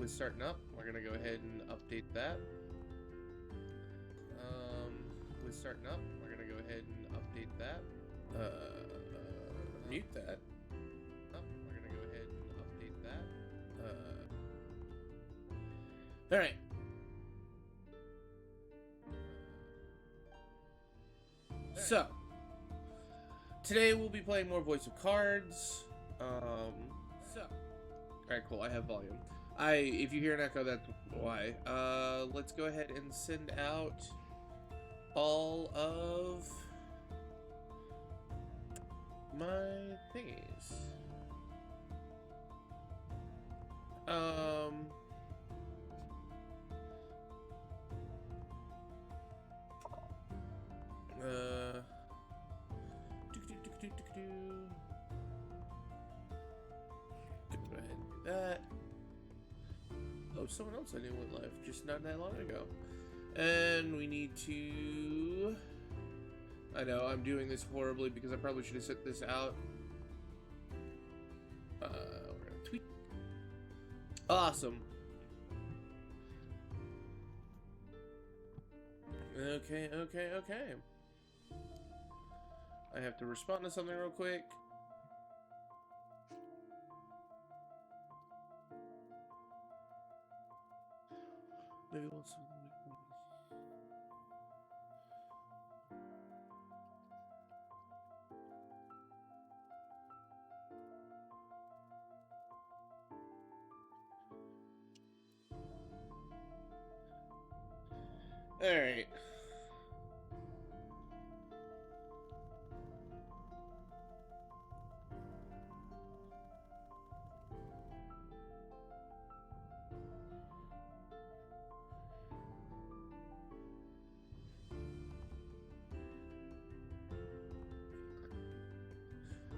with starting up, we're gonna go ahead and update that. With starting up, we're gonna go ahead and update that. Mute that. We're gonna go ahead and update that. All right. So today we'll be playing more Voice of Cards. All right, cool. I have volume. If you hear an echo, that's why. Let's go ahead and send out all of my thingies. Go ahead and do that. Oh, someone else I knew went live just not that long ago. And we need to... I know, I'm doing this horribly because I probably should have set this out. We're gonna tweet. Awesome. Okay. I have to respond to something real quick. Maybe we'll see. All right.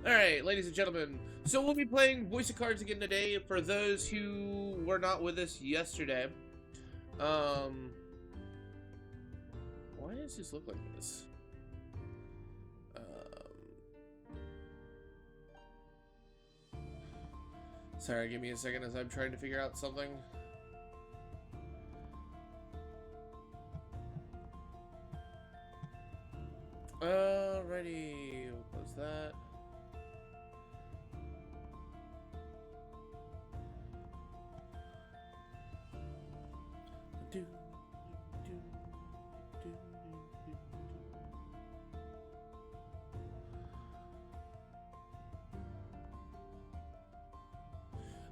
Alright, ladies and gentlemen, so we'll be playing Voice of Cards again today for those who were not with us yesterday. Why does this look like this? Sorry, give me a second as I'm trying to figure out something. Alrighty, we'll close that.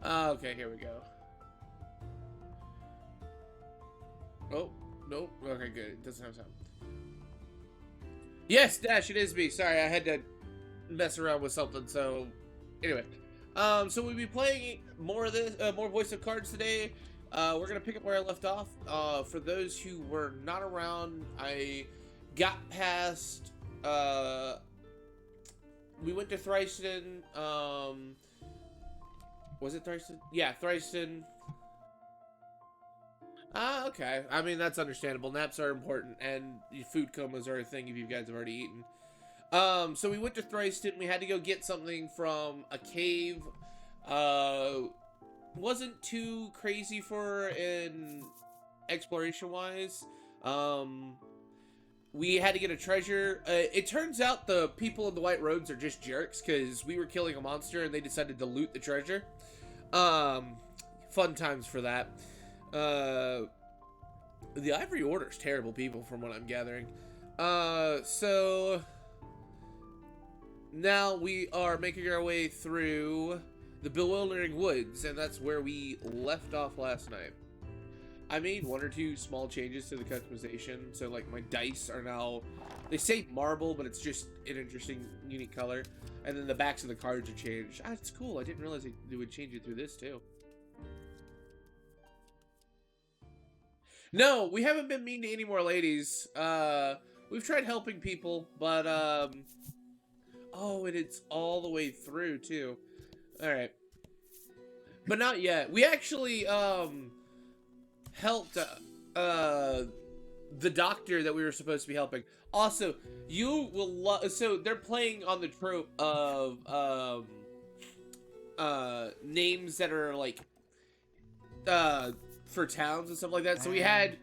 Okay, here we go. Oh, nope. Okay, good. It doesn't have sound. Yes, Dash, it is me. Sorry, I had to mess around with something. So, anyway, so we'll be playing more of this, more Voice of Cards today. We're gonna pick up where I left off. For those who were not around, I got past. We went to Thriston. Was it Thriston? Yeah, Thriston. Okay. I mean, that's understandable. Naps are important, and food comas are a thing if you guys have already eaten. So we went to Thriston. We had to go get something from a cave. Wasn't too crazy for in exploration-wise. We had to get a treasure. It turns out the people in the white robes are just jerks, because we were killing a monster, and they decided to loot the treasure. Fun times for that. The Ivory Order's terrible people from what I'm gathering. So now we are making our way through the Bewildering Woods, and that's where we left off last night. I made one or two small changes to the customization, so like my dice are now, they say marble, but it's just an interesting, unique color. And then the backs of the cards are changed. Ah, it's cool. I didn't realize they would change it through this too. No, we haven't been mean to any more ladies. We've tried helping people, but oh, and it's all the way through too. All right, but not yet. We actually helped the doctor that we were supposed to be helping. Also, you will love. So they're playing on the trope of names that are like for towns and stuff like that. So we had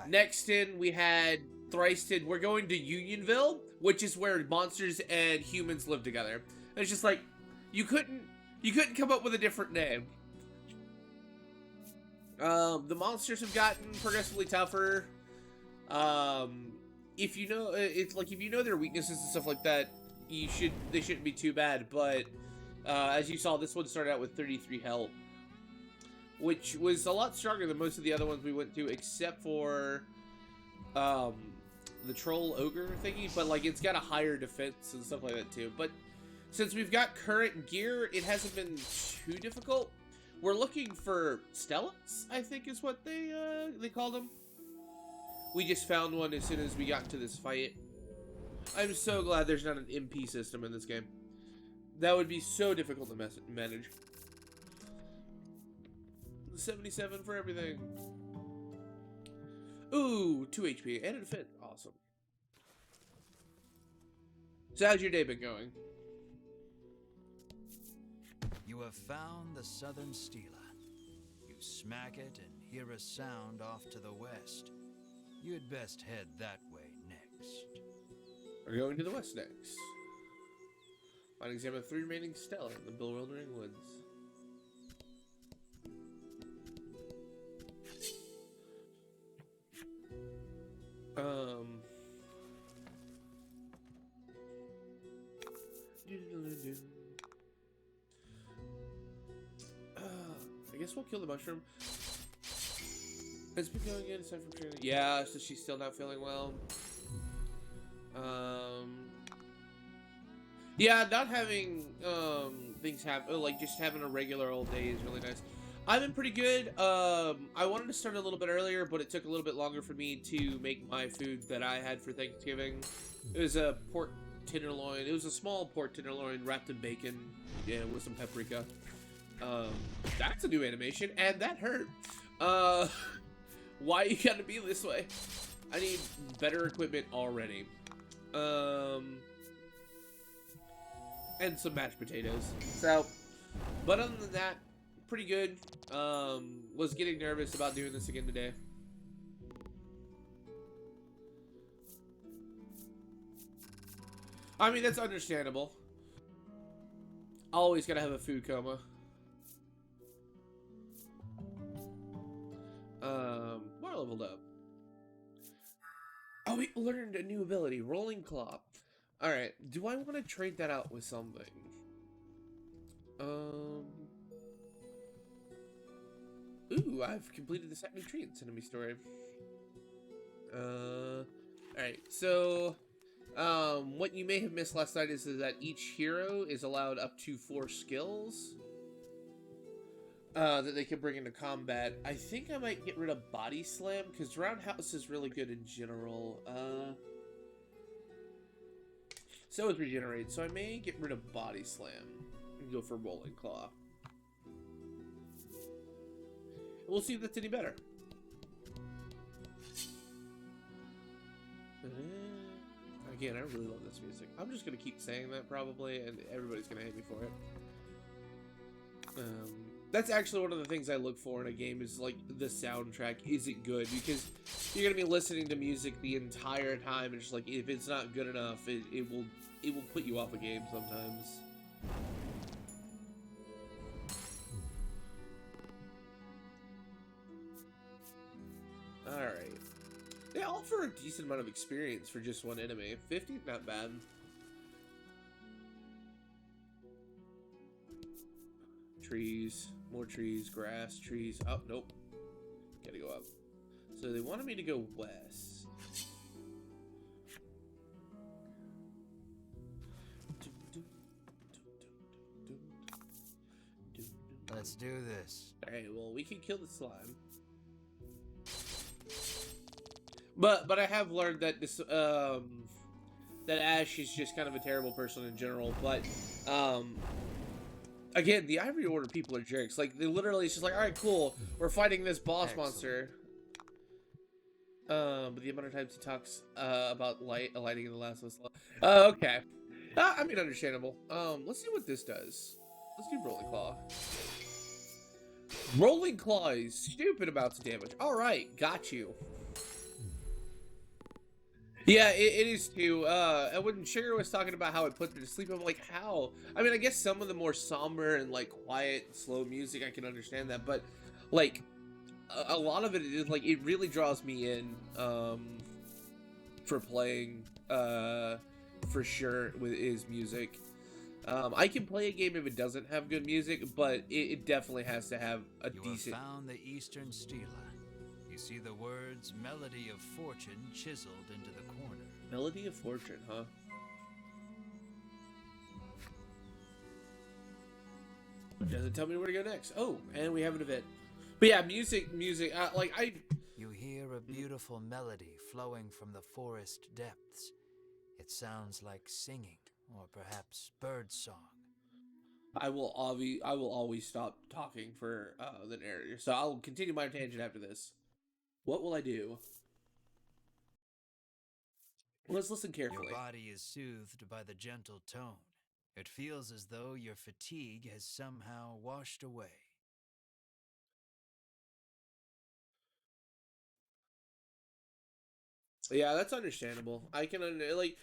Nexton, we had Thryston. We're going to Unionville, which is where monsters and humans live together. And it's just like you couldn't come up with a different name. The monsters have gotten progressively tougher. If you know, it's like if you know their weaknesses and stuff like that, they shouldn't be too bad. But as you saw, this one started out with 33 health, which was a lot stronger than most of the other ones we went to, except for the troll ogre thingy. But like it's got a higher defense and stuff like that too. But since we've got current gear, it hasn't been too difficult. We're looking for Stellas, I think is what they called them. We just found one as soon as we got into this fight. I'm so glad there's not an MP system in this game. That would be so difficult to manage. 77 for everything. Ooh, 2 HP and a fit. Awesome. So how's your day been going? You have found the southern Stela. You smack it and hear a sound off to the west. You'd best head that way next. We're going to the west next. Find and examine 3 remaining Stela in the bewildering woods. I guess we'll kill the mushroom. It's been going in aside from training. Yeah, so she's still not feeling well. Yeah, not having things happen, like just having a regular old day is really nice. I've been pretty good. I wanted to start a little bit earlier, but it took a little bit longer for me to make my food that I had for Thanksgiving. It was a pork tenderloin. It was a small pork tenderloin wrapped in bacon, yeah, with some paprika. That's a new animation, and that hurt. Why you gotta be this way? I need better equipment already. And some mashed potatoes. So, but other than that, pretty good. Was getting nervous about doing this again today. I mean, that's understandable. Always gotta have a food coma. We're leveled up. Oh, we learned a new ability, Rolling Claw. Alright, do I want to trade that out with something? Ooh, I've completed the second tree in Enemy Story. Alright, so what you may have missed last night is that each hero is allowed up to 4 skills that they can bring into combat. I think I might get rid of Body Slam, because Roundhouse is really good in general. So is Regenerate, so I may get rid of Body Slam and go for Rolling Claw. We'll see if that's any better. Again, I really love this music. I'm just gonna keep saying that probably, and everybody's gonna hate me for it. That's actually one of the things I look for in a game is like the soundtrack. Is it good? Because you're gonna be listening to music the entire time, and just like if it's not good enough, it will put you off a game sometimes. All right, they offer a decent amount of experience for just one enemy. 50 is not bad. Trees, more trees, grass, trees. Oh, nope. Gotta go up. So they wanted me to go west. Let's do this. Alright, well, we can kill the slime. But I have learned that this, that Ash is just kind of a terrible person in general, but, again, the Ivory Order people are jerks. Like, they literally, it's just like, alright, cool, we're fighting this boss monster. But the amount of times he talks, about lighting in the last of us. Okay. I mean, understandable. Let's see what this does. Let's do Rolling Claw. Rolling claws, stupid amounts of damage. All right, got you. Yeah, it is too. And when Sugar was talking about how it put her to sleep, I'm like, how? I mean, I guess some of the more somber and like quiet, slow music, I can understand that, but like a lot of it is like it really draws me in for playing for sure with his music. I can play a game if it doesn't have good music, but it definitely has to have a decent. You have found the Eastern Stela. You see the words Melody of Fortune chiseled into the corner. Melody of Fortune, huh? Doesn't tell me where to go next. Oh, and we have an event. But yeah, music, like I... You hear a beautiful melody flowing from the forest depths. It sounds like singing, or perhaps birdsong. I will always stop talking for the narrator, so I'll continue my tangent after this. What will I do? Let's listen carefully. Your body is soothed by the gentle tone. It feels as though your fatigue has somehow washed away. Yeah, that's understandable. I can like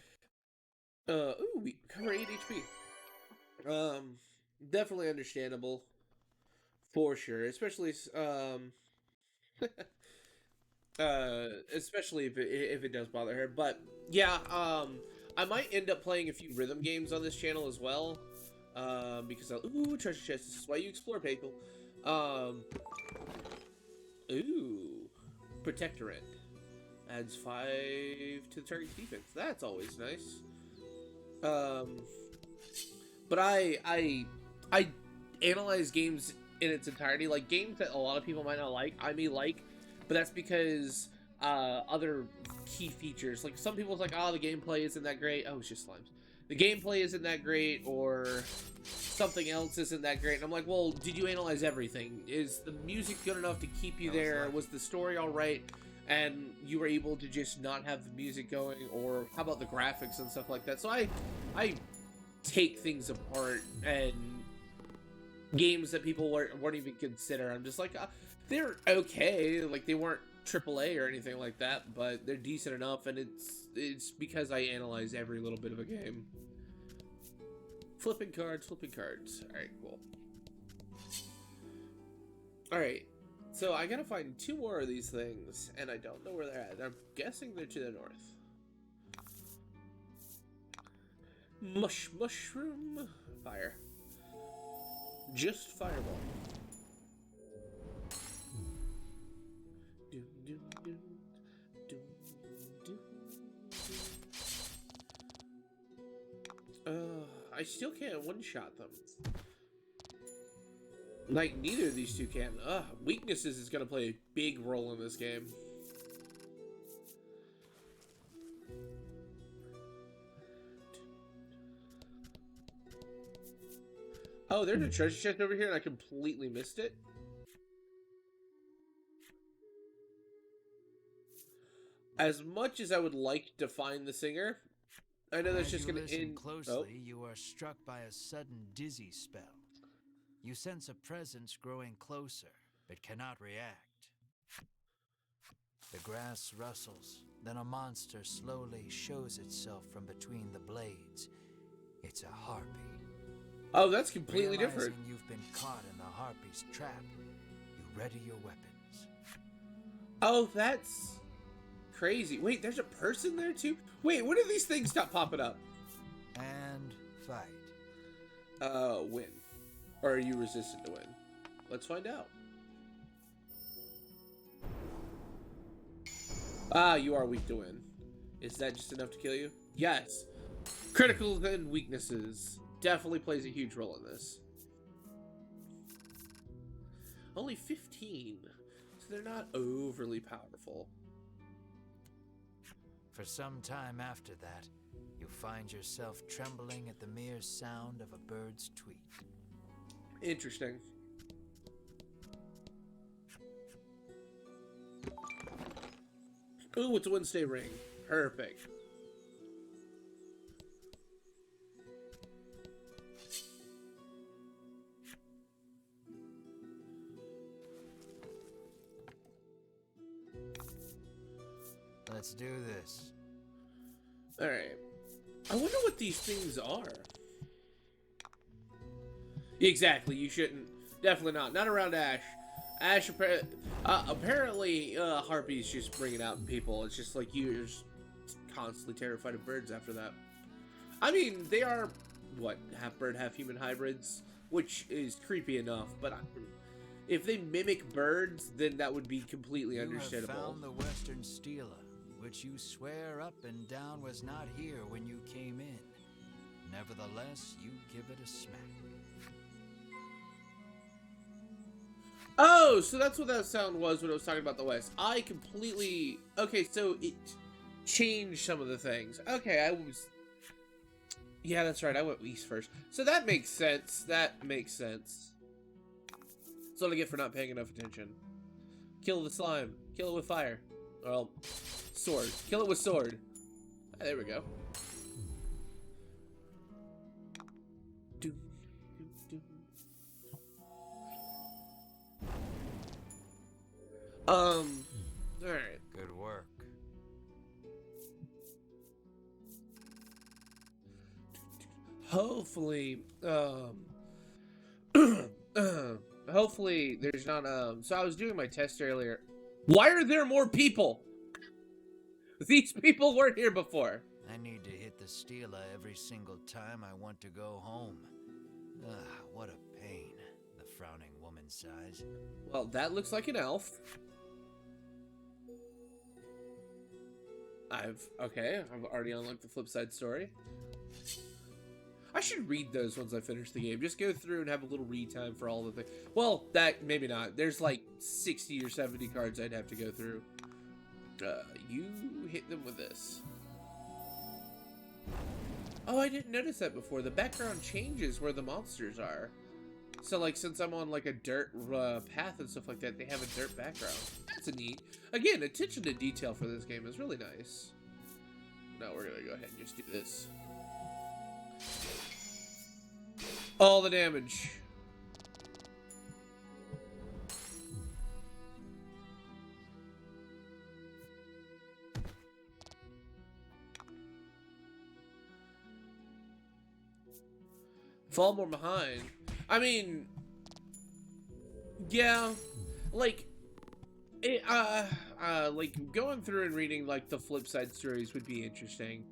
ooh, we cover 8 HP. Definitely understandable for sure, especially especially if it does bother her. But yeah, I might end up playing a few rhythm games on this channel as well. Because ooh, treasure chest. This is why you explore, people. Ooh, protectorate adds 5 to the target's defense. That's always nice. But I analyze games in its entirety, like games that a lot of people might not like, I may like, but that's because other key features, like some people's like, oh, the gameplay isn't that great. Oh, it's just slimes. The gameplay isn't that great, or something else isn't that great. And I'm like, well, did you analyze everything? Is the music good enough to keep you there? Was the story all right? And you were able to just not have the music going, or how about the graphics and stuff like that? So I take things apart, and games that people weren't even consider, I'm just like, they're okay. Like, they weren't AAA or anything like that, but they're decent enough, and it's because I analyze every little bit of a game. Flipping cards. Alright, cool. Alright, so I gotta find 2 more of these things, and I don't know where they're at. I'm guessing they're to the north. Mushroom. Fire. Just fireball. I still can't one-shot them. Like, neither of these two can. Weaknesses is gonna play a big role in this game. Oh, there's a treasure chest over here, and I completely missed it. As much as I would like to find the singer, I know that's just gonna end. Closely, you are struck by a sudden dizzy spell. You sense a presence growing closer, but cannot react. The grass rustles, then a monster slowly shows itself from between the blades. It's a harpy. Oh, that's completely different. You've been caught in the harpy's trap. You ready your weapons. Oh, that's crazy. Wait, there's a person there too? Wait, when did these things stop popping up? And fight. Win. Or are you resistant to win? Let's find out. Ah, you are weak to win. Is that just enough to kill you? Yes. Critical and weaknesses definitely plays a huge role in this. Only 15, so they're not overly powerful. For some time after that, you find yourself trembling at the mere sound of a bird's tweet. Interesting. Ooh, it's a Wednesday ring. Perfect. Let's do this. Alright. I wonder what these things are. Exactly, you shouldn't. Definitely not. Not around Ash. Ash, apparently, Harpies just bring it out in people. It's just like you're just constantly terrified of birds after that. I mean, they are, what, half bird, half human hybrids, which is creepy enough, but if they mimic birds, then that would be completely understandable. You have found the Western Stela, which you swear up and down was not here when you came in. Nevertheless, you give it a smack. Oh, so that's what that sound was when I was talking about the West. I completely... Okay, so it changed some of the things. Okay, I was... Yeah, that's right, I went east first. So that makes sense. That makes sense. That's what I get for not paying enough attention. Kill the slime. Kill it with fire. Well, sword. Kill it with sword. Ah, there we go. Alright. Good work. Hopefully, hopefully there's not, so I was doing my test earlier. Why are there more people? These people weren't here before. I need to hit the Stela every single time I want to go home. What a pain, the frowning woman sighs. Well, that looks like an elf. I've already unlocked the flip side story. I should read those once I finish the game. Just go through and have a little read time for all the things. Well, that, maybe not. There's like 60 or 70 cards I'd have to go through. You hit them with this. Oh, I didn't notice that before. The background changes where the monsters are. So, like, since I'm on, like, a dirt path and stuff like that, they have a dirt background. That's a neat. Again, attention to detail for this game is really nice. No, we're gonna go ahead and just do this. All the damage. Fall more behind. I mean, yeah, like, like going through and reading like the flip side stories would be interesting.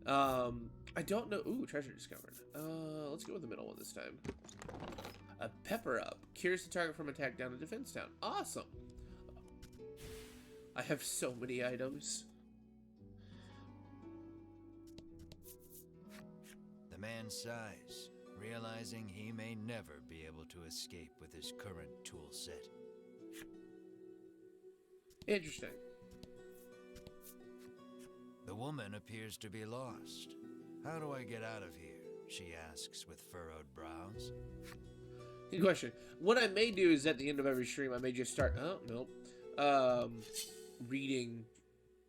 I don't know. Ooh, treasure discovered. Let's go with the middle one this time. A pepper up cures the target from attack down to defense down. Awesome. I have so many items. The man sighs, realizing he may never be able to escape with his current tool set. Interesting. The woman appears to be lost. How do I get out of here? She asks with furrowed brows. Good question. What I may do is at the end of every stream, I may just start, oh, nope, reading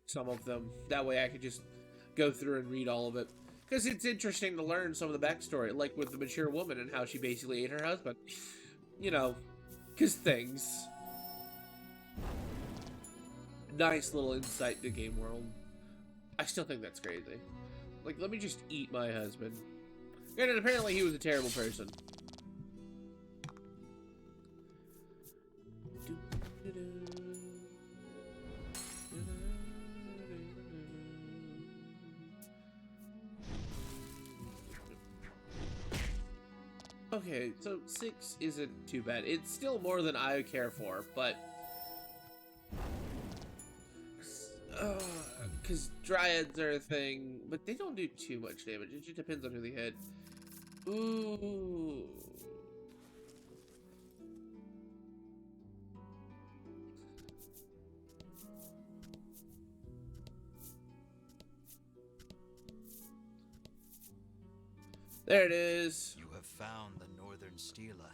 some of them. That way I could just go through and read all of it. Because it's interesting to learn some of the backstory, like with the mature woman and how she basically ate her husband. You know, because things. Nice little insight to game world. I still think that's crazy. Like, let me just eat my husband. And apparently he was a terrible person. Okay, so 6 isn't too bad. It's still more than I care for, but... Because dryads are a thing, but they don't do too much damage. It just depends on who they hit. Ooh. There it is. You have found the Northern Stela.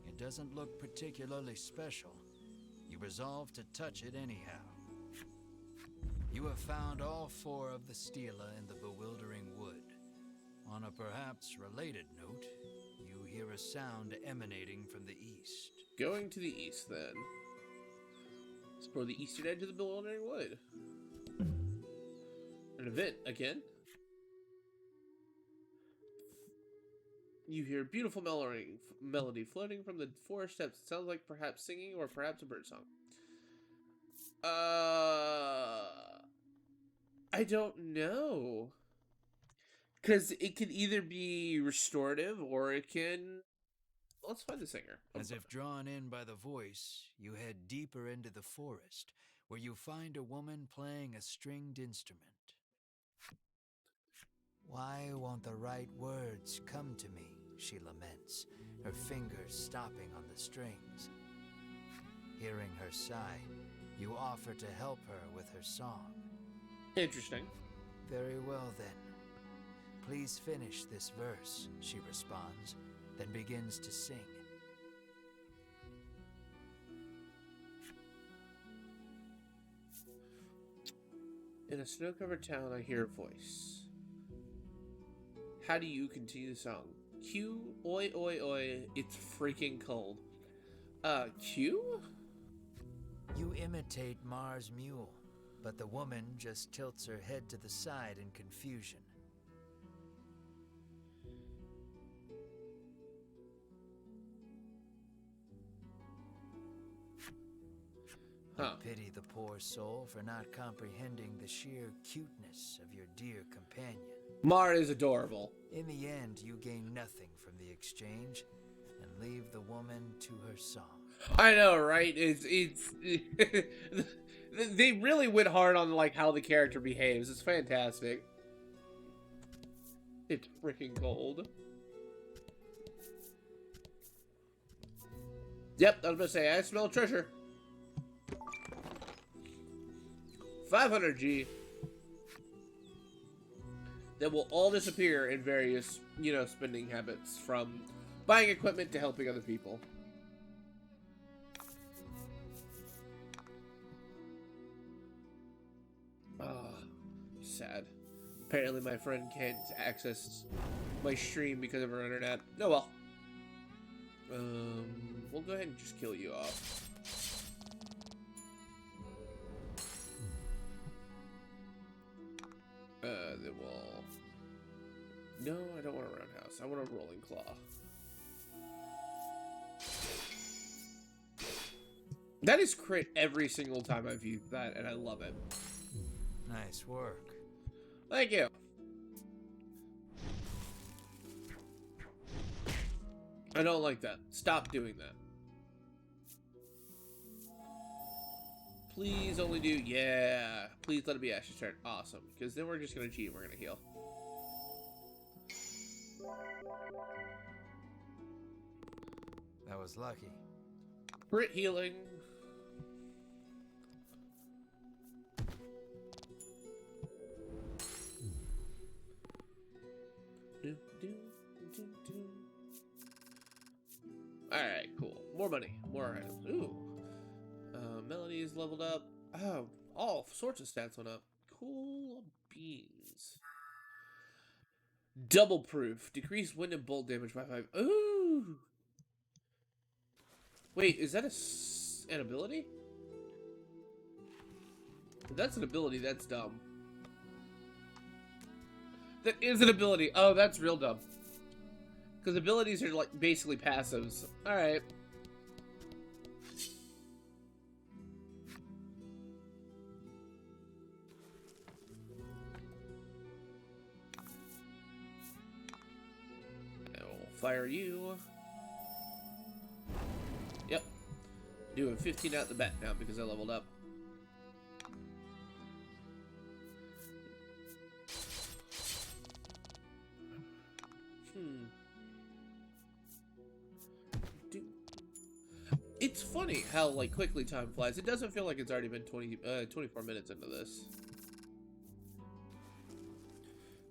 It doesn't look particularly special. You resolve to touch it anyhow. You have found all 4 of the Stela in the bewildering wood. On a perhaps related note, you hear a sound emanating from the east. Going to the east, then. Explore the eastern edge of the bewildering wood. An event again. You hear beautiful melody floating from the forest steps. It sounds like perhaps singing or perhaps a bird song. I don't know. Because it can either be restorative or it can... Let's find the singer. As if drawn in by the voice, you head deeper into the forest, where you find a woman playing a stringed instrument. Why won't the right words come to me, she laments, her fingers stopping on the strings. Hearing her sigh, you offer to help her with her song. Interesting. Very well then. Please finish this verse, she responds, then begins to sing. In a snow-covered town, I hear a voice. How do you continue the song? Q, oi, oi, oi, it's freaking cold. Q? You imitate Mars' mule, but the woman just tilts her head to the side in confusion. Huh. Pity the poor soul for not comprehending the sheer cuteness of your dear companion. Mar is adorable. In the end, you gain nothing from the exchange and leave the woman to her song. I know, right? It's they really went hard on like how the character behaves. It's fantastic. It's freaking cold. Yep, I was gonna say I smell treasure. 500G. That will all disappear in various, spending habits, from buying equipment to helping other people. Sad. Apparently my friend can't access my stream because of her internet. Oh well. We'll go ahead and just kill you off. Then we'll... No, I don't want a roundhouse. I want a rolling claw. That is crit every single time I've used that, and I love it. Nice work. Thank you. I don't like that. Stop doing that. Please only do... Yeah. Please let it be Ash's turn. Awesome. Because then we're just going to cheat and we're going to heal. That was lucky. Crit healing. Alright, cool. More money. More items. Ooh. Melody is leveled up. Oh, all sorts of stats went up. Cool beans. Double proof. Decreased wind and bolt damage by 5. Ooh. Wait, is that an ability? If that's an ability, that's dumb. That is an ability. Oh, that's real dumb. Because abilities are like basically passives. Alright. Fire you. Yep. Doing 15 out the bat now because I leveled up. It's funny how like quickly time flies. It doesn't feel like it's already been 24 minutes into this.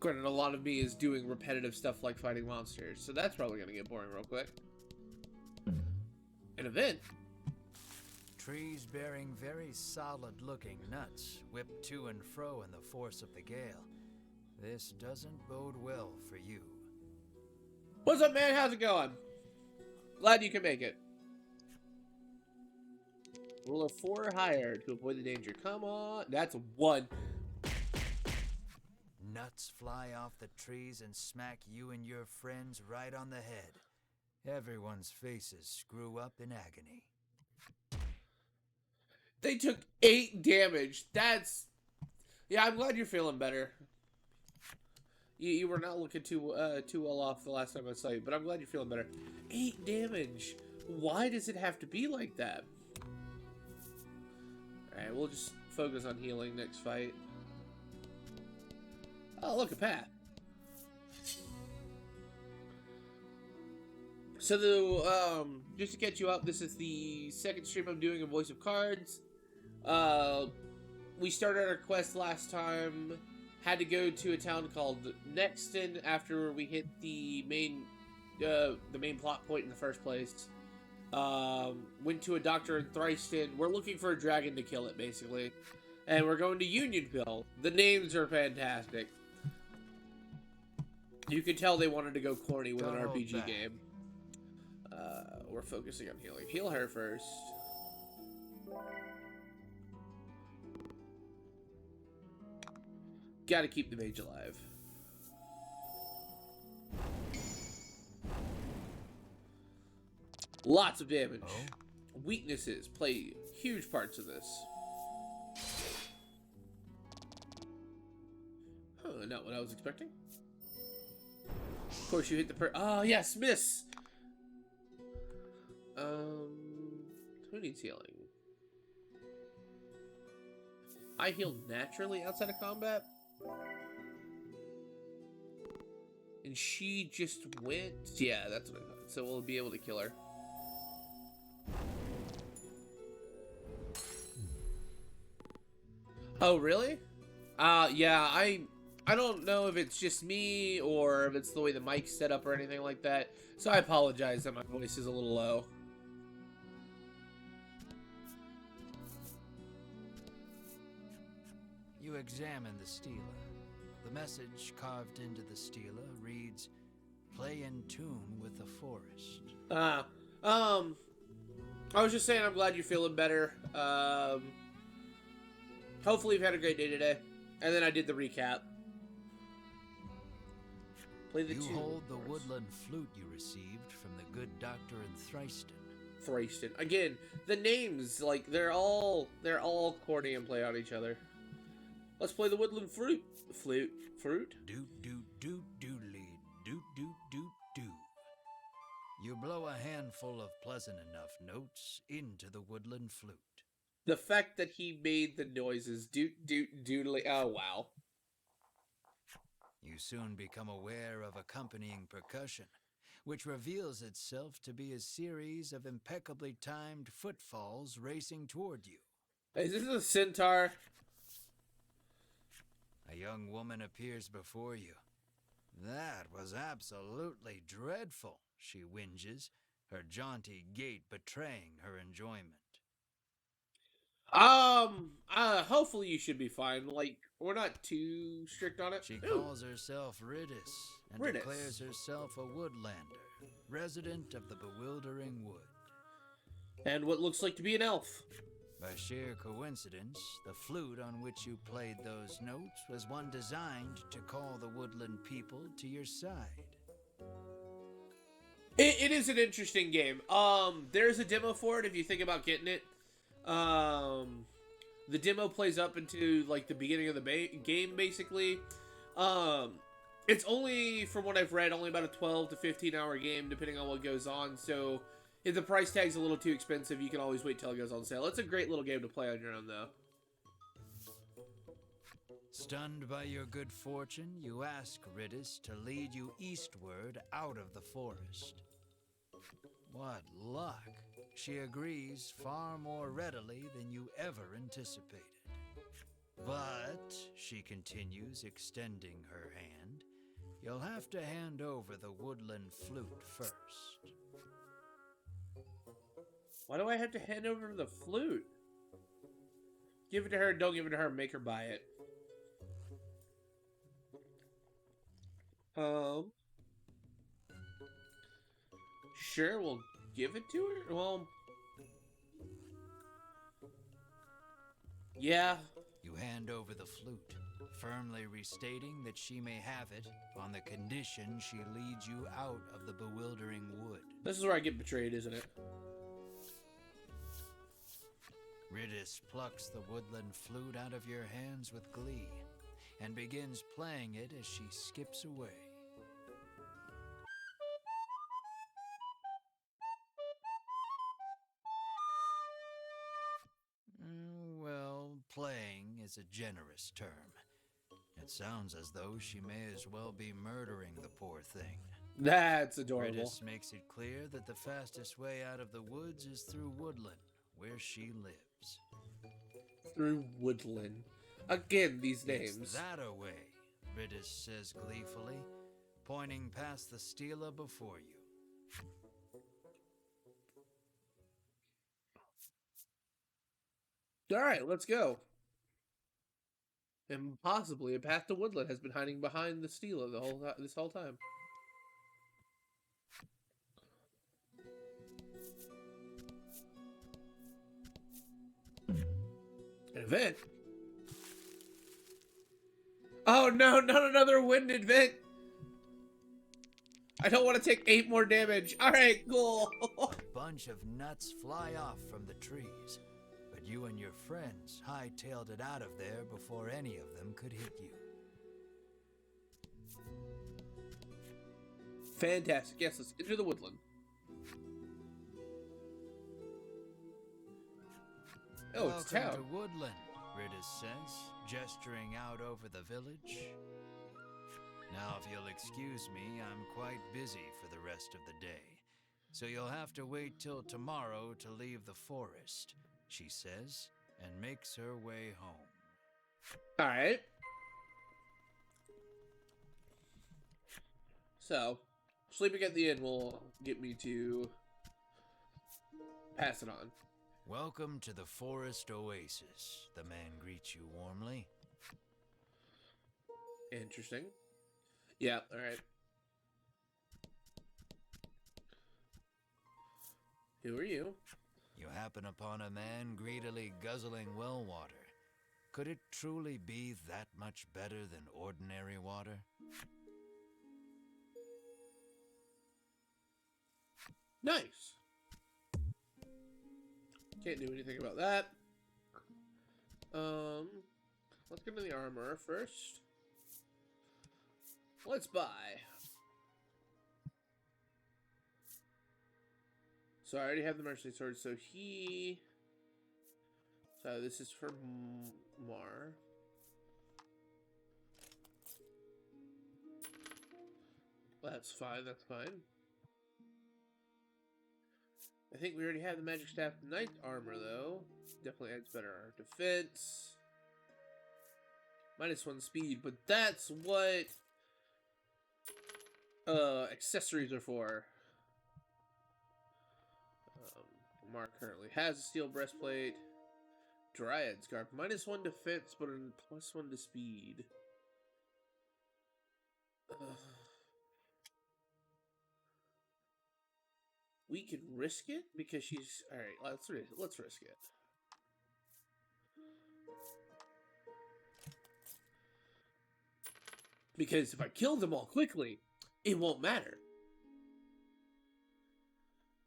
Granted, a lot of me is doing repetitive stuff like fighting monsters, so that's probably going to get boring real quick. An event? Trees bearing very solid-looking nuts whip to and fro in the force of the gale. This doesn't bode well for you. What's up, man? How's it going? Glad you can make it. Roll a 4 or higher to avoid the danger. Come on. That's a 1. nuts fly off the trees and smack you and your friends right on the head. Everyone's faces screw up in agony. They took 8 damage. That's... Yeah, I'm glad you're feeling better. You were not looking too well off the last time I saw you, but I'm glad you're feeling better. 8 damage. Why does it have to be like that? Alright, we'll just focus on healing next fight. Oh, look, a path. So, just to catch you up, this is the second stream I'm doing of Voice of Cards. We started our quest last time. Had to go to a town called Nexton after we hit the main plot point in the first place. Went to a doctor in Thriston. We're looking for a dragon to kill it, basically. And we're going to Unionville. The names are fantastic. You can tell they wanted to go corny with an RPG game. We're focusing on healing. Heal her first. Gotta keep the mage alive. Lots of damage. Oh. Weaknesses play huge parts of this. Huh, not what I was expecting. Of course, you hit the oh, yes, miss! Who needs healing? I heal naturally outside of combat? And she just went... Yeah, that's what I thought. So we'll be able to kill her. Oh, really? Yeah, I don't know if it's just me or if it's the way the mic's set up or anything like that. So I apologize that my voice is a little low. You examine the stela. The message carved into the stela reads, "Play in tune with the forest." I was just saying I'm glad you're feeling better. Hopefully you've had a great day today. And then I did the recap. Play the tune. You hold the woodland flute you received from the good doctor in Thriston. Again, the names, like, they're all corny and play on each other. Let's play the woodland fruit. Fruit? Doot doot doot doodly doot doot doot doo. You blow a handful of pleasant enough notes into the woodland flute. The fact that he made the noises doot doot doodly. Oh wow. You soon become aware of accompanying percussion, which reveals itself to be a series of impeccably timed footfalls racing toward you. Is this a centaur? A young woman appears before you. "That was absolutely dreadful," she whinges, her jaunty gait betraying her enjoyment. Hopefully you should be fine. Like, we're not too strict on it. She calls herself Ridis and declares herself a woodlander, resident of the bewildering wood. And what looks like to be an elf. By sheer coincidence, the flute on which you played those notes was one designed to call the woodland people to your side. It is an interesting game. There's a demo for it if you think about getting it. The demo plays up into, like, the beginning of the game, basically. It's only, from what I've read, only about a 12 to 15 hour game, depending on what goes on, so if the price tag's a little too expensive, you can always wait till it goes on sale. It's a great little game to play on your own, though. Stunned by your good fortune, you ask Ridis to lead you eastward out of the forest. What luck! She agrees far more readily than you ever anticipated. But, she continues, extending her hand, you'll have to hand over the woodland flute first. Why do I have to hand over the flute? Give it to her, don't give it to her, make her buy it. Sure, we'll give it to her? Well... Yeah. You hand over the flute, firmly restating that she may have it on the condition she leads you out of the bewildering wood. This is where I get betrayed, isn't it? Ridis plucks the woodland flute out of your hands with glee and begins playing it as she skips away. Well, playing is a generous term. It sounds as though she may as well be murdering the poor thing. That's adorable. Ridis makes it clear that the fastest way out of the woods is through woodland, where she lives. Through woodland. Again, these names. It's that a way, Ridis says gleefully, pointing past the stela before you. Alright, let's go. And possibly a path to woodland has been hiding behind the stela this whole time. An event? Oh no, not another wind event! I don't want to take 8 more damage. Alright, cool. A bunch of nuts fly off from the trees, but you and your friends hightailed it out of there before any of them could hit you. Fantastic. Yes, let's enter the woodland. Oh, it's Welcome town. to Woodland, Ridis says, gesturing out over the village. Now, if you'll excuse me, I'm quite busy for the rest of the day, so you'll have to wait till tomorrow to leave the forest, she says, and makes her way home. Alright. So, sleeping at the inn will get me to pass it on. Welcome to the Forest Oasis, the man greets you warmly. Interesting. Yeah, alright. Who are you? You happen upon a man greedily guzzling well water. Could it truly be that much better than ordinary water? Nice. Can't do anything about that. Let's get into the armor first. Let's buy. So I already have the mercenary sword, so so this is for Mar. That's fine, that's fine. I think we already have the magic staff knight armor, though. Definitely adds better defense. -1 speed, but that's what accessories are for. Mark currently has a steel breastplate. Dryad scarf. -1 defense, but a +1 to speed. We can risk it because she's all right. Let's risk it. Because if I kill them all quickly, it won't matter.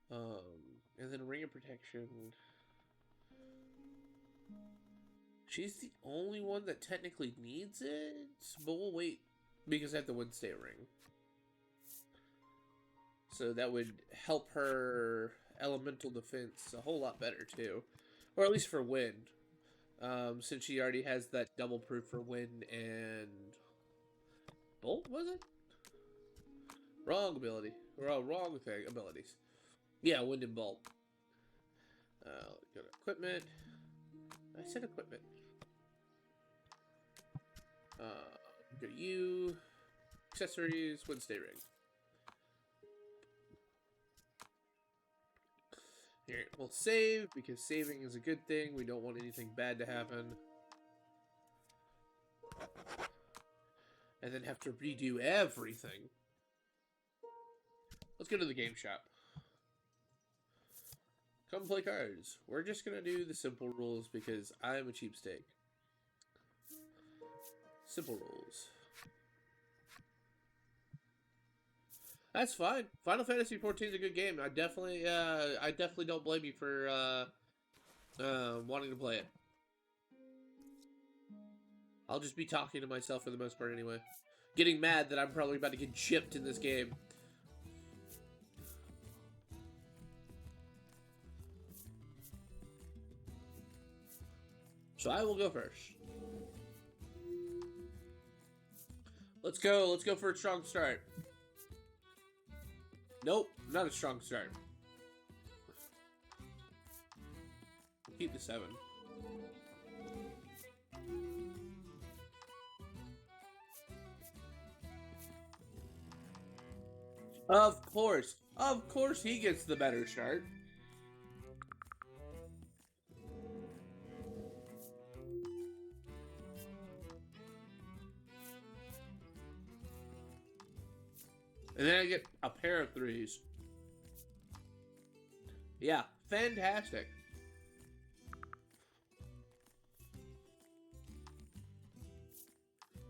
And then ring of protection. She's the only one that technically needs it, but we'll wait because I have the wind stay ring. So that would help her elemental defense a whole lot better too. Or at least for wind. Since she already has that double proof for wind and bolt, was it? Wrong ability. Wrong thing. Abilities. Yeah, wind and bolt. Go to equipment. I said equipment. Go to you. Accessories, wind stay ring. Here, we'll save, because saving is a good thing. We don't want anything bad to happen. And then have to redo everything. Let's go to the game shop. Come play cards. We're just going to do the simple rules because I'm a cheapskate. Simple rules. That's fine. Final Fantasy XIV is a good game. I definitely don't blame you for wanting to play it. I'll just be talking to myself for the most part anyway. Getting mad that I'm probably about to get chipped in this game. So I will go first. Let's go for a strong start. Nope, not a strong start. Keep the 7. Of course he gets the better start. And then I get a pair of 3s. Yeah, fantastic.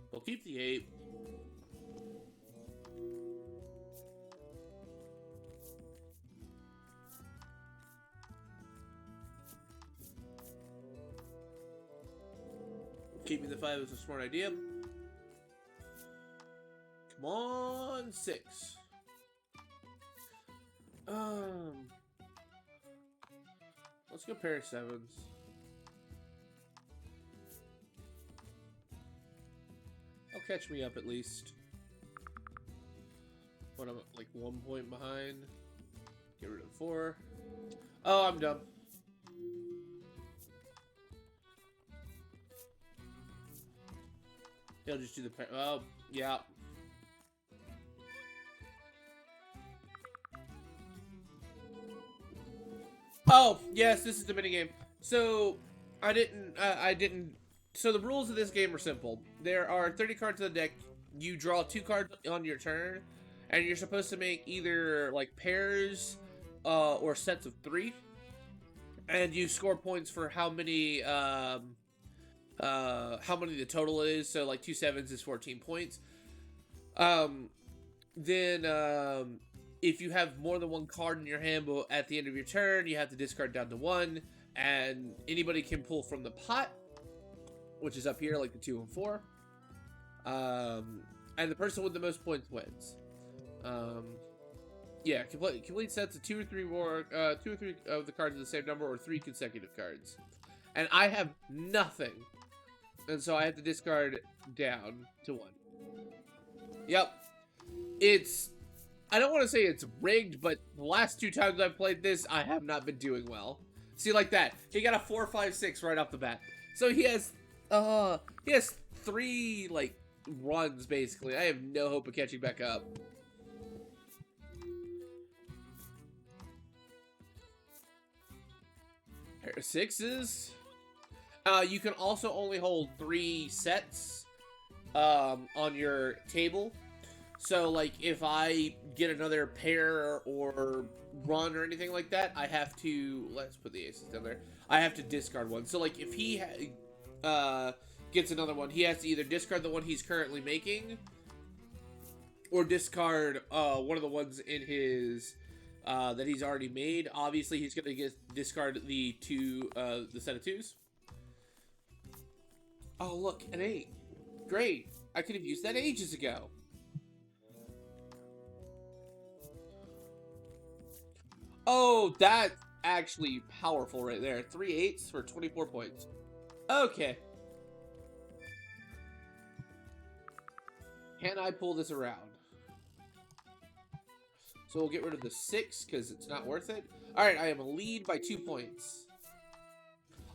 We'll keep the 8. Keeping the 5 is a smart idea. Come on, 6. Let's go pair of 7s. I'll catch me up at least. What, I'm like 1 point behind. Get rid of 4. Oh, I'm dumb. He'll just do the pair. Oh, yeah. Oh, yes, this is the minigame. So, I didn't. So the rules of this game are simple. There are 30 cards in the deck. You draw 2 cards on your turn, and you're supposed to make either like pairs or sets of 3. And you score points for how many the total is. So like 2 7s is 14 points. Then if you have more than 1 card in your hand at the end of your turn, you have to discard down to 1, and anybody can pull from the pot, which is up here, like the 2 and 4. And the person with the most points wins. Yeah, complete sets of 2 or 3 more, 2 or 3 of the cards of the same number, or 3 consecutive cards. And I have nothing, and so I have to discard down to 1. Yep, I don't want to say it's rigged, but the last 2 times I've played this, I have not been doing well. See, like that. He got a 4, 5, 6 right off the bat. So he has 3, like, runs, basically. I have no hope of catching back up. Pair of 6s. You can also only hold 3 sets on your table. So, like, if I get another pair or run or anything like that, I have to... Let's put the aces down there. I have to discard 1. So, like, if he gets another one, he has to either discard the one he's currently making or discard one of the ones in his... that he's already made. Obviously, he's going to discard the set of 2s. Oh, look, an 8. Great. I could have used that ages ago. Oh, that's actually powerful right there. 3 8s for 24 points. Okay. Can I pull this around? So we'll get rid of the 6 because it's not worth it. Alright, I am a lead by 2 points.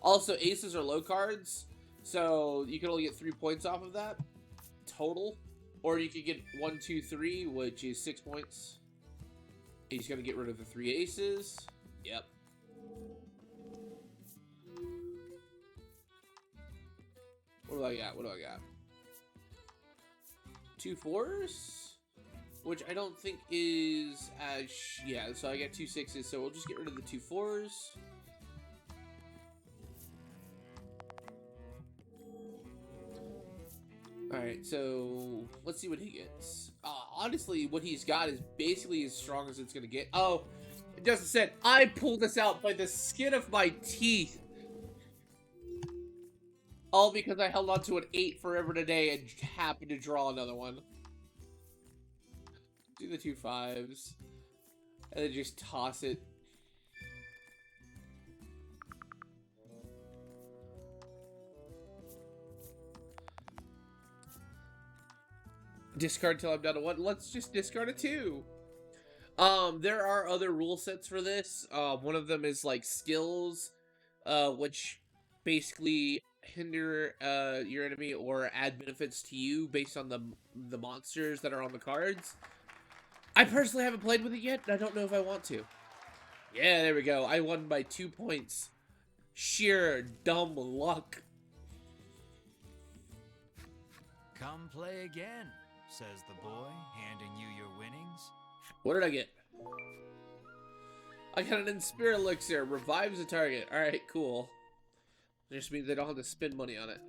Also, aces are low cards, so you can only get 3 points off of that total. Or you could get 1, 2, 3, which is 6 points. He's going to get rid of the 3 aces. Yep. What do I got? 2 4s? Which I don't think is as... Yeah, so I got 2 6s, so we'll just get rid of the 2 4s. Alright, so let's see what he gets. Honestly, what he's got is basically as strong as it's gonna get. Oh, it doesn't say. I pulled this out by the skin of my teeth. All because I held on to an 8 forever today and happened to draw another one. Do the 2 5s. And then just toss it. Discard till I'm down to 1. Let's just discard a 2. There are other rule sets for this. One of them is like skills, which basically hinder your enemy or add benefits to you based on the monsters that are on the cards. I personally haven't played with it yet, and I don't know if I want to. Yeah, there we go. I won by 2 points. Sheer dumb luck. Come play again, says the boy, handing you your winnings. What did I get? I got an Inspire Elixir. Revives a target. Alright, cool. Just means they don't have to spend money on it.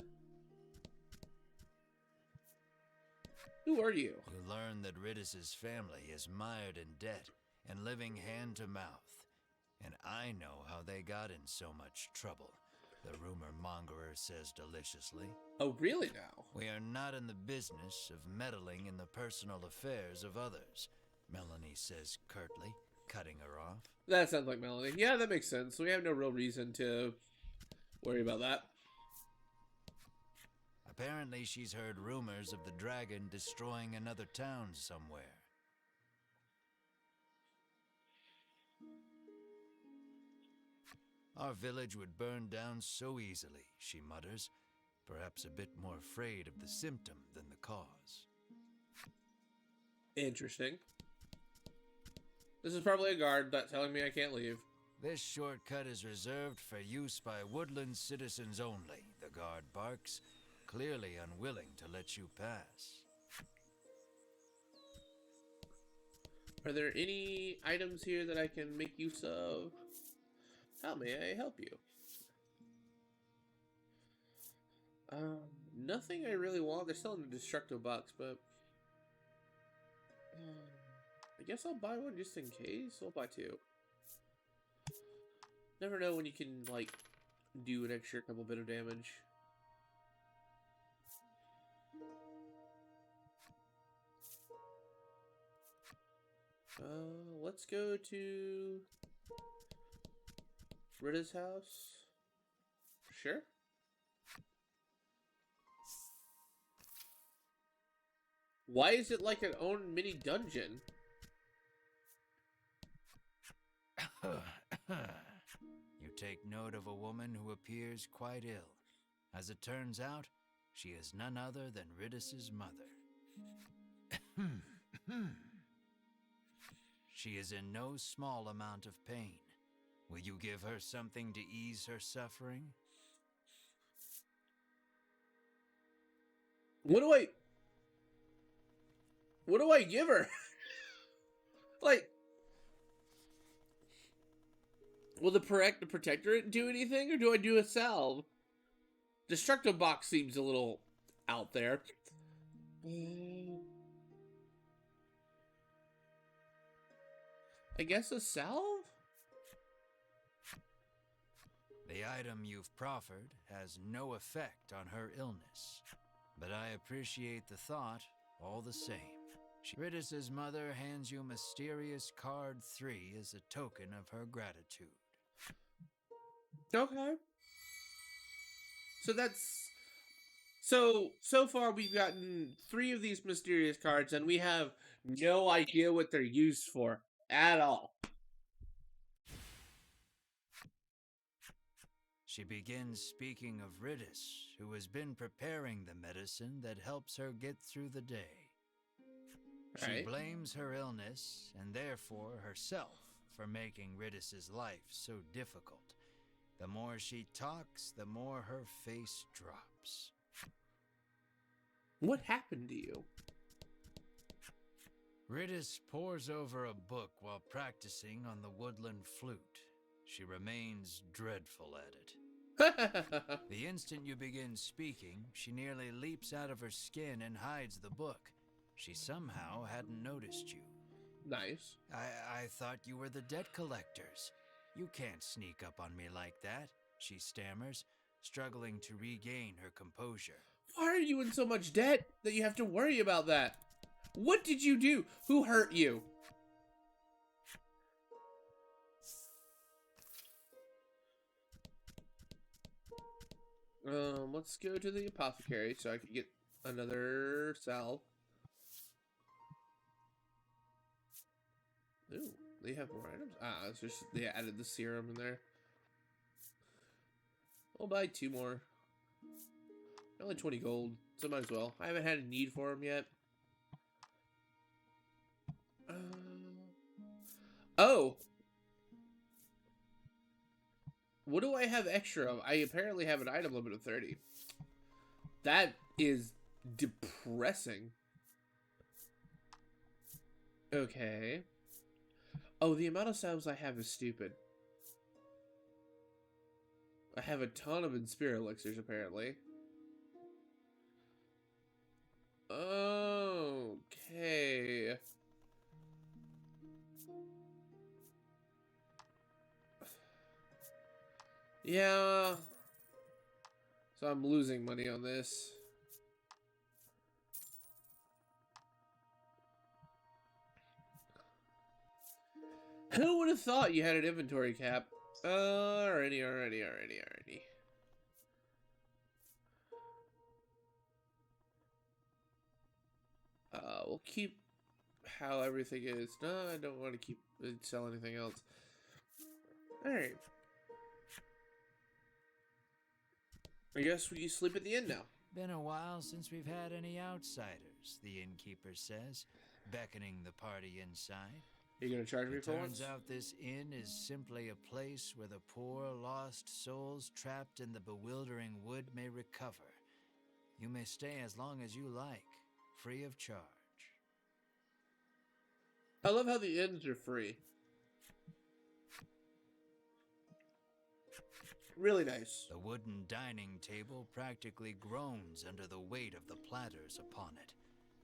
Who are you? You learn that Ridis's family is mired in debt and living hand to mouth. And I know how they got in so much trouble, the rumor mongerer says deliciously. Oh, really now? We are not in the business of meddling in the personal affairs of others, Melanie says curtly, cutting her off. That sounds like Melanie. Yeah, that makes sense. We have no real reason to worry about that. Apparently she's heard rumors of the dragon destroying another town somewhere. Our village would burn down so easily, she mutters, perhaps a bit more afraid of the symptom than the cause. Interesting. This is probably a guard that's telling me I can't leave. This shortcut is reserved for use by woodland citizens only, the guard barks, clearly unwilling to let you pass. Are there any items here that I can make use of? How may I help you? Nothing I really want. They're still in the destructo box, but I guess I'll buy one just in case. I'll buy 2. Never know when you can, like, do an extra couple bit of damage. Let's go to Rita's house. Sure. Why is it like an own mini dungeon? You take note of a woman who appears quite ill. As it turns out, she is none other than Ridis's mother. She is in no small amount of pain. Will you give her something to ease her suffering? What do I give her? Like, will the protectorate do anything, or do I do a salve? Destructo box seems a little out there. I guess a salve? The item you've proffered has no effect on her illness, but I appreciate the thought all the same. Ridis's mother hands you mysterious card 3 as a token of her gratitude. Okay. So that's... So far we've gotten 3 of these mysterious cards, and we have no idea what they're used for at all. She begins speaking of Ridis, who has been preparing the medicine that helps her get through the day. She blames her illness, and therefore herself, for making Ridis's life so difficult. The more she talks, the more her face drops. What happened to you? Ridis pores over a book while practicing on the woodland flute. She remains dreadful at it. The instant you begin speaking, she nearly leaps out of her skin and hides the book. She somehow hadn't noticed you. Nice. I thought you were the debt collectors. You can't sneak up on me like that, she stammers, struggling to regain her composure. Why are you in so much debt that you have to worry about that? What did you do? Who hurt you? Let's go to the apothecary so I can get another salve. Ooh, they have more items? Ah, it's just they added the serum in there. I'll buy 2 more. Only 20 gold, so might as well. I haven't had a need for them yet. Oh! What do I have extra of? I apparently have an item limit of 30. That is depressing. Okay. Oh, the amount of salves I have is stupid. I have a ton of Inspire elixirs, apparently. Okay. Yeah. So I'm losing money on this. Who would have thought you had an inventory cap? Alrighty. We'll keep how everything is. No, I don't want to keep sell anything else. Alright. I guess we sleep at the inn now. Been a while since we've had any outsiders, the innkeeper says, beckoning the party inside. You gonna charge me It for once? turns out this inn is simply a place where the poor, lost souls trapped in the bewildering wood may recover. You may stay as long as you like, free of charge. I love how the inns are free. Really nice. The wooden dining table practically groans under the weight of the platters upon it,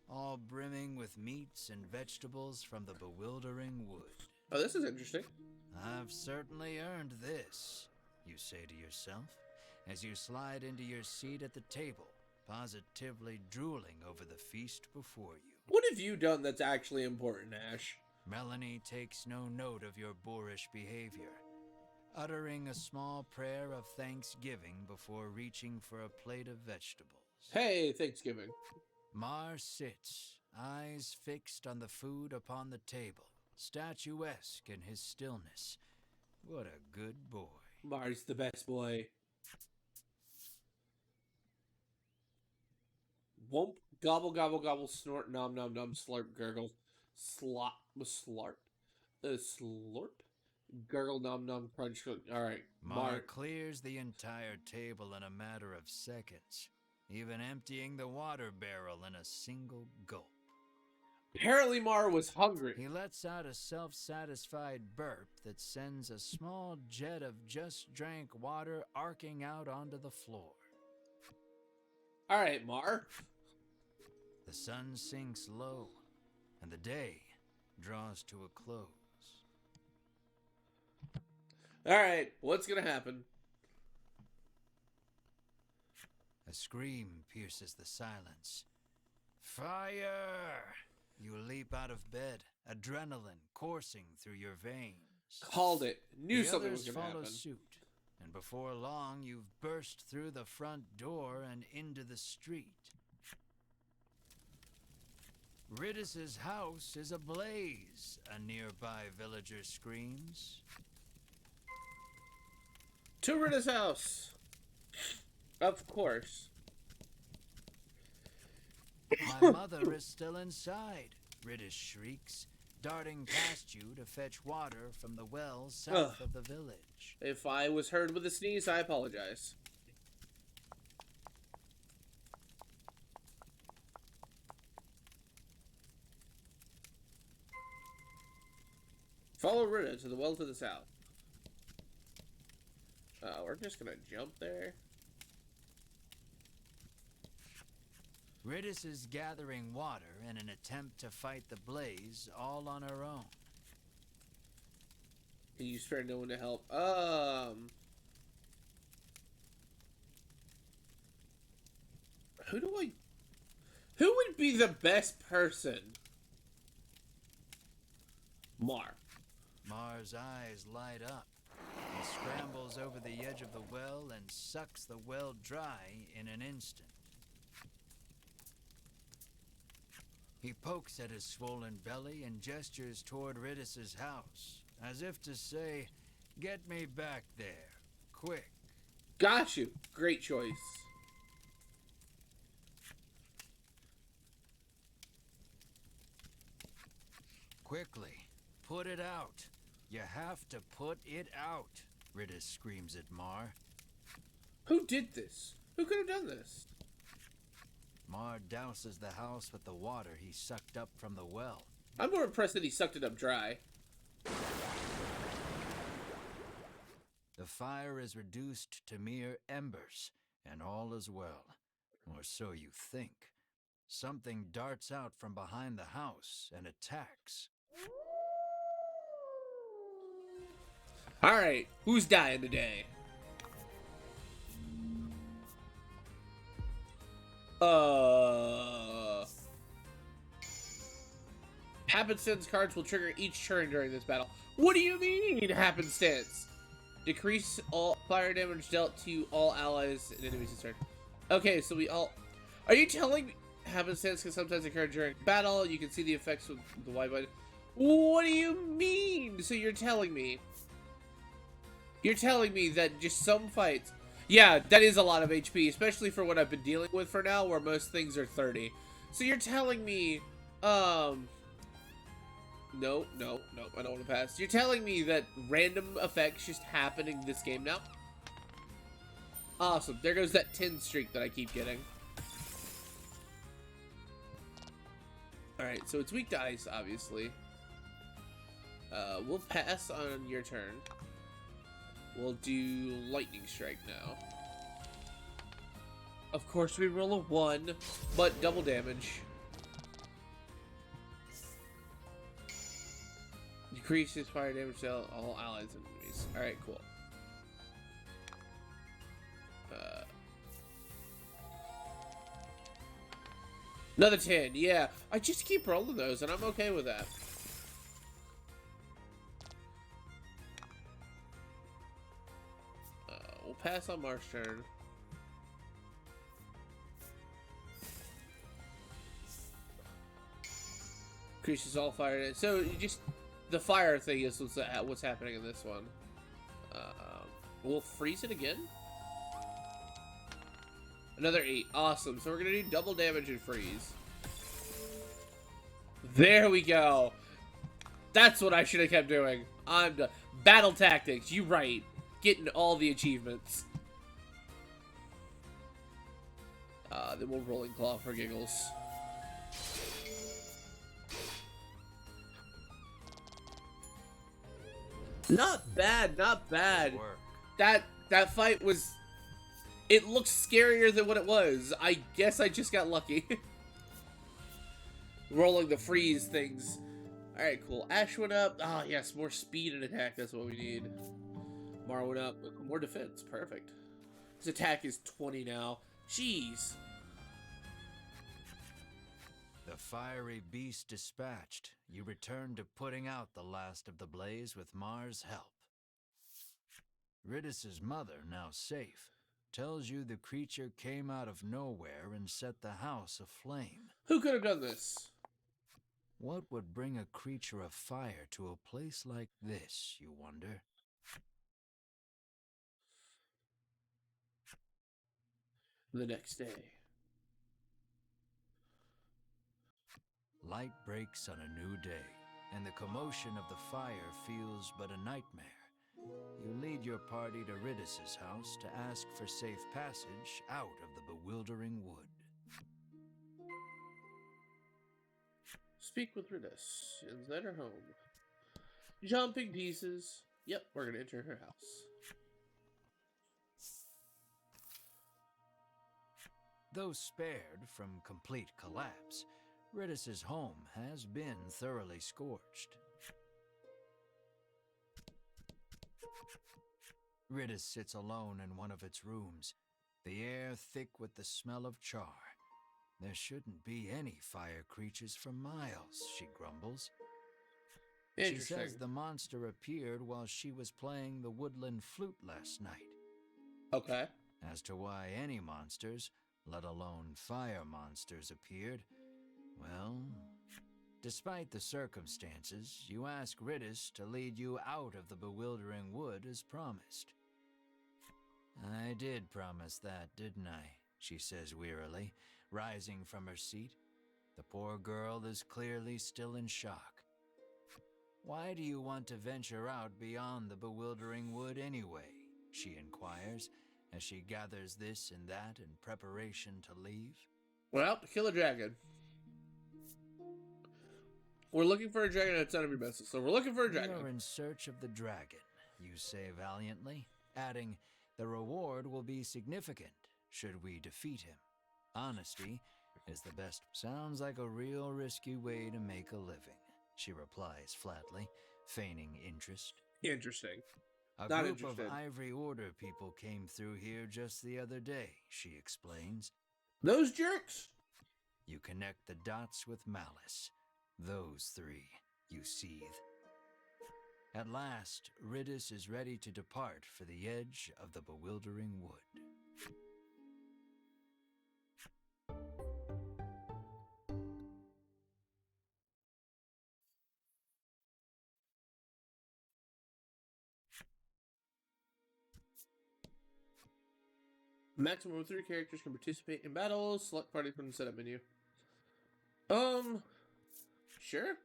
all brimming with meats and vegetables from the bewildering wood. Oh, this is interesting. I've certainly earned this, you say to yourself, as you slide into your seat at the table, positively drooling over the feast before you. What have you done that's actually important, Ash? Melanie takes no note of your boorish behavior, uttering a small prayer of thanksgiving before reaching for a plate of vegetables. Hey, Thanksgiving. Mar sits, eyes fixed on the food upon the table, statuesque in his stillness. What a good boy. Mar's the best boy. Womp, gobble, gobble, gobble, snort, nom, nom, nom, slurp, gurgle, slop, slurp, slurp, gurgle, nom, nom, crunch. Alright, Mar clears the entire table in a matter of seconds, even emptying the water barrel in a single gulp. Apparently Mar was hungry. He lets out a self-satisfied burp that sends a small jet of just drank water arcing out onto the floor. Alright, Mar. The sun sinks low, and the day draws to a close. Alright, what's gonna happen? A scream pierces the silence. Fire! You leap out of bed, adrenaline coursing through your veins. Called it. Knew The something others was gonna follow happen. suit, and before long you've burst through the front door and into the street. Riddis's house is ablaze, a nearby villager screams. To Ritta's house. Of course. My mother is still inside, Riddis shrieks, darting past you to fetch water from the well south of the village. If I was heard with a sneeze, I apologize. Follow Ritta to the well to the south. we're just gonna jump there. Ridis is gathering water in an attempt to fight the blaze all on her own. And you spare no one to help. Who would be the best person? Mar. Mar's eyes light up. He scrambles over the edge of the well and sucks the well dry in an instant. He pokes at his swollen belly and gestures toward Ridis's house, as if to say, "Get me back there, quick." Got you. Great choice. Quickly, put it out. You have to put it out, Ridis screams at Mar. Who did this? Who could have done this? Mar douses the house with the water he sucked up from the well. I'm more impressed that he sucked it up dry. The fire is reduced to mere embers, and all is well. Or so you think. Something darts out from behind the house and attacks. Alright, who's dying today? Happenstance cards will trigger each turn during this battle. What do you mean, happenstance? Decrease all fire damage dealt to all allies and enemies this turn. Okay, so we all... Are you telling me... Happenstance can sometimes occur during battle. You can see the effects with the Y button. What do you mean? So you're telling me... You're telling me that just some fights... Yeah, that is a lot of HP, especially for what I've been dealing with for now, where most things are 30. So you're telling me, No, I don't want to pass. You're telling me that random effects just happen in this game now? Awesome. There goes that 10 streak that I keep getting. Alright, so it's weak to ice, obviously. We'll pass on your turn. We'll do lightning strike now. Of course we roll a 1, but double damage. Decreases fire damage to all allies and enemies. Alright, cool. Another 10, yeah. I just keep rolling those and I'm okay with that. We'll pass on Mar's turn. Increases all fire. So you just the fire thing is what's happening in this one. We'll freeze it again. Another 8. Awesome. So we're gonna do double damage and freeze. There we go. That's what I should have kept doing. I'm done. Battle tactics. You right. Getting all the achievements. Then we'll rolling claw for giggles. Not bad, not bad. That fight was... It looks scarier than what it was. I guess I just got lucky. Rolling the freeze things. Alright, cool. Ash went up. Ah, yes, more speed and attack. That's what we need. Mar went up. More defense. Perfect. His attack is 20 now. Jeez. The fiery beast dispatched, you return to putting out the last of the blaze with Mar's help. Ridis's mother, now safe, tells you the creature came out of nowhere and set the house aflame. Who could have done this? What would bring a creature of fire to a place like this, you wonder? The next day. Light breaks on a new day, and the commotion of the fire feels but a nightmare. You lead your party to Ridis's house to ask for safe passage out of the bewildering wood. Speak with Ridis. Inside her home. Jumping pieces. Yep, we're gonna enter her house. Though spared from complete collapse, Ridis's home has been thoroughly scorched. Ridis sits alone in one of its rooms, the air thick with the smell of char. There shouldn't be any fire creatures for miles, she grumbles. She says the monster appeared while she was playing the woodland flute last night. Okay. As to why any monsters, let alone fire monsters, appeared, well, despite the circumstances, you ask Ridis to lead you out of the bewildering wood as promised. I did promise that, didn't I? She says wearily, rising from her seat. The poor girl is clearly still in shock. Why do you want to venture out beyond the bewildering wood anyway? She inquires, as she gathers this and that in preparation to leave. Well, to kill a dragon. We're looking for a dragon, that's none of your business. So we're looking for a dragon. We are in search of the dragon, you say valiantly, adding, the reward will be significant should we defeat him. Honesty is the best. Sounds like a real risky way to make a living, she replies flatly, feigning interest. Interesting. A Not group interested. of Ivory Order people came through here just the other day, she explains. Those jerks? You connect the dots with malice. Those three, you seethe. At last, Ridis is ready to depart for the edge of the bewildering wood. Maximum of 3 characters can participate in battles. Select party from the setup menu. Sure.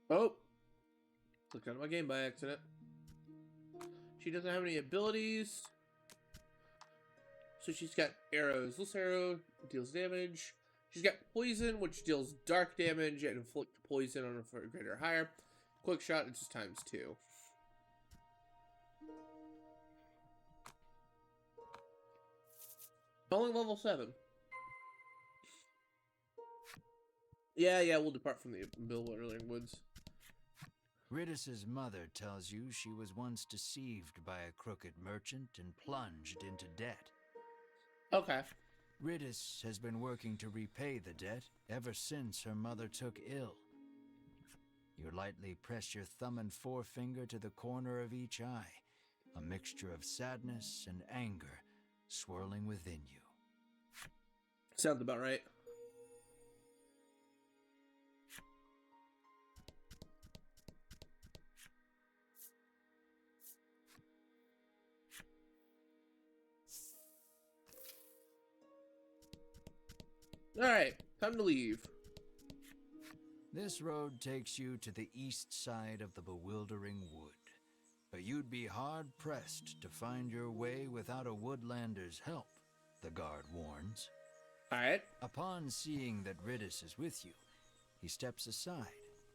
Oh. Clicked out of my game by accident. She doesn't have any abilities. So she's got arrows. This arrow deals damage. She's got poison, which deals dark damage and inflict poison on a greater or higher. Quick shot, it's just times 2. Only level 7. Yeah, we'll depart from the bewildering woods. Ridis's mother tells you she was once deceived by a crooked merchant and plunged into debt. Okay. Ridis has been working to repay the debt ever since her mother took ill. You lightly press your thumb and forefinger to the corner of each eye, a mixture of sadness and anger swirling within you. Sounds about right. Alright, time to leave. This road takes you to the east side of the bewildering wood, but you'd be hard-pressed to find your way without a woodlander's help, the guard warns. Alright. Upon seeing that Ridis is with you, he steps aside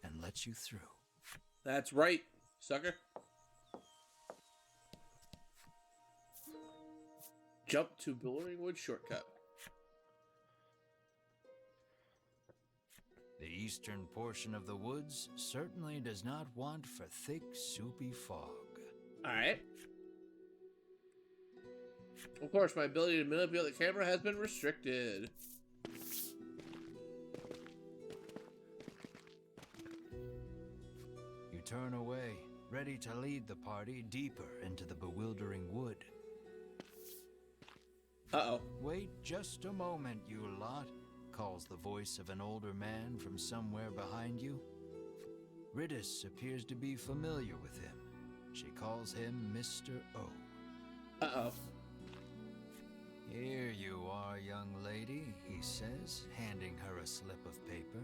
and lets you through. That's right, sucker. Jump to Bewildering Wood shortcut. The eastern portion of the woods certainly does not want for thick, soupy fog. Alright. Of course, my ability to manipulate the camera has been restricted. You turn away, ready to lead the party deeper into the bewildering wood. Uh-oh. Wait just a moment, you lot, calls the voice of an older man from somewhere behind you. Ridis appears to be familiar with him. She calls him Mr. O. Uh-oh. Here you are, young lady, he says, handing her a slip of paper.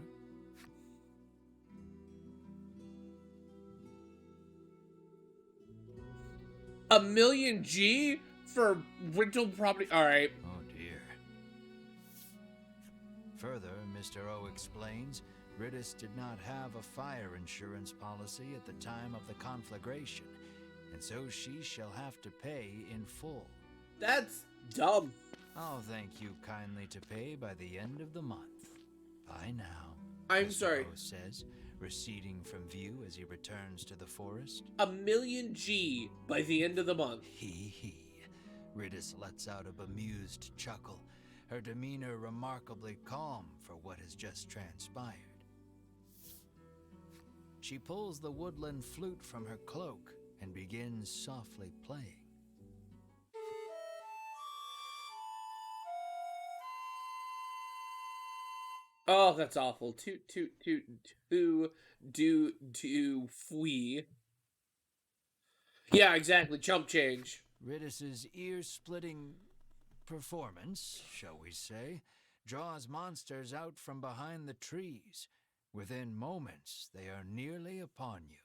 $1,000,000 G for rental property? Alright. Oh dear. Further, Mr. O explains, Riddis did not have a fire insurance policy at the time of the conflagration, and so she shall have to pay in full. That's dumb. I'll thank you kindly to pay by the end of the month. Bye now. I'm Mr. sorry. Ho says, receding from view as he returns to the forest. 1,000,000 G by the end of the month. Hee. Riddis lets out a bemused chuckle, her demeanor remarkably calm for what has just transpired. She pulls the woodland flute from her cloak and begins softly playing. Oh, that's awful. Toot, do, fwee. Yeah, exactly. Chump change. Riddis's ear-splitting performance, shall we say, draws monsters out from behind the trees. Within moments, they are nearly upon you.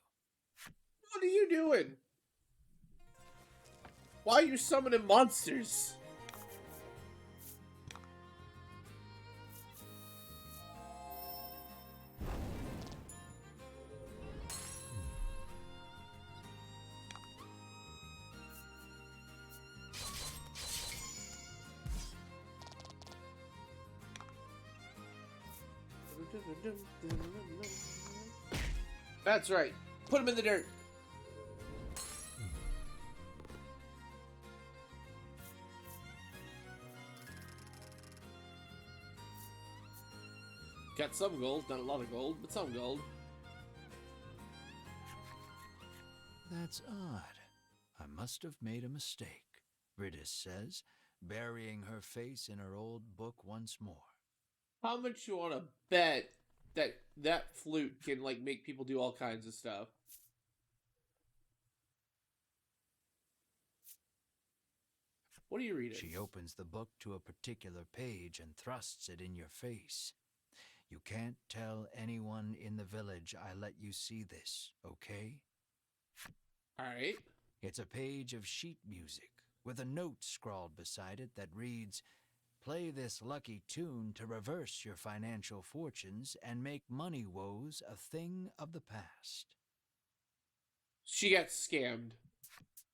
What are you doing? Why are you summoning monsters? That's right. Put him in the dirt. Got some gold, not a lot of gold, but some gold. That's odd. I must have made a mistake, Riddis says, burying her face in her old book once more. How much you want to bet that flute can, like, make people do all kinds of stuff? What are you reading? She opens the book to a particular page and thrusts it in your face. You can't tell anyone in the village I let you see this, okay? Alright. It's a page of sheet music with a note scrawled beside it that reads, "Play this lucky tune to reverse your financial fortunes and make money woes a thing of the past." She got scammed.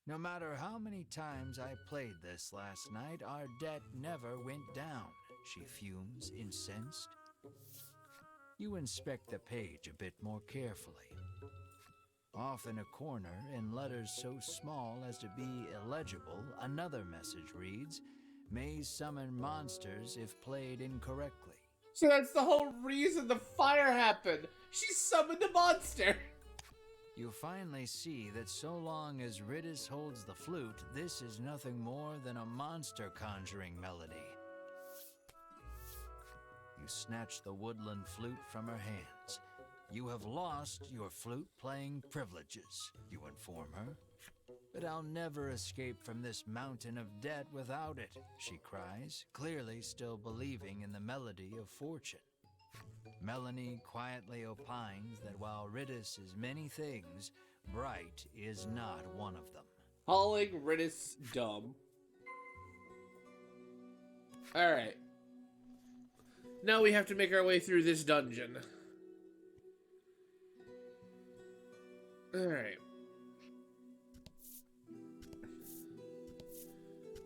No matter how many times I played this last night, our debt never went down, she fumes, incensed. You inspect the page a bit more carefully. Off in a corner, in letters so small as to be illegible, another message reads, "May summon monsters if played incorrectly." So that's the whole reason the fire happened. She summoned a monster. You finally see that so long as Riddis holds the flute, this is nothing more than a monster conjuring melody. You snatch the woodland flute from her hands. You have lost your flute-playing privileges, you inform her. But I'll never escape from this mountain of debt without it, she cries, clearly still believing in the melody of fortune. Melanie quietly opines that while Riddis is many things, bright is not one of them. Calling Riddis dumb. Alright. Now we have to make our way through this dungeon. Alright.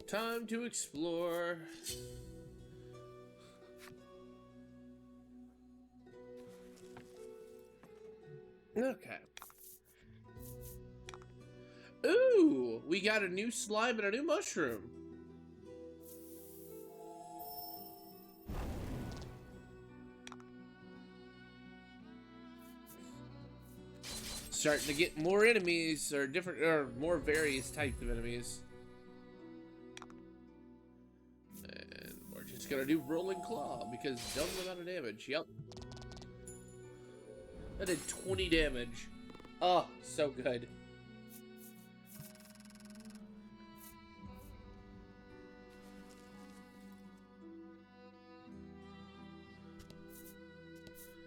Time to explore. Okay. Ooh, we got a new slime and a new mushroom. Starting to get more enemies, or different, or more various types of enemies. And we're just gonna do Rolling Claw, because double amount of damage, yep. That did 20 damage. Oh, so good.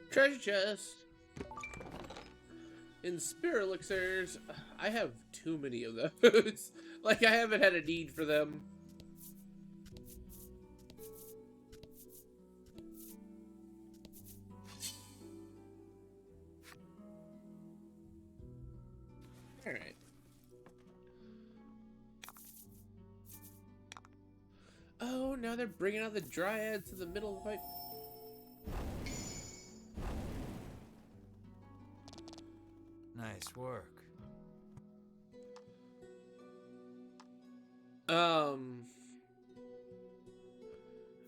Treasure chest. In spirit elixirs, I have too many of those. Like, I haven't had a need for them. Alright. Oh, now they're bringing out the dryads to the middle of the pipe. Nice work.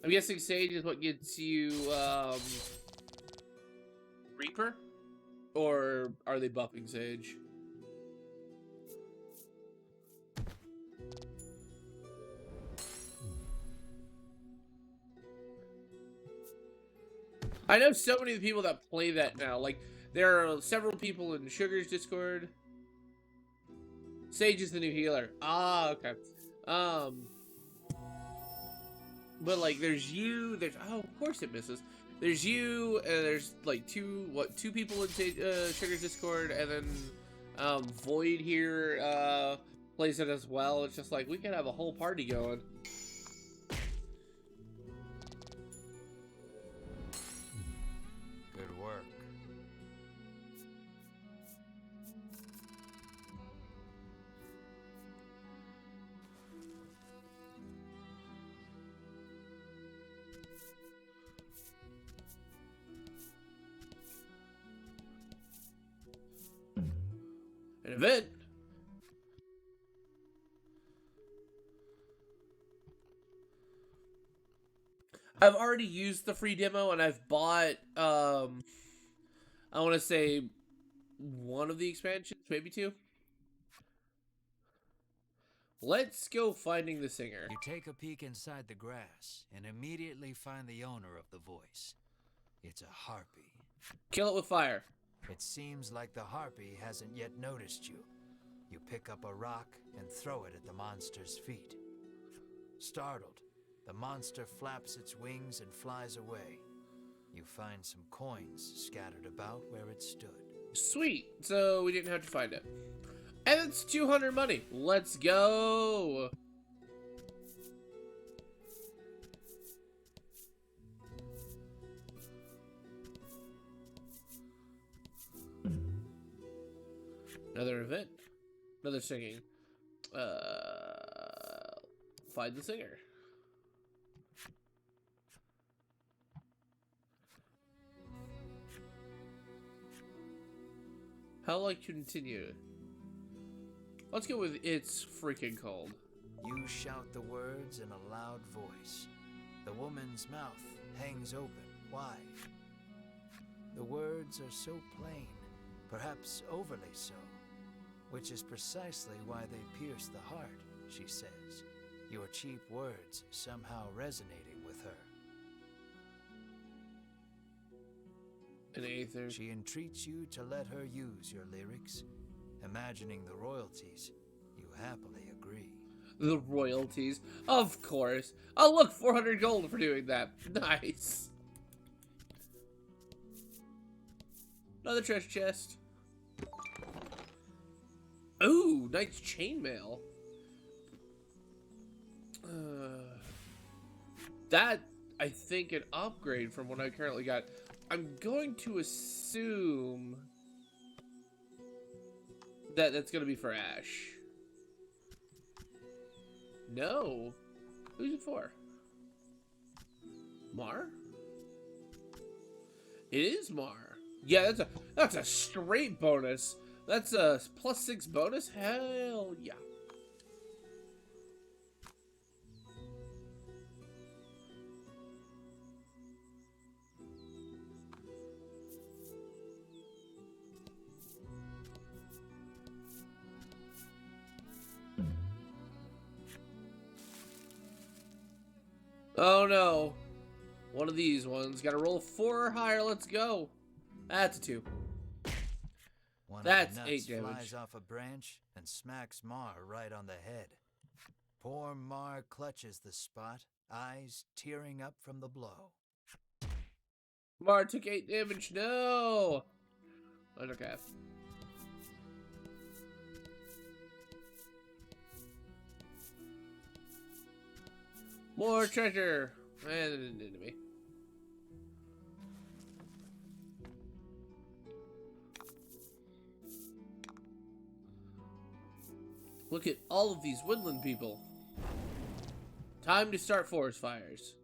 I'm guessing Sage is what gets you, Reaper? Or are they buffing Sage? I know so many of the people that play that now. Like, there are several people in Sugar's Discord. Sage is the new healer. Ah, okay. But like, there's you. There's oh, of course it misses. There's you, and there's like two people in Sugar's Discord, and then Void here plays it as well. It's just like we could have a whole party going. Good work. An event. I've already used the free demo, and I've bought I want to say one of the expansions, maybe two. Let's go finding the singer. You take a peek inside the grass and immediately find the owner of the voice. It's a harpy. Kill it with fire. It seems like the harpy hasn't yet noticed you. You pick up a rock and throw it at the monster's feet. Startled, the monster flaps its wings and flies away. You find some coins scattered about where it stood. Sweet. So we didn't have to find it. And it's 200 money. Let's go. Another event. Another singing. Find the singer. How like to continue? Let's go with It's Freaking Cold. You shout the words in a loud voice. The woman's mouth hangs open, wide. The words are so plain, perhaps overly so, which is precisely why they pierce the heart, she says. Your cheap words somehow resonating with her. An aether. She entreats you to let her use your lyrics. Imagining the royalties, you happily agree. The royalties? Of course. Oh, look, 400 gold for doing that. Nice. Another treasure chest. Ooh, Knight's Chainmail. That, I think, an upgrade from what I currently got. I'm going to assume that that's going to be for Ash. No. Who's it for? Mar? It is Mar. Yeah, that's a straight bonus. That's a +6 bonus? Hell yeah. Oh no. One of these ones. Gotta roll a 4 or higher. Let's go. That's a 2. That's 8 damage. Flies off a branch and smacks Mar right on the head. Poor Mar clutches the spot, eyes tearing up from the blow. Mar took 8 damage. No. Okay. More treasure. And an enemy. Look at all of these woodland people. Time to start forest fires.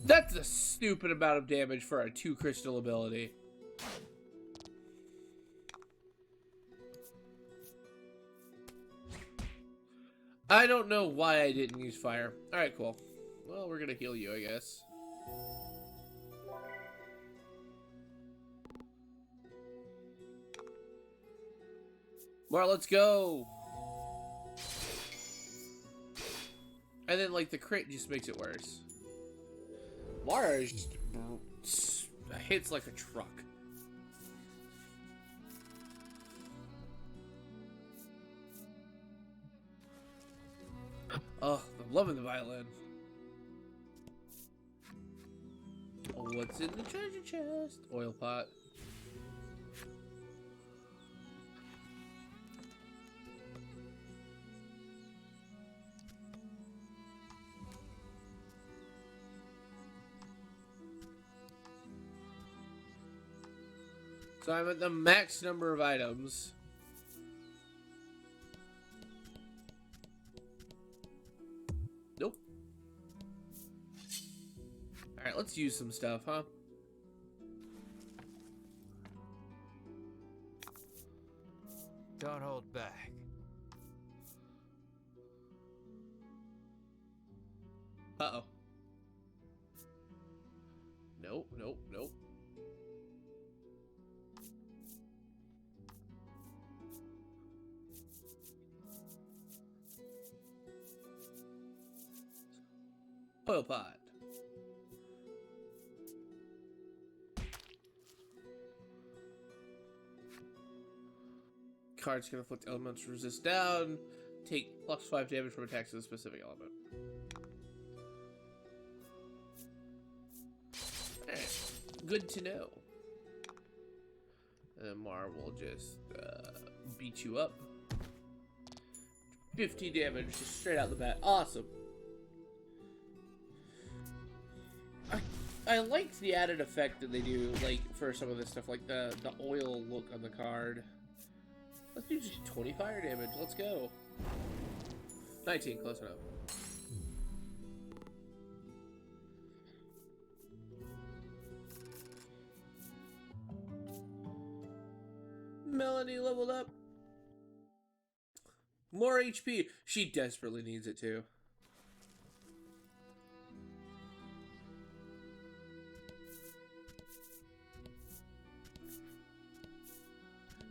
That's a stupid amount of damage for a 2 crystal ability. I don't know why I didn't use fire. Alright, cool. Well, we're gonna heal you, I guess. Well, let's go! And then, like, the crit just makes it worse. Mara just hits like a truck. Oh, I'm loving the violin. What's in the treasure chest? Oil pot. So I'm at the max number of items. Nope. Alright, let's use some stuff, huh? Don't hold back. Uh-oh. Nope, nope, nope. Oil pot. Cards can inflict elements resist down. Take +5 damage from attacks of a specific element. Alright. Good to know. And then Mar will just beat you up. 50 damage just straight out the bat. Awesome. I like the added effect that they do, like, for some of this stuff, like the oil look on the card. Let's do just 20 fire damage. Let's go. 19, close enough. Melanie leveled up. More HP. She desperately needs it too.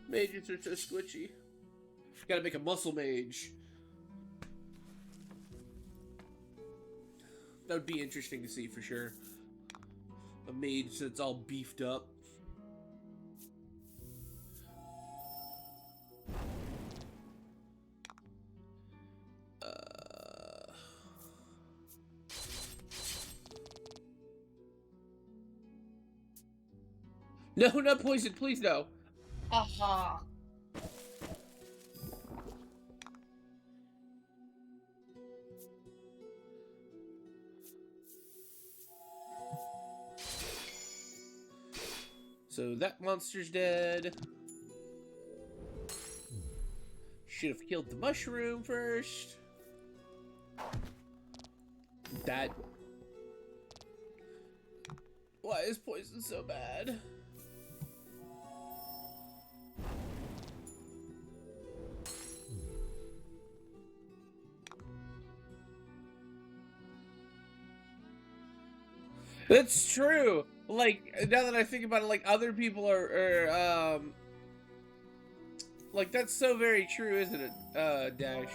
Mages are so squishy. Gotta make a muscle mage. That would be interesting to see for sure. A mage that's all beefed up. No, not poison, please no. Aha. So that monster's dead. Should have killed the mushroom first. That. Why is poison so bad? That's true. Like, now that I think about it, like, other people are like, that's so very true, isn't it, Dash?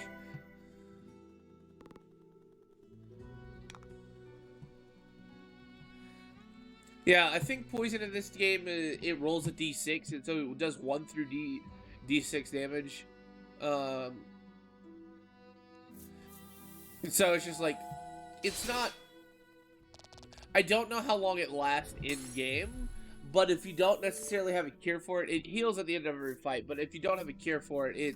Yeah, I think poison in this game, it rolls a d6, and so it does 1 through d6 damage. So it's just like, it's not... I don't know how long it lasts in-game, but if you don't necessarily have a cure for it, it heals at the end of every fight, but if you don't have a cure for it,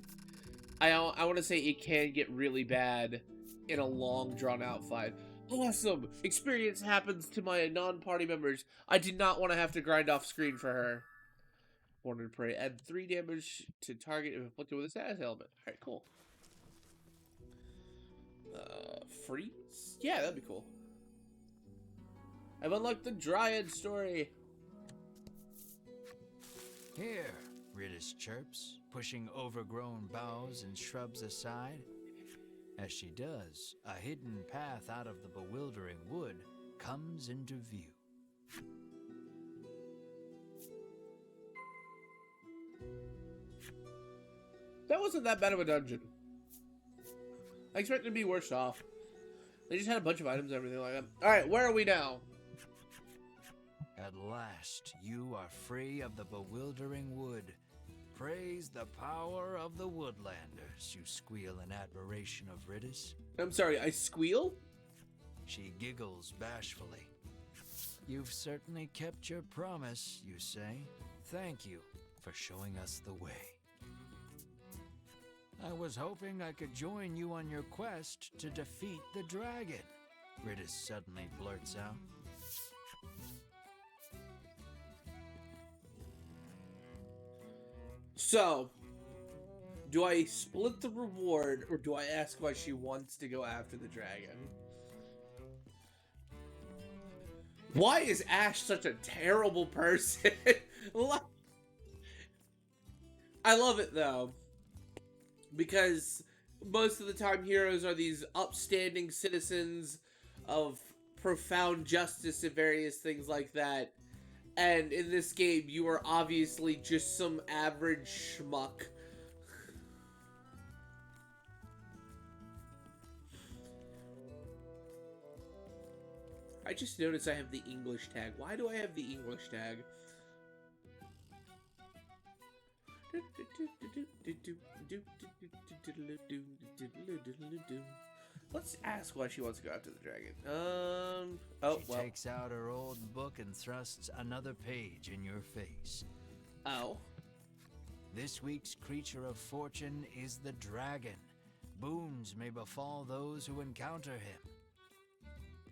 I want to say it can get really bad in a long, drawn-out fight. Awesome! Experience happens to my non-party members. I did not want to have to grind off screen for her. Born to Prey. Add 3 damage to target if inflicted with a status element. Alright, cool. Freeze? Yeah, that'd be cool. I've unlocked the Dryad story. Here, Ritis chirps, pushing overgrown boughs and shrubs aside. As she does, a hidden path out of the bewildering wood comes into view. That wasn't that bad of a dungeon. I expected to be worse off. They just had a bunch of items and everything like that. Alright, where are we now? At last, you are free of the bewildering wood. Praise the power of the woodlanders, you squeal in admiration of Ritis. I'm sorry, I squeal? She giggles bashfully. You've certainly kept your promise, you say. Thank you for showing us the way. I was hoping I could join you on your quest to defeat the dragon, Ritis suddenly blurts out. So, do I split the reward, or do I ask why she wants to go after the dragon? Why is Ash such a terrible person? I love it, though. Because most of the time heroes are these upstanding citizens of profound justice and various things like that. And in this game, you are obviously just some average schmuck. I just noticed I have the English tag. Why do I have the English tag? Let's ask why she wants to go after the dragon. She takes out her old book and thrusts another page in your face. Oh. This week's creature of fortune is the dragon. Boons may befall those who encounter him.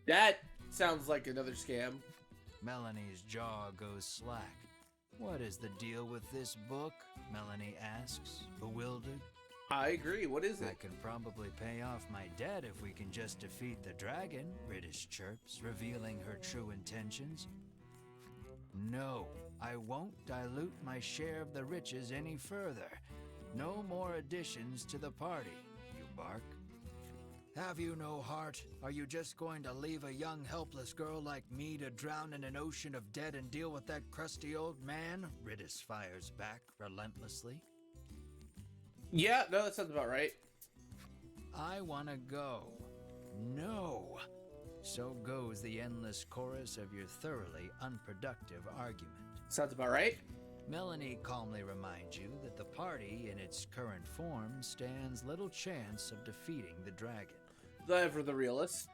That sounds like another scam. Melanie's jaw goes slack. What is the deal with this book? Melanie asks, bewildered. I agree. What is it? I can probably pay off my debt if we can just defeat the dragon, Ritis chirps, revealing her true intentions. No, I won't dilute my share of the riches any further. No more additions to the party, you bark. Have you no heart? Are you just going to leave a young helpless girl like me to drown in an ocean of debt and deal with that crusty old man? Ritis fires back relentlessly. Yeah, no, that sounds about right. I want to go. No. So goes the endless chorus of your thoroughly unproductive argument. Sounds about right. Melanie calmly reminds you that the party in its current form stands little chance of defeating the dragon. The ever the realist.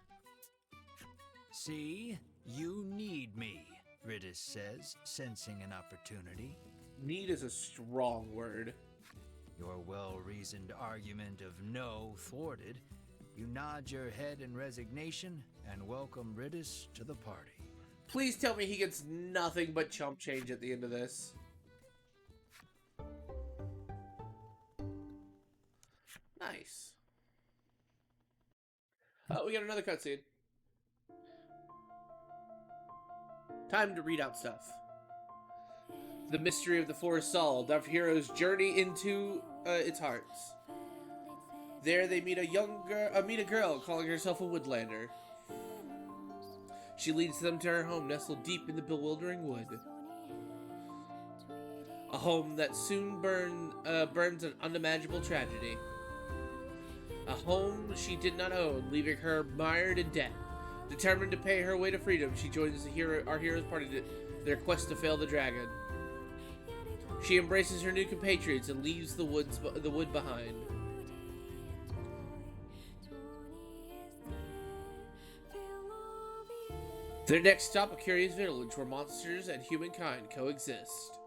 See? You need me, Ritis says, sensing an opportunity. Need is a strong word. Your well-reasoned argument of no thwarted, you nod your head in resignation and welcome Ritis to the party. Please tell me he gets nothing but chump change at the end of this. Nice. Oh, we got another cutscene. Time to read out stuff. The mystery of the forest solved. Our heroes journey into its hearts. There they meet a girl calling herself a woodlander. She leads them to her home nestled deep in the bewildering wood. A home that soon burns an unimaginable tragedy. A home she did not own, leaving her mired in debt. Determined to pay her way to freedom, she joins our hero's party to their quest to fail the dragon. She embraces her new compatriots and leaves the wood behind. Their next stop, a curious village where monsters and humankind coexist.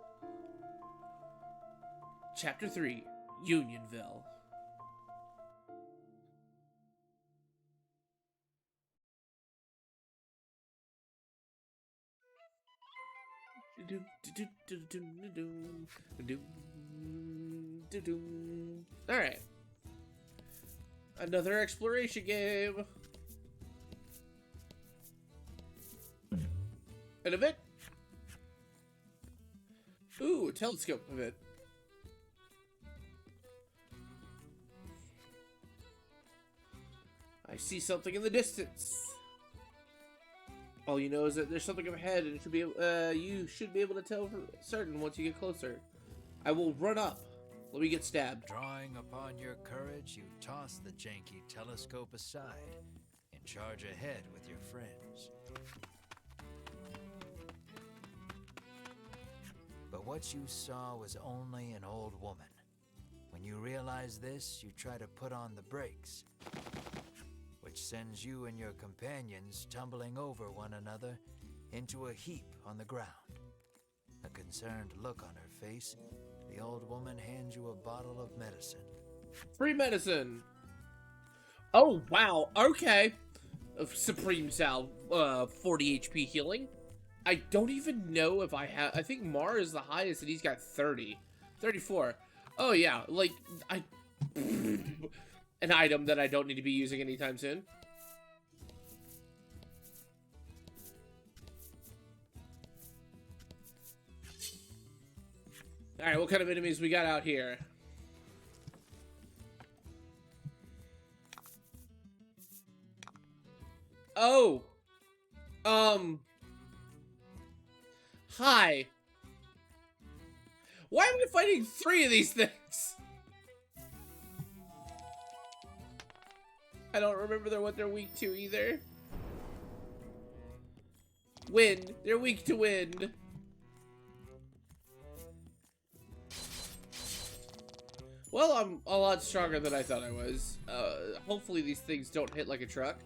Chapter 3, Unionville. Alright. Another exploration game. An event. Ooh, a telescope event. I see something in the distance. All you know is that there's something up ahead, and it should be you should be able to tell for certain once you get closer. I will run up. Let me get stabbed. Drawing upon your courage, you toss the janky telescope aside and charge ahead with your friends. But what you saw was only an old woman. When you realize this, you try to put on the brakes, which sends you and your companions tumbling over one another into a heap on the ground. A concerned look on her face, the old woman hands you a bottle of medicine. Free medicine. Oh, wow. Okay. Supreme Salve, 40 HP healing. I don't even know if I have... I think Mar is the highest, and he's got 30. 34. Oh, yeah. Like, an item that I don't need to be using anytime soon. Alright, what kind of enemies we got out here? Oh! Hi! Why am I fighting 3 of these things? I don't remember what they're weak to either. Wind. They're weak to wind. Well, I'm a lot stronger than I thought I was. Hopefully these things don't hit like a truck.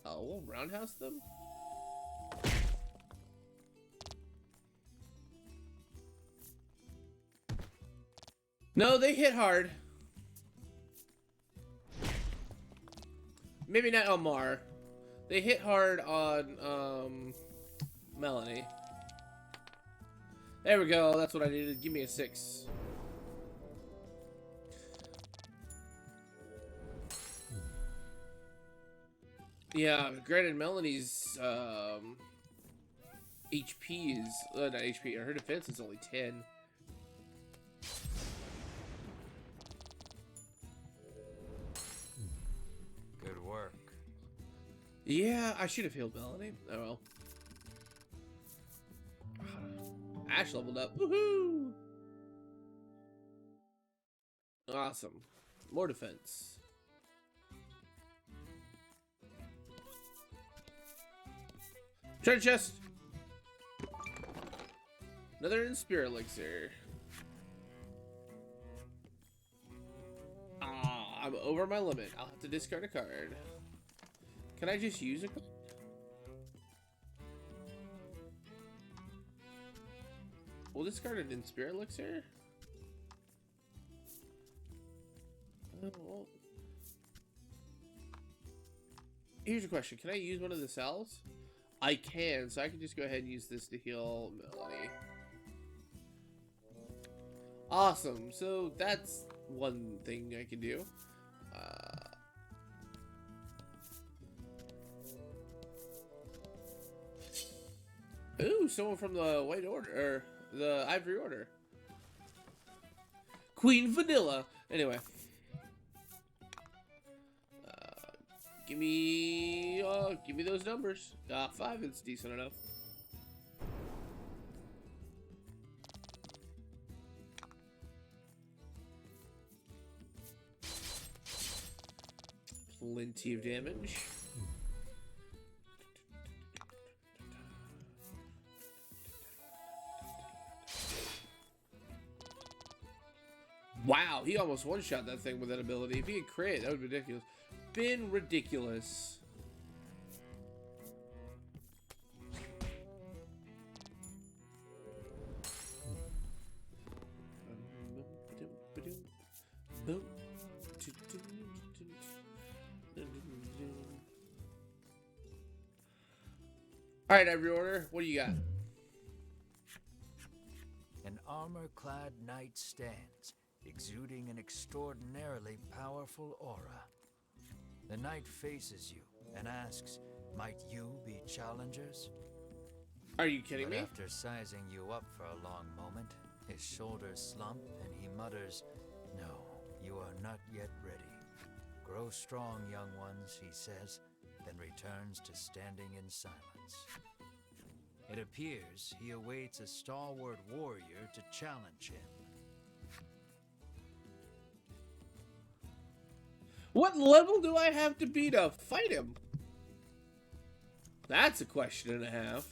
We'll roundhouse them. No, they hit hard. Maybe not on Mar. They hit hard on, Melanie. There we go. That's what I needed. Give me a 6. Yeah, granted, Melanie's, HP is, not HP, her defense is only 10. Good work. Yeah, I should have healed Melanie. Oh well. Ash leveled up. Woohoo! Awesome. More defense. Treasure chest. Another Spirit Elixir. I'm over my limit. I'll have to discard a card. Can I just use a card? We'll discard an Spirit Elixir. Well. Here's a question. Can I use one of the cells? I can, so I can just go ahead and use this to heal Melanie. Awesome. So that's one thing I can do. Ooh, someone from the White Order, or the Ivory Order. Queen Vanilla. Anyway. Give me those numbers. 5 is decent enough. Plenty of damage. Wow, he almost one-shot that thing with that ability. If he had crit, that would be ridiculous. Been ridiculous. All right, every order. What do you got? an armor-clad knight stands, exuding an extraordinarily powerful aura. The knight faces you and asks, "Might you be challengers?" Are you kidding But me? after sizing you up for a long moment, his shoulders slump and he mutters, "No, you are not yet ready. Grow strong, young ones," he says, then returns to standing in silence. It appears he awaits a stalwart warrior to challenge him. What level do I have to be to fight him? That's a question and a half.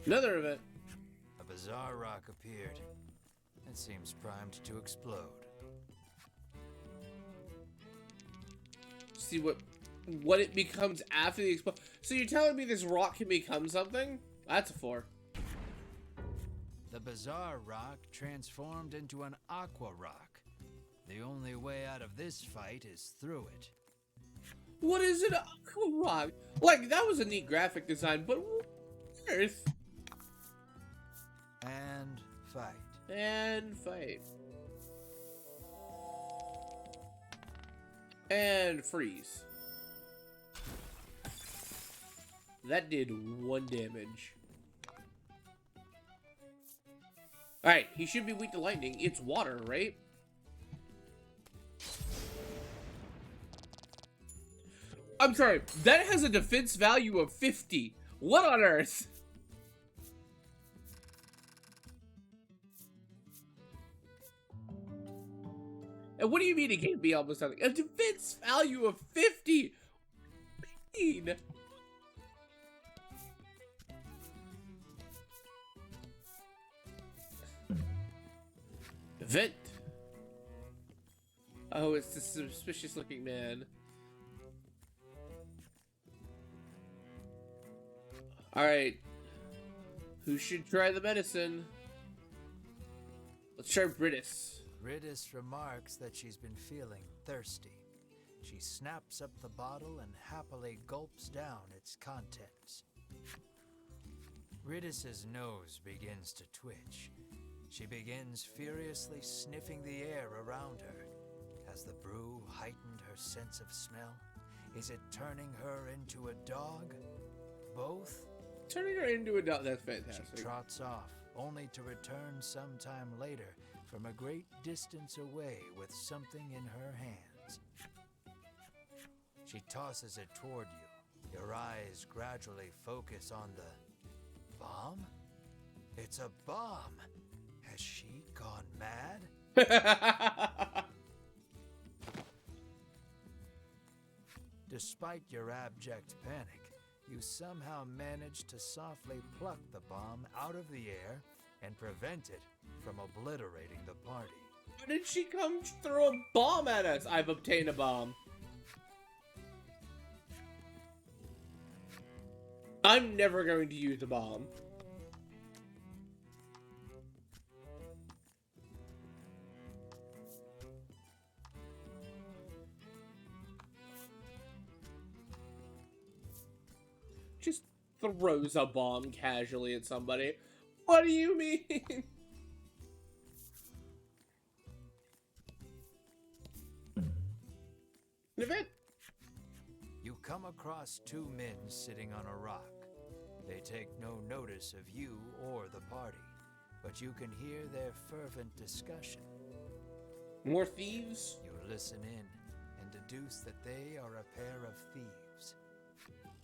Another event. A bizarre rock appeared. It seems primed to explode. See what it becomes after the explosion. So you're telling me this rock can become something? That's a 4. The bizarre rock transformed into an aqua rock. The only way out of this fight is through it. What is an aqua rock? Like, that was a neat graphic design, but what on earth? And fight. And fight. And freeze. That did 1 damage. Alright, he should be weak to lightning. It's water, right? I'm sorry, that has a defense value of 50. What on earth? And what do you mean it can't be almost nothing? A defense value of 50! Mean. Event. Oh, it's the suspicious looking man. Alright. Who should try the medicine? Let's try Britis. Britis remarks that she's been feeling thirsty. She snaps up the bottle and happily gulps down its contents. Britis's nose begins to twitch. She begins furiously sniffing the air around her. Has the brew heightened her sense of smell? Is it turning her into a dog? Both? Turning her into a dog, that's fantastic. She trots off, only to return sometime later from a great distance away with something in her hands. She tosses it toward you. Your eyes gradually focus on the bomb? It's a bomb! Has she gone mad? Despite your abject panic, you somehow manage to softly pluck the bomb out of the air and prevent it from obliterating the party. How did she come throw a bomb at us? I've obtained a bomb. I'm never going to use a bomb. Just throws a bomb casually at somebody. What do you mean? An event. You come across 2 men sitting on a rock. They take no notice of you or the party, but you can hear their fervent discussion. More thieves? You listen in and deduce that they are a pair of thieves.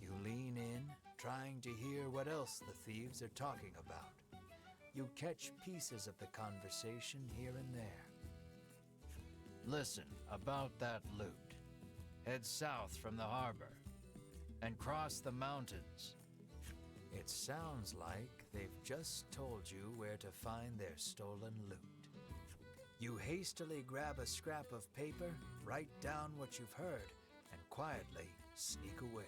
You lean in, trying to hear what else the thieves are talking about. You catch pieces of the conversation here and there. Listen, about that loot. Head south from the harbor and cross the mountains. It sounds like they've just told you where to find their stolen loot. You hastily grab a scrap of paper, write down what you've heard, and quietly sneak away.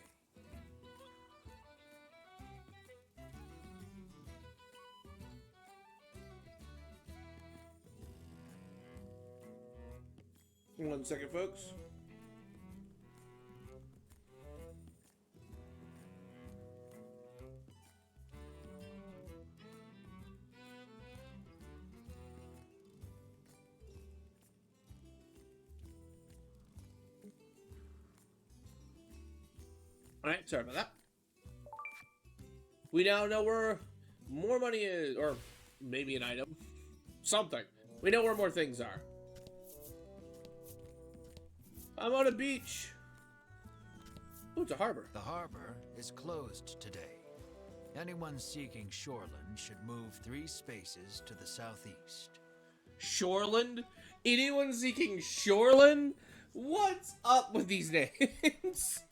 One second, folks. Alright, sorry about that. We now know where more money is, or maybe an item. Something. We know where more things are. I'm on a beach. Oh, it's a harbor. The harbor is closed today. Anyone seeking shoreland should move 3 spaces to the southeast. Shoreland? Anyone seeking shoreland? What's up with these names?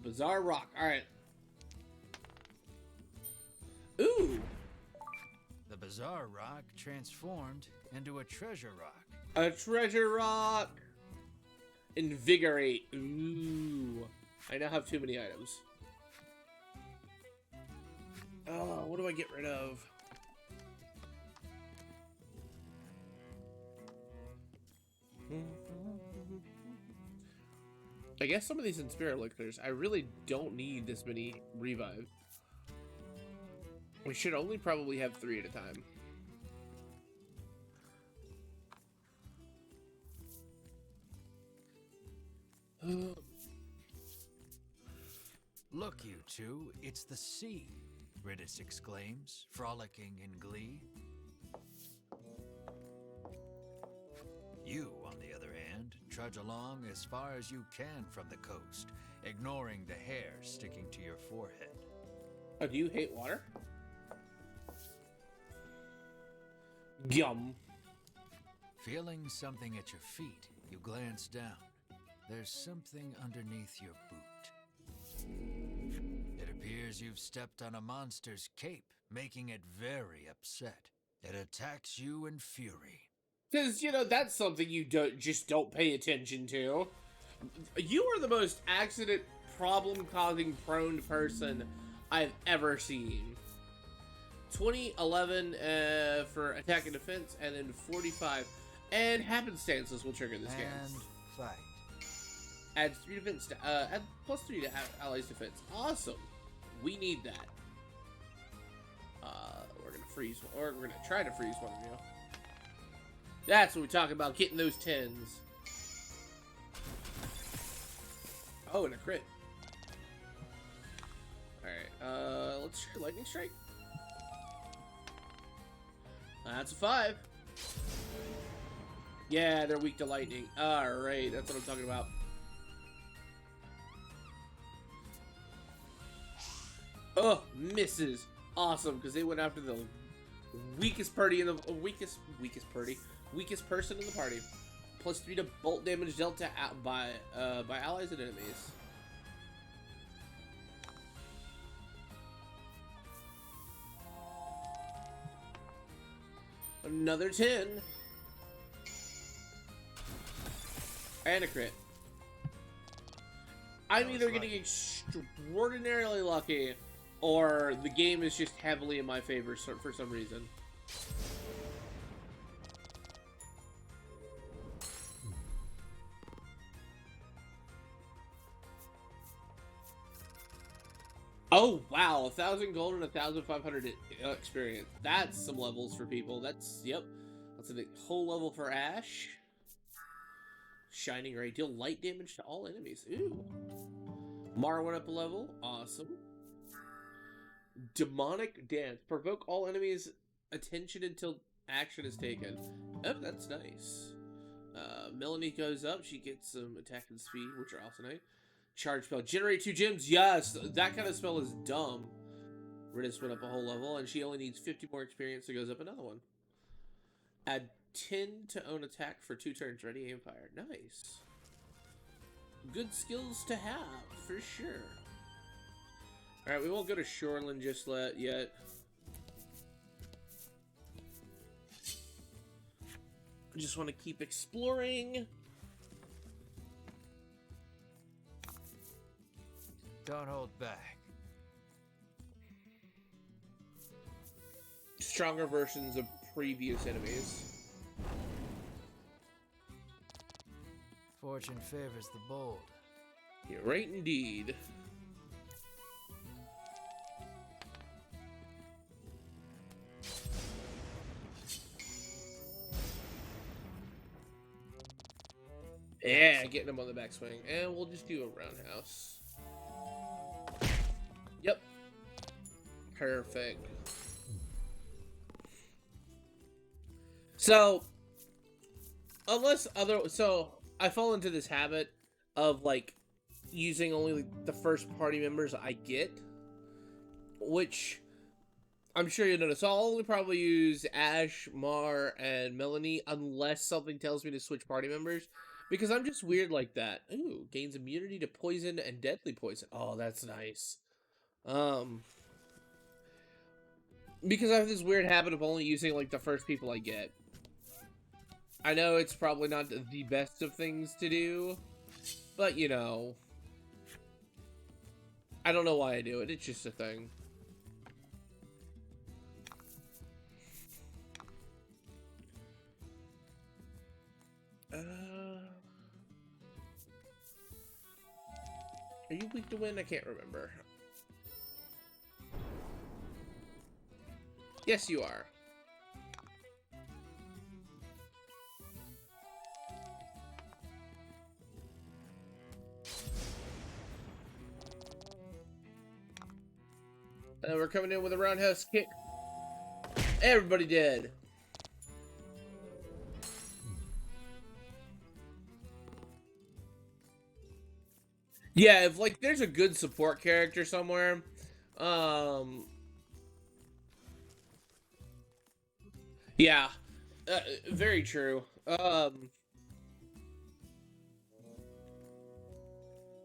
Bizarre rock. Alright. Ooh. The bizarre rock transformed into a treasure rock. A treasure rock. Invigorate. Ooh. I now have too many items. Oh, what do I get rid of? I guess some of these in spirit elixirs, I really don't need this many revive. We should only probably have 3 at a time. Look, you two, it's the sea, Ridis exclaims, frolicking in glee. You, on the other hand, trudge along as far as you can from the coast, ignoring the hair sticking to your forehead. Oh, do you hate water? Yum. Feeling something at your feet, you glance down. There's something underneath your boot. It appears you've stepped on a monster's cape, making it very upset. It attacks you in fury. Because, you know, that's something you don't pay attention to. You are the most accident problem-causing prone person I've ever seen. 20, 11 for attack and defense, and then 45. And happenstances will trigger this game. And fight. Adds 3 defense, add plus 3 to allies defense. Awesome. We need that. We're gonna freeze, or we're gonna try to freeze one of you. That's what we talk about, getting those 10s. Oh, and a crit. Alright, let's try lightning strike. That's a 5. Yeah, they're weak to lightning. Alright, that's what I'm talking about. Oh, misses. Awesome, because they went after the weakest party in the weakest person in the party. Plus 3 to bolt damage dealt to by allies and enemies. Another 10. And a crit. I'm either getting extraordinarily lucky, or the game is just heavily in my favor for some reason. Oh wow, 1,000 gold and 1,500 experience. That's some levels for people. That's, yep. That's a whole level for Ash. Shining Ray. Deal light damage to all enemies. Ooh. Mara went up a level. Awesome. Demonic Dance. Provoke all enemies' attention until action is taken. Oh, that's nice. Melanie goes up. She gets some attack and speed, which are also nice. Charge spell. Generate 2 gems. Yes, that kind of spell is dumb. Ridis went up a whole level, and she only needs 50 more experience, so goes up another one. Add 10 to own attack for 2 turns. Ready, aim, fire. Nice. Good skills to have, for sure. Alright, we won't go to Shoreland just yet. Just want to keep exploring. Don't hold back. Stronger versions of previous enemies. Fortune favors the bold. You're right indeed. Yeah, getting him on the backswing. And we'll just do a roundhouse. Yep. Perfect. So, I fall into this habit of, like, using only like, the first party members I get, which I'm sure you'll notice. I'll only probably use Ash, Mar, and Melanie unless something tells me to switch party members, because I'm just weird like that. Ooh, gains immunity to poison and deadly poison. Oh, that's nice. Because I have this weird habit of only using like the first people I get. I know it's probably not the best of things to do, but you know, I don't know why I do it. It's just a thing. Are you weak to wind? I can't remember. Yes, you are. We're coming in with a roundhouse kick. Everybody dead. Yeah, if like there's a good support character somewhere, yeah, very true.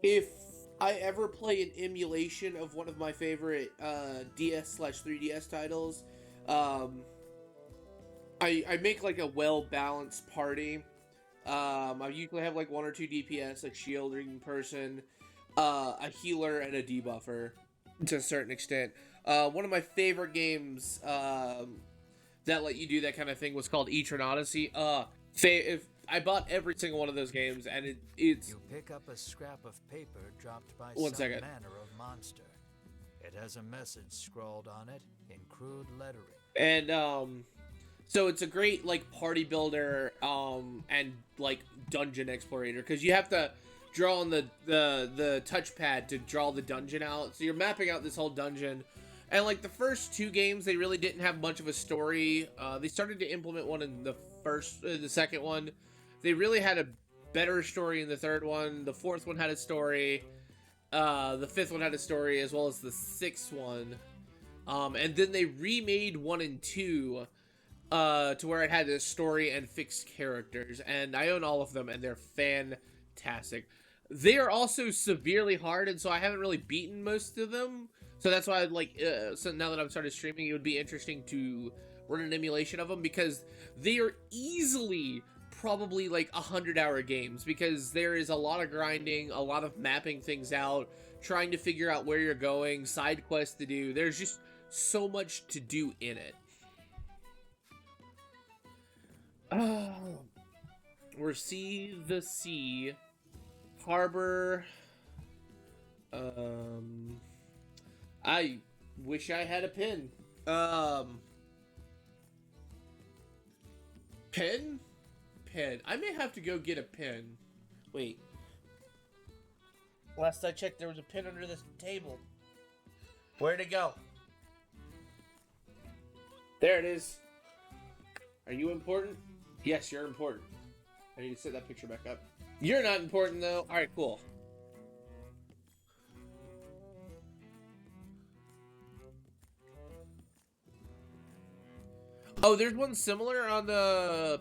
If I ever play an emulation of one of my favorite DS/3DS titles, I make like a well-balanced party. I usually have like 1 or 2 DPS, like shielding person, a healer, and a debuffer to a certain extent. One of my favorite games that let you do that kind of thing was called Etern Odyssey. If I bought every single one of those games, and it's. You pick up a scrap of paper dropped by One some second. manner of monster. It has a message scrawled on it in crude lettering. And so it's a great like party builder and like dungeon explorator, because you have to draw on the touchpad to draw the dungeon out. So you're mapping out this whole dungeon. And like the first 2 games, they really didn't have much of a story. They started to implement one in the second one. They really had a better story in the third one. The fourth one had a story. The fifth one had a story, as well as the sixth one. And then they remade 1 and 2 to where it had a story and fixed characters. And I own all of them, and they're fantastic. They are also severely hard, and so I haven't really beaten most of them. So that's why, so now that I've started streaming, it would be interesting to run an emulation of them, because they are easily probably like 100-hour games, because there is a lot of grinding, a lot of mapping things out, trying to figure out where you're going, side quests to do. There's just so much to do in it. We're the sea. Harbor. I wish I had a pin. Pen? Pen. I may have to go get a pen. Wait. Last I checked, there was a pen under this table. Where'd it go? There it is. Are you important? Yes, you're important. I need to set that picture back up. You're not important, though. Alright, cool. Oh, there's one similar on the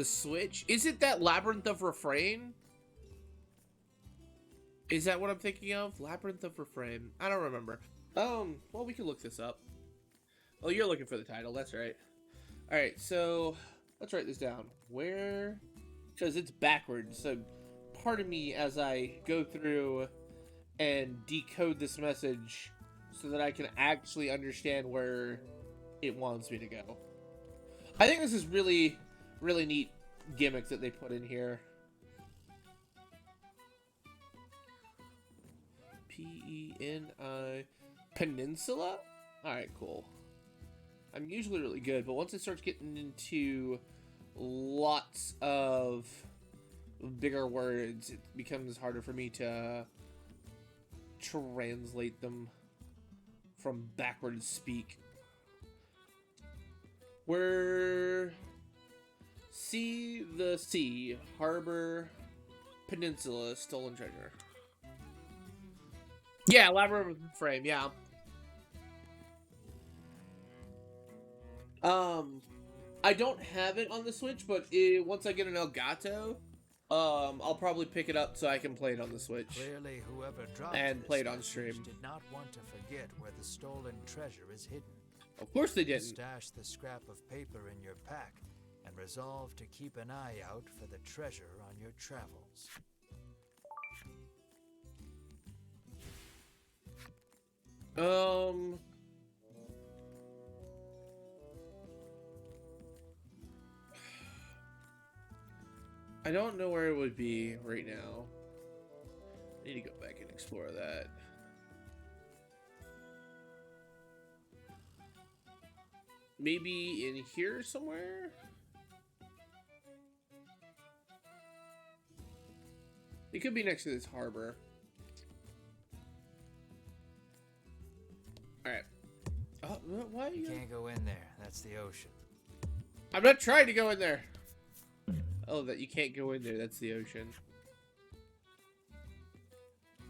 Switch. Is it that Labyrinth of Refrain? Is that what I'm thinking of? Labyrinth of Refrain. I don't remember. Well, we can look this up. Oh, you're looking for the title. That's right. Alright, so Let's write this down. Where? Because it's backwards. So part of me, as I go through and decode this message so that I can actually understand where it wants me to go. I think this is really, really neat gimmick that they put in here. P-E-N-I... Peninsula? Alright, cool. I'm usually really good, but once it starts getting into lots of bigger words, it becomes harder for me to translate them from backwards speak. We're the sea, harbor, peninsula, stolen treasure. Yeah, labyrinth frame, yeah. I don't have it on the Switch, but once I get an Elgato, I'll probably pick it up so I can play it on the Switch. Clearly, whoever dropped and this play it on message stream. did not want to forget where the stolen treasure is hidden. Of course they didn't. Stash the scrap of paper in your pack and resolve to keep an eye out for the treasure on your travels. I don't know where it would be right now. I need to go back and explore that. Maybe in here somewhere? It could be next to this harbor. Alright. Why are You can't go in there. That's the ocean. I'm not trying to go in there. Oh, that you can't go in there. That's the ocean.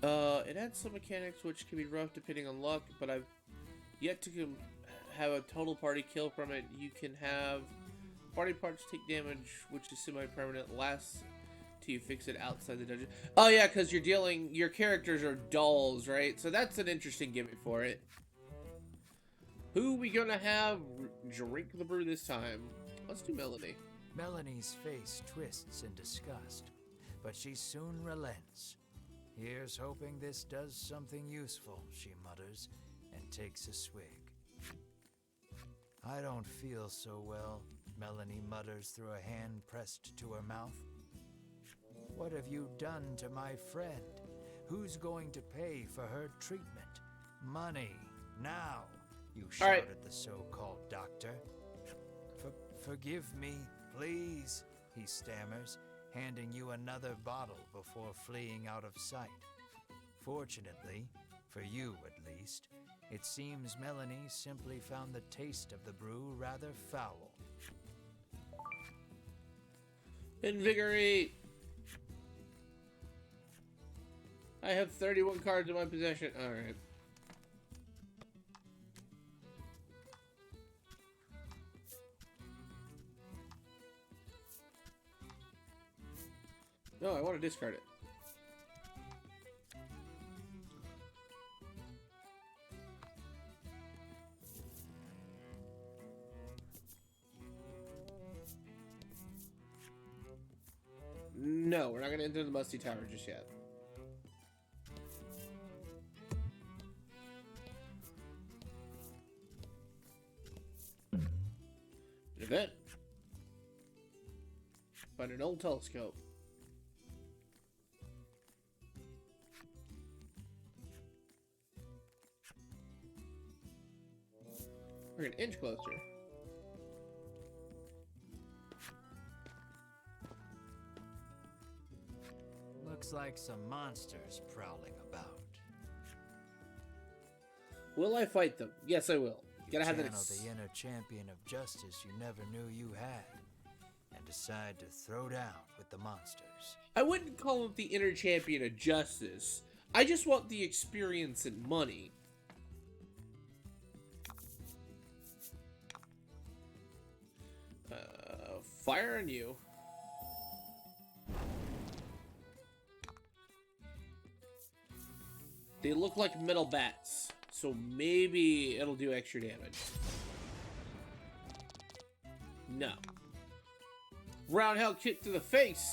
It adds some mechanics which can be rough depending on luck, but I've yet to have a total party kill from it. You can have party parts take damage, which is semi-permanent, lasts till you fix it outside the dungeon. Oh yeah, because your characters are dolls, right? So that's an interesting gimmick for it. Who we gonna have drink the brew this time? Let's do Melanie. Melanie's face twists in disgust, but she soon relents. Here's hoping this does something useful, she mutters, and takes a swig. I don't feel so well, Melanie mutters through a hand pressed to her mouth. What have you done to my friend? Who's going to pay for her treatment? Money, now, you shout at the so-called doctor. Forgive me, please, he stammers, handing you another bottle before fleeing out of sight. Fortunately, for you at least, it seems Melanie simply found the taste of the brew rather foul. Invigorate! I have 31 cards in my possession. Alright. No, I want to discard it. No, we're not going to enter the Musty Tower just yet. An event. Find an old telescope. We're an inch closer. Looks like some monsters prowling about. Will I fight them? Yes, I will. Gotta have that. Channel the inner champion of justice you never knew you had, and decide to throw down with the monsters. I wouldn't call him the inner champion of justice. I just want the experience and money. Fire on you. They look like metal bats, so maybe it'll do extra damage. No. Roundhouse kick to the face.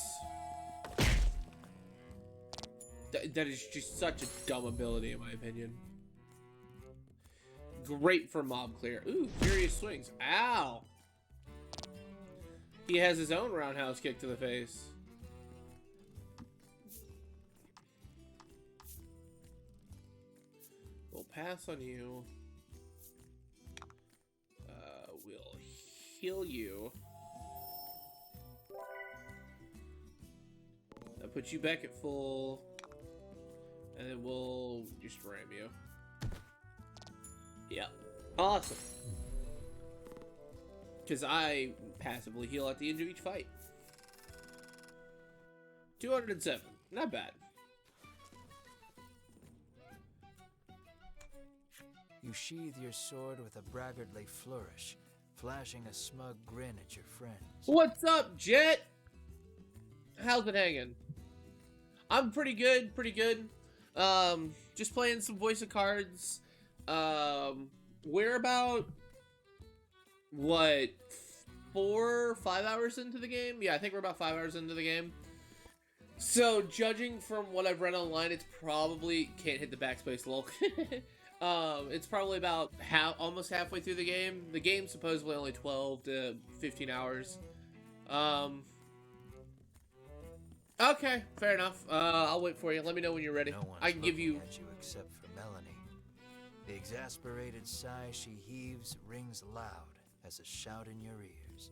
That is just such a dumb ability, in my opinion. Great for mob clear. Ooh, furious swings. Ow. He has his own roundhouse kick to the face. We'll pass on you. We'll heal you. That puts you back at full. And then we'll just ram you. Yeah. Awesome. Because I passively heal at the end of each fight. 207. Not bad. You sheathe your sword with a braggartly flourish, flashing a smug grin at your friends. What's up, Jet? How's it hanging? I'm pretty good, pretty good. Just playing some voice of cards. We're about, what, 4 or 5 hours into the game? Yeah, I think we're about 5 hours into the game. So, judging from what I've read online, it's probably, can't hit the backspace, lol. It's probably about almost halfway through the game. The game's supposedly only 12 to 15 hours. Okay, fair enough. I'll wait for you. Let me know when you're ready. No one's I can give you... at you except for Melanie. The exasperated sigh she heaves rings loud as a shout in your ears.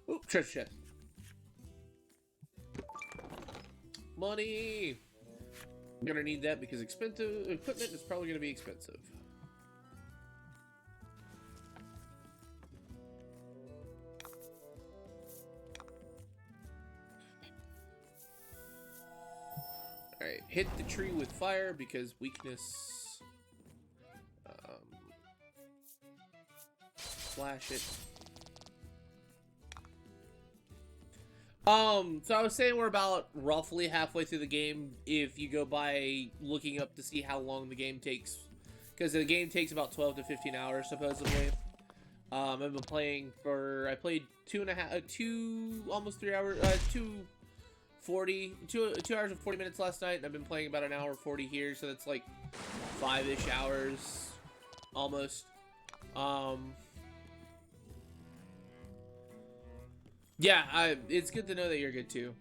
Ooh, treasure chest. Money! I'm gonna need that because expensive equipment is probably gonna be expensive. Alright, hit the tree with fire because weakness. Flash it. So I was saying we're about roughly halfway through the game if you go by looking up to see how long the game takes. Because the game takes about 12 to 15 hours, supposedly. I've been playing for, I played 2 almost 3 hours, 2 hours and 40 minutes last night, and I've been playing about an hour 40 here, so that's like 5-ish hours, almost. Yeah, it's good to know that you're good too.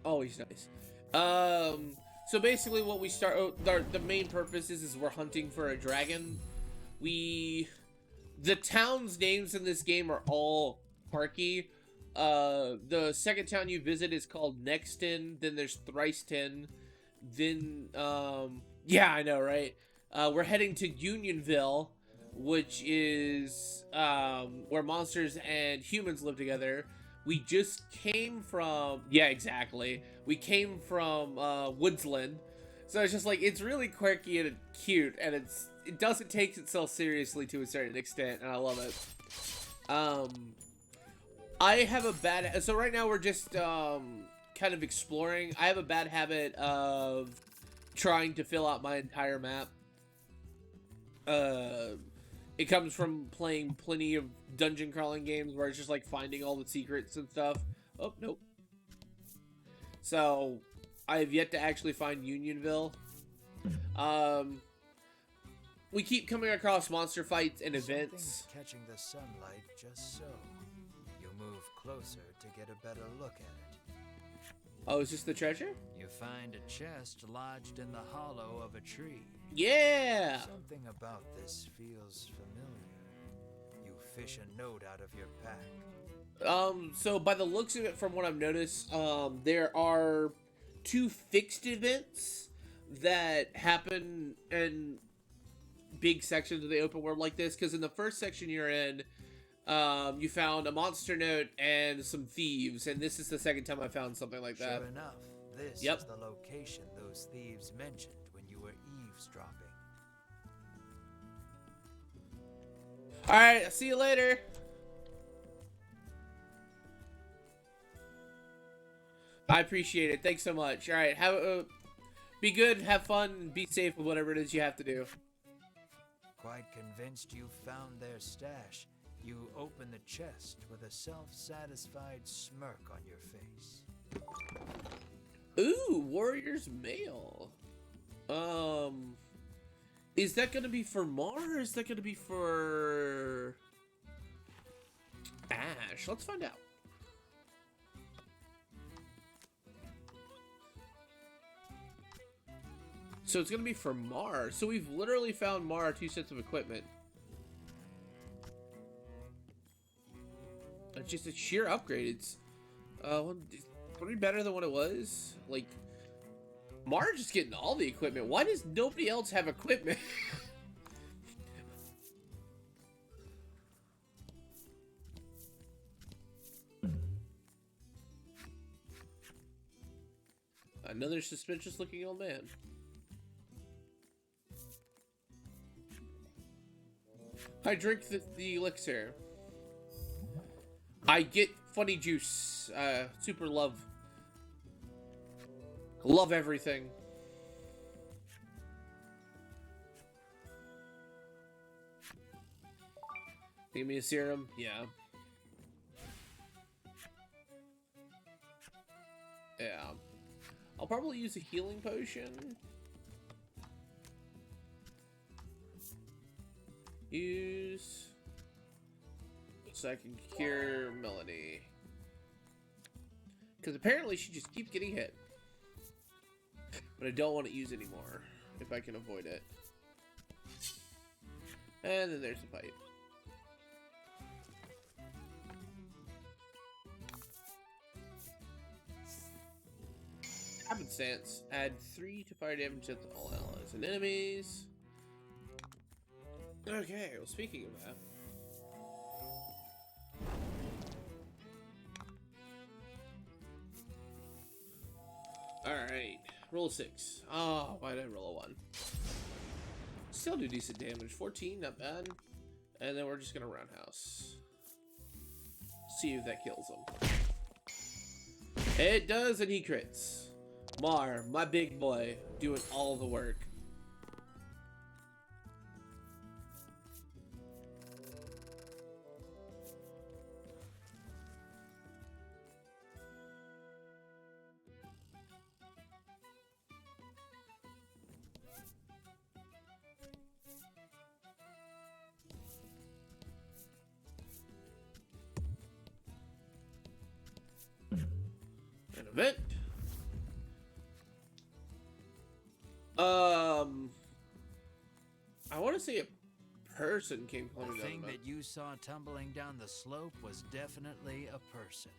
Always nice. So basically what we start, the main purpose is we're hunting for a dragon. The town's names in this game are all quirky. The second town you visit is called Nexton, then there's Thriceton, then, yeah, I know, right? We're heading to Unionville, which is, where monsters and humans live together. We just came from, yeah, exactly. We came from, Woodsland. So it's just like, it's really quirky and cute, and it doesn't take itself seriously to a certain extent, and I love it. I have a bad, so right now we're just, kind of exploring. I have a bad habit of trying to fill out my entire map. It comes from playing plenty of dungeon crawling games where it's just like finding all the secrets and stuff. Oh, nope. So, I have yet to actually find Unionville. We keep coming across monster fights and events. Catching the sunlight just so. You move closer to get a better look at it. Oh, is this the treasure? You find a chest lodged in the hollow of a tree. Yeah! Something about this feels familiar. You fish a note out of your pack. So by the looks of it, from what I've noticed, there are 2 fixed events that happen in big sections of the open world like this. Because in the first section you're in, you found a monster note and some thieves, and this is the second time I found something like that. Sure enough, this is the location those thieves mentioned when you were eavesdropping. Alright, I'll see you later. I appreciate it. Thanks so much. Alright, Be good, have fun, be safe with whatever it is you have to do. Quite convinced you found their stash, you open the chest with a self-satisfied smirk on your face. Ooh, Warrior's Mail. Is that gonna be for Mar, or is that gonna be for Ash? Let's find out. So it's gonna be for Mar. So we've literally found Mar 2 sets of equipment. It's just a sheer upgrade. It's pretty better than what it was. Like, Mar just getting all the equipment. Why does nobody else have equipment? Another suspicious looking old man. I drink the elixir. I get funny juice. Super love. Love everything. Give me a serum? Yeah. Yeah. I'll probably use a healing potion. Use... so I can cure Melanie. Because apparently she just keeps getting hit. But I don't want to use anymore, if I can avoid it. And then there's the fight. Happenstance. Add 3 to fire damage to all allies and enemies. Okay, well, speaking of that. Alright, roll a 6. Oh, why did I roll a 1? Still do decent damage. 14, not bad. And then we're just gonna roundhouse. See if that kills him. It does, and he crits. Mar, my big boy, doing all the work. An event. I want to say a person came climbing The down thing the mountain. that you saw tumbling down the slope was definitely a person.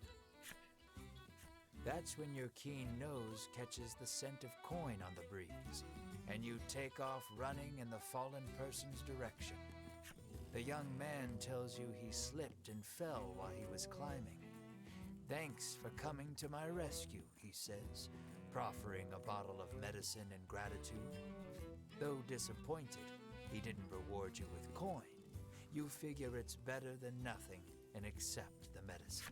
That's when your keen nose catches the scent of coin on the breeze, and you take off running in the fallen person's direction. The young man tells you he slipped and fell while he was climbing. Thanks for coming to my rescue, he says, proffering a bottle of medicine in gratitude. Though disappointed he didn't reward you with coin, you figure it's better than nothing and accept the medicine.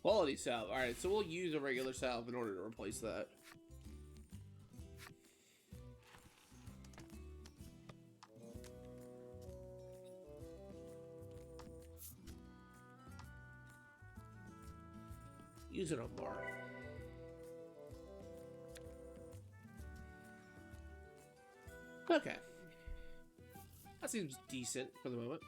Quality salve. Alright, so we'll use a regular salve in order to replace that. Use it on Mar. Okay. That seems decent for the moment.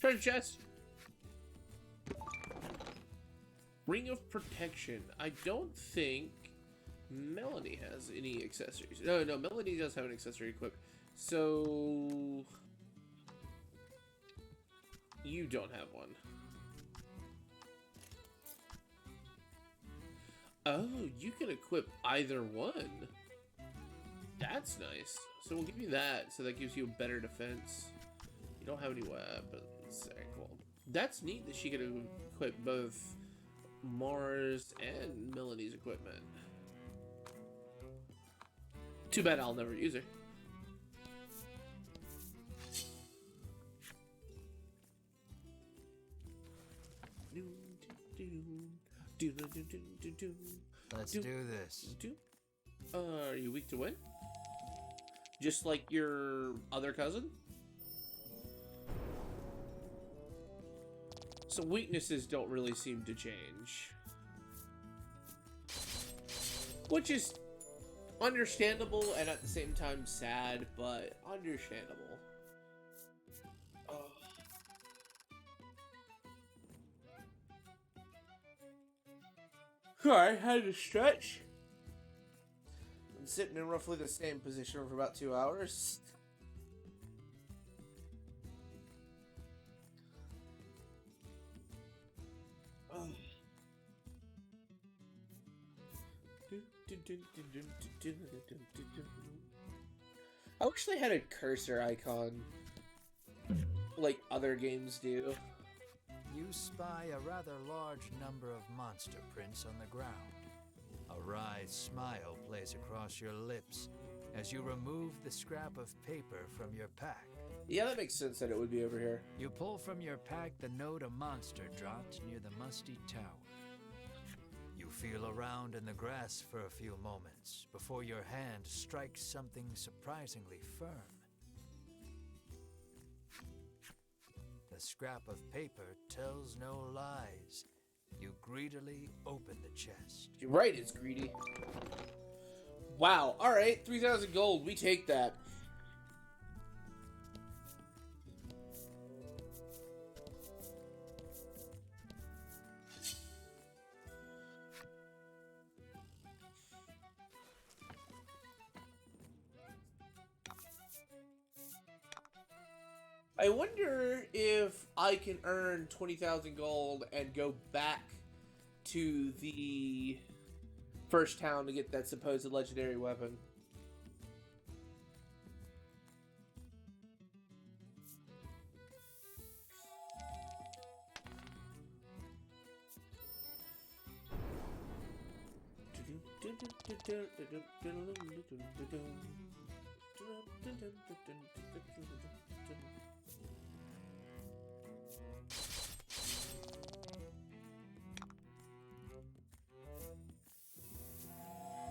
Treasure chest. Ring of Protection. I don't think Melanie has any accessories. No, Melanie does have an accessory equipped. So you don't have one. Oh, you can equip either one. That's nice. So we'll give you that, so that gives you a better defense. You don't have any weapons. Very cool. That's neat that she can equip both Mars and Melanie's equipment. Too bad I'll never use her. Let's do this. Are you weak to wind? Just like your other cousin? So weaknesses don't really seem to change. Which is understandable and at the same time sad, but understandable. Alright, had to stretch. Been sitting in roughly the same position for about 2 hours. I wish they had a cursor icon like other games do. You spy a rather large number of monster prints on the ground. A wry smile plays across your lips as you remove the scrap of paper from your pack. Yeah, that makes sense that it would be over here. You pull from your pack the note a monster dropped near the musty tower. You feel around in the grass for a few moments before your hand strikes something surprisingly firm. The scrap of paper tells no lies. You greedily open the chest. You're right, it's greedy. Wow, alright, 3,000 gold, we take that. I wonder if I can earn 20,000 gold and go back to the first town to get that supposed legendary weapon.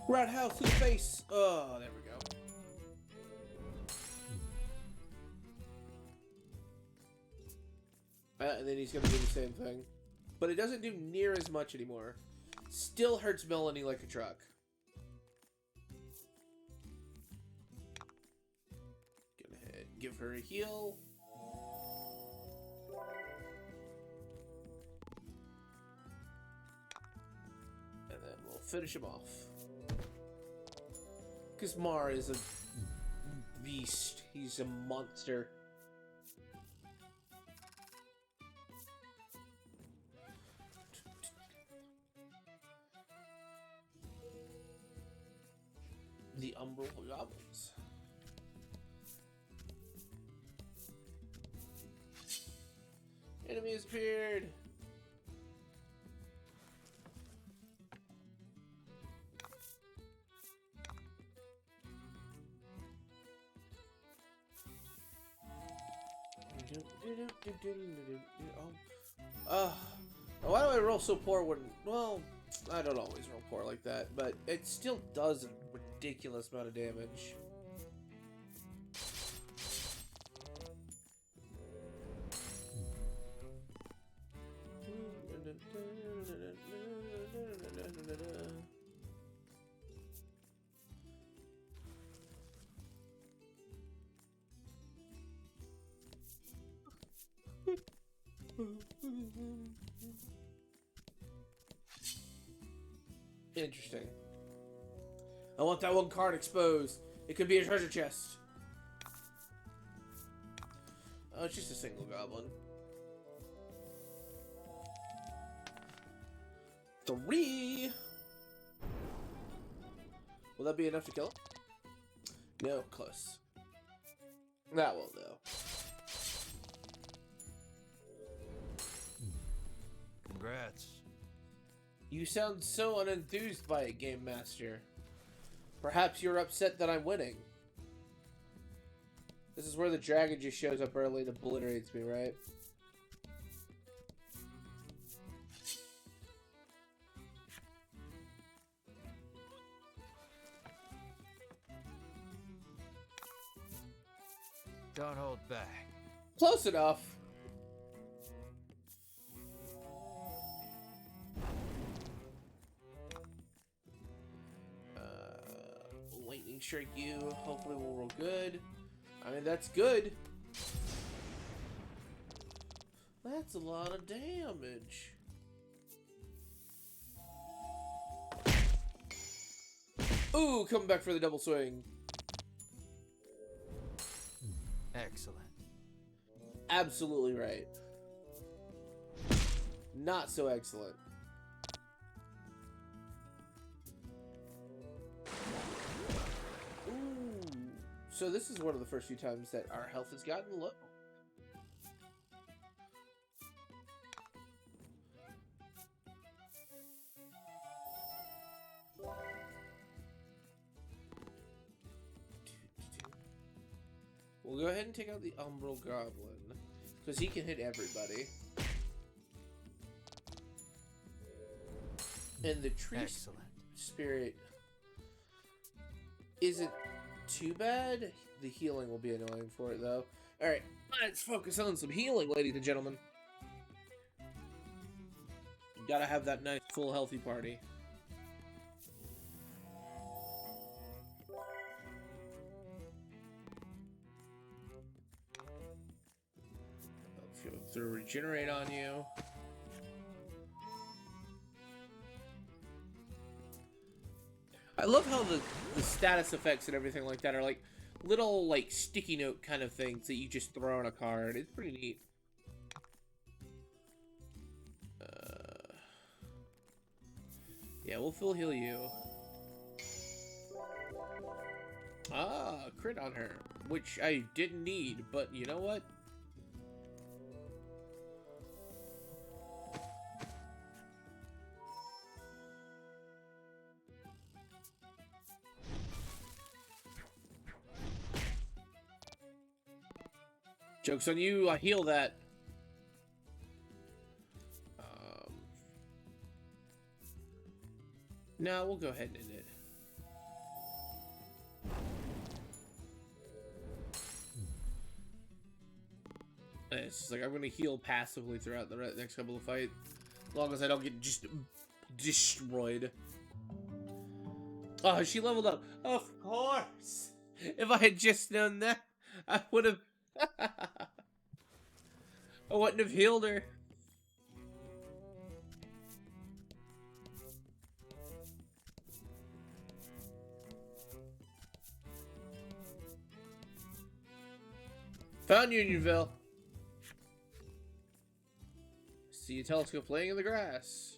Roundhouse to the face. Oh, there we go. And then he's gonna do the same thing, but it doesn't do near as much anymore. Still hurts Melanie like a truck. Go ahead, give her a heal. And then we'll finish him off. Because Mar is a beast. He's a monster. The Umbral Goblins. Enemy has appeared. Why do I roll so poor when... Well, I don't always roll poor like that, but it still does a ridiculous amount of damage. Interesting. I want that one card exposed. It could be a treasure chest. Oh, it's just a single goblin. 3. Will that be enough to kill him? No, close. That will though. Congrats. You sound so unenthused by it, Game Master. Perhaps you're upset that I'm winning. This is where the dragon just shows up early and obliterates me, right? Don't hold back. Close enough. Lightning strike you. Hopefully we'll roll good. I mean, that's good. That's a lot of damage. Ooh, coming back for the double swing. Excellent. Absolutely right. Not so excellent. Ooh. So this is one of the first few times that our health has gotten low. We'll go ahead and take out the Umbral Goblin, because he can hit everybody. And the Tree Spirit isn't too bad. The healing will be annoying for it, though. Alright, let's focus on some healing, ladies and gentlemen. You gotta have that nice, full, healthy party. Through regenerate on you. I love how the status effects and everything like that are like little like sticky note kind of things that you just throw on a card. It's pretty neat. Yeah, we'll full heal you. Ah, crit on her, which I didn't need, but you know what? Joke's on you, I heal that. No, we'll go ahead and end it. It's just like I'm gonna heal passively throughout the next couple of fights, as long as I don't get just destroyed. Oh, she leveled up. Of course. If I had just known that, I would have. I wouldn't have healed her. Found Unionville. See a telescope laying in the grass.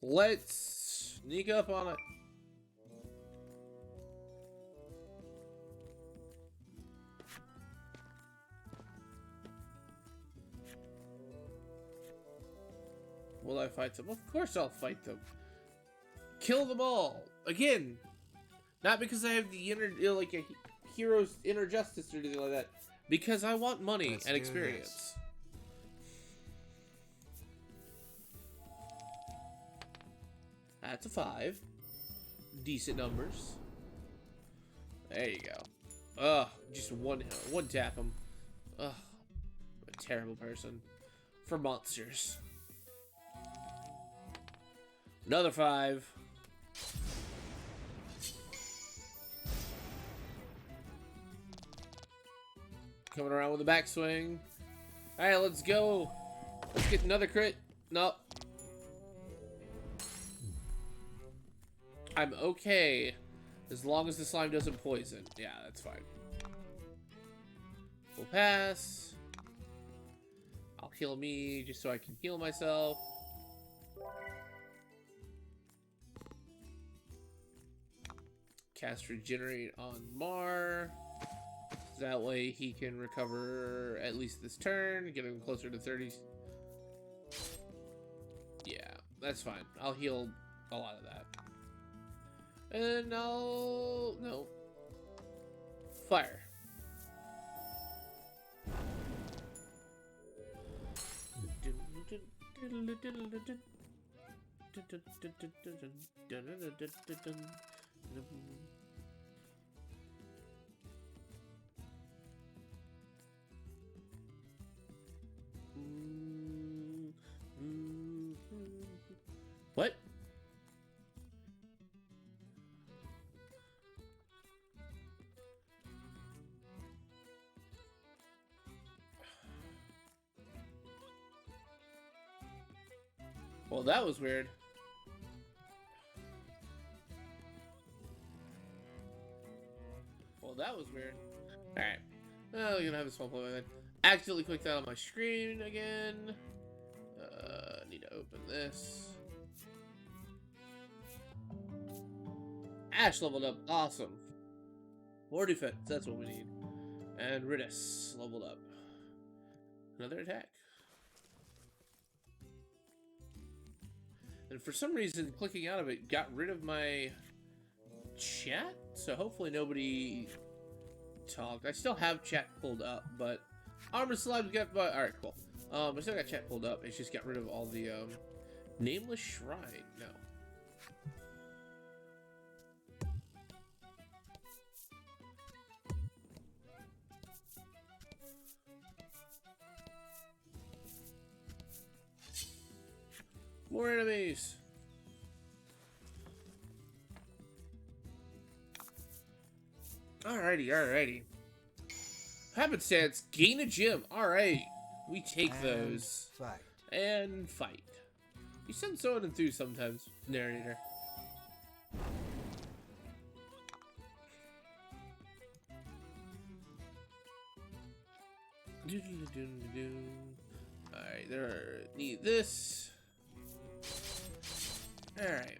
Let's sneak up on it. Will I fight them? Of course I'll fight them. Kill them all. Again. Not because I have the inner, like a hero's inner justice or anything like that. Because I want money and experience. That's a 5. Decent numbers. There you go. Ugh, just one tap him. Ugh, a terrible person. For monsters. Another 5. Coming around with a backswing. Alright, let's go. Let's get another crit. Nope. I'm okay as long as the slime doesn't poison. Yeah, that's fine. We'll pass. I'll heal me just so I can heal myself. Cast Regenerate on Mar. That way he can recover at least this turn, get him closer to 30. Yeah, that's fine. I'll heal a lot of that. And I'll... no. Fire. What? Well, that was weird. Well, that was weird. Alright. Well, we're gonna have a small play with it. Accidentally clicked that on my screen again. Need to open this. Ash leveled up. Awesome. More defense. That's what we need. And Ridis leveled up. Another attack. And for some reason, clicking out of it got rid of my chat. So hopefully nobody talked. I still have chat pulled up, but Armor Slime's got... Alright, cool. I still got chat pulled up. It's just got rid of all the Nameless Shrine. No. More enemies. Alrighty. Happenstance, gain a gem. Alright. We take those. Fight. And fight. You sound so enthused sometimes, narrator. Alright, need this. Alright.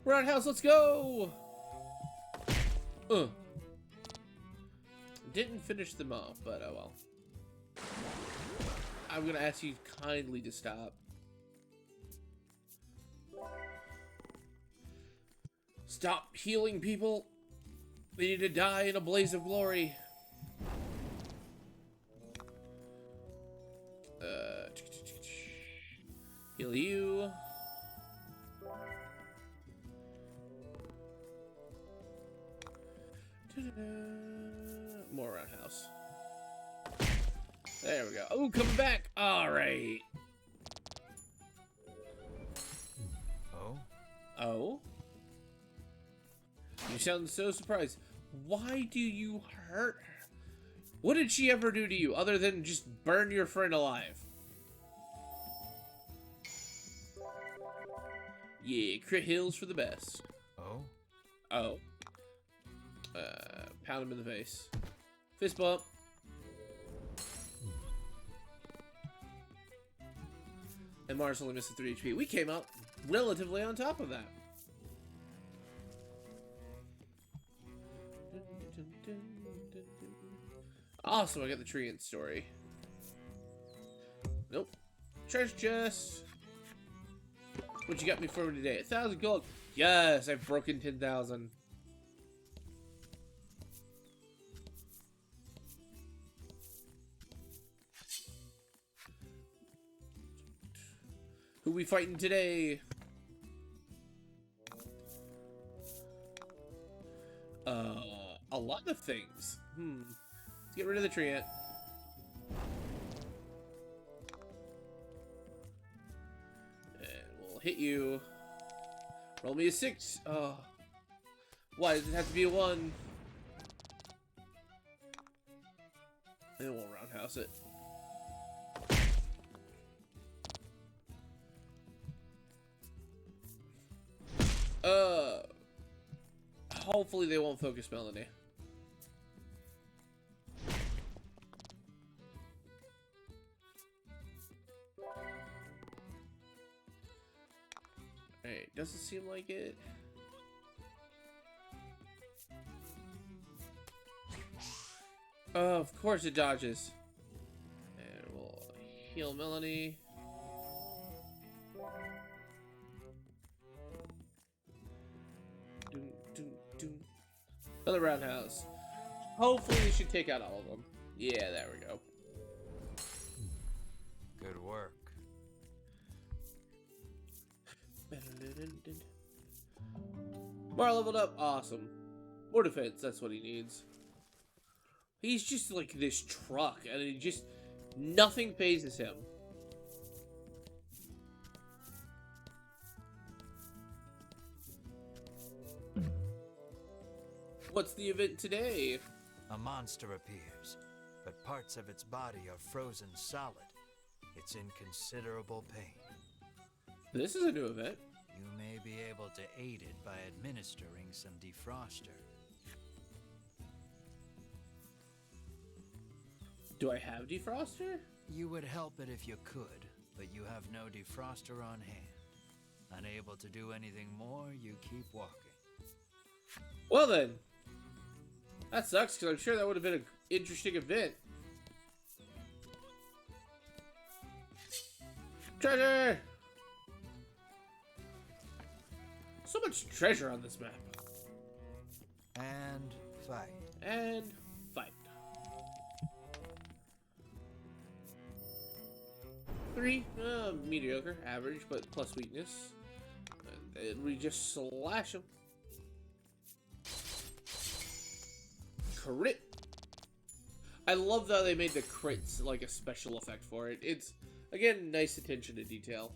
Roundhouse, let's go! Didn't finish them off, but oh well. I'm gonna ask you kindly to stop. Stop healing people. They need to die in a blaze of glory. Heal you. More roundhouse. There we go. Oh, coming back. All right. Oh? You sound so surprised. Why do you hurt her? What did she ever do to you other than just burn your friend alive? Yeah, crit heals for the best. Oh. Pound him in the face. Fist bump. And Mars only missed 3 HP. We came out relatively on top of that. Awesome, I got the Treant story. Nope. Treasure chest. What you got me for today? 1,000 gold. Yes, I've broken 10,000. Who we fighting today? A lot of things. Let's get rid of the Treant. And we'll hit you. Roll me a 6. Oh. Why does it have to be a 1? And we'll roundhouse it. Hopefully they won't focus Melanie. Alright, doesn't seem like it. Oh, of course it dodges. And we'll heal Melanie. Another roundhouse. Hopefully we should take out all of them. Yeah, there we go. Good work. Bar leveled up. Awesome. More defense. That's what he needs. He's just like this truck, and he just... Nothing phases him. What's the event today? A monster appears, but parts of its body are frozen solid. It's in considerable pain. This is a new event. You may be able to aid it by administering some defroster. Do I have defroster? You would help it if you could, but you have no defroster on hand. Unable to do anything more, you keep walking. Well then. That sucks, because I'm sure that would have been an interesting event. Treasure! So much treasure on this map. And fight. And fight. 3, mediocre, average, but plus weakness. And we just slash them. Crit. I love that they made the crits like a special effect for it. It's, again, nice attention to detail.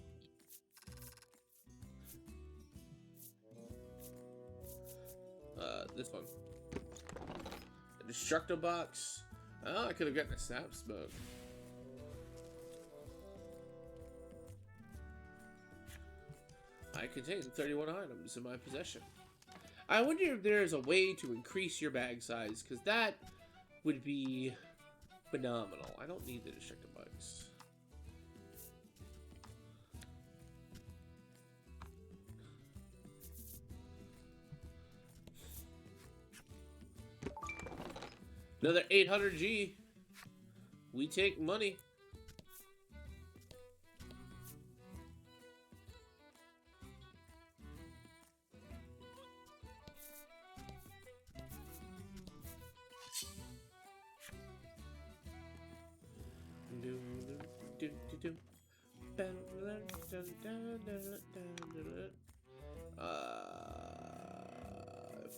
This one. A destructo box. Oh, I could have gotten a snap smoke. I contain 31 items in my possession. I wonder if there's a way to increase your bag size, because that would be phenomenal. I don't need the destructo box. Another 800G. We take money.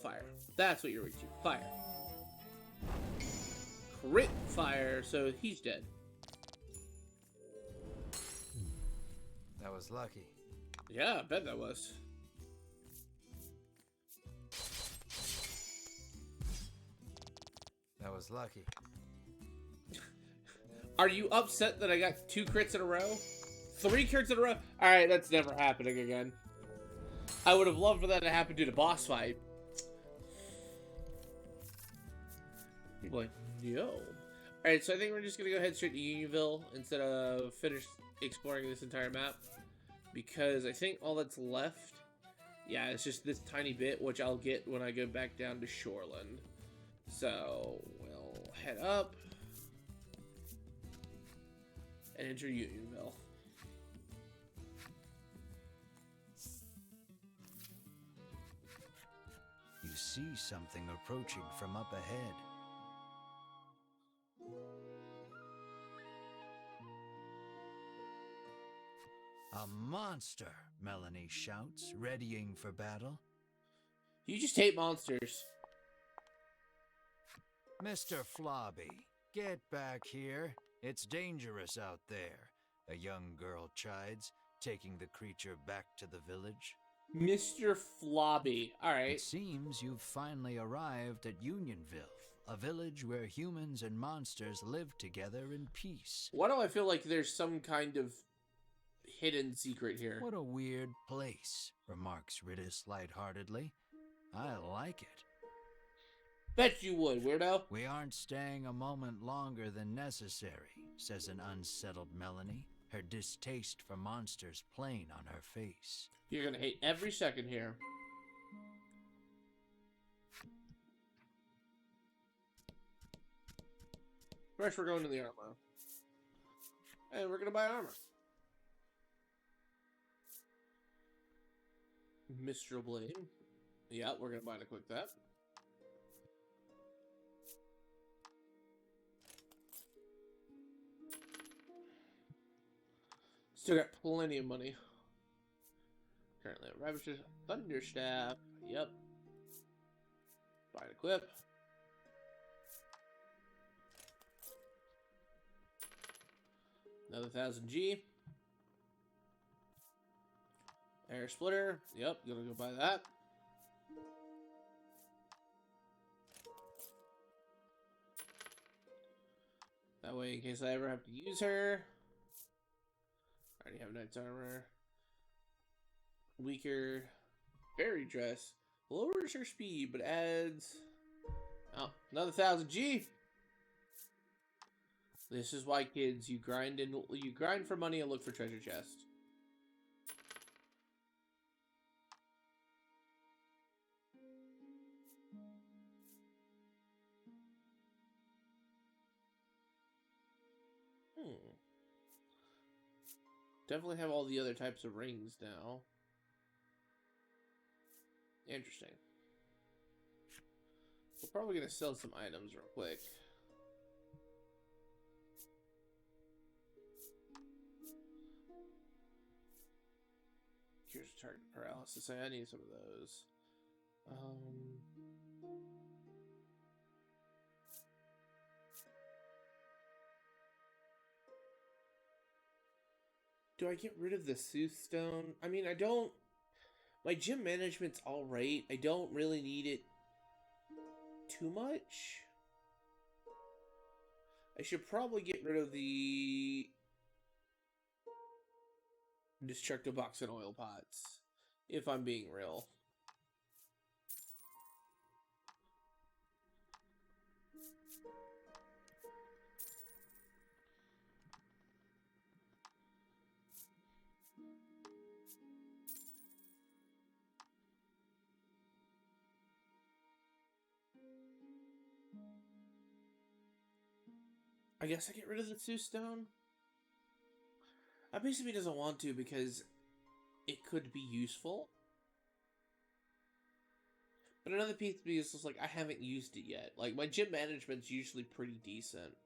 Fire. That's what you're weak to. Fire. Crit fire, so he's dead. That was lucky. Yeah, I bet that was. That was lucky. Are you upset that I got 2 crits in a row? 3 crits in a row? Alright, that's never happening again. I would have loved for that to happen due to boss fight. People are like, no. Alright, so I think we're just going to go ahead straight to Unionville instead of finish exploring this entire map. Because I think all that's left, yeah, it's just this tiny bit, which I'll get when I go back down to Shoreland. So, we'll head up and enter Unionville. You see something approaching from up ahead. A monster, Melanie shouts, readying for battle. You just hate monsters. Mr. Flobby, get back here. It's dangerous out there, a young girl chides, taking the creature back to the village. Mr. Flobby. Alright. It seems you've finally arrived at Unionville, a village where humans and monsters live together in peace. Why do I feel like there's some kind of hidden secret here? What a weird place, remarks Ridis lightheartedly. I like it. Bet you would, weirdo. We aren't staying a moment longer than necessary, says an unsettled Melanie, her distaste for monsters plain on her face. You're gonna hate every second here. First, we're going to the armor. And we're gonna buy armor. Mistral Blade. Yeah, we're gonna buy and equip that. Still got plenty of money. Currently at Ravishes. Thunderstaff. Yep. equip. Another 1000 G. Air splitter. Yep, gonna go buy that. That way, in case I ever have to use her. I already have knight's armor. Weaker. Fairy dress. Lowers her speed, but adds... Oh, another 1000 G. This is why, kids, you grind for money and look for treasure chests. Definitely have all the other types of rings now. Interesting. We're probably gonna sell some items real quick. Here's target paralysis. I need some of those. Do I get rid of the Soothstone? I mean, I don't... My gym management's alright. I don't really need it too much. I should probably get rid of the... Destructive box and oil pots, if I'm being real. I guess I get rid of the Soothstone. I basically doesn't want to because it could be useful. But another piece of me is just like, I haven't used it yet. Like, my gym management's usually pretty decent.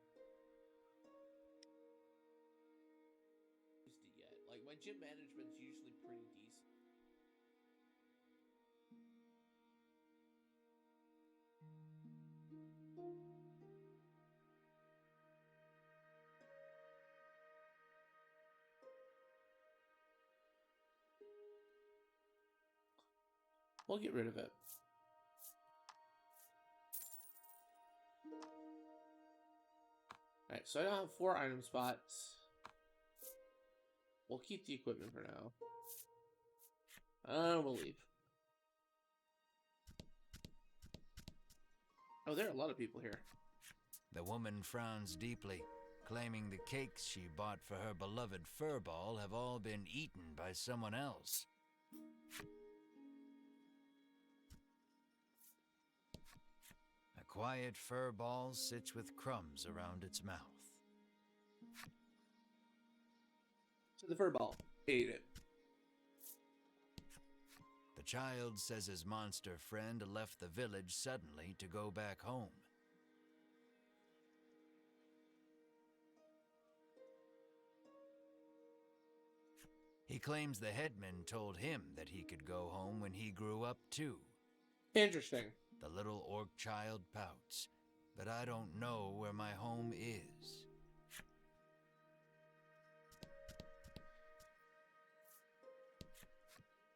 Like, my gym management's usually pretty decent. We'll get rid of it. Alright, so I now have 4 item spots. We'll keep the equipment for now. We'll leave. Oh, there are a lot of people here. The woman frowns deeply, claiming the cakes she bought for her beloved furball have all been eaten by someone else. A quiet furball sits with crumbs around its mouth. So the furball ate it. The child says his monster friend left the village suddenly to go back home. He claims the headman told him that he could go home when he grew up too. Interesting. The little orc child pouts, but I don't know where my home is.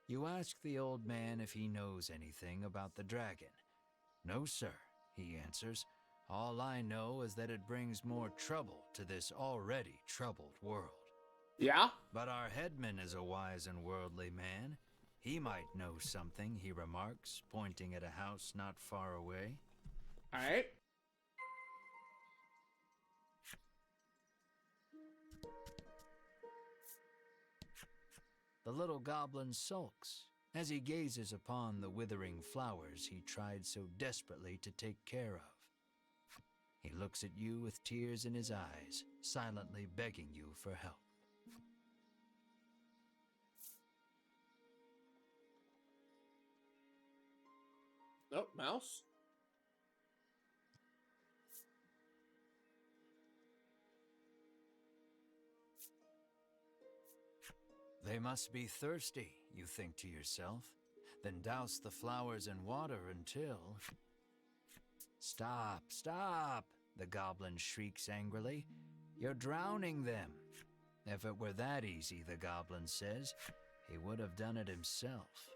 You ask the old man if he knows anything about the dragon. No, sir, he answers. All I know is that it brings more trouble to this already troubled world. Yeah? But our headman is a wise and worldly man. He might know something, he remarks, pointing at a house not far away. Alright. The little goblin sulks as he gazes upon the withering flowers he tried so desperately to take care of. He looks at you with tears in his eyes, silently begging you for help. Oh, mouse? They must be thirsty, you think to yourself. Then douse the flowers in water until... Stop, stop, the goblin shrieks angrily. You're drowning them. If it were that easy, the goblin says, he would have done it himself.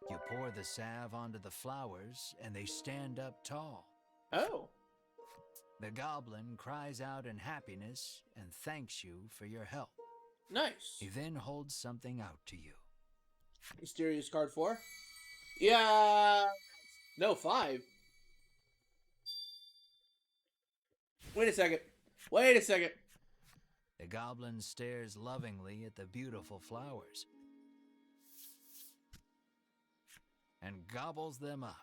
You pour the salve onto the flowers, and they stand up tall. Oh. The goblin cries out in happiness and thanks you for your help. Nice. He then holds something out to you. Mysterious card 4. Yeah. No, 5. Wait a second. Wait a second. The goblin stares lovingly at the beautiful flowers and gobbles them up.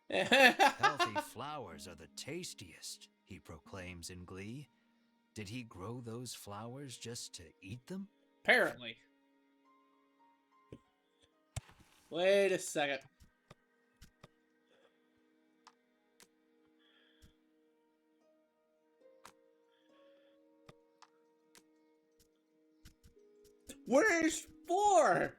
Healthy flowers are the tastiest, he proclaims in glee. Did he grow those flowers just to eat them? Apparently. Wait a second. Where's 4?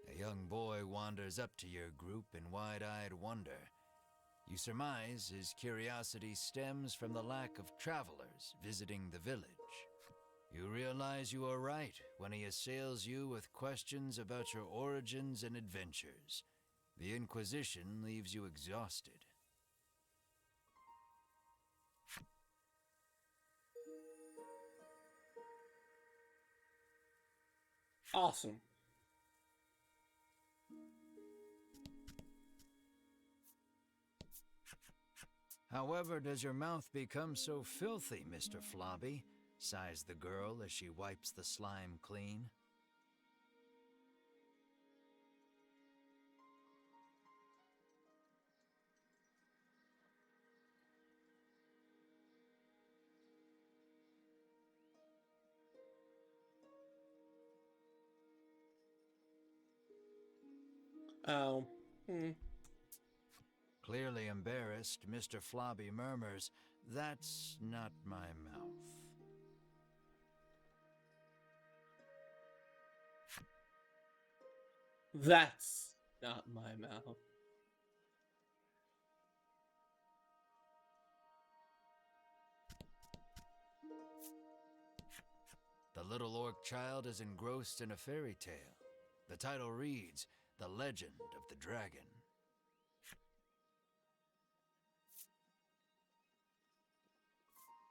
A young boy wanders up to your group in wide-eyed wonder. You surmise his curiosity stems from the lack of travelers visiting the village. You realize you are right when he assails you with questions about your origins and adventures. The Inquisition leaves you exhausted. Awesome. However, does your mouth become so filthy, Mr. Flobby? Sighs the girl as she wipes the slime clean. Oh. Clearly embarrassed, Mr. Flobby murmurs, "That's not my mouth." That's not my mouth. The little orc child is engrossed in a fairy tale. The title reads, "The Legend of the Dragon."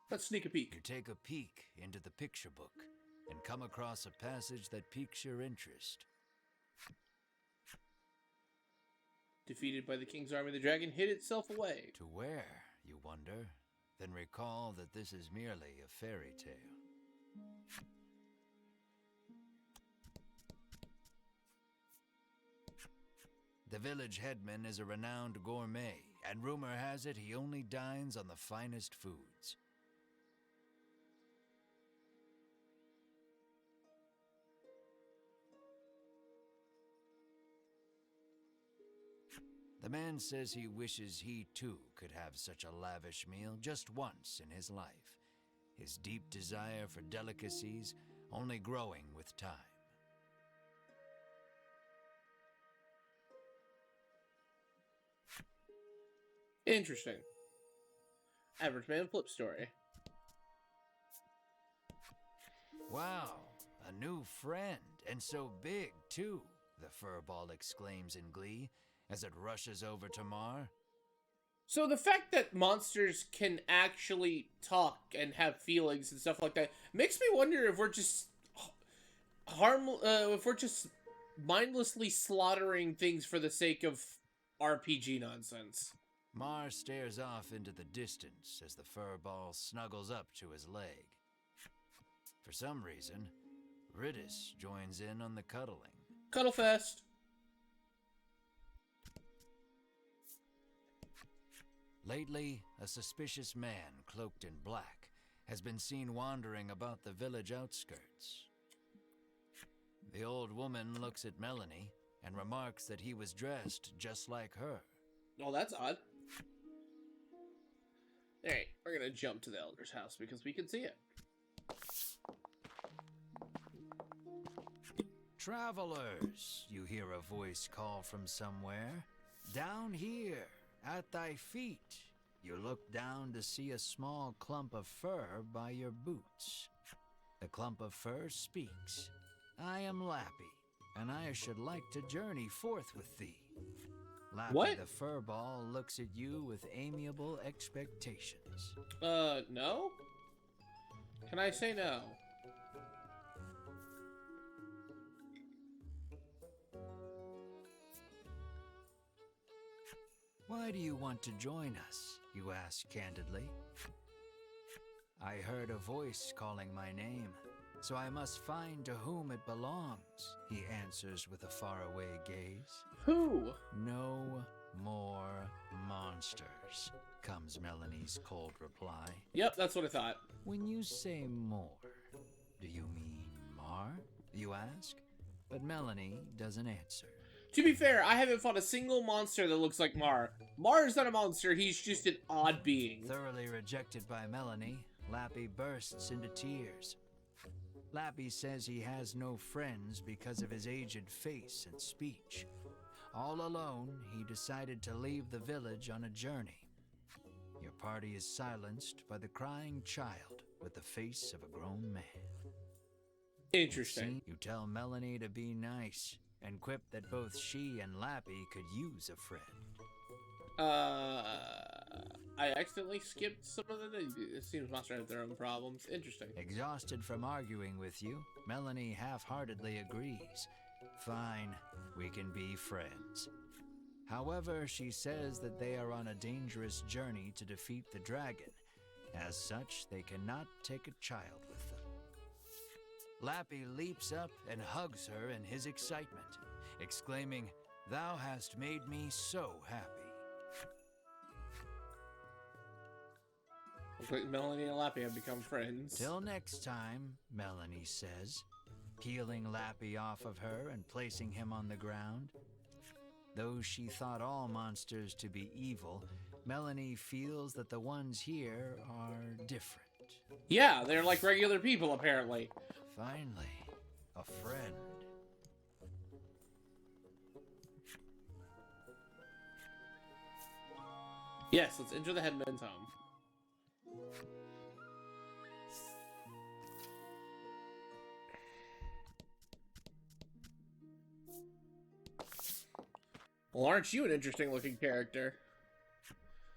Let's sneak a peek. You take a peek into the picture book and come across a passage that piques your interest. Defeated by the king's army, the dragon hid itself away. To where, you wonder? Then recall that this is merely a fairy tale. The village headman is a renowned gourmet, and rumor has it he only dines on the finest foods. The man says he wishes he too could have such a lavish meal just once in his life, his deep desire for delicacies only growing with time. Interesting. Average man flip story. Wow, a new friend, and so big too, the furball exclaims in glee as it rushes over to Mar. So the fact that monsters can actually talk and have feelings and stuff like that makes me wonder if we're just if we're just mindlessly slaughtering things for the sake of RPG nonsense. Mar stares off into the distance as the furball snuggles up to his leg. For some reason, Ridis joins in on the cuddling. Cuddle fest. Lately, a suspicious man cloaked in black has been seen wandering about the village outskirts. The old woman looks at Melanie and remarks that he was dressed just like her. Oh, that's odd. Alright, we're gonna jump to the elder's house because we can see it. Travelers, you hear a voice call from somewhere. Down here, at thy feet. You look down to see a small clump of fur by your boots. The clump of fur speaks. I am Lappy, and I should like to journey forth with thee. Lappy What? the furball looks at you with amiable expectations. No? Can I say no? Why do you want to join us? You ask candidly. I heard a voice calling my name, so I must find to whom it belongs, he answers with a faraway gaze. Who? No more monsters, comes Melanie's cold reply. Yep, that's what I thought. When you say more, do you mean Mar? You ask. But Melanie doesn't answer. To be fair, I haven't fought a single monster that looks like Mar. Mar is not a monster, he's just an odd being. Thoroughly rejected by Melanie, Lappy bursts into tears. Lappy says he has no friends because of his aged face and speech. All alone, he decided to leave the village on a journey. Your party is silenced by the crying child with the face of a grown man. Interesting. You tell Melanie to be nice, and quip that both she and Lappy could use a friend. I accidentally skipped some of the... It seems monsters have their own problems. Interesting. Exhausted from arguing with you, Melanie half-heartedly agrees. Fine, we can be friends. However, she says that they are on a dangerous journey to defeat the dragon. As such, they cannot take a child with them. Lappy leaps up and hugs her in his excitement, exclaiming, "Thou hast made me so happy." Looks like Melanie and Lappy have become friends. Till next time, Melanie says, peeling Lappy off of her and placing him on the ground. Though she thought all monsters to be evil, Melanie feels that the ones here are different. Yeah, they're like regular people, apparently. Finally, a friend. Yes, let's enter the headman's home. Well, aren't you an interesting looking character?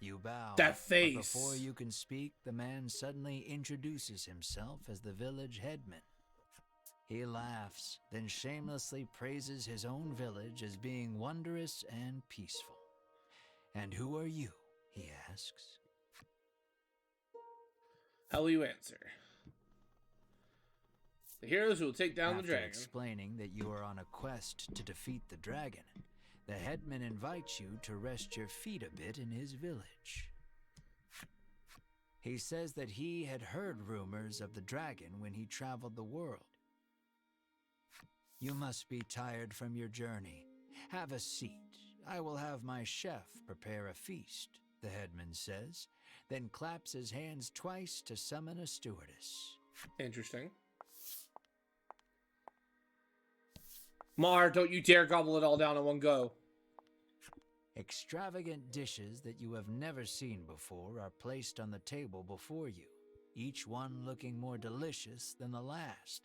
You bow. That face! But before you can speak, the man suddenly introduces himself as the village headman. He laughs, then shamelessly praises his own village as being wondrous and peaceful. "And who are you?" he asks. How will you answer? The heroes who will take down the After dragon. explaining that you are on a quest to defeat the dragon, the headman invites you to rest your feet a bit in his village. He says that he had heard rumors of the dragon when he traveled the world. You must be tired from your journey. Have a seat. I will have my chef prepare a feast, the headman says, then claps his hands twice to summon a stewardess. Interesting. Mar, don't you dare gobble it all down in one go. Extravagant dishes that you have never seen before are placed on the table before you, each one looking more delicious than the last.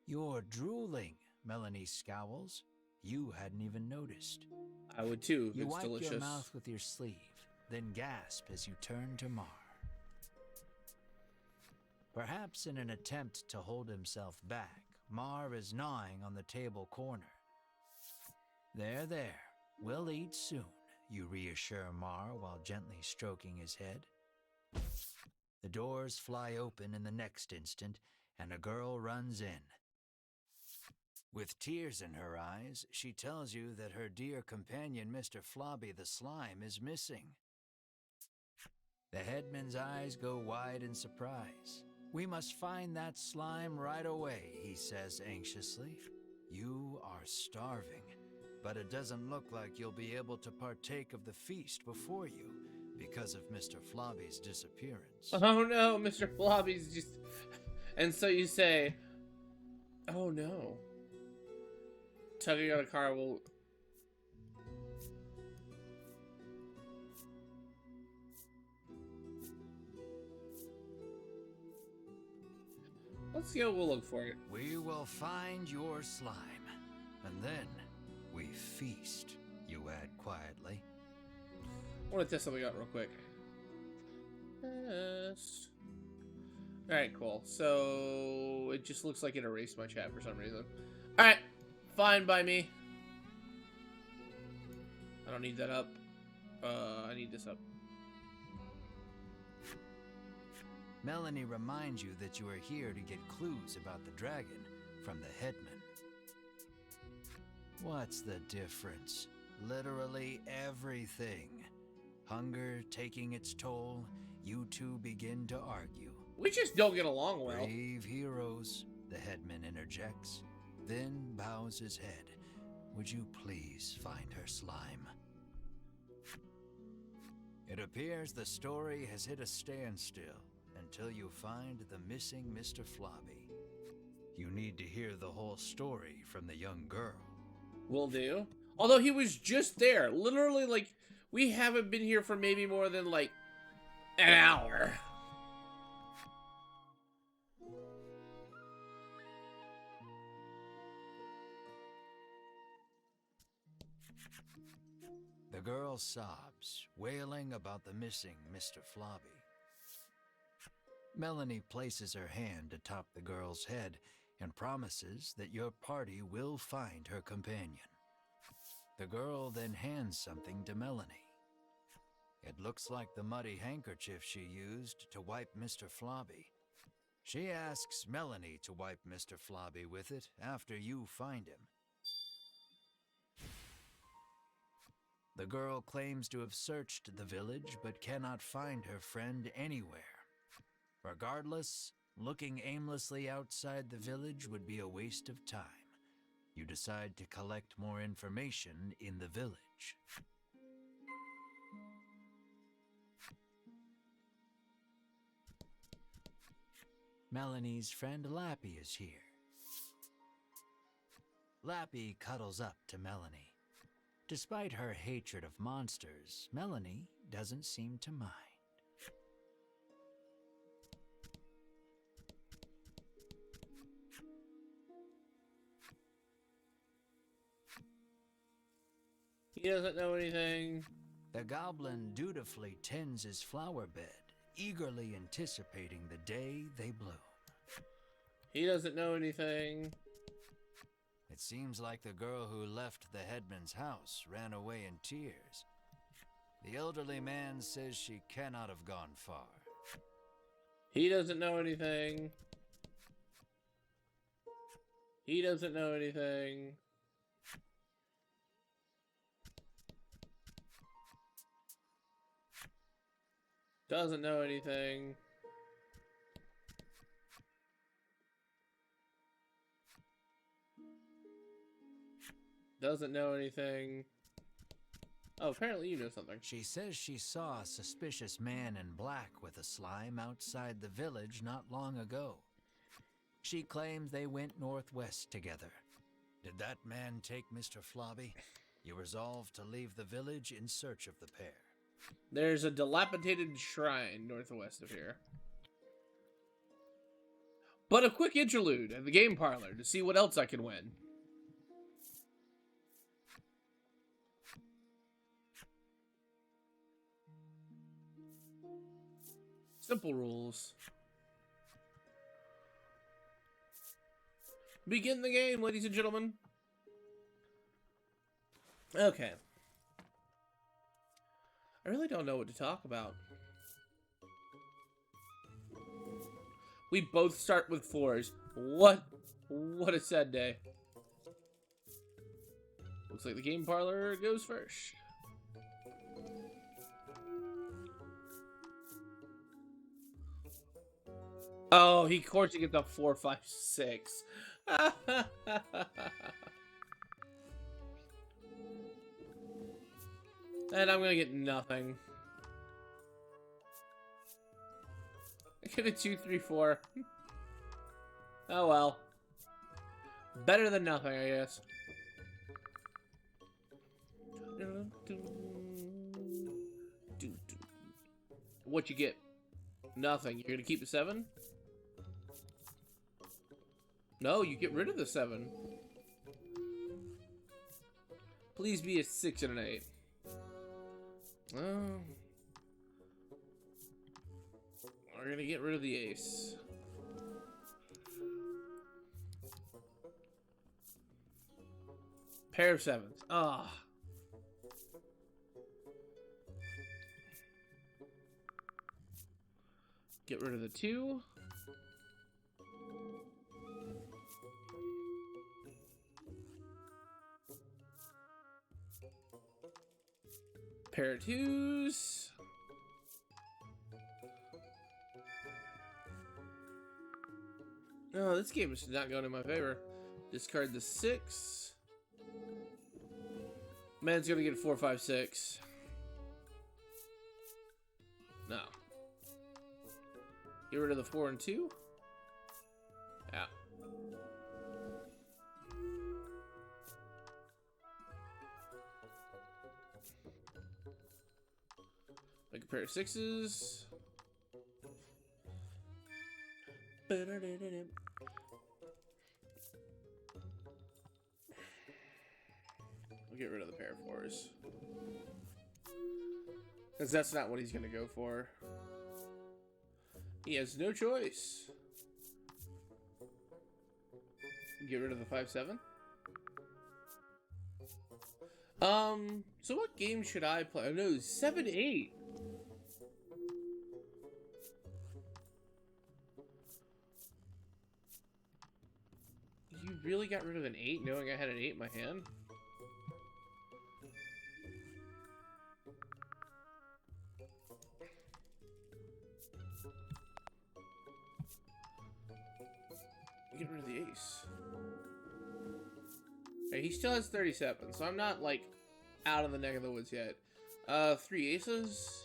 You're drooling, Melanie scowls. You hadn't even noticed. I would too, if You it's wipe delicious. your mouth with your sleeve, then gasp as you turn to Mar. Perhaps in an attempt to hold himself back, Mar is gnawing on the table corner. There, we'll eat soon, you reassure Mar while gently stroking his head. The doors fly open in the next instant, and a girl runs in. With tears in her eyes, she tells you that her dear companion, Mr. Flobby the Slime, is missing. The headman's eyes go wide in surprise. "We must find that slime right away," he says anxiously. "You are starving. but it doesn't look like you'll be able to partake of the feast before you because of Mr. Flobby's disappearance. Oh no, Mr. Flobby's just... And so you say, oh no. Tugging on a car will... Let's go, we'll look for it. We will find your slime, and then we feast, you add quietly. I want to test something out real quick. Test. Alright, cool. So, it just looks like it erased my chat for some reason. Alright, fine by me. I don't need that up. I need this up. Melanie reminds you that you are here to get clues about the dragon from the headman. What's the difference? Literally everything. Hunger taking its toll, you two begin to argue. We just don't get along well. Brave heroes, the headman interjects, then bows his head. Would you please find her slime? It appears the story has hit a standstill until you find the missing Mr. Flobby. You need to hear the whole story from the young girl. Will do. Although he was just there. Literally, like, we haven't been here for maybe more than, like, an hour. The girl sobs, wailing about the missing Mr. Flobby. Melanie places her hand atop the girl's head and promises that your party will find her companion. The girl then hands something to Melanie. It looks like the muddy handkerchief she used to wipe Mr. Flobby. She asks Melanie to wipe Mr. Flobby with it after you find him. The girl claims to have searched the village but cannot find her friend anywhere. Regardless, looking aimlessly outside the village would be a waste of time. You decide to collect more information in the village. Melanie's friend Lappy is here. Lappy cuddles up to Melanie. Despite her hatred of monsters, Melanie doesn't seem to mind. He doesn't know anything. The goblin dutifully tends his flower bed, eagerly anticipating the day they bloom. He doesn't know anything. It seems like the girl who left the headman's house ran away in tears. The elderly man says she cannot have gone far. He doesn't know anything. He doesn't know anything. Doesn't know anything. Doesn't know anything. Oh, apparently you know something. She says she saw a suspicious man in black with a slime outside the village not long ago. She claims they went northwest together. Did that man take Mr. Flobby? You resolve to leave the village in search of the pair. There's a dilapidated shrine northwest of here. But a quick interlude at the game parlor to see what else I can win. Simple rules. Begin the game, ladies and gentlemen. Okay. I really don't know what to talk about. We both start with 4s. What a sad day. Looks like the game parlor goes first. Oh, he of course he gets a 4, 5, 6. And I'm gonna get nothing. I get a 2, 3, 4. Oh well. Better than nothing, I guess. What you get? Nothing. You're gonna keep the 7? No, you get rid of the 7. Please be a 6 and an 8. Oh. We're gonna get rid of the ace. Pair of 7s. Ah. Get rid of the 2. Pair of 2s. No, this game is not going in my favor. Discard the 6. Man's gonna get a 4, 5, 6. No. Get rid of the 4 and 2. Yeah. Make a pair of 6s. We'll get rid of the pair of 4s. Because that's not what he's going to go for. He has no choice. Get rid of the 5, 7. So what game should I play? Oh, no, 7, 8. You really got rid of an 8 knowing I had an 8 in my hand? Get rid of the ace. Hey, he still has 37, so I'm not, like, out of the neck of the woods yet. 3 aces.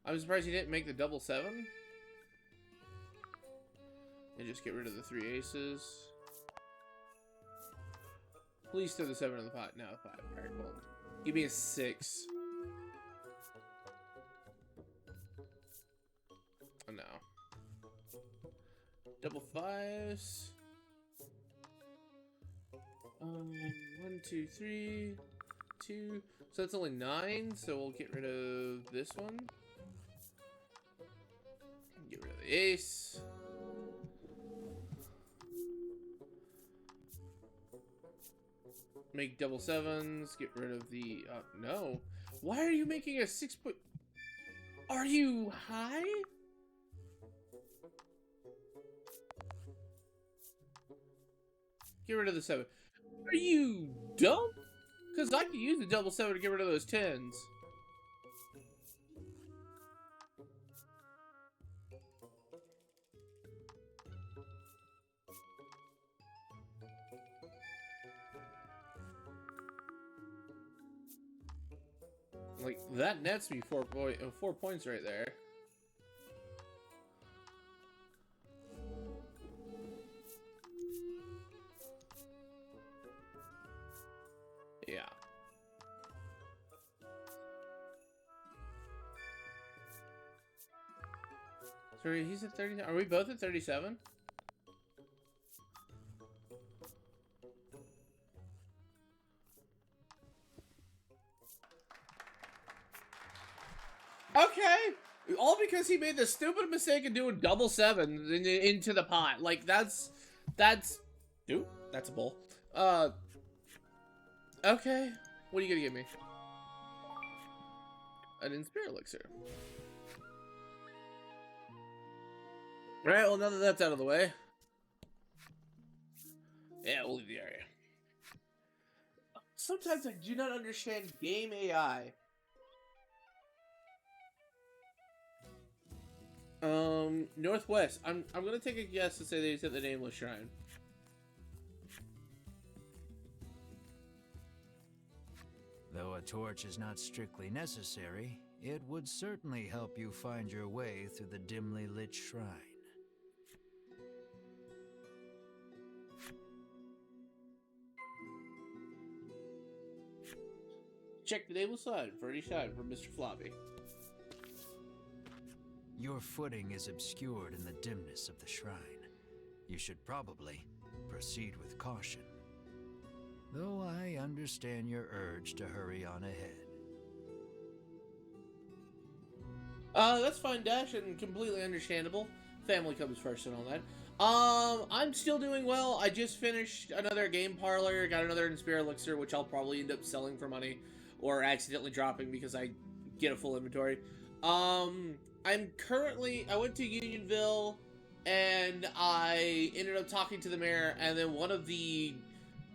I'm surprised he didn't make the double 7. And just get rid of the 3 aces. Please throw the 7 in the pot. No, 5. Alright, cool. Give me a 6. Oh, no. Double 5s. 1, 2, 3, 2. So that's only 9. So we'll get rid of this one. Get rid of the ace. Make double 7s. Get rid of the. No. Why are you making a 6 point? Are you high? Get rid of the 7. Are you dumb? Because I can use the double 7 to get rid of those 10s. Like, that nets me 4 points right there. Yeah. So he's at 30. Are we both at 37? Okay. All because he made the stupid mistake of doing double 7s into the pot. Like, that's... Dude, that's a bull. Okay. What are you gonna give me? An Inspirit Elixir. Alright, well, now that that's out of the way. Yeah, we'll leave the area. Sometimes I do not understand game AI. Northwest. I'm gonna take a guess to say that he's at the Nameless Shrine. Though a torch is not strictly necessary, it would certainly help you find your way through the dimly lit shrine. Check the naval sign for any sign from Mr. Floppy. Your footing is obscured in the dimness of the shrine. You should probably proceed with caution. Though I understand your urge to hurry on ahead. That's fine, Dash, and completely understandable. Family comes first and all that. I'm still doing well. I just finished another game parlor, got another Inspire Elixir, which I'll probably end up selling for money, or accidentally dropping because I get a full inventory. I went to Unionville, and I ended up talking to the mayor, and then one of the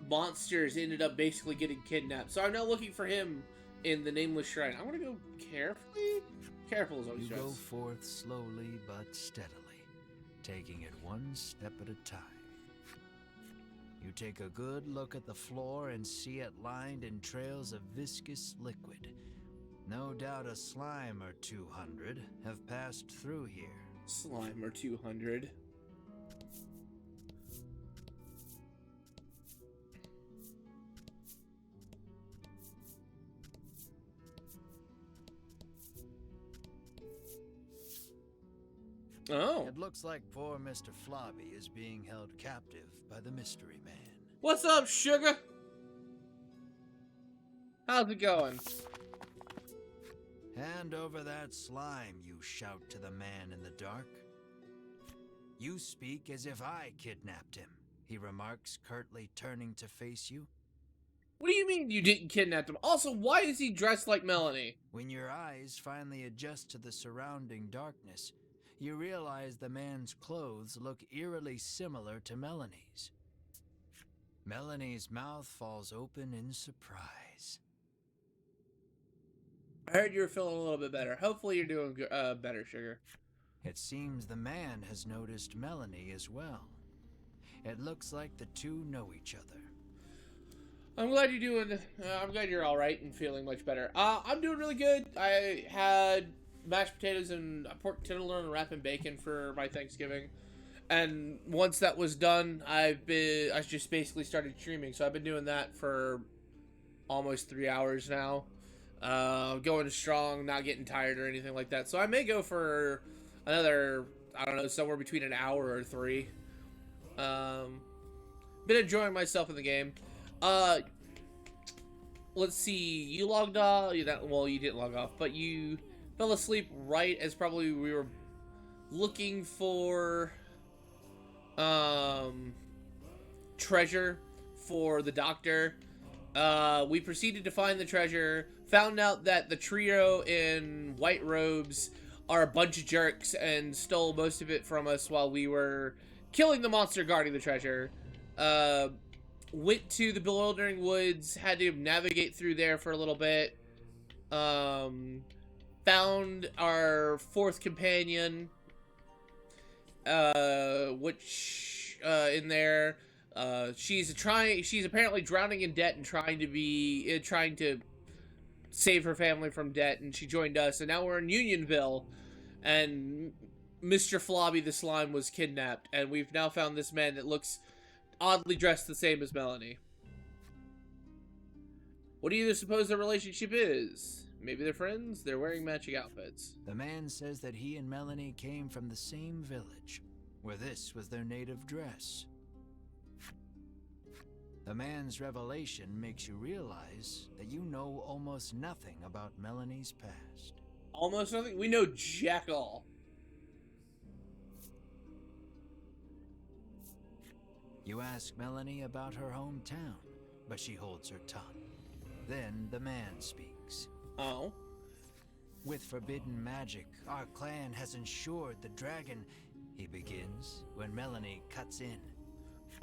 monsters ended up basically getting kidnapped. So I'm now looking for him in the Nameless Shrine. I want to go carefully. Careful is always You best. go forth slowly but steadily, taking it one step at a time. You take a good look at the floor and see it lined in trails of viscous liquid. No doubt a slime or 200 have passed through here. Slime or 200. Oh. It looks like poor Mr. Flobby is being held captive by the mystery man. What's up, sugar? How's it going? Hand over that slime, you shout to the man in the dark. You speak as if I kidnapped him, he remarks, curtly turning to face you. What do you mean you didn't kidnap him? Also, why is he dressed like Melanie? When your eyes finally adjust to the surrounding darkness, you realize the man's clothes look eerily similar to Melanie's. Melanie's mouth falls open in surprise. I heard you were feeling a little bit better. Hopefully you're doing better, sugar. It seems the man has noticed Melanie as well. It looks like the two know each other. I'm glad you're doing. I'm glad you're all right and feeling much better. I'm doing really good. I had mashed potatoes and pork tenderloin and wrapping bacon for my Thanksgiving, and once that was done, I just basically started streaming. So I've been doing that for almost 3 hours now. Going strong, not getting tired or anything like that. So I may go for another, I don't know, somewhere between an hour or 3. Been enjoying myself in the game. Let's see, you logged off, well, you didn't log off, but you fell asleep right as probably we were looking for, treasure for the doctor. We proceeded to find the treasure, found out that the trio in white robes are a bunch of jerks and stole most of it from us while we were killing the monster guarding the treasure. Went to the bewildering woods, had to navigate through there for a little bit. Found our fourth companion, which in there. She's apparently drowning in debt and trying to save her family from debt, and she joined us, and now we're in Unionville, and Mr. Flobby the slime was kidnapped, and we've now found this man that looks oddly dressed the same as Melanie. What do you suppose their relationship is? Maybe they're friends? They're wearing matching outfits. The man says that he and Melanie came from the same village, where this was their native dress. The man's revelation makes you realize that you know almost nothing about Melanie's past. Almost nothing? We know jack all. You ask Melanie about her hometown, but she holds her tongue. Then the man speaks. Oh? With forbidden magic, our clan has ensured the dragon, he begins, when Melanie cuts in.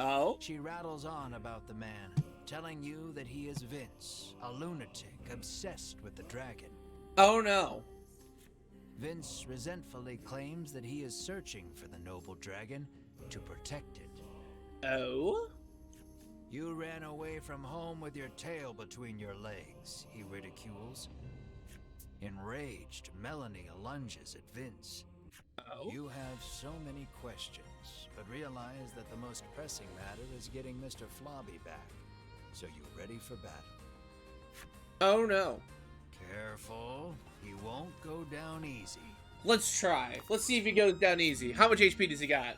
Oh? She rattles on about the man, telling you that he is Vince, a lunatic obsessed with the dragon. Oh no. Vince resentfully claims that he is searching for the noble dragon to protect it. Oh? You ran away from home with your tail between your legs, he ridicules. Enraged, Melanie lunges at Vince. Oh. You have so many questions, but realize that the most pressing matter is getting Mr. Flobby back. So you ready for battle? Oh no. Careful, he won't go down easy. Let's try. Let's see if he goes down easy. How much HP does he got?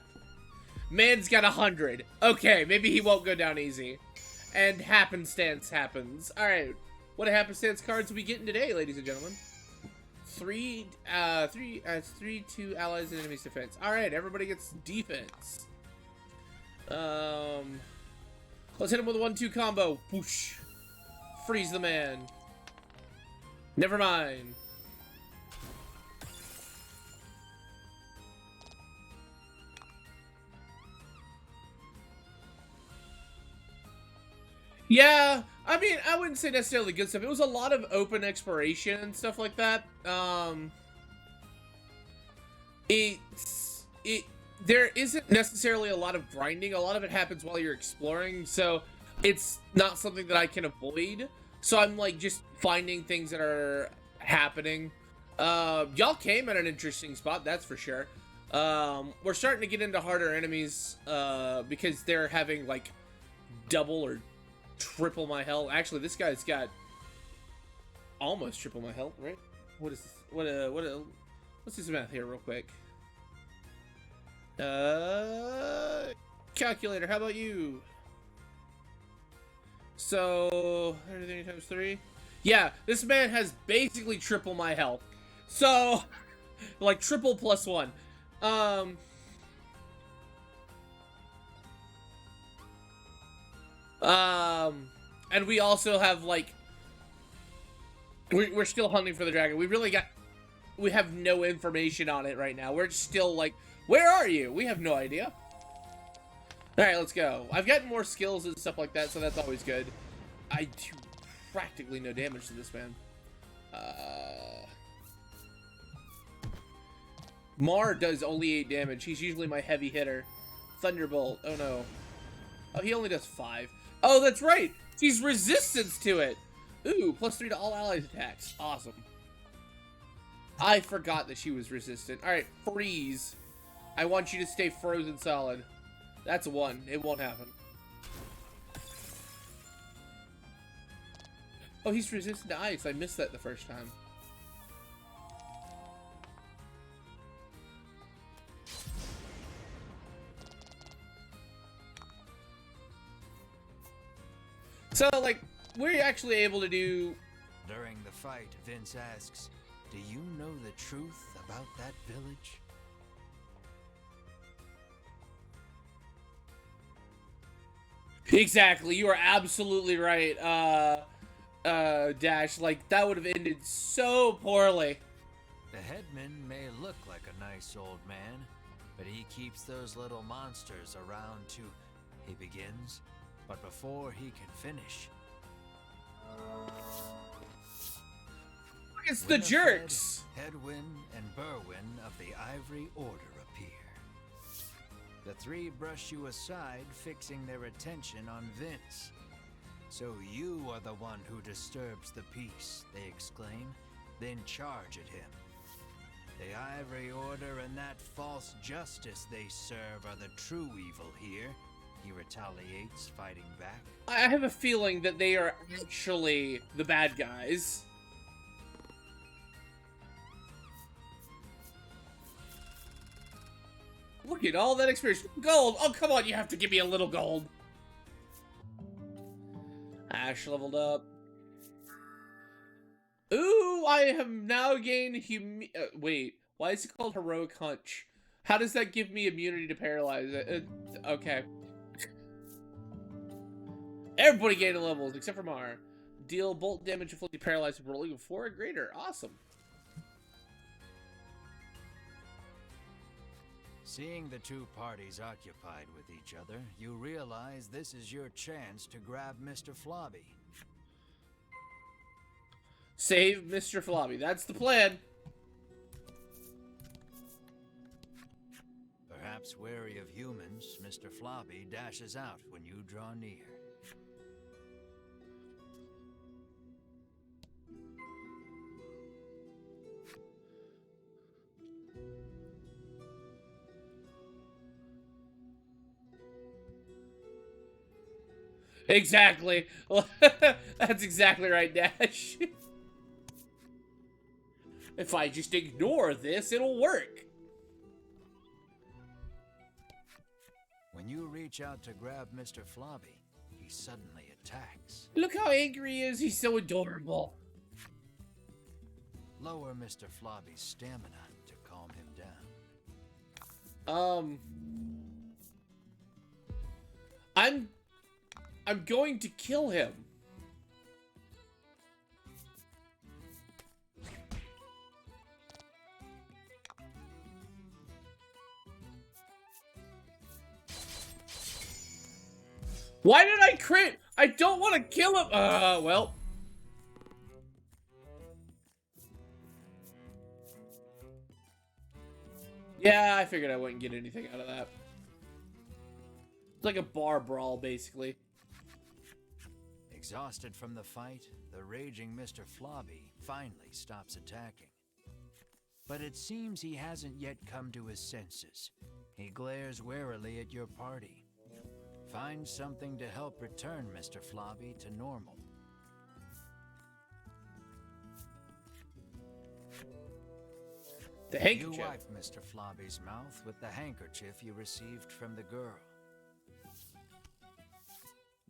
Man's got 100. Okay, maybe he won't go down easy. And happenstance happens. Alright. What happenstance cards are we getting today, ladies and gentlemen? 3, 2 allies and enemies defense. Alright, everybody gets defense. Let's hit him with a 1-2 combo. Whoosh. Freeze the man. Never mind. Yeah, I mean, I wouldn't say necessarily good stuff. It was a lot of open exploration and stuff like that. There isn't necessarily a lot of grinding. A lot of it happens while you're exploring, so it's not something that I can avoid. So I'm like just finding things that are happening. Y'all came at an interesting spot, that's for sure. We're starting to get into harder enemies because they're having like double or triple my health. Actually, this guy's got almost triple my health, right? What is this? Let's do some math here real quick. Calculator, how about you? So, 30 times 3. Yeah, this man has basically triple my health. So, like triple plus 1. And we also have like we're still hunting for the dragon. We have no information on it right now. We're still like, where are you? We have no idea. All right, let's go. I've gotten more skills and stuff like that, so that's always good. I do practically no damage to this man. Mar does only 8 damage. He's usually my heavy hitter. Thunderbolt. Oh no. Oh, he only does 5. Oh, that's right. He's resistance to it. Ooh, +3 to all allies attacks. Awesome. I forgot that she was resistant. All right, freeze. I want you to stay frozen solid. That's a 1. It won't happen. Oh, he's resistant to ice. I missed that the first time. So, like, we're actually able to do... During the fight, Vince asks, "Do you know the truth about that village?" Exactly, you are absolutely right, Dash. Like, that would have ended so poorly. The headman may look like a nice old man, but he keeps those little monsters around to... He begins, but before he can finish... It's the jerks! Hedwyn and Berwyn of the Ivory Order appear. The three brush you aside, fixing their attention on Vince. "So you are the one who disturbs the peace," they exclaim, then charge at him. The Ivory Order and that false justice they serve are the true evil here, he retaliates, fighting back. I have a feeling that they are actually the bad guys. Look at all that experience. Gold! Oh, come on, you have to give me a little gold. Ash leveled up. Ooh, I have now gained wait, why is it called Heroic Hunch? How does that give me immunity to paralyze? Okay. Everybody gained levels except for Mar. Deal bolt damage inflicted paralyzed with rolling of 4 or greater. Awesome. Seeing the two parties occupied with each other, you realize this is your chance to grab Mr. Flobby. Save Mr. Flobby. That's the plan. Perhaps wary of humans, Mr. Flobby dashes out when you draw near. Exactly. That's exactly right, Dash. If I just ignore this, it'll work. When you reach out to grab Mr. Flobby, he suddenly attacks. Look how angry he is. He's so adorable. Lower Mr. Flobby's stamina to calm him down. I'm going to kill him. Why did I crit? I don't want to kill him. Well. Yeah, I figured I wouldn't get anything out of that. It's like a bar brawl, basically. Exhausted from the fight, the raging Mr. Flobby finally stops attacking. But it seems he hasn't yet come to his senses. He glares warily at your party. Find something to help return Mr. Flobby to normal. The handkerchief. You wipe Mr. Flobby's mouth with the handkerchief you received from the girl.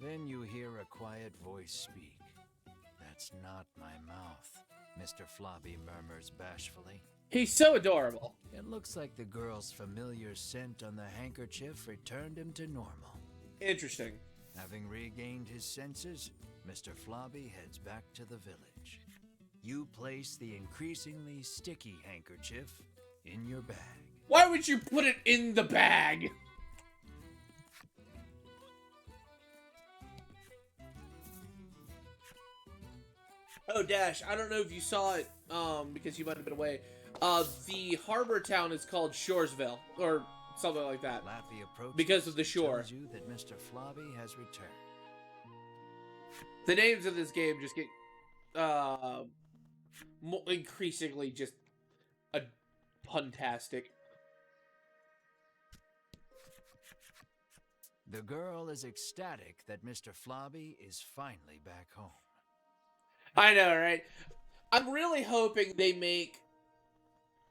Then you hear a quiet voice speak. That's not my mouth, Mr. Flobby murmurs bashfully. He's so adorable. It looks like the girl's familiar scent on the handkerchief returned him to normal. Interesting. Having regained his senses, Mr. Flobby heads back to the village. You place the increasingly sticky handkerchief in your bag. Why would you put it in the bag? Oh, Dash, I don't know if you saw it, because you might have been away. The harbor town is called Shoresville, or something like that. Lappy approaches, because of the shore. tells you that Mr. Flobby has returned. The names of this game just get, increasingly just puntastic. The girl is ecstatic that Mr. Flobby is finally back home. I know, right? I'm really hoping they make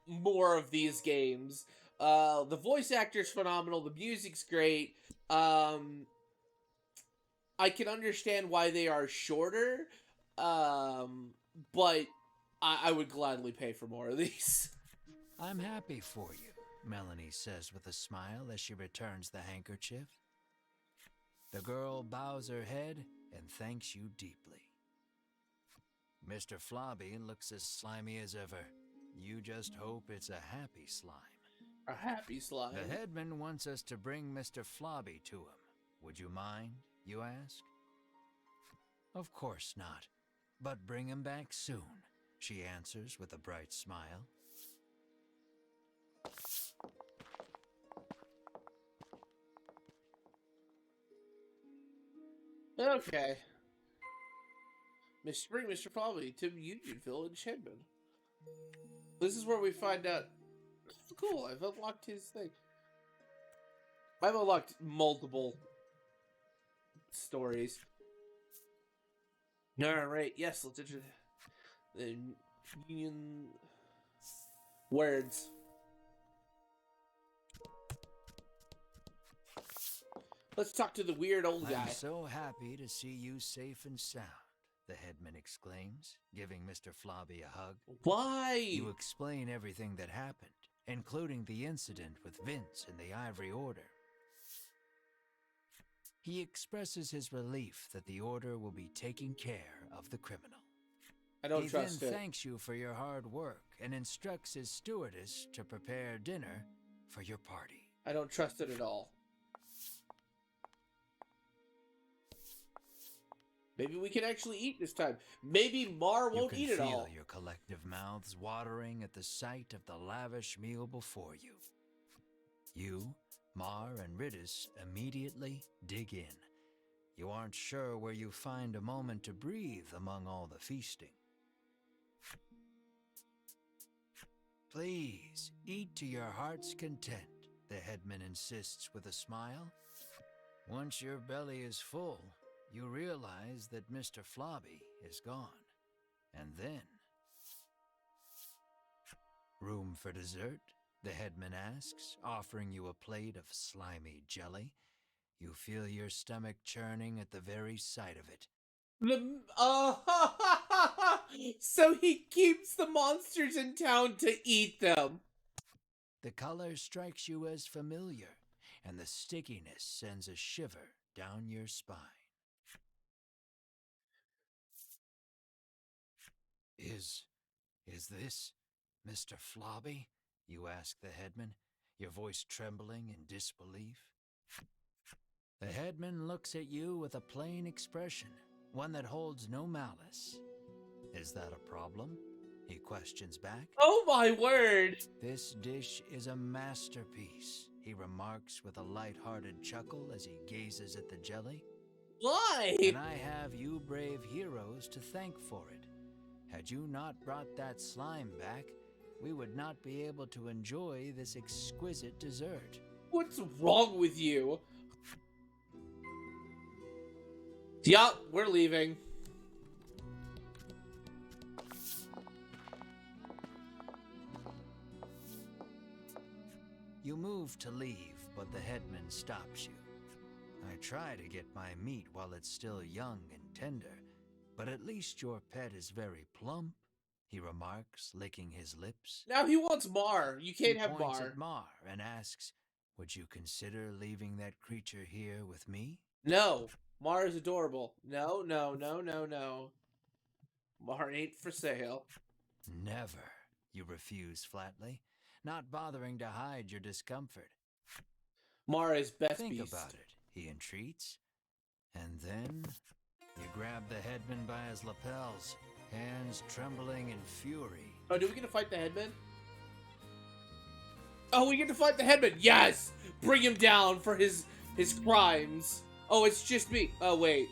more of these games. The voice actor's phenomenal. The music's great. I can understand why they are shorter, but I would gladly pay for more of these. I'm happy for you, Melanie says with a smile as she returns the handkerchief. The girl bows her head and thanks you deeply. Mr. Flobby looks as slimy as ever. You just hope it's a happy slime. A happy slime. The headman wants us to bring Mr. Flobby to him. Would you mind, you ask? Of course not. But bring him back soon, she answers with a bright smile. Okay. Bring Mr. Flobby to Unionville in Shedman. This is where we find out. Cool, I've unlocked his thing. I've unlocked multiple stories. Alright, yes, let's enter the Union words. Let's talk to the weird old guy. I'm so happy to see you safe and sound, the headman exclaims, giving Mr. Flobby a hug. Why? You explain everything that happened, including the incident with Vince and the Ivory Order. He expresses his relief that the Order will be taking care of the criminal. I don't trust He it. then thanks you for your hard work and instructs his stewardess to prepare dinner for your party. I don't trust it at all. Maybe we can actually eat this time. Maybe Mar won't eat it all. You can feel your collective mouths watering at the sight of the lavish meal before you. You, Mar, and Ridis immediately dig in. You aren't sure where you find a moment to breathe among all the feasting. Please, eat to your heart's content, the headman insists with a smile. Once your belly is full, you realize that Mr. Flobby is gone. And then... Room for dessert? The headman asks, offering you a plate of slimy jelly. You feel your stomach churning at the very sight of it. So he keeps the monsters in town to eat them. The color strikes you as familiar, and the stickiness sends a shiver down your spine. Is this Mr. Flobby? You ask the headman, your voice trembling in disbelief. The headman looks at you with a plain expression, one that holds no malice. Is that a problem? He questions back. Oh my word! This dish is a masterpiece, he remarks with a light-hearted chuckle as he gazes at the jelly. Why? And I have you brave heroes to thank for it. Had you not brought that slime back, we would not be able to enjoy this exquisite dessert. What's wrong with you? Yup, we're leaving. You move to leave, but the headman stops you. I try to get my meat while it's still young and tender, but at least your pet is very plump, he remarks, licking his lips. Now he wants Mar. You can't have He points Mar. at Mar and asks, would you consider leaving that creature here with me? No. Mar is adorable. No, no, no, no, no. Mar ain't for sale. Never, you refuse flatly, not bothering to hide your discomfort. Mar is best Think beast. about it, he entreats. And then you grab the headman by his lapels, hands trembling in fury. Oh, do we get to fight the headman? Oh, we get to fight the headman. Yes! Bring him down for his crimes. Oh, it's just me. Oh, wait.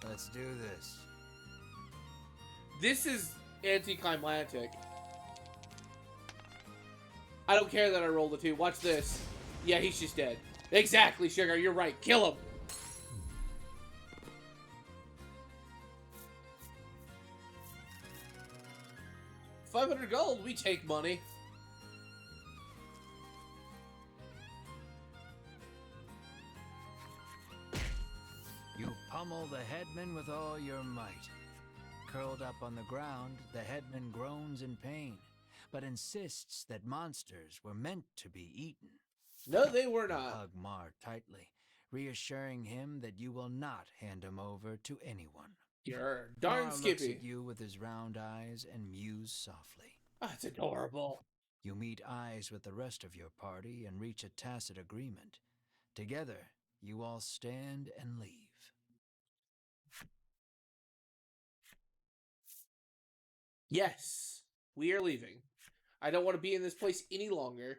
Let's do this. This is anticlimactic. I don't care that I rolled a 2. Watch this. Yeah, he's just dead. Exactly, Sugar. You're right. Kill him. $500 gold. We take money. You pummel the headman with all your might. Curled up on the ground, the headman groans in pain, but insists that monsters were meant to be eaten. No, they were You not. hug Mar tightly, reassuring him that you will not hand him over to anyone. You're darn Mar Skippy. looks at you with his round eyes and mews softly. That's adorable. You meet eyes with the rest of your party and reach a tacit agreement. Together, you all stand and leave. Yes, we are leaving. I don't want to be in this place any longer.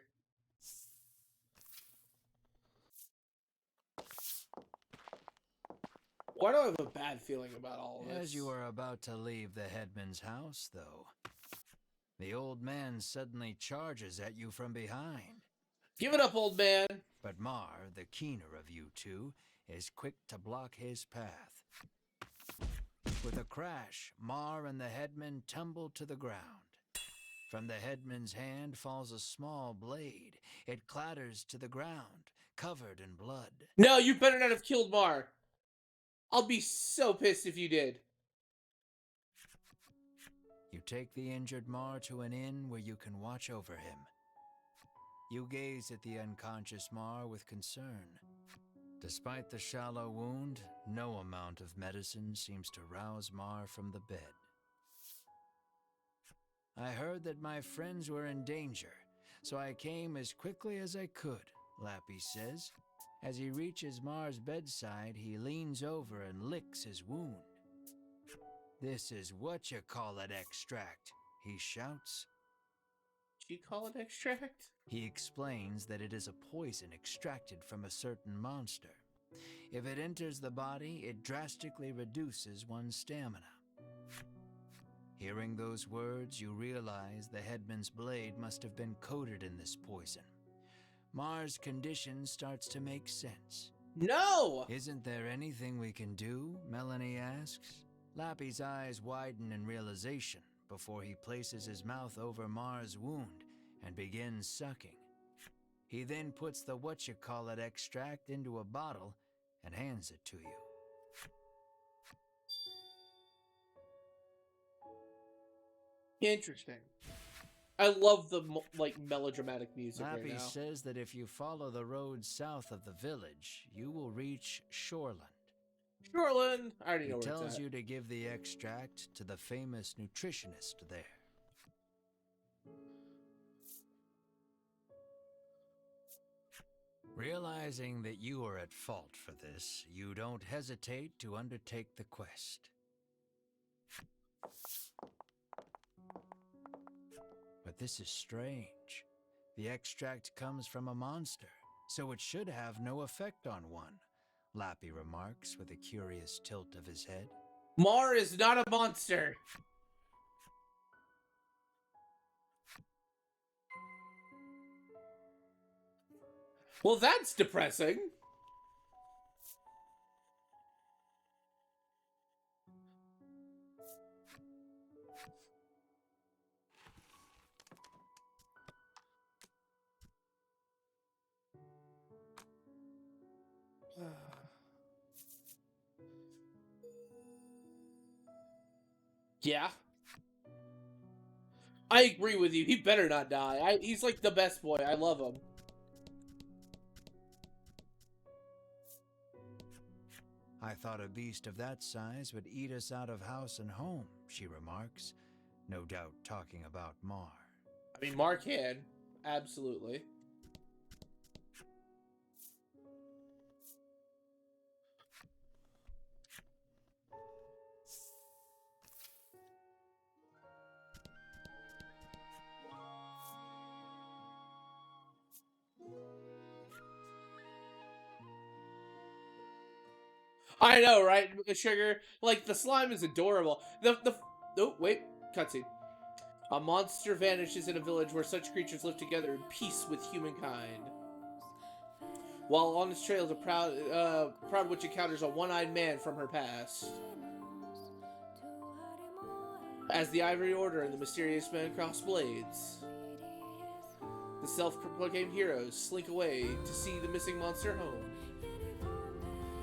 Why do I have a bad feeling about all of this? As you are about to leave the headman's house, though, the old man suddenly charges at you from behind. Give it up, old man. But Mar, the keener of you two, is quick to block his path. With a crash, Mar and the headman tumble to the ground. From the headman's hand falls a small blade. It clatters to the ground, covered in blood. No, you better not have killed Mar. I'll be so pissed if you did. You take the injured Mar to an inn where you can watch over him. You gaze at the unconscious Mar with concern. Despite the shallow wound, no amount of medicine seems to rouse Mar from the bed. I heard that my friends were in danger, so I came as quickly as I could, Lappy says. As he reaches Mar's bedside, he leans over and licks his wound. This is what you call it extract, he shouts. Do you call it extract? He explains that it is a poison extracted from a certain monster. If it enters the body, it drastically reduces one's stamina. Hearing those words, you realize the headman's blade must have been coated in this poison. Mar's condition starts to make sense. No! Isn't there anything we can do? Melanie asks. Lappy's eyes widen in realization before he places his mouth over Mar's wound and begins sucking. He then puts the whatchamacallit extract into a bottle and hands it to you. Interesting. I love the melodramatic music Lappy right now. says that if you follow the road south of the village, you will reach Shoreland. Shoreland! I already He know where tells it's at. you to give the extract to the famous nutritionist there. Realizing that you are at fault for this, you don't hesitate to undertake the quest. But this is strange. The extract comes from a monster, so it should have no effect on one, Lappy remarks with a curious tilt of his head. Mar is not a monster! Well, that's depressing. Yeah. I agree with you. He better not die. He's like the best boy. I love him. I thought a beast of that size would eat us out of house and home, she remarks, no doubt talking about Mar. I mean, Mar can. Absolutely. I know, right? Sugar. Like, the slime is adorable. Oh, wait. Cutscene. A monster vanishes in a village where such creatures live together in peace with humankind. While on his trails, a proud witch encounters a one-eyed man from her past. As the Ivory Order and the mysterious man cross blades, the self-proclaimed heroes slink away to see the missing monster home.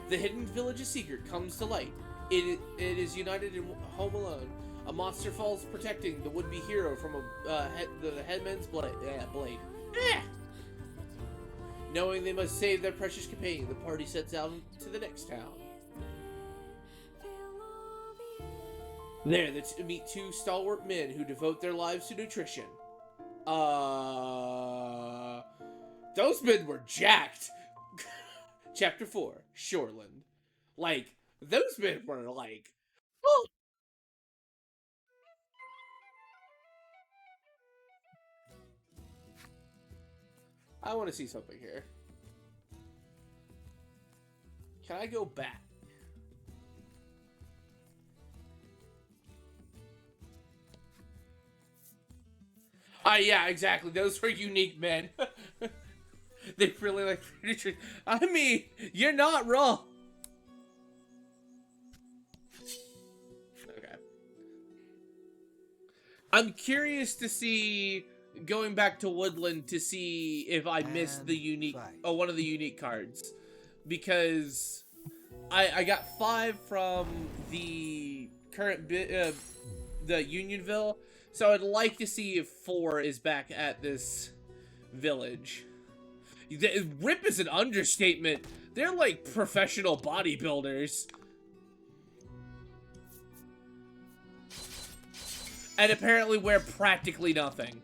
The hidden village's secret comes to light. It is united in home alone. A monster falls protecting the would-be hero from the headman's blade. Knowing they must save their precious companion, the party sets out to the next town. There, they meet two stalwart men who devote their lives to nutrition. Those men were jacked. Chapter 4, Shoreland. Like, those men were like, oh. I want to see something here. Can I go back? Yeah, exactly. Those were unique men. They really like furniture. I mean, you're not wrong. Okay. I'm curious to see, going back to Woodland, to see if I missed the unique, one of the unique cards. Because I got 5 from the current the Unionville. So I'd like to see if 4 is back at this village. RIP is an understatement. They're like professional bodybuilders. And apparently wear practically nothing.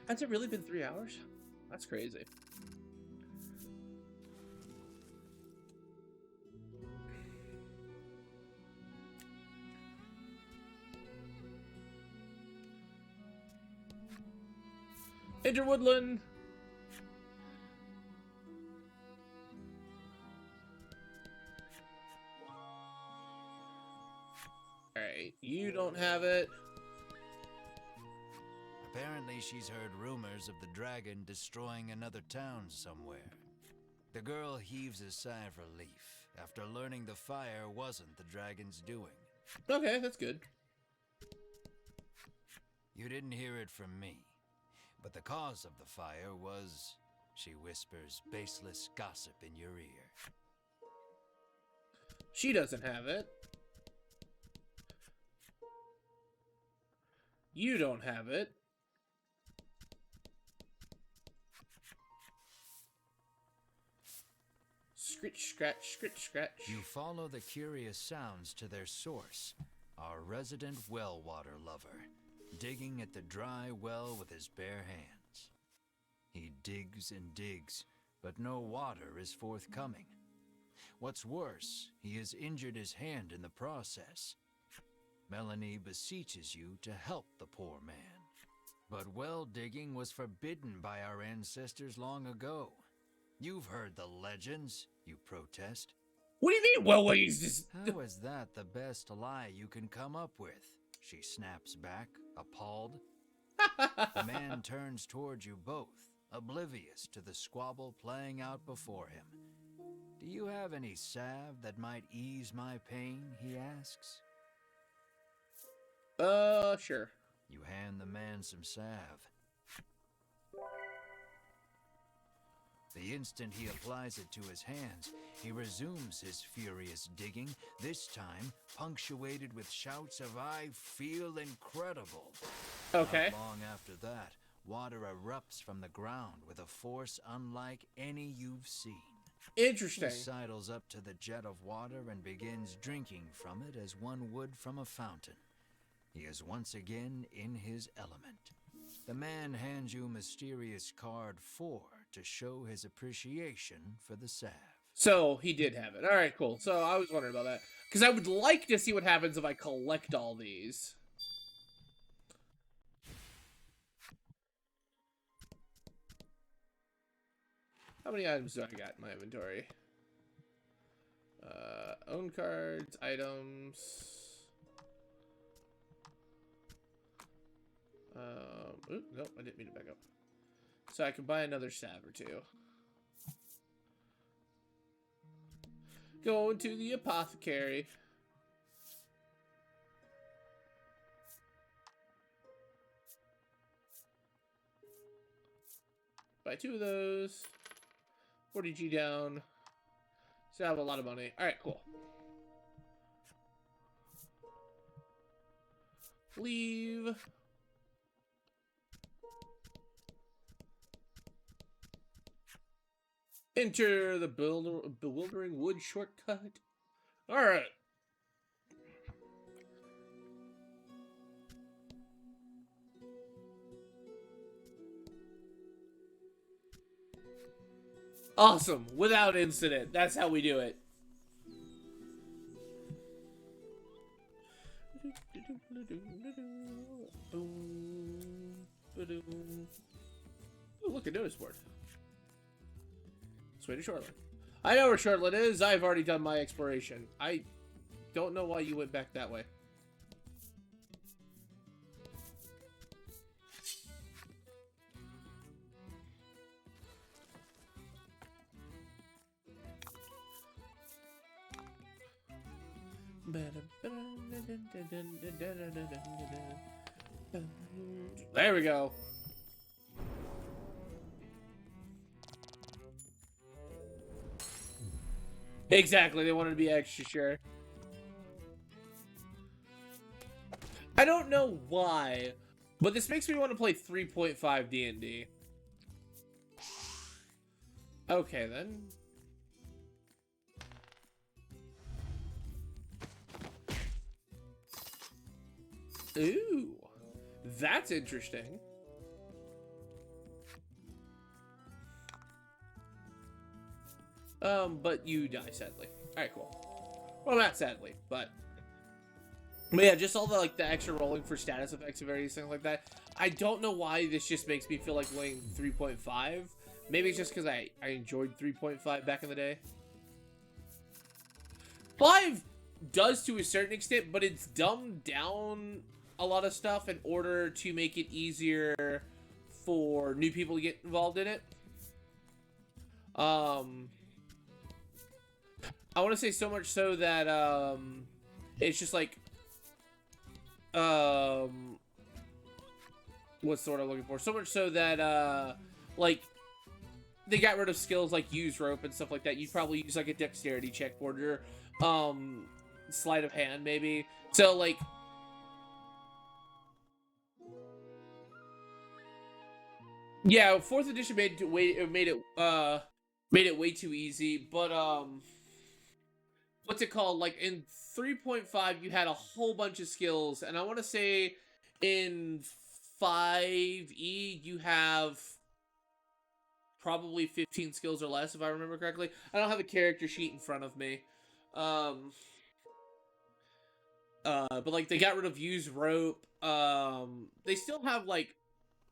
Has it really been 3 hours? That's crazy. Enter Woodland. Alright, you don't have it. Apparently, she's heard rumors of the dragon destroying another town somewhere. The girl heaves a sigh of relief after learning the fire wasn't the dragon's doing. Okay, that's good. You didn't hear it from me, but the cause of the fire was, she whispers baseless gossip in your ear. She doesn't have it. You don't have it. Scritch, scratch, scritch, scratch. You follow the curious sounds to their source, our resident well water lover, digging at the dry well with his bare hands. He digs and digs, but no water is forthcoming. What's worse, he has injured his hand in the process. Melanie beseeches you to help the poor man. But well digging was forbidden by our ancestors long ago. You've heard the legends, you protest. What do you mean, well, he's just... How is that the best lie you can come up with? She snaps back, appalled. The man turns towards you both, oblivious to the squabble playing out before him. Do you have any salve that might ease my pain, he asks. Sure. You hand the man some salve. The instant he applies it to his hands, he resumes his furious digging, this time punctuated with shouts of "I feel incredible." Okay. Not long after that, water erupts from the ground with a force unlike any you've seen. Interesting. He sidles up to the jet of water and begins drinking from it as one would from a fountain. He is once again in his element. The man hands you mysterious card 4 to show his appreciation for the salve. So, he did have it. Alright, cool. So, I was wondering about that. Because I would like to see what happens if I collect all these. How many items do I got in my inventory? Own cards, items. Ooh, nope, I didn't mean to back up. So I can buy another salve or two. Going to the apothecary. Buy 2 of those. 40G down. So I have a lot of money. Alright, cool. Leave. Enter the bewildering wood shortcut. Alright. Awesome. Without incident. That's how we do it. Oh, look, a notice board. This way to Shortland. I know where Shortland is. I've already done my exploration. I don't know why you went back that way. There we go. Exactly, they wanted to be extra sure. I don't know why, but this makes me want to play 3.5 D&D. Okay, then. Ooh, that's interesting. But you die, sadly. Alright, cool. Well, not sadly, but yeah, just all the, like, the extra rolling for status effects and various things like that. I don't know why this just makes me feel like playing 3.5. Maybe it's just because I enjoyed 3.5 back in the day. 5 does to a certain extent, but it's dumbed down a lot of stuff in order to make it easier for new people to get involved in it. I want to say so much so that it's just like what's the word I'm looking for? So much so that like they got rid of skills like use rope and stuff like that. You'd probably use like a dexterity check or your sleight of hand maybe. So like yeah, 4th edition made it way too easy, but what's it called? Like in 3.5 you had a whole bunch of skills, and I want to say in 5e you have probably 15 skills or less if I remember correctly. I don't have a character sheet in front of me. But like they got rid of use rope. They still have like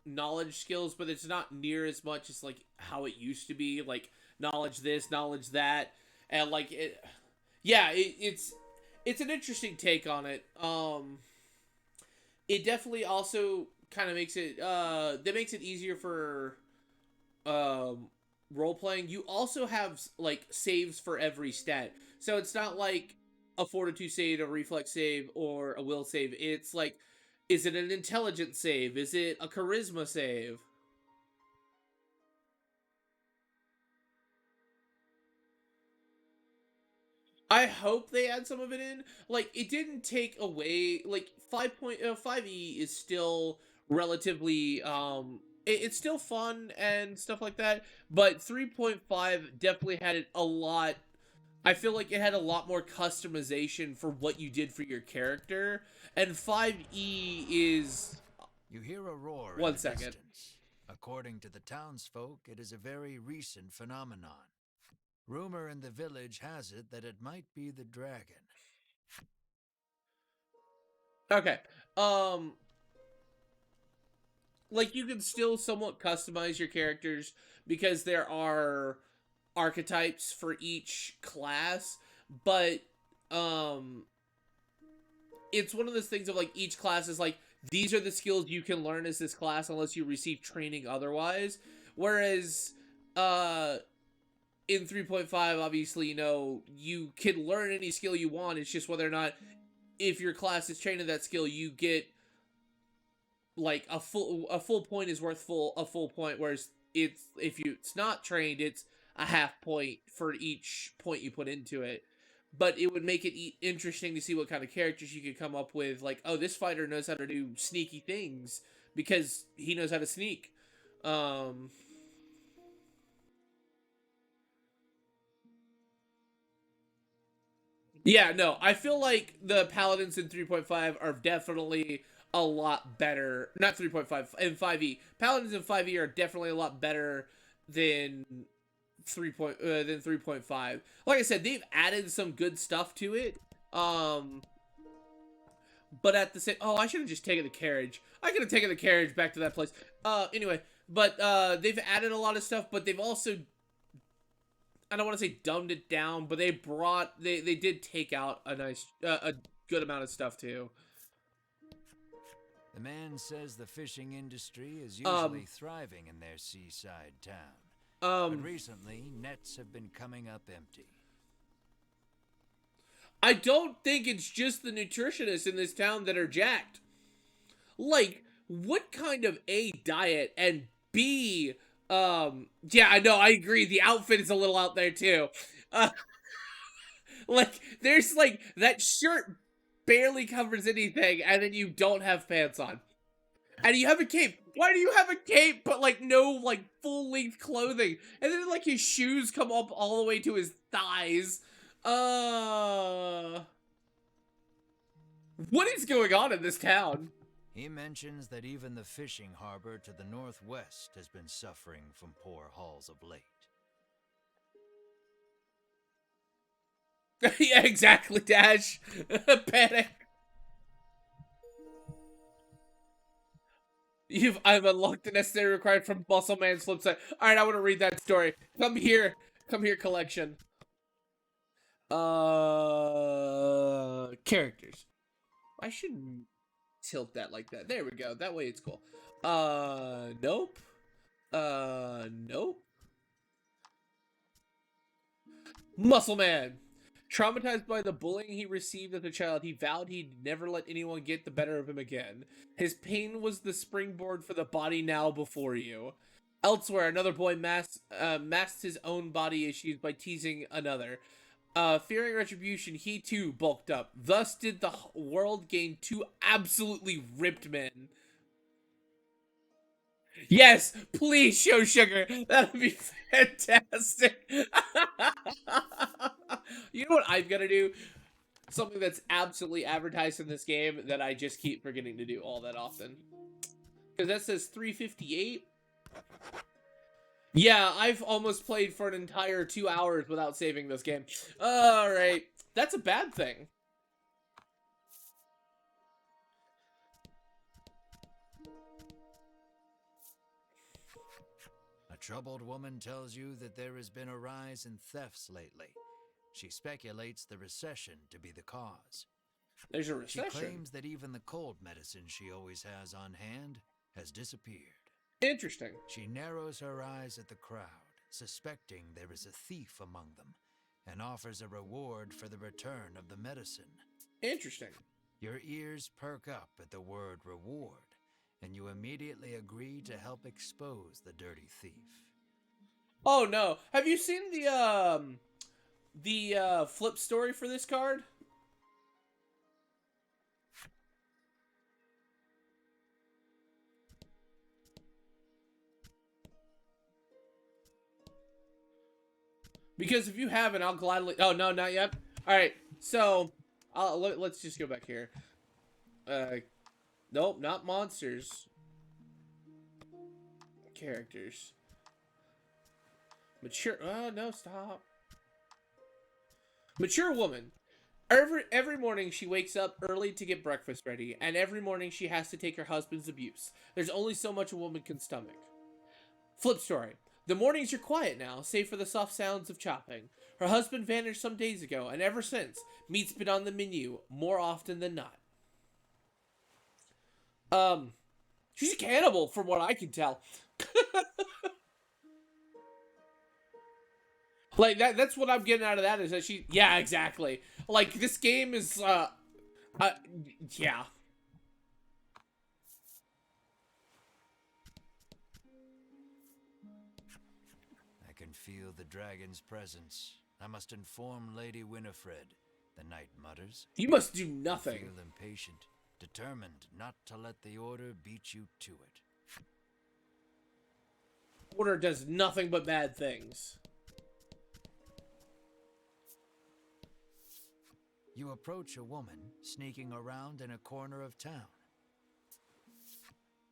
knowledge skills, but it's not near as much as like how it used to be, like knowledge this, knowledge that, and like it yeah, it's an interesting take on it. It definitely also kind of makes it that makes it easier for role playing. You also have like saves for every stat, so it's not like a fortitude save, a reflex save, or a will save. It's like, is it an intelligence save? Is it a charisma save? I hope they add some of it in. Like, it didn't take away, like, 5.5e is still relatively, it's still fun and stuff like that, but 3.5 definitely had it a lot. I feel like it had a lot more customization for what you did for your character, and 5e is... You hear a roar in One the second. distance. According to the townsfolk, it is a very recent phenomenon. Rumor in the village has it that it might be the dragon. Okay. Like, you can still somewhat customize your characters because there are archetypes for each class, but it's one of those things of like each class is like, these are the skills you can learn as this class unless you receive training otherwise. Whereas in 3.5, obviously, you know, you can learn any skill you want. It's just whether or not, if your class is trained in that skill, you get like a full point is worth a full point, whereas it's not trained, it's a half point for each point you put into it. But it would make it interesting to see what kind of characters you could come up with. Like, oh, this fighter knows how to do sneaky things because he knows how to sneak. Yeah, no, I feel like the paladins in 3.5 are definitely a lot better. Not 3.5, in 5e. Paladins in 5e are definitely a lot better than 3.5. Like I said, they've added some good stuff to it. But at the same, oh, I should have just taken the carriage. I could have taken the carriage back to that place. Anyway, but they've added a lot of stuff, but they've also, I don't want to say dumbed it down, but they did take out a good amount of stuff too. The man says the fishing industry is usually thriving in their seaside town. But recently, nets have been coming up empty. I don't think it's just the nutritionists in this town that are jacked. Like, what kind of A, diet, and B, yeah, I know, I agree, the outfit is a little out there too. Like, there's like, that shirt barely covers anything, and then you don't have pants on. And you have a cape. Why do you have a cape but like no like full length clothing? And then like his shoes come up all the way to his thighs. What is going on in this town? He mentions that even the fishing harbor to the northwest has been suffering from poor hauls of late. Yeah, exactly, Dash. Panic. I've unlocked the necessary required from Muscle Man's flip side. Alright, I want to read that story. Come here, collection. Characters. I shouldn't tilt that like that. There we go. That way it's cool. Nope. Nope. Muscle Man. Traumatized by the bullying he received as a child, he vowed he'd never let anyone get the better of him again. His pain was the springboard for the body now before you. Elsewhere, another boy masked his own body issues by teasing another. Fearing retribution, he too bulked up. Thus did the world gain two absolutely ripped men. Yes, please show Sugar. That would be fantastic. You know what I've got to do? Something that's absolutely advertised in this game that I just keep forgetting to do all that often. Because that says 358. Yeah, I've almost played for an entire 2 hours without saving this game. Alright. That's a bad thing. A troubled woman tells you that there has been a rise in thefts lately. She speculates the recession to be the cause. There's a recession. She claims that even the cold medicine she always has on hand has disappeared. Interesting. She narrows her eyes at the crowd, suspecting there is a thief among them, and offers a reward for the return of the medicine. Interesting. Your ears perk up at the word reward, and you immediately agree to help expose the dirty thief. Oh no. Have you seen the flip story for this card? Because if you haven't, I'll gladly... Oh, no, not yet. Alright, so... let's just go back here. Nope, not monsters. Characters. Mature... Oh, no, stop. Mature woman. Every morning she wakes up early to get breakfast ready, and every morning she has to take her husband's abuse. There's only so much a woman can stomach. Flip story. The mornings are quiet now, save for the soft sounds of chopping. Her husband vanished some days ago, and ever since, meat's been on the menu more often than not. She's a cannibal, from what I can tell. Like, that's what I'm getting out of that, is that she... Yeah, exactly. Like, this game is, yeah. I can feel the dragon's presence. I must inform Lady Winifred, the knight mutters. You must do nothing. You feel impatient, determined not to let the order beat you to it. Order does nothing but bad things. You approach a woman sneaking around in a corner of town.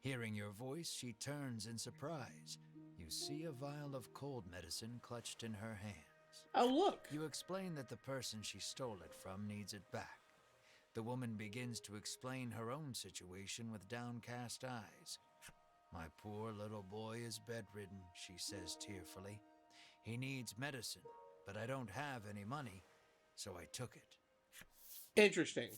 Hearing your voice, she turns in surprise. You see a vial of cold medicine clutched in her hands. Oh, look. You explain that the person she stole it from needs it back. The woman begins to explain her own situation with downcast eyes. My poor little boy is bedridden, she says tearfully. He needs medicine, but I don't have any money, so I took it. Interesting.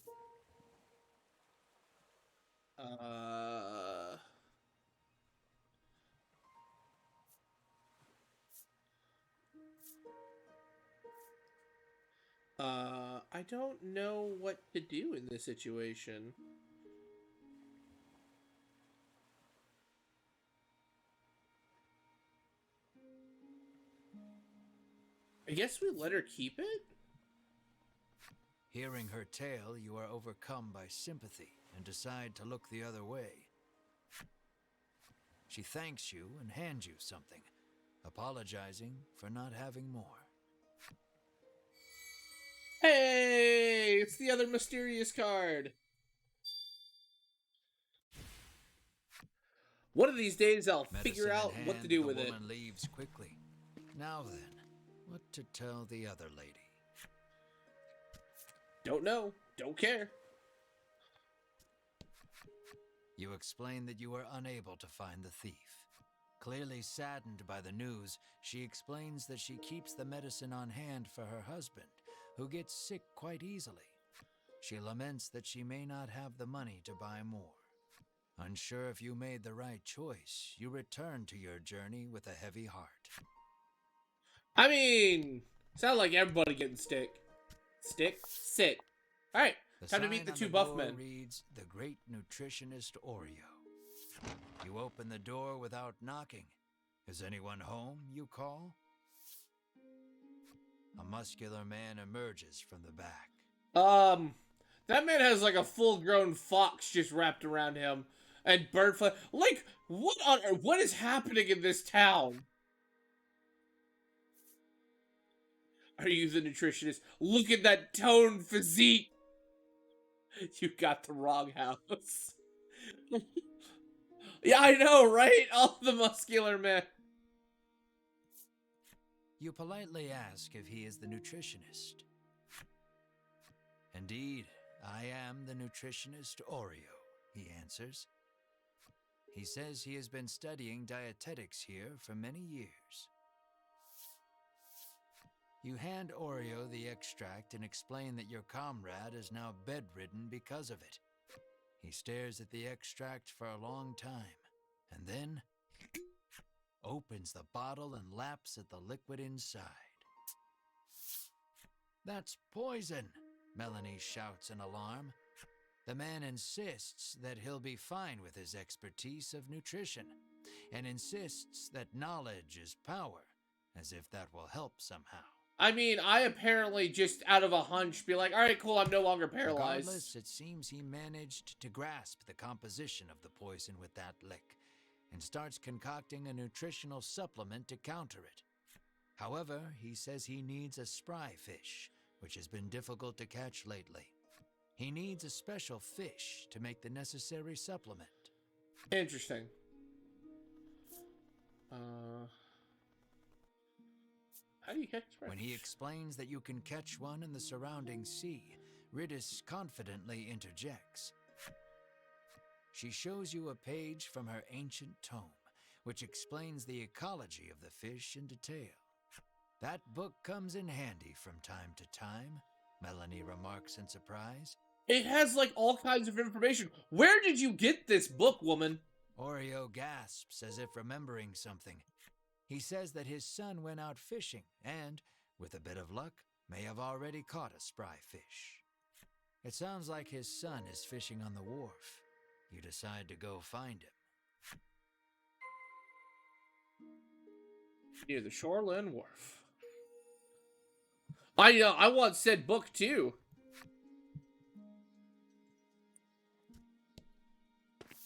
I don't know what to do in this situation. I guess we let her keep it? Hearing her tale, you are overcome by sympathy and decide to look the other way. She thanks you and hands you something, apologizing for not having more. Hey! It's the other mysterious card! One of these days I'll figure out what to do with it. The woman leaves quickly. Now then, what to tell the other lady? Don't know. Don't care. You explain that you are unable to find the thief. Clearly saddened by the news, she explains that she keeps the medicine on hand for her husband, who gets sick quite easily. She laments that she may not have the money to buy more. Unsure if you made the right choice, you return to your journey with a heavy heart. I mean, sound like everybody getting sick. Sick. All right, time to meet the two buff men. Reads, "The Great Nutritionist Oreo." You open the door without knocking. Is anyone home, you call? A muscular man emerges from the back. That man has like a full-grown fox just wrapped around him, and bird fly. Like, what is happening in this town? Are you the nutritionist? Look at that toned physique. You got the wrong house. Yeah, I know, right? All the muscular men. You politely ask if he is the nutritionist. Indeed, I am the nutritionist Oreo, he answers. He says he has been studying dietetics here for many years. You hand Oreo the extract and explain that your comrade is now bedridden because of it. He stares at the extract for a long time, and then opens the bottle and laps at the liquid inside. "That's poison," Melanie shouts in alarm. The man insists that he'll be fine with his expertise of nutrition, and insists that knowledge is power, as if that will help somehow. I mean, I apparently just out of a hunch be like, all right, cool, I'm no longer paralyzed. Regardless, it seems he managed to grasp the composition of the poison with that lick, and starts concocting a nutritional supplement to counter it. However, he says he needs a spry fish, which has been difficult to catch lately. He needs a special fish to make the necessary supplement. Interesting. How do you catch spray? When he explains that you can catch one in the surrounding sea, Riddis confidently interjects. She shows you a page from her ancient tome, which explains the ecology of the fish in detail. That book comes in handy from time to time, Melanie remarks in surprise. It has like all kinds of information. Where did you get this book, woman? Oreo gasps as if remembering something. He says that his son went out fishing and, with a bit of luck, may have already caught a spry fish. It sounds like his son is fishing on the wharf. You decide to go find him. Near the Shoreland Wharf. I want said book too.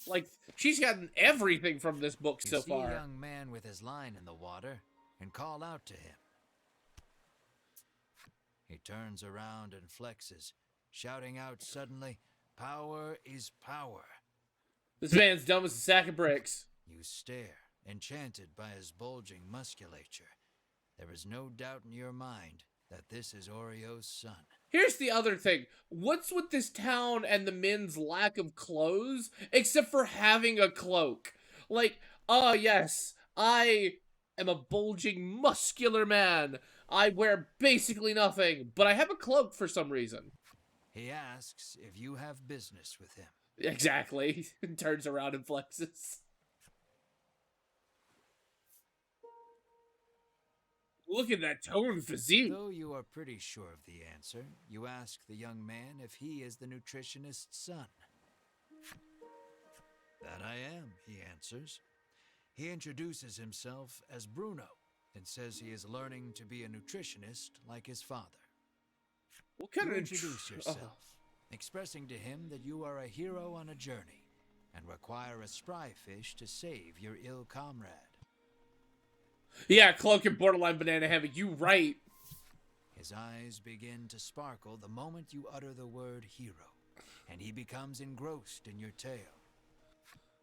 Like, she's gotten everything from this book so far. You see a young man with his line in the water and call out to him. He turns around and flexes, shouting out suddenly, "Power is power." This man's dumb as a sack of bricks. You stare, enchanted by his bulging musculature. There is no doubt in your mind that this is Oreo's son. Here's the other thing. What's with this town and the men's lack of clothes, except for having a cloak? Like, oh yes, I am a bulging, muscular man. I wear basically nothing, but I have a cloak for some reason. He asks if you have business with him. Exactly. Turns around and flexes. Look at that toned physique. Though you are pretty sure of the answer, you ask the young man if he is the nutritionist's son. "That I am," he answers. He introduces himself as Bruno and says he is learning to be a nutritionist like his father. What kind You of introduce yourself, expressing to him that you are a hero on a journey and require a spry fish to save your ill comrade. Yeah, cloak and borderline banana heavy. You right. His eyes begin to sparkle the moment you utter the word hero, and he becomes engrossed in your tale.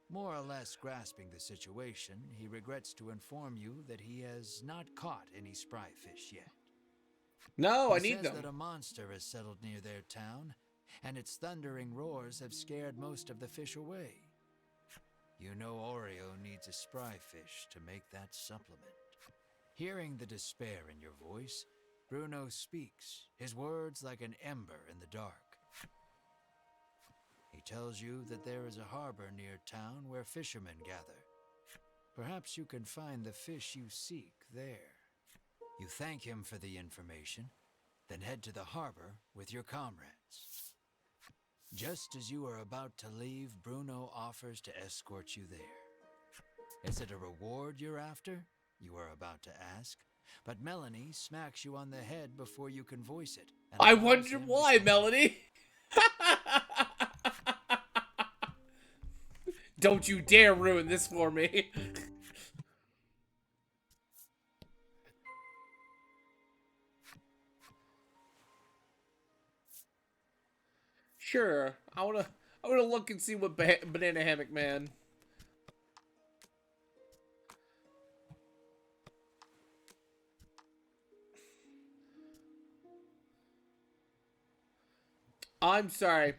More or less grasping the situation, he regrets to inform you that he has not caught any spry fish yet. No, I He need says them. that a monster has settled near their town, and its thundering roars have scared most of the fish away. You know Oreo needs a spry fish to make that supplement. Hearing the despair in your voice, Bruno speaks, his words like an ember in the dark. He tells you that there is a harbor near town where fishermen gather. Perhaps you can find the fish you seek there. You thank him for the information, then head to the harbor with your comrades. Just as you are about to leave, Bruno offers to escort you there. Is it a reward you're after? You are about to ask. But Melanie smacks you on the head before you can voice it. And I allows wonder him to why, come. Melanie. Don't you dare ruin this for me. Sure, I wanna look and see what Banana Hammock Man. I'm sorry.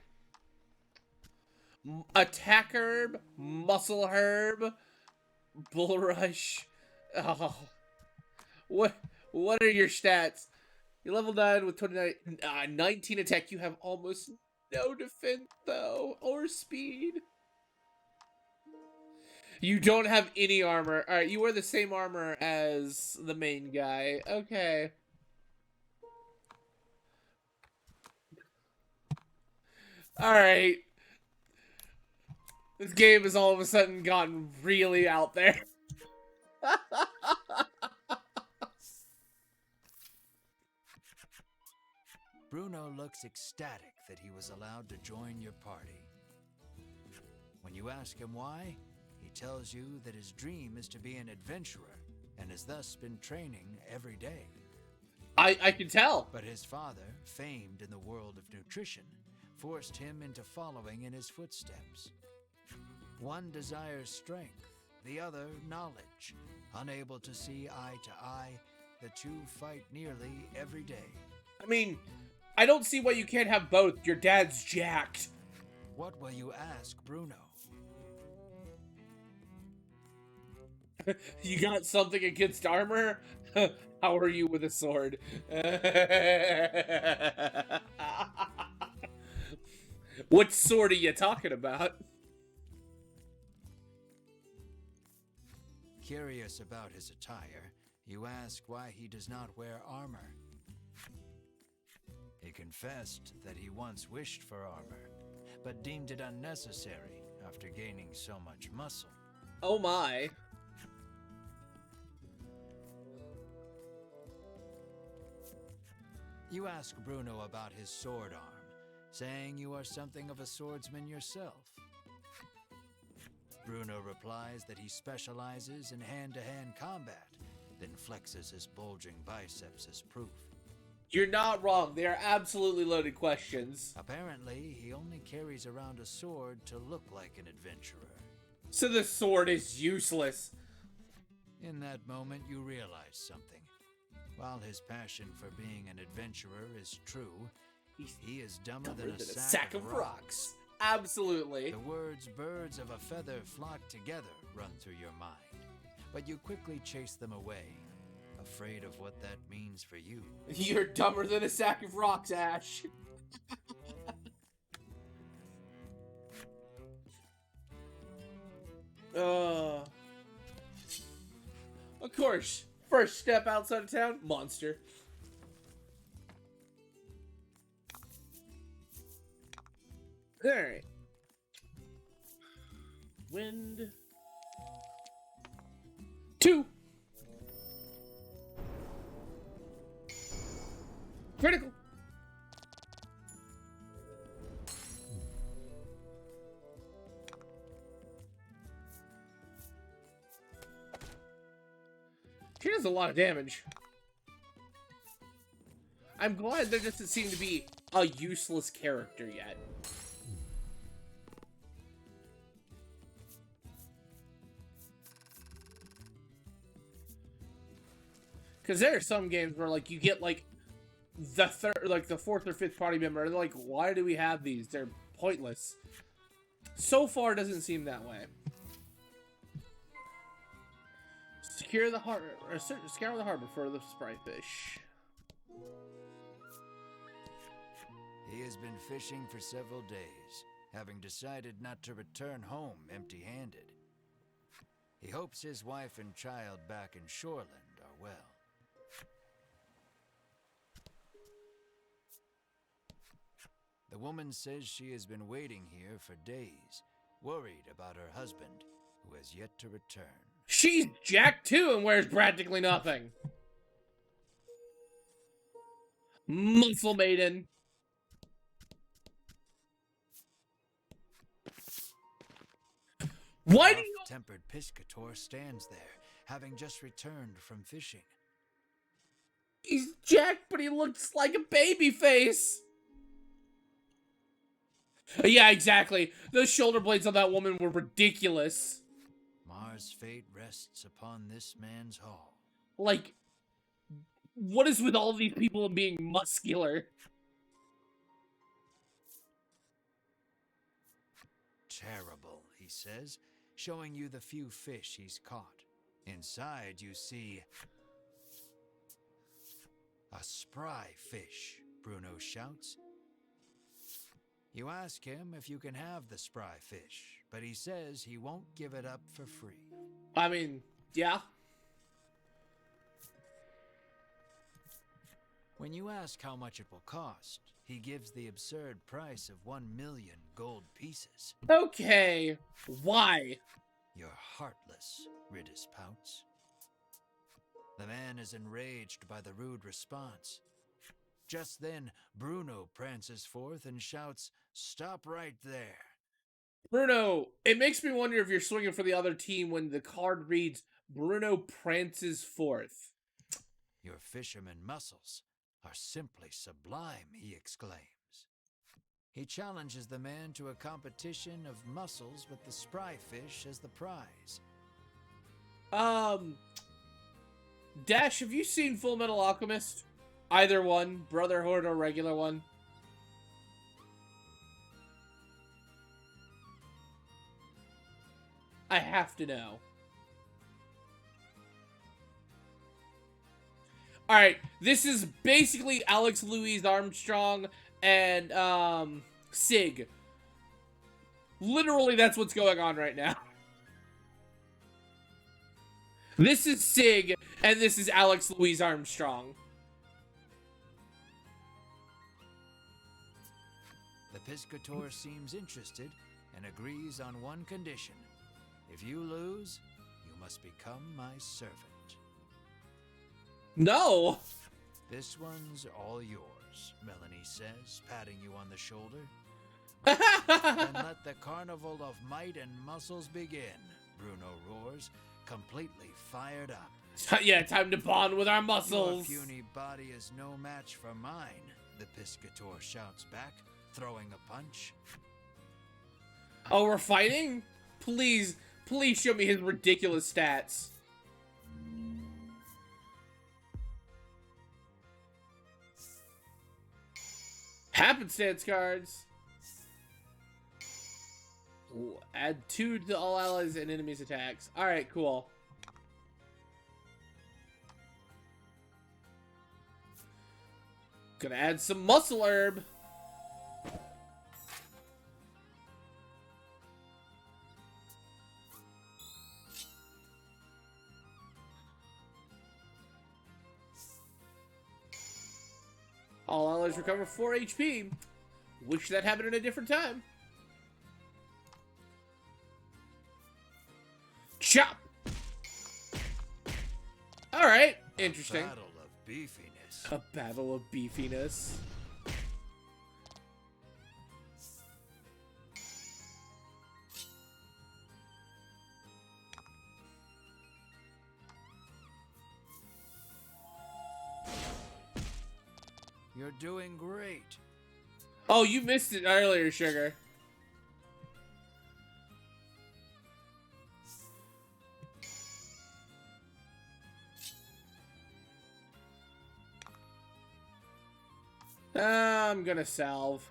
Attack herb, muscle herb, bulrush. Oh, what are your stats? You're level 9 with 19 attack. You have almost no defense though, or speed. You don't have any armor. All right, you wear the same armor as the main guy. Okay. All right. This game has all of a sudden gotten really out there. Bruno looks ecstatic that he was allowed to join your party. When you ask him why, he tells you that his dream is to be an adventurer and has thus been training every day. I can tell. But his father, famed in the world of nutrition, forced him into following in his footsteps. One desires strength, the other knowledge. Unable to see eye to eye, the two fight nearly every day. I mean, I don't see why you can't have both. Your dad's jacked. What will you ask Bruno? You got something against armor? How are you with a sword? What sword are you talking about? Curious about his attire, you ask why he does not wear armor. He confessed that he once wished for armor, but deemed it unnecessary after gaining so much muscle. Oh my. You ask Bruno about his sword arm, saying you are something of a swordsman yourself. Bruno replies that he specializes in hand-to-hand combat, then flexes his bulging biceps as proof. You're not wrong. They are absolutely loaded questions. Apparently, he only carries around a sword to look like an adventurer. So the sword is useless. In that moment, you realize something. While his passion for being an adventurer is true, he is dumber than a sack of rocks. Absolutely. The words "birds of a feather flock together" run through your mind, but you quickly chase them away, afraid of what that means for you. You're dumber than a sack of rocks, Ash. Of course. First step outside of town, monster. Alright. Wind. 2. Critical. She does a lot of damage. I'm glad there doesn't seem to be a useless character yet. Because there are some games where, like, you get, like, the fourth or fifth party member, and they're like, why do we have these? They're pointless. So far, it doesn't seem that way. Scour the harbor for the sprite fish. He has been fishing for several days, having decided not to return home empty-handed. He hopes his wife and child back in Shoreland are well. The woman says she has been waiting here for days, worried about her husband, who has yet to return. She's jacked too and wears practically nothing. Muscle maiden. Why do you... Tempered Piscator stands there, having just returned from fishing. He's jacked, but he looks like a baby face. Yeah, exactly. Those shoulder blades on that woman were ridiculous. Mars' fate rests upon this man's haul. Like, what is with all these people being muscular? Terrible, he says, showing you the few fish he's caught. Inside you see... a spry fish, Bruno shouts. You ask him if you can have the spry fish, but he says he won't give it up for free. I mean, yeah. When you ask how much it will cost, he gives the absurd price of 1,000,000 gold pieces. Okay, why? You're heartless, Ridis pouts. The man is enraged by the rude response. Just then, Bruno prances forth and shouts, "Stop right there." Bruno, it makes me wonder if you're swinging for the other team when the card reads, Bruno prances forth. Your fisherman muscles are simply sublime, he exclaims. He challenges the man to a competition of muscles with the spry fish as the prize. Dash, have you seen Full Metal Alchemist? Either one, Brotherhood or regular one? I have to know. Alright, this is basically Alex Louise Armstrong and, Sig. Literally, that's what's going on right now. This is Sig, and this is Alex Louise Armstrong. The Piscator seems interested and agrees on one condition. If you lose, you must become my servant. No! This one's all yours, Melanie says, patting you on the shoulder. Then let the carnival of might and muscles begin, Bruno roars, completely fired up. Yeah, time to bond with our muscles. Your puny body is no match for mine, the Piscator shouts back, throwing a punch. Oh, we're fighting? Please, please show me his ridiculous stats. Happenstance cards. Ooh, add 2 to all allies and enemies' attacks. Alright, cool. Gonna add some muscle herb. All allies recover 4 HP. Wish that happened at a different time. Chop! Alright, interesting. A battle of beefiness. A battle of beefiness. You're doing great. Oh, you missed it earlier, Sugar. I'm gonna salve.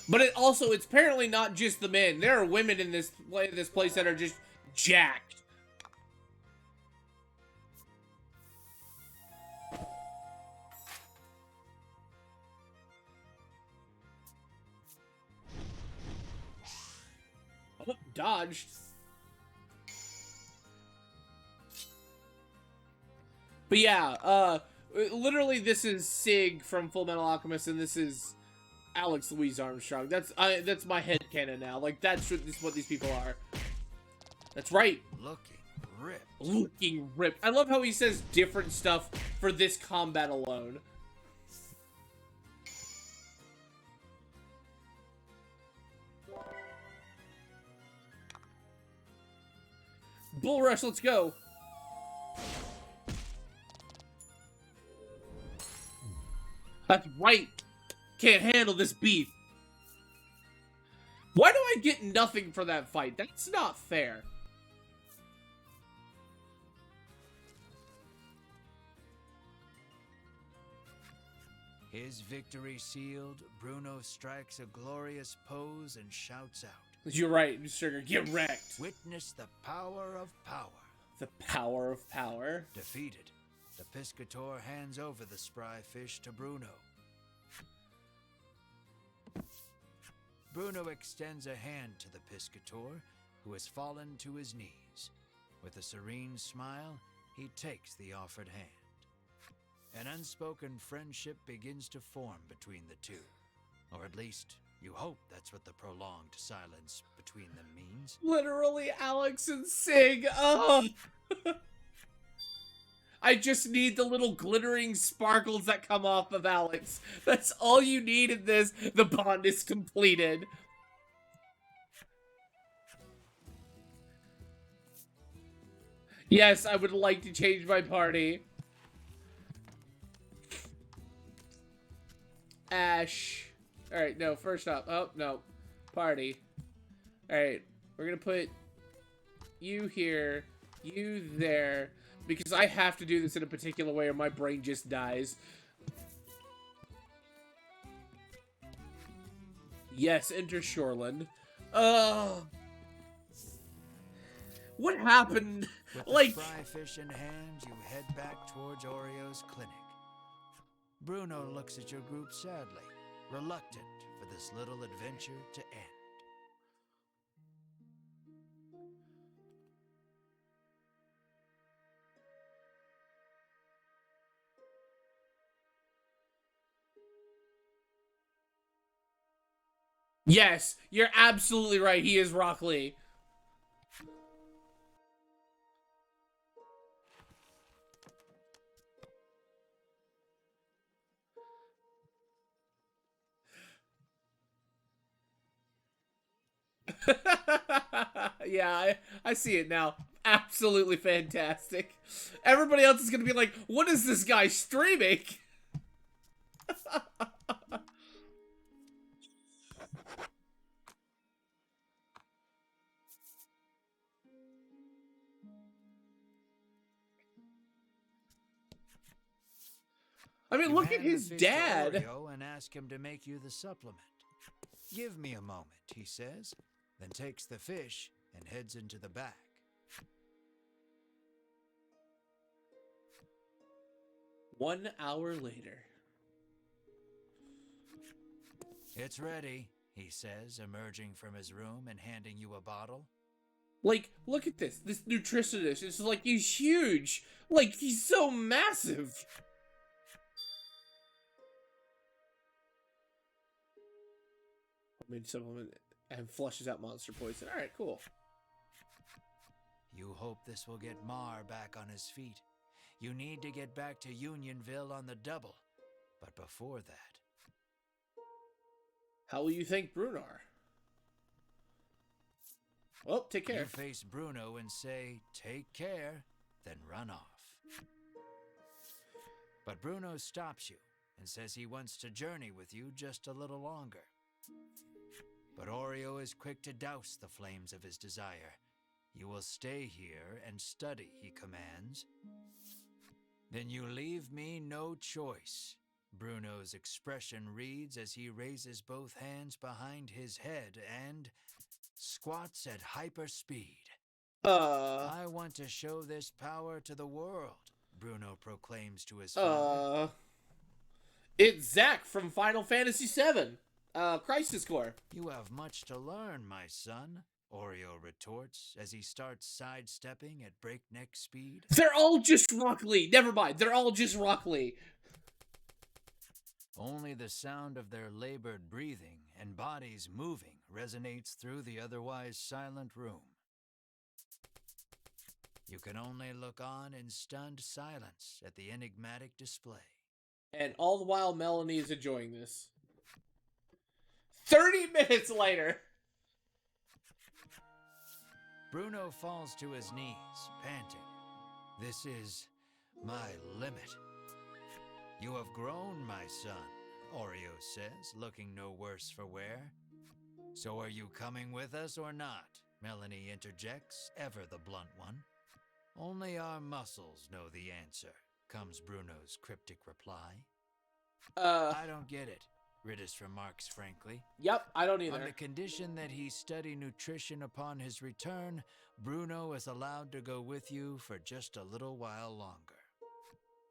But it's apparently not just the men. There are women in this place that are just jacked. dodged. But yeah, literally this is Sig from Full Metal Alchemist, and this is Alex Louise Armstrong. That's my headcanon now. Like, that's what these people are. That's right. Looking ripped. Looking ripped. I love how he says different stuff for this combat alone. Bull rush, let's go. That's right. Can't handle this beef. Why do I get nothing for that fight? That's not fair. His victory sealed, Bruno strikes a glorious pose and shouts out. You're right, Sugar. Get wrecked. Witness the power of power. The power of power. Defeated, the Piscator hands over the spry fish to Bruno. Bruno extends a hand to the Piscator, who has fallen to his knees. With a serene smile, he takes the offered hand. An unspoken friendship begins to form between the two. Or at least, you hope that's what the prolonged silence between them means. Literally, Alex and Sig. Oh. I just need the little glittering sparkles that come off of Alex. That's all you need in this. The bond is completed. Yes, I would like to change my party. Ash. Alright, no, first up. Oh, no. Party. Alright, we're gonna put you here, you there, because I have to do this in a particular way or my brain just dies. Yes, enter Shoreland. What happened? With Like, the fry fish in hand, you head back towards Oreo's clinic. Bruno looks at your group sadly, reluctant for this little adventure to end. yes, you're absolutely right. He is Rock Lee. Yeah, I see it now. Absolutely fantastic. Everybody else is gonna be like, what is this guy streaming? I mean, You look at hand the his fish to dad. Oreo and ask him to make you the supplement. Give me a moment, he says, then takes the fish and heads into the back. One hour later. It's ready, he says, emerging from his room and handing you a bottle. Like, look at this. This nutritionist is like, he's huge. Like, he's so massive. Made supplement and flushes out monster poison. Alright, cool. You hope this will get Mar back on his feet. You need to get back to Unionville on the double. But before that... How will you thank Brunar? Well, take care. You face Bruno and say, take care, then run off. But Bruno stops you and says he wants to journey with you just a little longer. But Oreo is quick to douse the flames of his desire. You will stay here and study, he commands. Then you leave me no choice. Bruno's expression reads as he raises both hands behind his head and squats at hyper speed. I want to show this power to the world, Bruno proclaims to his father. It's Zack from Final Fantasy VII. Crisis Core. You have much to learn, my son. Oreo retorts as he starts sidestepping at breakneck speed. They're all just Rock Lee. Never mind. They're all just Rock Lee. Only the sound of their labored breathing and bodies moving resonates through the otherwise silent room. You can only look on in stunned silence at the enigmatic display. And all the while, Melanie is enjoying this. 30 minutes later. Bruno falls to his knees, panting. This is my limit. You have grown, my son, Oreo says, looking no worse for wear. So are you coming with us or not? Melanie interjects, ever the blunt one. Only our muscles know the answer, comes Bruno's cryptic reply. I don't get it, Ridis remarks frankly. Yep, I don't either. On the condition that he study nutrition upon his return, Bruno is allowed to go with you for just a little while longer.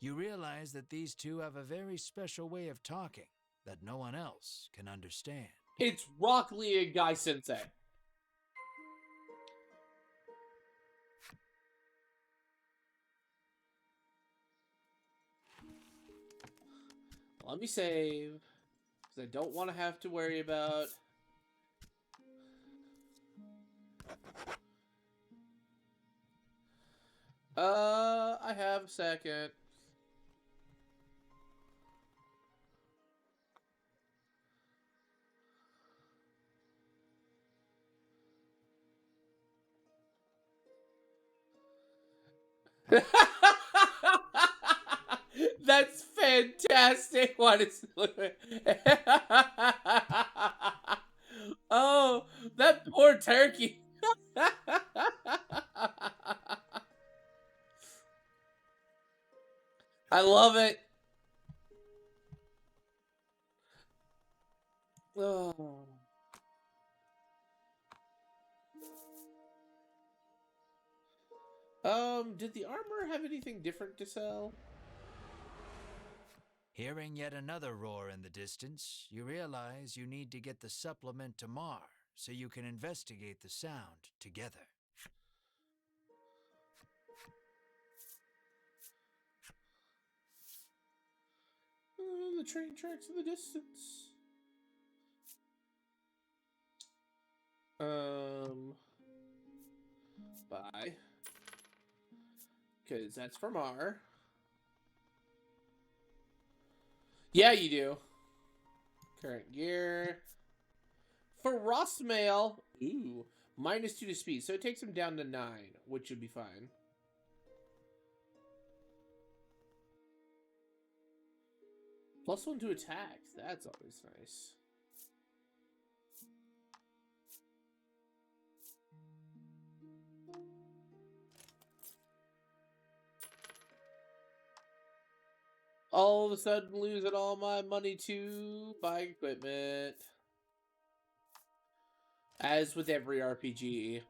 You realize that these two have a very special way of talking that no one else can understand. It's Rock Lee and Guy Sensei. Let me save, because I don't want to have to worry about... I have a second. That's fantastic. What is... Oh, that poor turkey. I love it. Oh. Did the armor have anything different to sell? Hearing yet another roar in the distance, you realize you need to get the supplement to Mar so you can investigate the sound together. The train tracks in the distance. Bye. Because that's from R. Yeah, you do. Current gear. For Ross Mail, ooh, -2 to speed. So it takes him down to 9, which would be fine. +1 to attack. That's always nice. All of a sudden losing all my money to buy equipment. As with every RPG.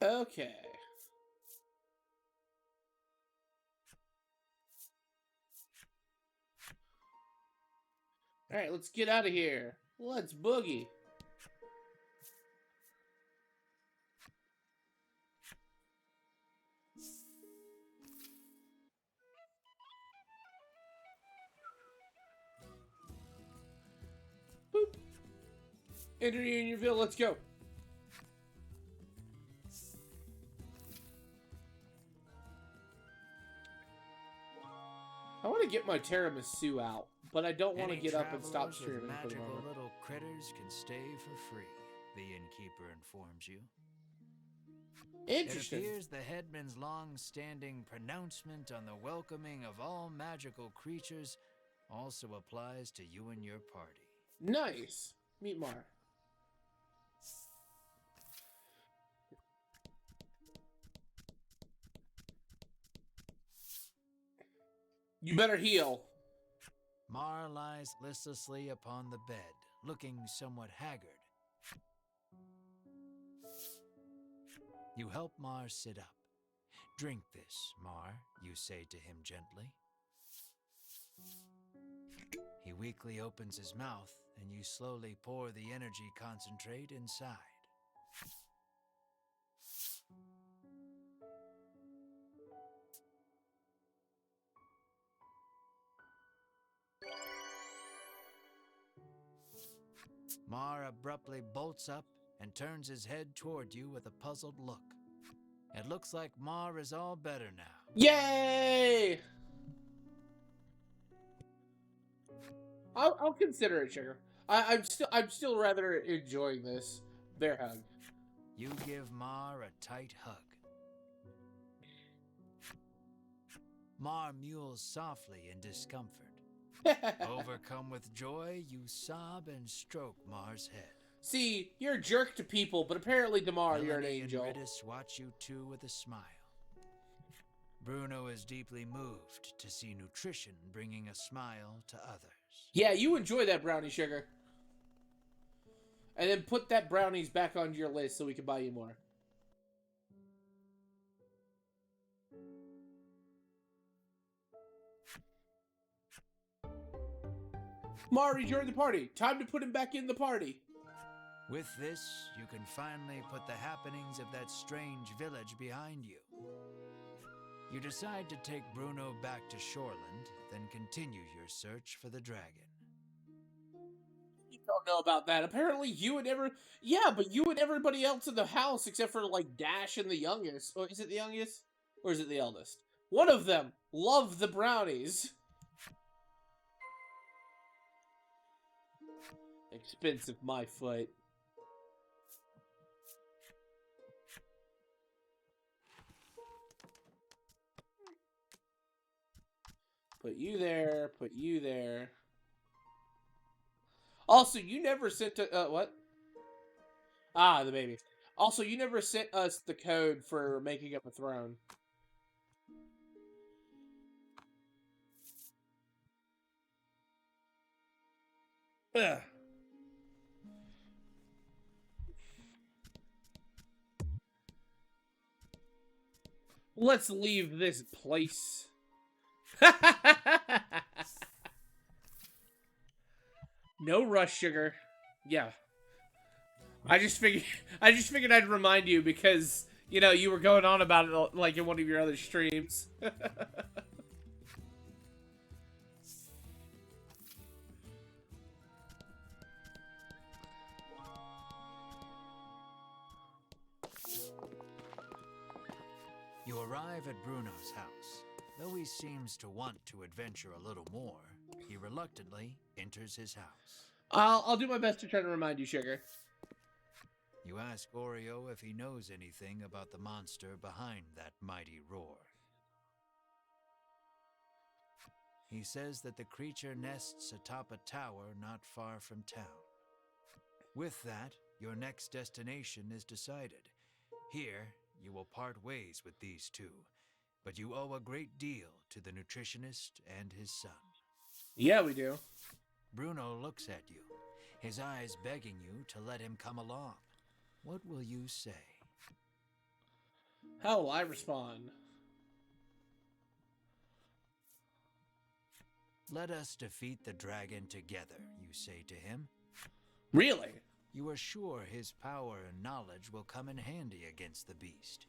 Okay. Alright, let's get out of here. Let's boogie. Boop. Enter Unionville, let's go. I want to get my tiramisu out, but I don't want to get up and stop streaming for the moment. Magical little critters can stay for free, the innkeeper informs you. Interesting. It appears the headman's long-standing pronouncement on the welcoming of all magical creatures also applies to you and your party. Nice. Meet Mar. You better heal. Mar lies listlessly upon the bed, looking somewhat haggard. You help Mar sit up. Drink this, Mar, you say to him gently. weakly opens his mouth, and you slowly pour the energy concentrate inside. Mar abruptly bolts up and turns his head toward you with a puzzled look. It looks like Mar is all better now. Yay! I'll consider it, Sugar. I'm still rather enjoying this bear hug. You give Mar a tight hug. Mar mewls softly in discomfort. Overcome with joy, you sob and stroke Mar's head. See, you're a jerk to people, but apparently, Damar, you're an angel. And Ridis watch you two with a smile. Bruno is deeply moved to see nutrition bringing a smile to others. Yeah, you enjoy that brownie, Sugar. And then put that brownies back on your list so we can buy you more. Mari joined the party. Time to put him back in the party. With this, you can finally put the happenings of that strange village behind you. You decide to take Bruno back to Shoreland, then continue your search for the dragon. You don't know about that. Apparently you and you and everybody else in the house except for like Dash and the youngest. Or is it the youngest? Or is it the eldest? One of them love the brownies. Expensive, my foot. Put you there, put you there. Also, you never sent what? Ah, the baby. Also, you never sent us the code for making up a throne. Ugh. Let's leave this place. No rush, Sugar. Yeah. I just figured I'd remind you because, you know, you were going on about it like in one of your other streams. You arrive at Bruno's house. Though he seems to want to adventure a little more, he reluctantly enters his house. I'll do my best to try to remind you, Sugar. You ask Oreo if he knows anything about the monster behind that mighty roar. He says that the creature nests atop a tower not far from town. With that, your next destination is decided. Here, you will part ways with these two, but you owe a great deal to the nutritionist and his son. Yeah, we do. Bruno looks at you, his eyes begging you to let him come along. What will you say? How will I respond? Let us defeat the dragon together, you say to him. Really? You are sure his power and knowledge will come in handy against the beast.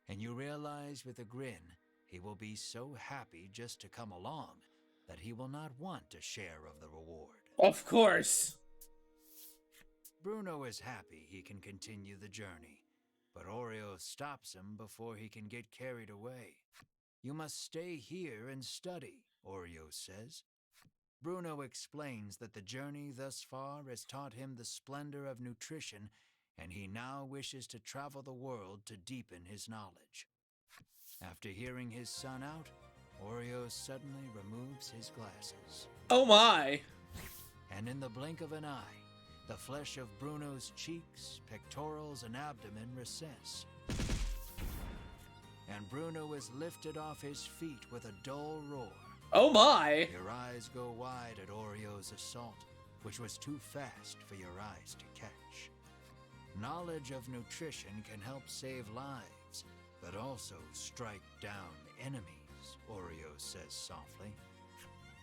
And you realize with a grin, he will be so happy just to come along that he will not want a share of the reward. Of course. Bruno is happy he can continue the journey, but Oreo stops him before he can get carried away. You must stay here and study, Oreo says. Bruno explains that the journey thus far has taught him the splendor of nutrition, and he now wishes to travel the world to deepen his knowledge. After hearing his son out, Oreo suddenly removes his glasses. Oh my! And in the blink of an eye, the flesh of Bruno's cheeks, pectorals, and abdomen recess. And Bruno is lifted off his feet with a dull roar. Oh my! Your eyes go wide at Oreo's assault, which was too fast for your eyes to catch. Knowledge of nutrition can help save lives, but also strike down enemies. Oreo says softly.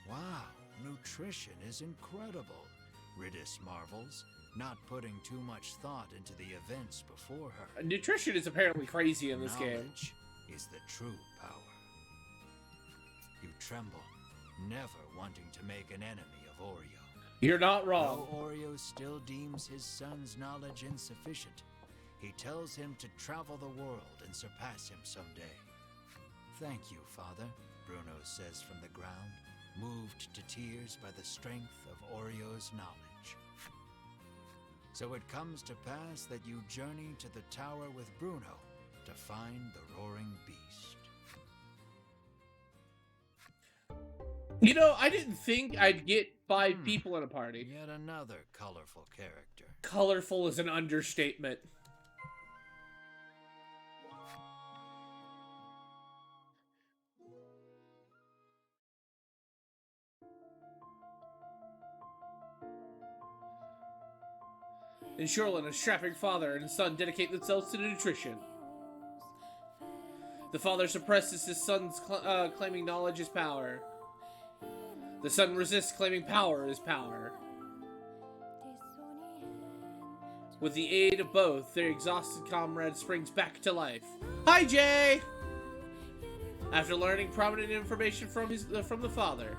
Wow, nutrition is incredible, Ridis marvels, not putting too much thought into the events before her. Nutrition is apparently crazy in this game. Knowledge is the true power. You tremble, never wanting to make an enemy of Oreo. You're not wrong. Though Oreo still deems his son's knowledge insufficient, he tells him to travel the world and surpass him someday. Thank you, Father, Bruno says from the ground, moved to tears by the strength of Oreo's knowledge. So it comes to pass that you journey to the tower with Bruno to find the roaring beast. You know, I didn't think I'd get 5 people in a party. Yet another colorful character. Colorful is an understatement. In Shoreland, a strapping father and son dedicate themselves to nutrition. The father suppresses his son's claiming knowledge is power. The son resists, claiming power is power. With the aid of both, their exhausted comrade springs back to life. Hi, Jay! After learning prominent information from the father.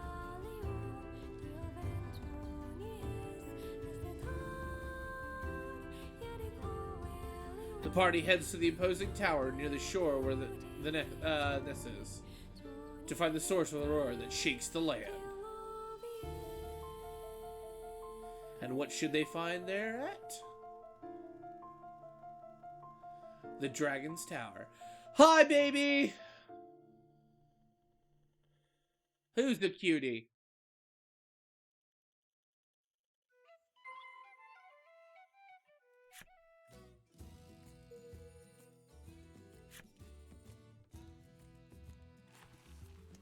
The party heads to the imposing tower near the shore where the nest is, to find the source of the roar that shakes the land. And what should they find there at? The Dragon's Tower. Hi, baby! Who's the cutie?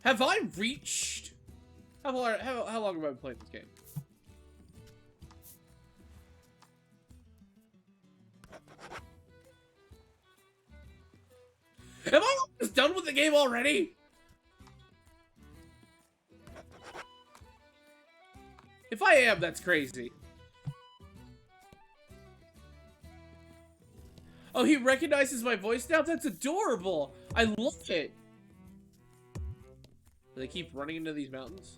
Have I reached... How long have I been playing this game? Am I almost done with the game already? If I am, that's crazy. Oh, he recognizes my voice now? That's adorable. I love it. Do they keep running into these mountains?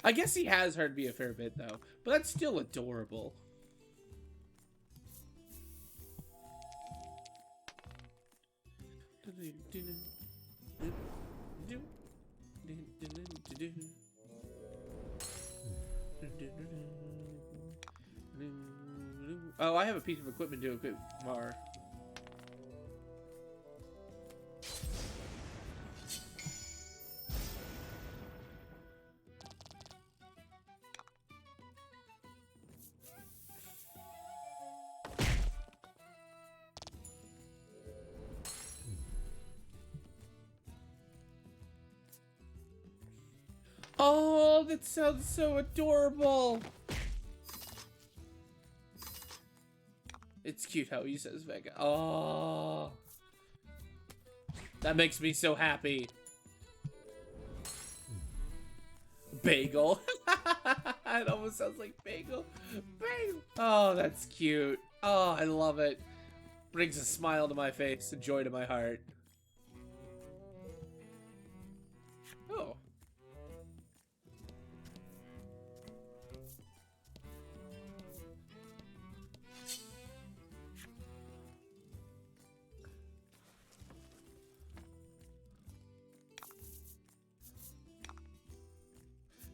I guess he has heard me a fair bit, though. But that's still adorable. Oh, I have a piece of equipment to equip Mar. Oh, that sounds so adorable. It's cute how he says Vega. Oh, that makes me so happy. Bagel. It almost sounds like bagel. Bagel. Oh, that's cute. Oh, I love it. Brings a smile to my face, a joy to my heart. Oh.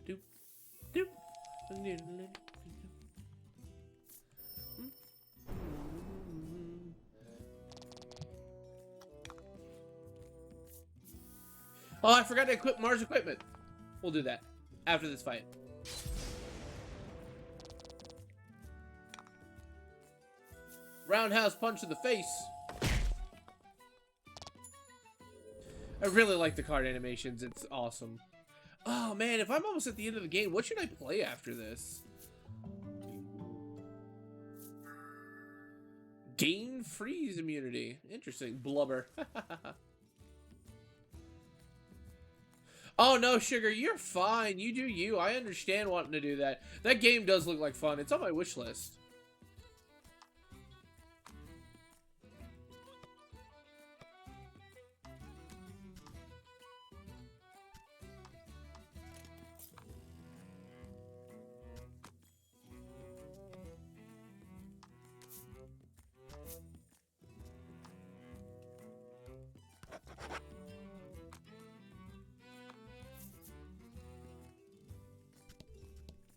Doop. Oh, I forgot to equip Mars equipment. We'll do that after this fight. Roundhouse punch to the face. I really like the card animations. It's awesome. Oh man, if I'm almost at the end of the game, what should I play after this? Gain freeze immunity. Interesting. Blubber. Oh no, Sugar, you're fine. You do you. I understand wanting to do that. That game does look like fun. It's on my wish list.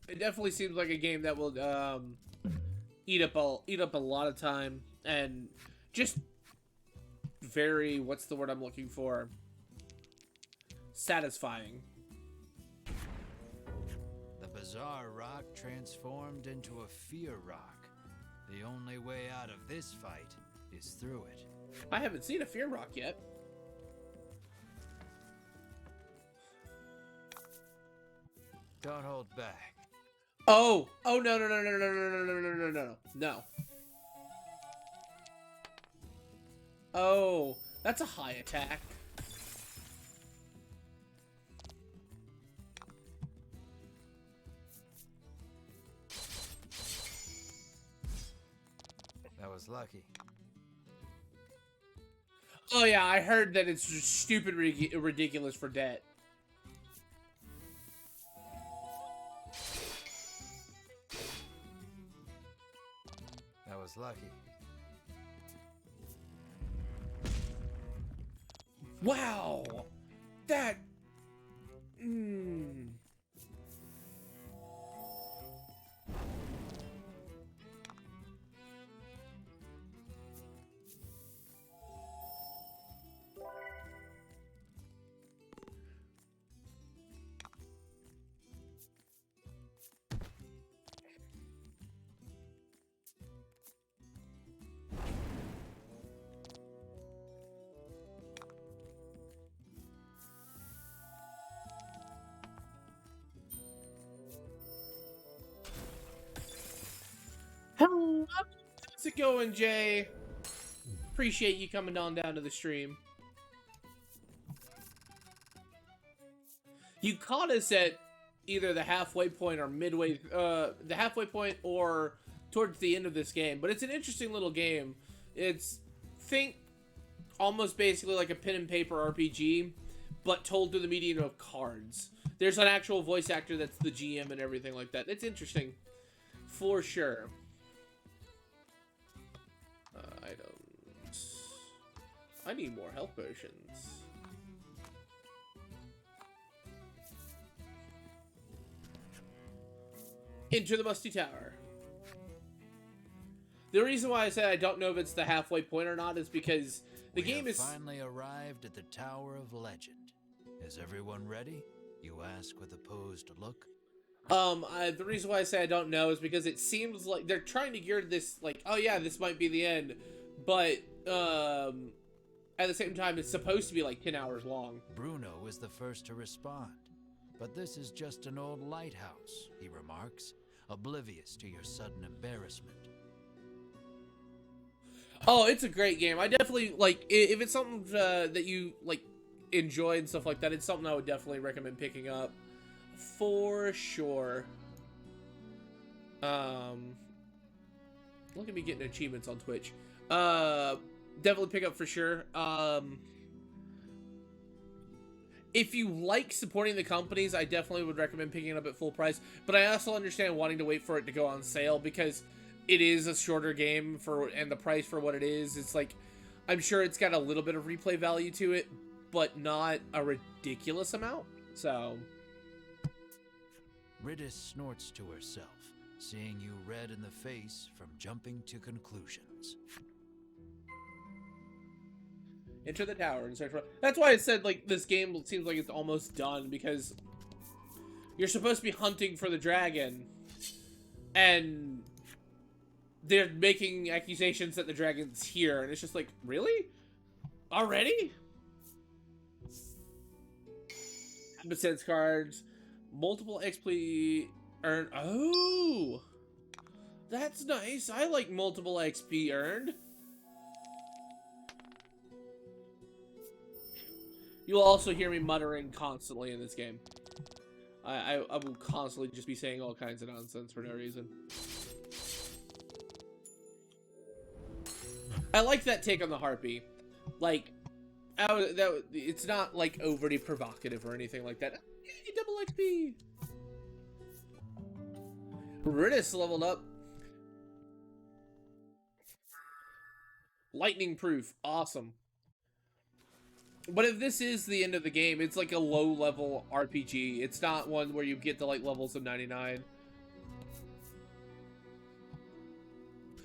It definitely seems like a game that will eat up a lot of time and just very, what's the word I'm looking for? Satisfying. The bizarre rock transformed into a fear rock. The only way out of this fight is through it. I haven't seen a fear rock yet. Don't hold back. Oh no no no no no no no no no no no no. Oh, that's a high attack. That was lucky. Oh yeah, I heard that it's just stupid ridiculous for debt. That was lucky. Wow, that. How's it going, Jay? Appreciate you coming on down to the stream. You caught us at either the halfway point or midway, the halfway point or towards the end of this game. But it's an interesting little game. It's, think, almost basically like a pen and paper RPG, but told through the medium of cards. There's an actual voice actor that's the GM and everything like that. It's interesting, for sure. Items. I need more health potions. Enter the Musty Tower. The reason why I said I don't know if it's the halfway point or not is because the game is finally arrived at the Tower of Legend. Is everyone ready? You ask with a posed look. The reason why I say I don't know is because it seems like they're trying to gear this, like, oh yeah, this might be the end, but, at the same time, it's supposed to be like 10 hours long. Bruno was the first to respond. But this is just an old lighthouse, he remarks, oblivious to your sudden embarrassment. Oh, it's a great game. I definitely, like, if it's something that you, like, enjoy and stuff like that, it's something I would definitely recommend picking up. For sure. Look at me getting achievements on Twitch. Definitely pick up for sure. If you like supporting the companies, I definitely would recommend picking it up at full price. But I also understand wanting to wait for it to go on sale because it is a shorter game and the price for what it is. It's like, I'm sure it's got a little bit of replay value to it, but not a ridiculous amount. So. Ridis snorts to herself, seeing you red in the face from jumping to conclusions. Enter the tower and search for. That's why I said, like, this game seems like it's almost done, because you're supposed to be hunting for the dragon, and they're making accusations that the dragon's here, and it's just like, really? Already? Besides cards, multiple XP earned. Oh, that's nice. I like multiple XP earned. You'll also hear me muttering constantly in this game. I will constantly just be saying all kinds of nonsense for no reason. I like that take on the harpy. Like, it's not like overly provocative or anything like that. Yay, double XP! Ridis leveled up. Lightning proof, awesome. But if this is the end of the game, it's like a low-level RPG. It's not one where you get to, like, levels of 99.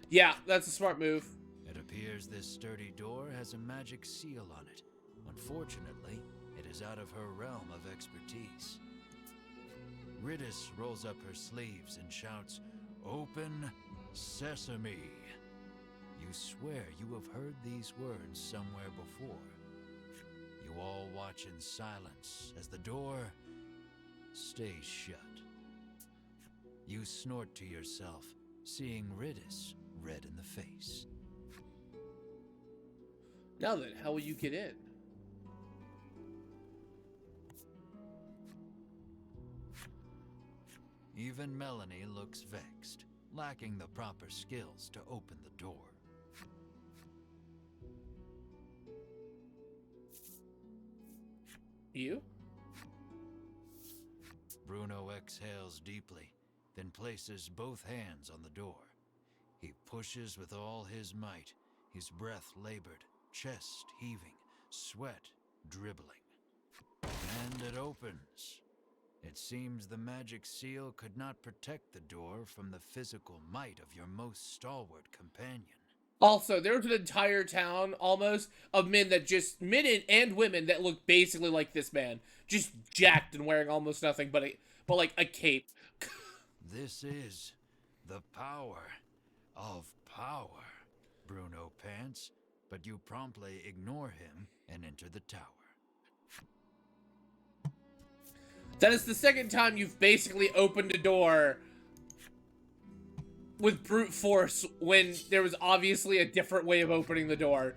Yeah, that's a smart move. It appears this sturdy door has a magic seal on it. Unfortunately, it is out of her realm of expertise. Ridis rolls up her sleeves and shouts, "Open Sesame." You swear you have heard these words somewhere before. You all watch in silence as the door stays shut. You snort to yourself, seeing Ridis red in the face. Now then, how will you get in? Even Melanie looks vexed, lacking the proper skills to open the door. You? Bruno exhales deeply, then places both hands on the door. He pushes with all his might, his breath labored, chest heaving, sweat dribbling. And it opens. It seems the magic seal could not protect the door from the physical might of your most stalwart companion. Also, there was an entire town, almost, of men and women that look basically like this man. Just jacked and wearing almost nothing but like a cape. This is the power of power, Bruno pants, but you promptly ignore him and enter the tower. That is the second time you've basically opened a door with brute force when there was obviously a different way of opening the door.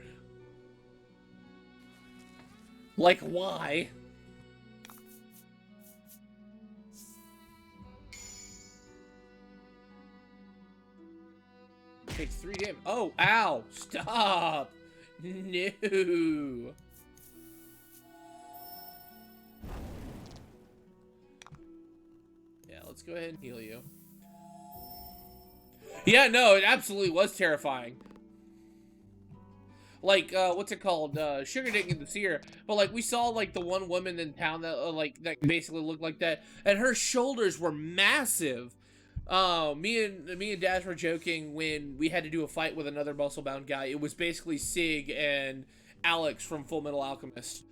Like, why? Takes 3 damage. Oh, ow! Stop! No! Yeah, let's go ahead and heal you. Yeah, no, it absolutely was terrifying. Like, what's it called? Sugar didn't get to see her, but like we saw like the one woman in town that that basically looked like that, and her shoulders were massive. Me and Dash were joking when we had to do a fight with another muscle-bound guy. It was basically Sig and Alex from Full Metal Alchemist.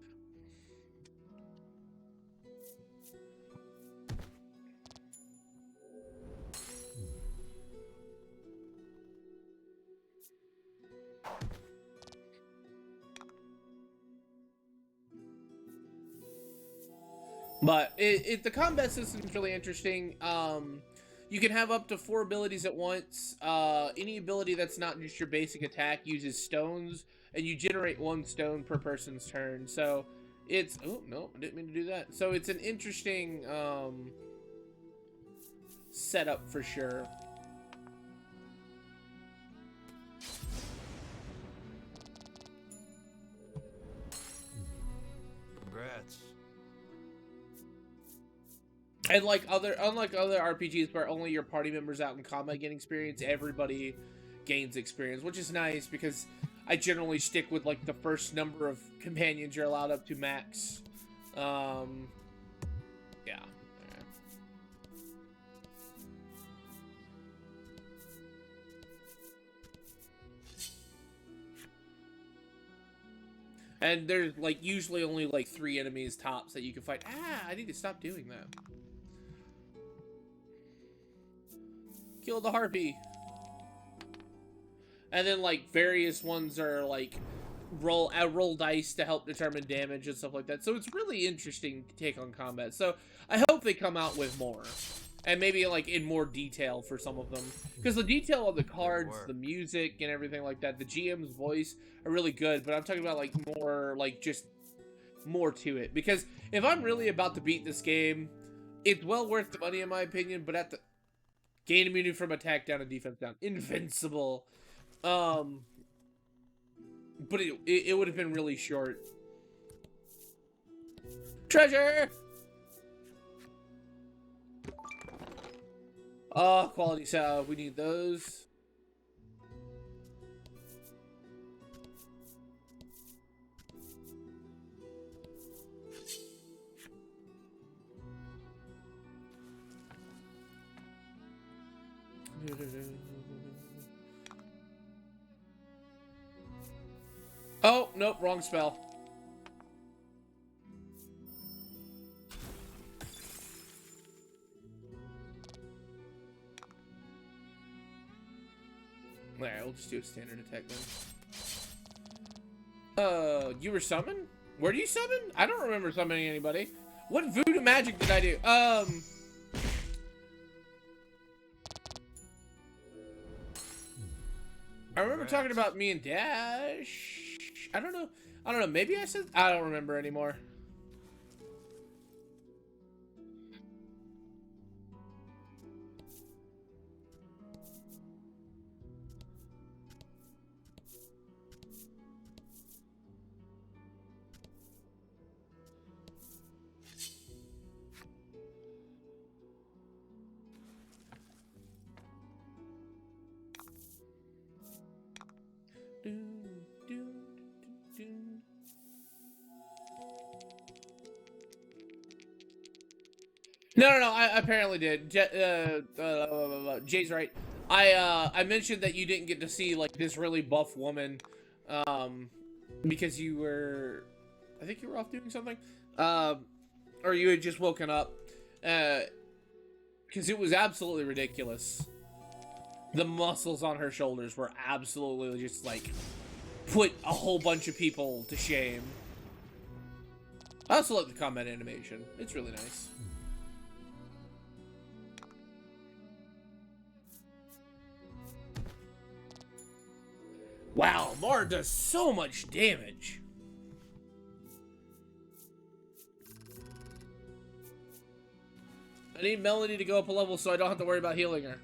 But the combat system is really interesting. You can have up to 4 abilities at once. Any ability that's not just your basic attack uses stones, and you generate 1 stone per person's turn. So it's... Oh, no, I didn't mean to do that. So it's an interesting setup for sure. Congrats. And like unlike other RPGs where only your party members out in combat gain experience, everybody gains experience, which is nice because I generally stick with like the first number of companions you're allowed up to max. Yeah. And there's like usually only like 3 enemies tops that you can fight. I need to stop doing that. Kill the harpy. And then like various ones are like roll dice to help determine damage and stuff like that. So it's really interesting take on combat. So I hope they come out with more. And maybe like in more detail for some of them. Because the detail of the cards, the music and everything like that, the GM's voice are really good, but I'm talking about like more like just more to it. Because if I'm really about to beat this game, it's well worth the money in my opinion, but at the gain immunity from attack down and defense down. Invincible. But it would have been really short. Treasure! Oh, quality salve. We need those. Oh, nope, wrong spell. Alright, we'll just do a standard attack then. You were summoned? Where do you summon? I don't remember summoning anybody. What voodoo magic did I do? I remember talking about me and Dash. I don't know. Maybe I said... I don't remember anymore. No, I apparently did. Jay's right. I mentioned that you didn't get to see like this really buff woman, because you were, I think you were off doing something, or you had just woken up, because it was absolutely ridiculous. The muscles on her shoulders were absolutely just like put a whole bunch of people to shame. I also love the combat animation. It's really nice. Wow, Mar does so much damage. I need Melody to go up a level so I don't have to worry about healing her.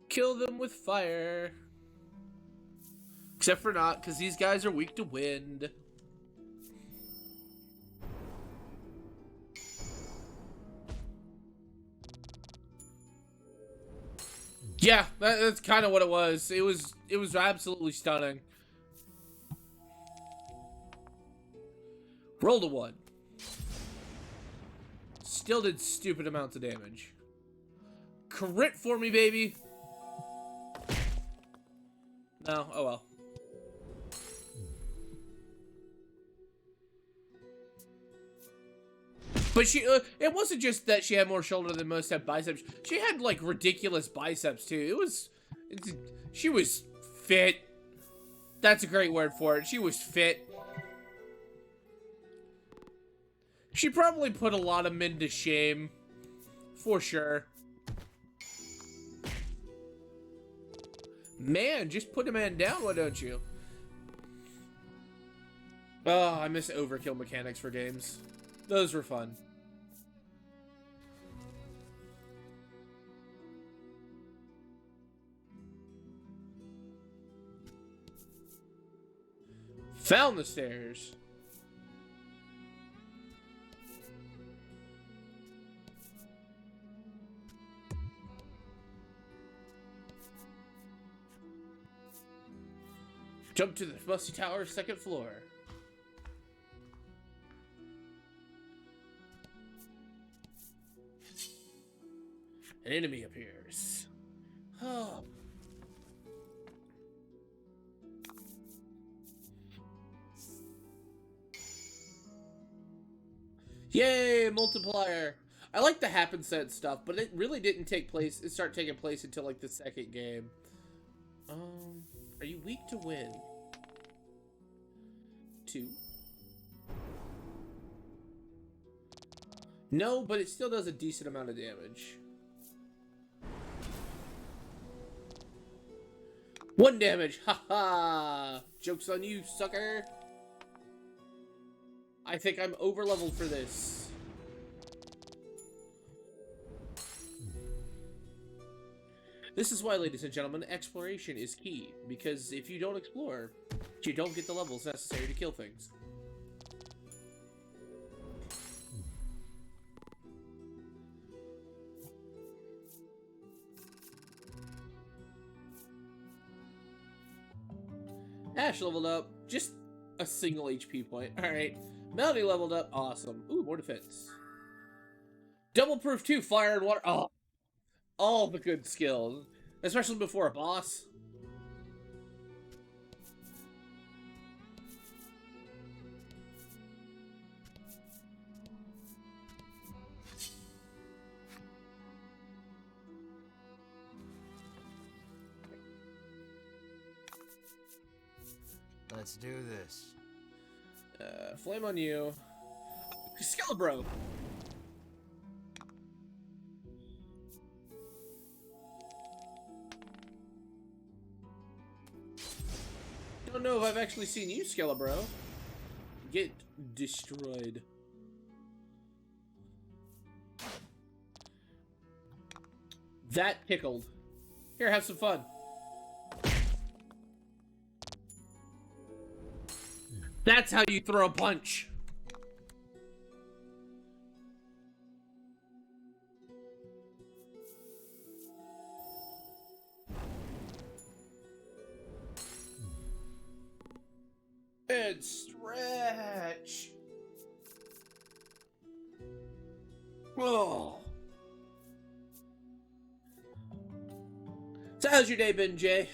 Kill them with fire. Except for not, because these guys are weak to wind. Yeah, that's kind of what it was. It was absolutely stunning. Rolled a 1. Still did stupid amounts of damage. Crit for me, baby. No, oh well. But she, it wasn't just that she had more shoulder than most have biceps. She had, like, ridiculous biceps, too. She was fit. That's a great word for it. She was fit. She probably put a lot of men to shame. For sure. Man, just put a man down, why don't you? Oh, I miss overkill mechanics for games. Those were fun. Found the stairs. Jump to the musty tower, 2nd floor. An enemy appears. Oh. Yay, multiplier. I like the happen set stuff, but it really didn't start taking place until like the 2nd game. Are you weak to wind? 2. No, but it still does a decent amount of damage. 1 damage. Haha. Joke's on you, sucker. I think I'm over-leveled for this. This is why, ladies and gentlemen, exploration is key. Because if you don't explore, you don't get the levels necessary to kill things. Ash leveled up. Just a single HP point. Alright. Melody leveled up. Awesome. Ooh, more defense. Double proof 2, fire and water. Oh. All the good skills. Especially before a boss. Let's do this. Flame on you. Skelebro. Don't know if I've actually seen you, Skelebro. Get destroyed. That tickled. Here, have some fun. That's how you throw a punch. And stretch. Oh. So how's your day been, Jay?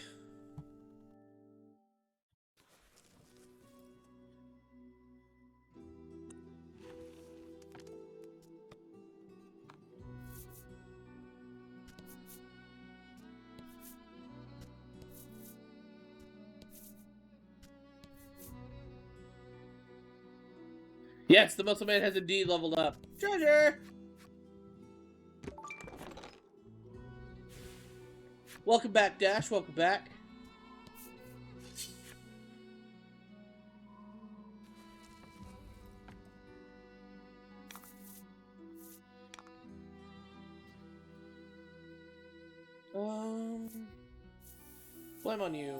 Yes, the muscle man has indeed leveled up. Treasure! Welcome back, Dash. Welcome back. Blame on you.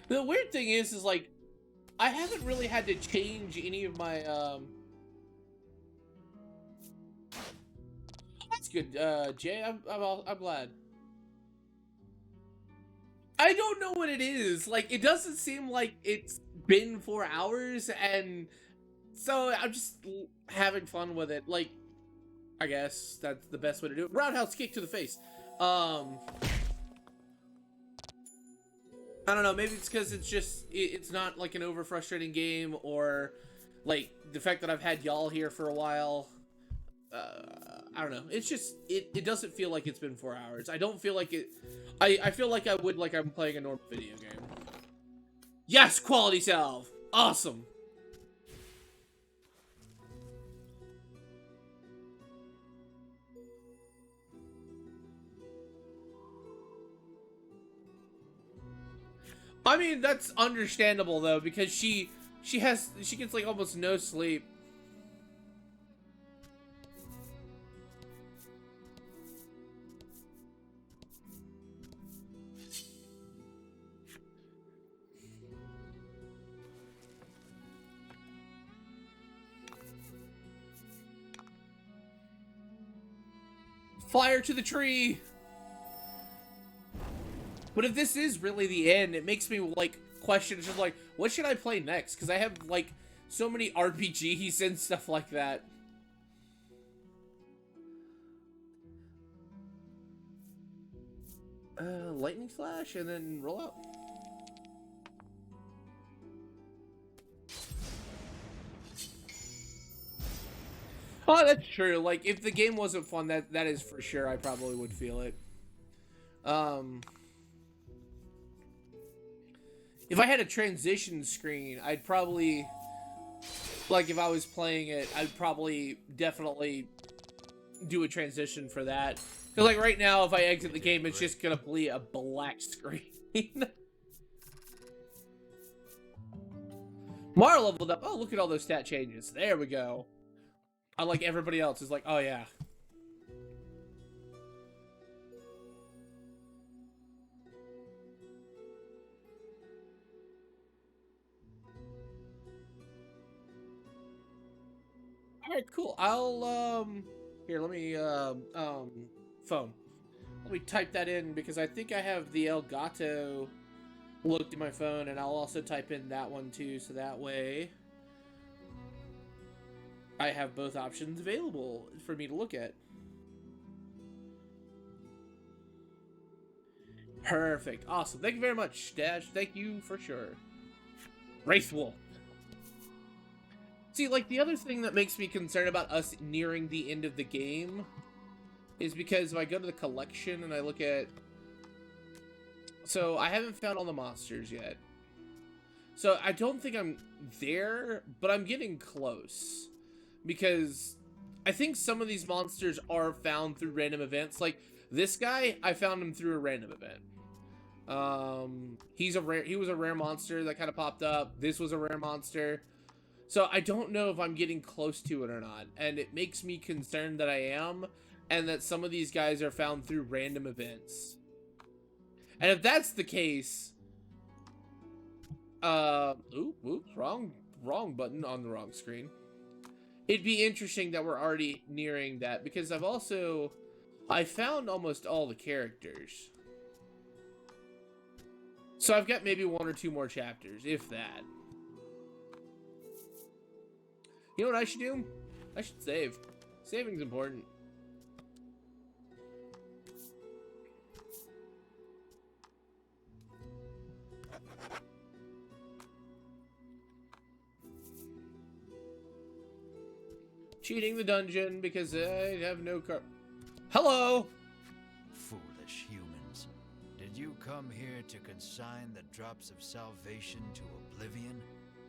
The weird thing is like, I haven't really had to change any of my, That's good, Jay. I'm glad. I don't know what it is. Like, it doesn't seem like it's been 4 hours, and so I'm just having fun with it. Like, I guess that's the best way to do it. Roundhouse kick to the face. I don't know, maybe it's because it's just, it's not like an over frustrating game, or like the fact that I've had y'all here for a while. I don't know, it's just, it doesn't feel like it's been 4 hours. I don't feel like it, I feel like I would, like I'm playing a normal video game. Yes, quality salve! Awesome! I mean, that's understandable though, because she gets like almost no sleep. Fire to the tree! But if this is really the end, it makes me, like, question, just like, what should I play next? Because I have, like, so many RPGs and stuff like that. Lightning Flash, and then roll out. Oh, that's true. Like, if the game wasn't fun, that is for sure. I probably would feel it. If I had a transition screen, I'd probably, like, if I was playing it, I'd probably definitely do a transition for that. Because, like, right now, if I exit the game, it's just gonna be a black screen. Mara leveled up. Oh, look at all those stat changes. There we go. Unlike everybody else is like, oh yeah. Alright, cool. I'll, here, let me, phone. Let me type that in because I think I have the Elgato looked at my phone, and I'll also type in that one too, so that way I have both options available for me to look at. Perfect. Awesome. Thank you very much, Dash. Thank you for sure. Wraith Wolf. See, like, the other thing that makes me concerned about us nearing the end of the game is because if I go to the collection and I look at... So, I haven't found all the monsters yet. So, I don't think I'm there, but I'm getting close. Because I think some of these monsters are found through random events. Like, this guy, I found him through a random event. He was a rare monster that kind of popped up. This was a rare monster. So I don't know if I'm getting close to it or not. And it makes me concerned that I am, and that some of these guys are found through random events. And if that's the case, oops, wrong button on the wrong screen. It'd be interesting that we're already nearing that, because I found almost all the characters. So I've got maybe 1 or 2 more chapters, if that. You know what I should do? I should save. Saving's important. Cheating the dungeon because I have no car. Hello! Foolish humans. Did you come here to consign the drops of salvation to oblivion?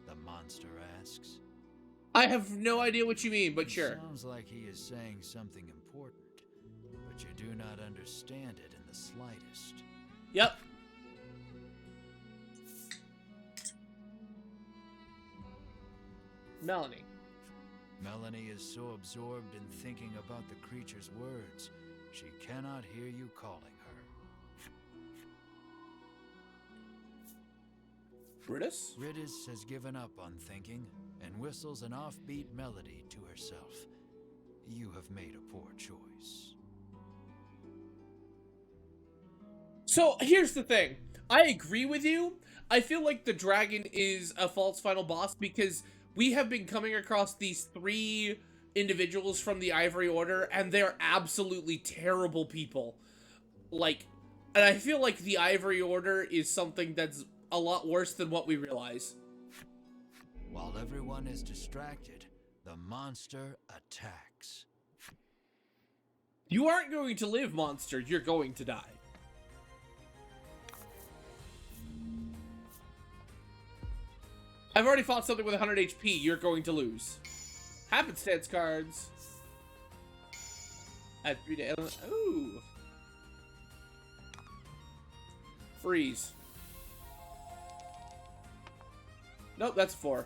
The monster asks. I have no idea what you mean, but sure. Sounds like he is saying something important, but you do not understand it in the slightest. Yep. Melanie. Melanie is so absorbed in thinking about the creature's words, she cannot hear you calling her. Riddis? Riddis has given up on thinking and whistles an offbeat melody to herself. You have made a poor choice. So, here's the thing. I agree with you. I feel like the dragon is a false final boss because we have been coming across these 3 individuals from the Ivory Order, and they're absolutely terrible people. Like, and I feel like the Ivory Order is something that's a lot worse than what we realize. While everyone is distracted, the monster attacks. You aren't going to live, monster. You're going to die. I've already fought something with 100 HP. You're going to lose. Happenstance cards. Add 3 to element. Ooh. Freeze. Nope, that's 4.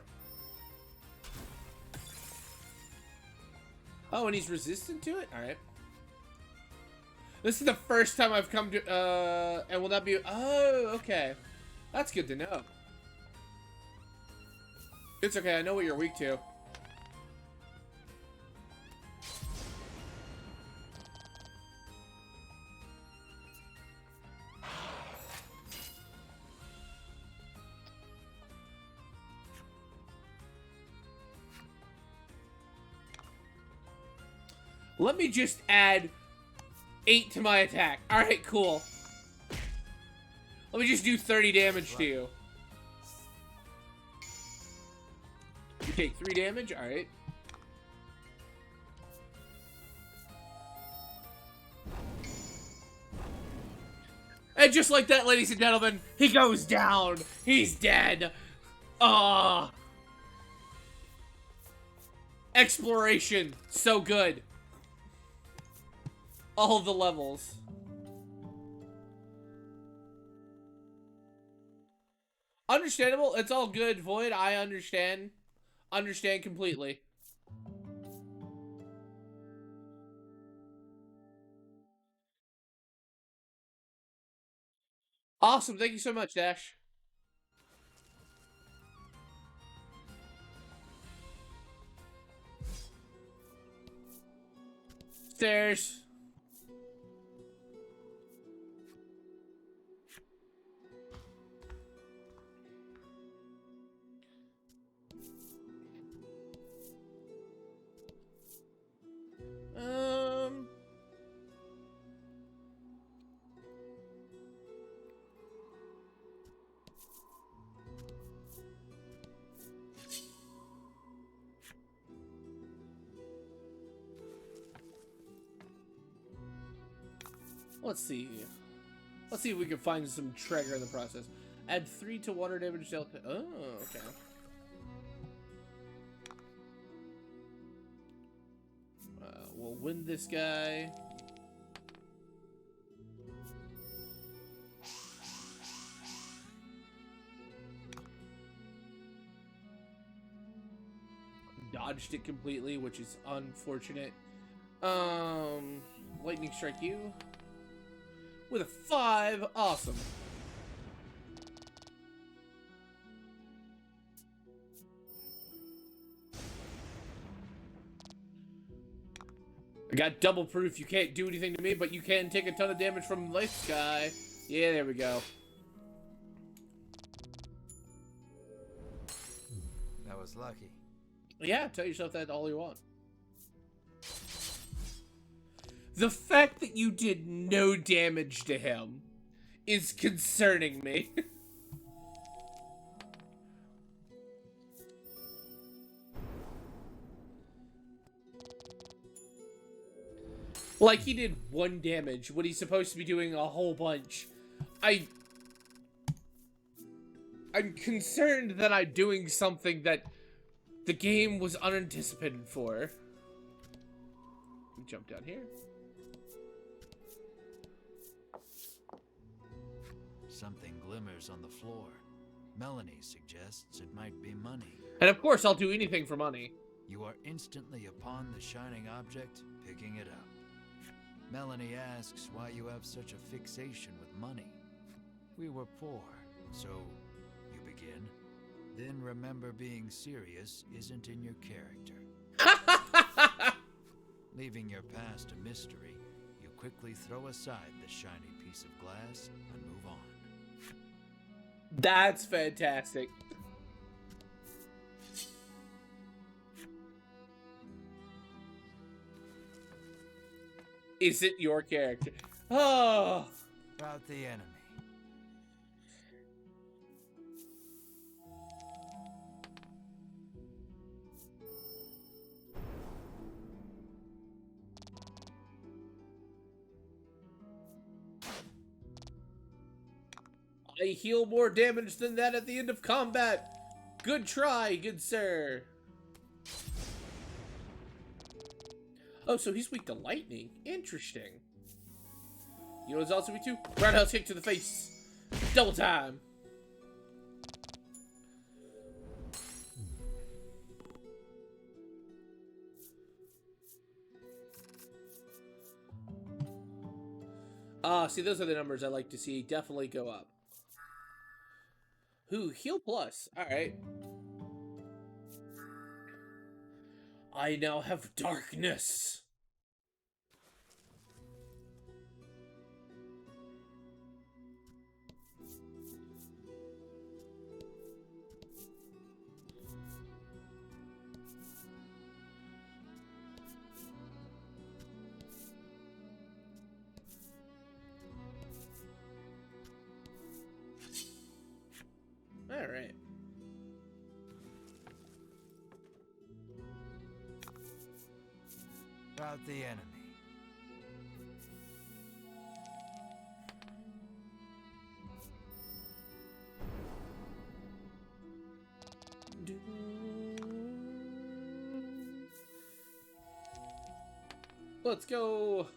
Oh, and he's resistant to it? Alright. This is the first time I've come to, and will that be... Oh, okay. That's good to know. It's okay, I know what you're weak to. Let me just add 8 to my attack. Alright, cool. Let me just do 30 damage to you. You take 3 damage? Alright. And just like that, ladies and gentlemen, he goes down. He's dead. Ah. Exploration. So good. All of the levels. Understandable. It's all good, Void. I understand. Understand completely. Awesome. Thank you so much, Dash. Stairs. Let's see. Let's see if we can find some trigger in the process. Add 3 to water damage dealt. Oh, okay. We'll win this guy. Dodged it completely, which is unfortunate. Lightning strike you. With a 5. Awesome. I got double proof. You can't do anything to me, but you can take a ton of damage from this guy. Yeah, there we go. That was lucky. Yeah, tell yourself that all you want. The fact that you did no damage to him is concerning me. Like, he did 1 damage when he's supposed to be doing a whole bunch. I'm concerned that I'm doing something that the game was unanticipated for. Jump down here. Something glimmers on the floor. Melanie suggests it might be money. And of course, I'll do anything for money. You are instantly upon the shining object, picking it up. Melanie asks why you have such a fixation with money. We were poor, so you begin. Then remember being serious isn't in your character. Leaving your past a mystery, you quickly throw aside the shiny piece of glass and move on. That's fantastic. Is it your character? Oh. About the enemy. I heal more damage than that at the end of combat. Good try, good sir. Oh, so he's weak to lightning. Interesting. You know what's also weak to? Roundhouse kick to the face. Double time. See, those are the numbers I like to see definitely go up. Ooh, heal plus. Alright. I now have darkness. Alright. About the enemy. Let's go.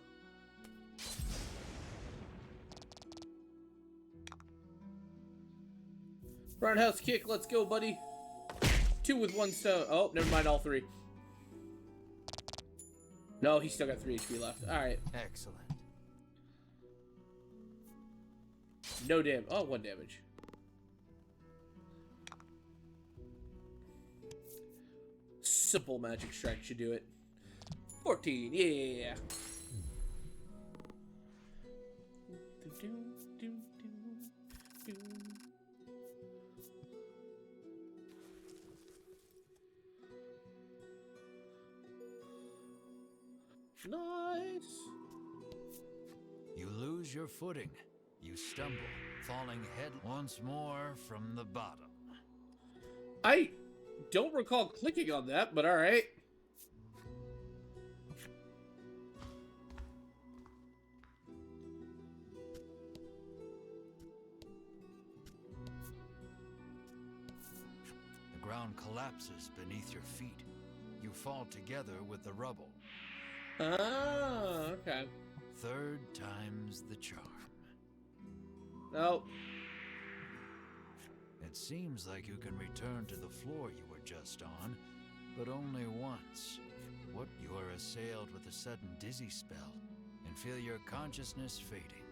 Roundhouse kick. Let's go, buddy. 2 with 1 stone. Oh, never mind, all 3. No, he's still got 3 HP left. All right. Excellent. No damage. Oh, 1 damage. Simple magic strike should do it. 14. Yeah. Nice. You lose your footing. You stumble, falling head once more from the bottom. I don't recall clicking on that, but all right. The ground collapses beneath your feet. You fall together with the rubble. Ah, okay. 3rd time's the charm. Nope. It seems like you can return to the floor you were just on, but only once. What you are assailed with a sudden dizzy spell and feel your consciousness fading.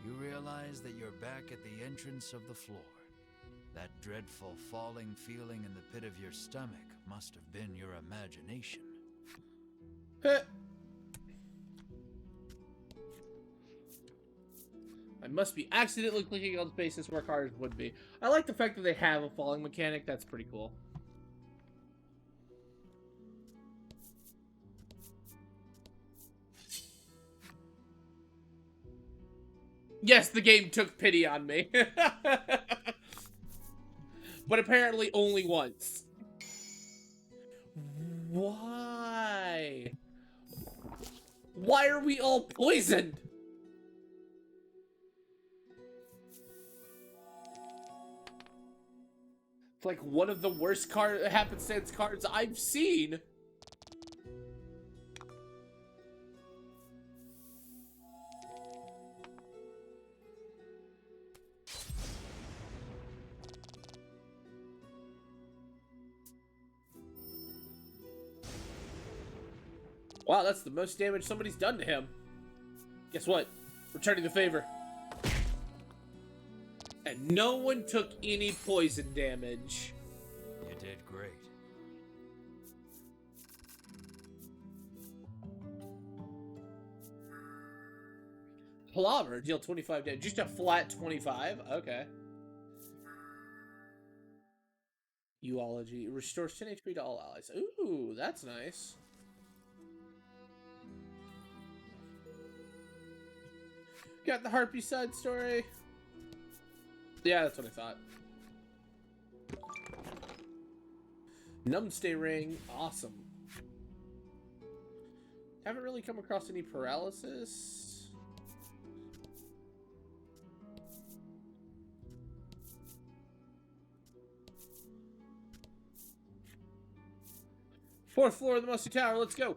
You realize that you're back at the entrance of the floor. That dreadful falling feeling in the pit of your stomach must have been your imagination. I must be accidentally clicking on spaces where cars would be. I like the fact that they have a falling mechanic. That's pretty cool. Yes, the game took pity on me. But apparently only once. Why? Why are we all poisoned? It's like one of the worst happenstance cards I've seen. Wow, that's the most damage somebody's done to him. Guess what? Returning the favor. And no one took any poison damage. You did great. Palaver, deal 25 damage. Just a flat 25? Okay. Eulogy. Restores 10 HP to all allies. Ooh, that's nice. Got the Harpy side story. Yeah, that's what I thought. Numbstay ring. Awesome. Haven't really come across any paralysis. Fourth floor of the Musty Tower. Let's go.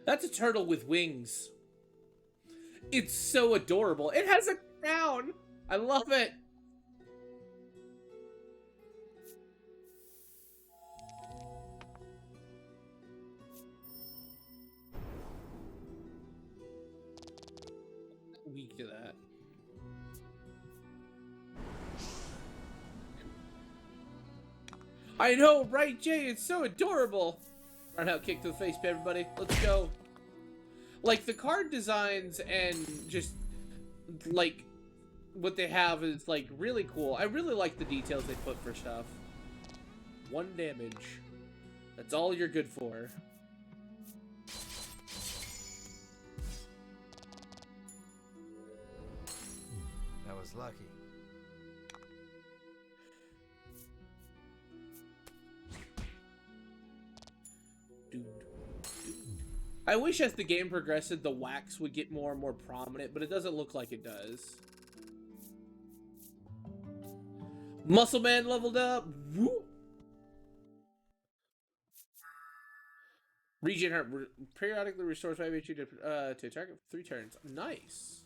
That's a turtle with wings. It's so adorable. It has a crown. I love it. Weak to that. I know, right, Jay? It's so adorable. Roundhouse kick to the face, everybody. Let's go. Like, the card designs and just, like, what they have is, like, really cool. I really like the details they put for stuff. 1 damage. That's all you're good for. was lucky. Dude. I wish as the game progressed, the wax would get more and more prominent, but it doesn't look like it does. Muscle Man leveled up. Woo! Regenerate periodically restores 5 HP to target for 3 turns. Nice.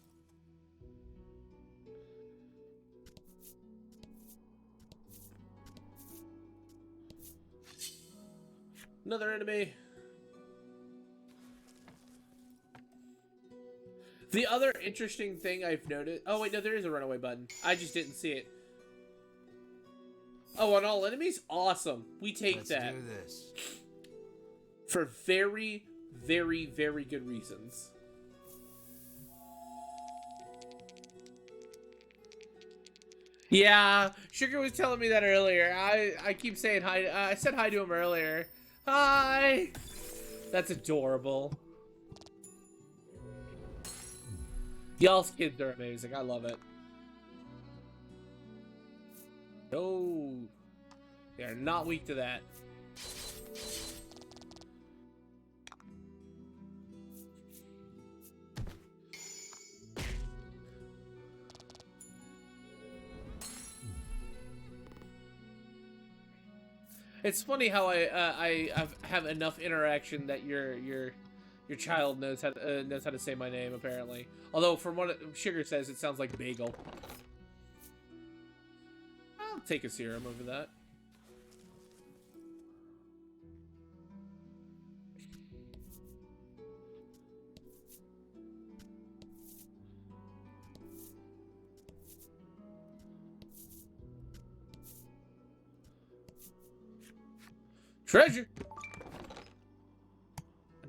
Another enemy. The other interesting thing I've noticed... Oh, wait, no, there is a runaway button. I just didn't see it. Oh, on all enemies? Awesome. We take Let's that. do this. For very, very, very good reasons. Yeah, Sugar was telling me that earlier. I keep saying hi. I said hi to him earlier. Hi! That's adorable. Y'all's kids are amazing. I love it. No. They are not weak to that. It's funny how I have enough interaction that your child knows how to say my name, apparently. Although from what Sugar says, it sounds like bagel. I'll take a serum over that. Treasure!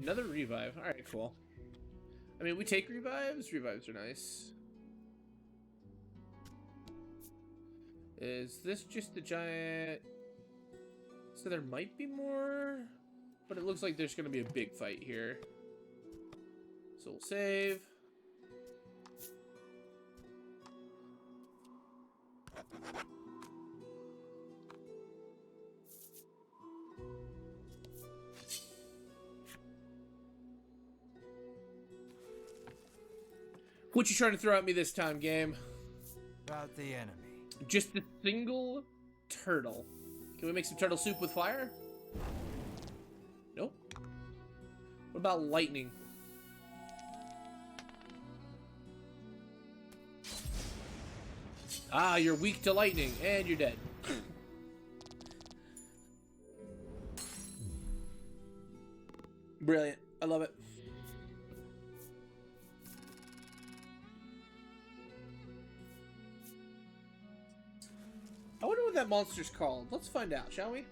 Another revive. Alright, cool. I mean, we take revives. Revives are nice. Is this just the giant... So there might be more, but it looks like there's going to be a big fight here. So we'll save. What you trying to throw at me this time, game? About the enemy. Just a single turtle. Can we make some turtle soup with fire? Nope. What about lightning? Ah, you're weak to lightning, and you're dead. Brilliant. I love it. I wonder what that monster's called. Let's find out, shall we?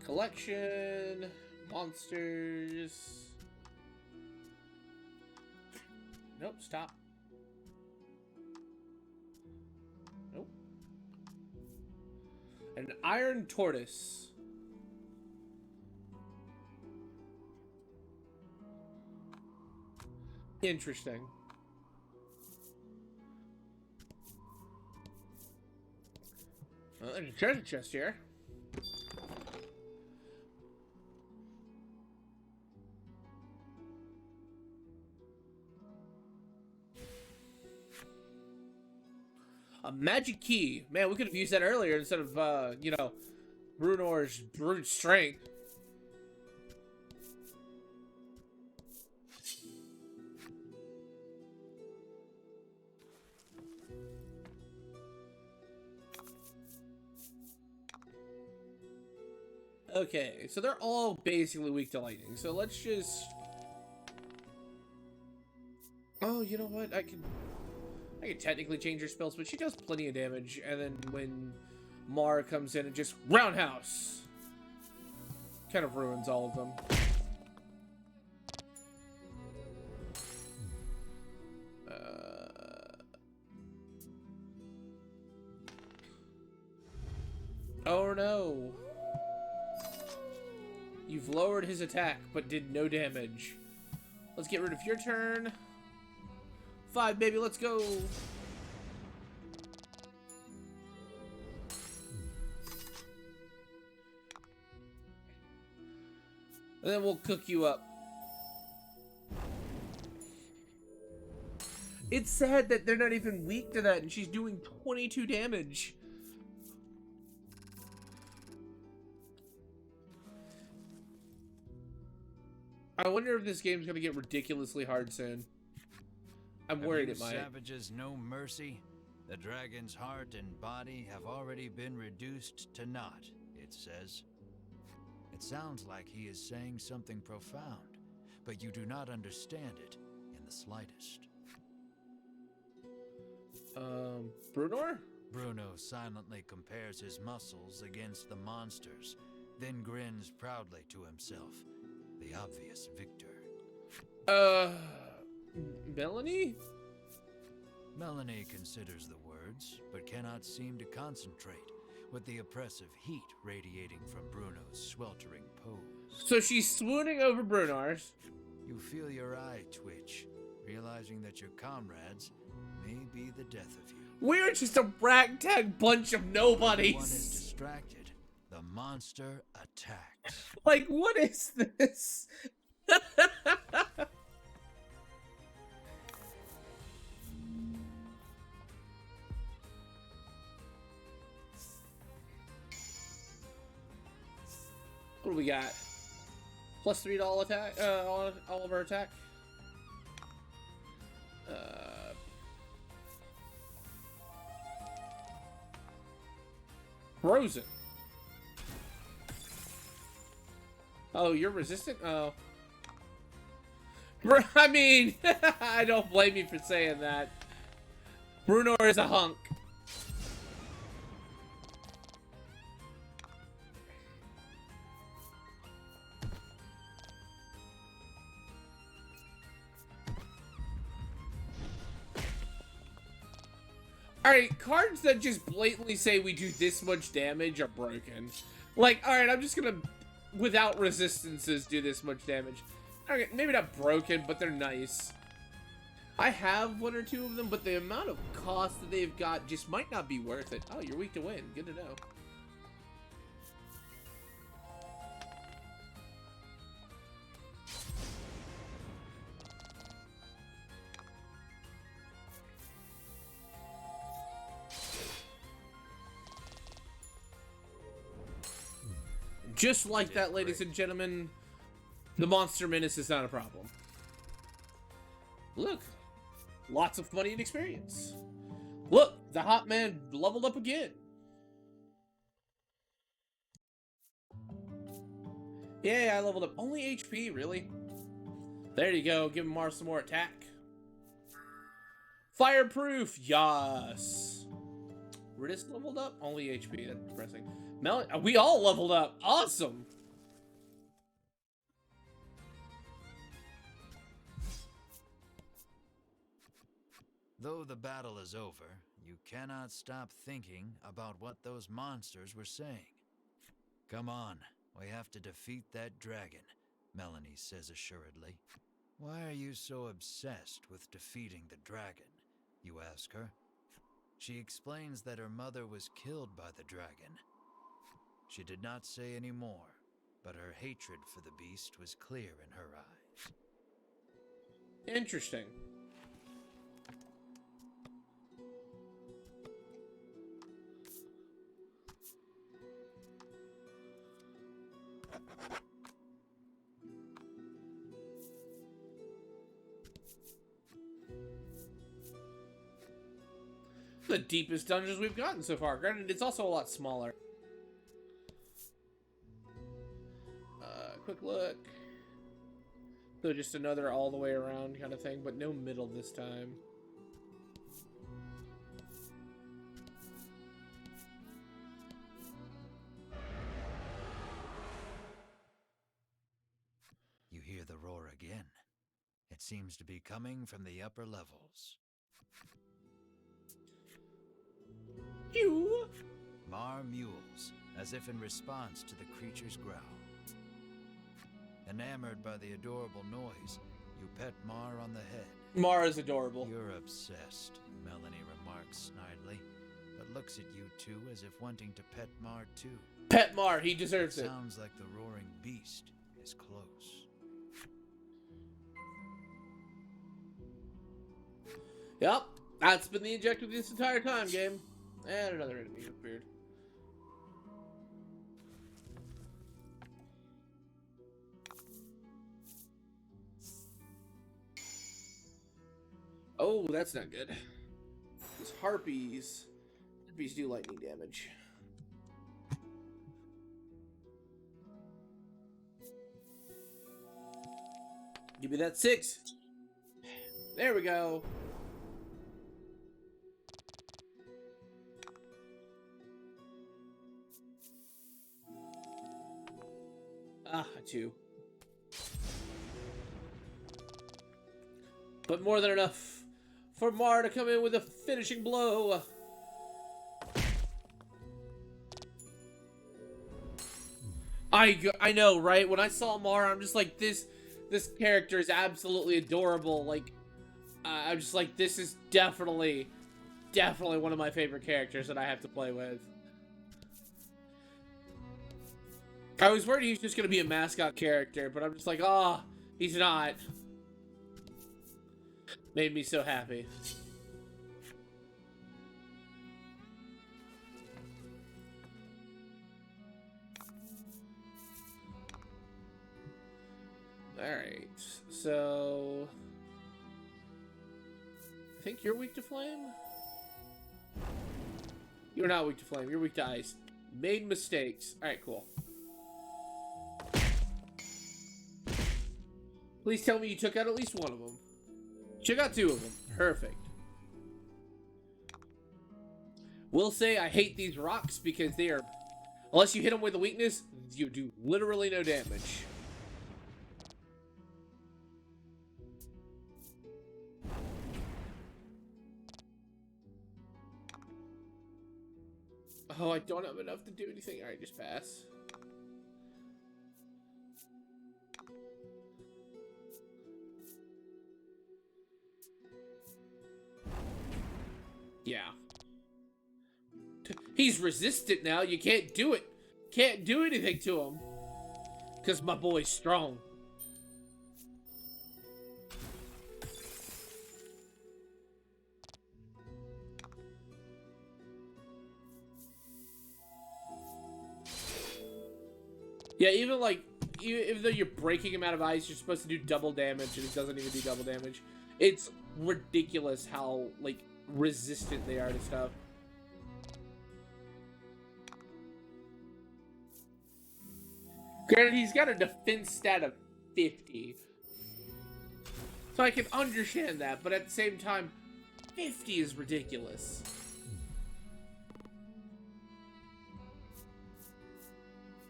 Collection, monsters. Nope, stop. Nope. An iron tortoise. Interesting. Well, there's a treasure chest here. A magic key. Man, we could have used that earlier instead of, you know, Brunor's brute strength. Okay, so they're all basically weak to lightning. So let's just... Oh, you know what? I can technically change her spells, but she does plenty of damage. And then when Mara comes in and just roundhouse, kind of ruins all of them. Oh no! You've lowered his attack, but did no damage. Let's get rid of your turn. 5, baby, let's go. And then we'll cook you up. It's sad that they're not even weak to that, and she's doing 22 damage. I wonder if this game's gonna get ridiculously hard soon. I'm worried it might. Savages no mercy. The dragon's heart and body have already been reduced to naught, it says. It sounds like he is saying something profound, but you do not understand it in the slightest. Brunor? Bruno silently compares his muscles against the monster's, then grins proudly to himself, the obvious victor. Melanie? Melanie considers the words, but cannot seem to concentrate, with the oppressive heat radiating from Bruno's sweltering pose. So she's swooning over Brunar's. You feel your eye twitch, realizing that your comrades may be the death of you. We're just a ragtag bunch of nobodies. One is distracted. The monster attacks. Like, what is this? What do we got? +3 to all attack, all of our attack. Frozen. Oh, you're resistant? Oh. I mean, I don't blame you for saying that. Bruno is a hunk. Alright, cards that just blatantly say we do this much damage are broken. Like, alright, I'm just gonna, without resistances, do this much damage. Okay, maybe not broken, but they're nice. I have 1 or 2 of them, but the amount of cost that they've got just might not be worth it. Oh, you're weak to win. Good to know. Just like that, ladies and gentlemen, the Monster Menace is not a problem. Look, lots of money and experience. Look, the hot man leveled up again. Yeah, I leveled up. Only HP, really? There you go. Give Mars some more attack. Fireproof, yes. We're just leveled up. Only HP. That's depressing. We all leveled up. Awesome. Though the battle is over, you cannot stop thinking about what those monsters were saying. Come on, we have to defeat that dragon, Melanie says assuredly. Why are you so obsessed with defeating the dragon? You ask her. She explains that her mother was killed by the dragon. She did not say any more, but her hatred for the beast was clear in her eyes. Interesting. The deepest dungeons we've gotten so far. Granted, it's also a lot smaller. Quick look. So just another all the way around kind of thing, but no middle this time. You hear the roar again. It seems to be coming from the upper levels. You. Mar mewls, as if in response to the creature's growl. Enamored by the adorable noise, you pet Mar on the head Mara's adorable. You're obsessed, Melanie remarks snidely, but looks at you two as if wanting to pet Mar too. Pet Mar, he deserves it. Sounds like the roaring beast is close. Yep, that's been the objective this entire time, game. And another enemy appeared. Oh, that's not good. These harpies. Harpies do lightning damage. Give me that 6. There we go. Ah, 2. But more than enough for Mar to come in with a finishing blow. I know, right? When I saw Mar, I'm just like, this character is absolutely adorable. Like, I'm just like, this is definitely one of my favorite characters that I have to play with. I was worried he was just going to be a mascot character, but I'm just like, oh, he's not. Made me so happy. Alright, so... I think you're weak to flame? You're not weak to flame, you're weak to ice. Made mistakes. Alright, cool. Please tell me you took out at least one of them. Took out 2 of them. Perfect. Will say I hate these rocks because they are... Unless you hit them with a weakness, you do literally no damage. Oh, I don't have enough to do anything. Alright, just pass. Yeah. He's resistant now. You can't do it. Can't do anything to him. Because my boy's strong. Yeah, even like, even though you're breaking him out of ice, you're supposed to do double damage, and it doesn't even do double damage. It's ridiculous how, like, resistant they are to stuff. Granted, he's got a defense stat of 50. So I can understand that, but at the same time, 50 is ridiculous.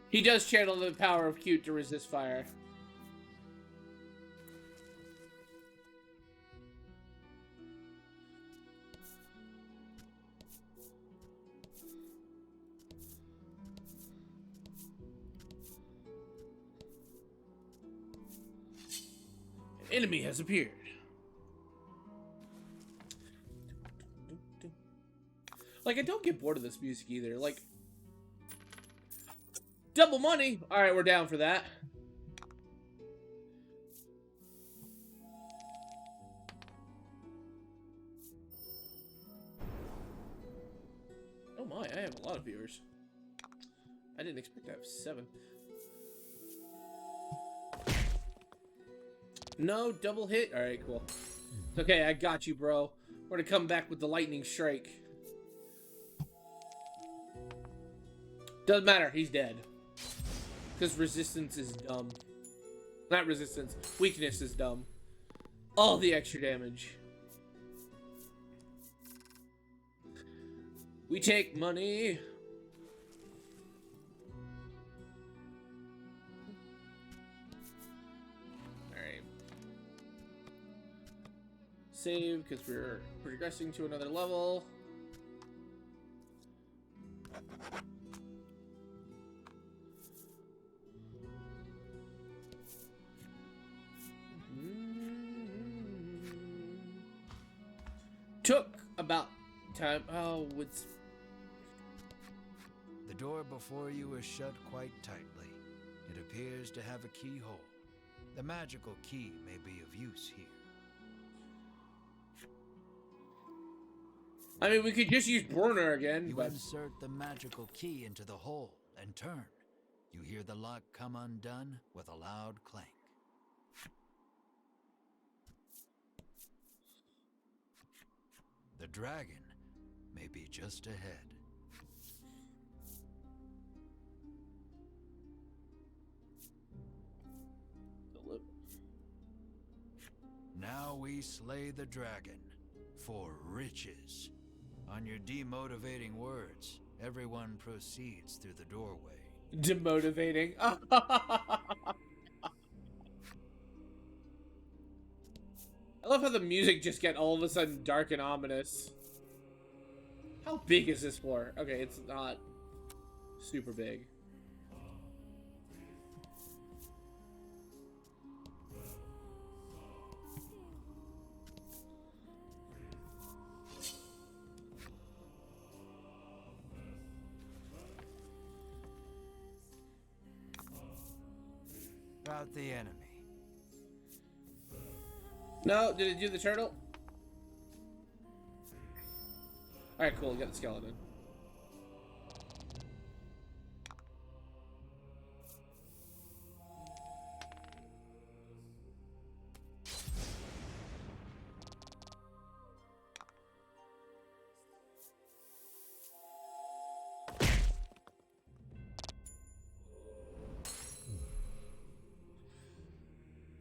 He does channel the power of cute to resist fire. An enemy has appeared. Like, I don't get bored of this music either. Like, double money. All right, we're down for that. Oh my, I have a lot of viewers. I didn't expect to have 7. No, double hit? All right, cool. Okay, I got you, bro. We're gonna come back with the lightning strike. Doesn't matter, he's dead. Because resistance is dumb. Not resistance, weakness is dumb. All the extra damage. We take money. Alright. Save, because we're progressing to another level. About time. Oh, it's... The door before you is shut quite tightly. It appears to have a keyhole. The magical key may be of use here. I mean, we could just use Brunner again, You but... insert the magical key into the hole and turn. You hear the lock come undone with a loud clank. The dragon may be just ahead. Now we slay the dragon for riches. On your demotivating words, everyone proceeds through the doorway. Demotivating. I love how the music just get all of a sudden dark and ominous. How big is this floor? Okay, it's not super big. About the enemy. No, did it do the turtle? Alright, cool, we got the skeleton.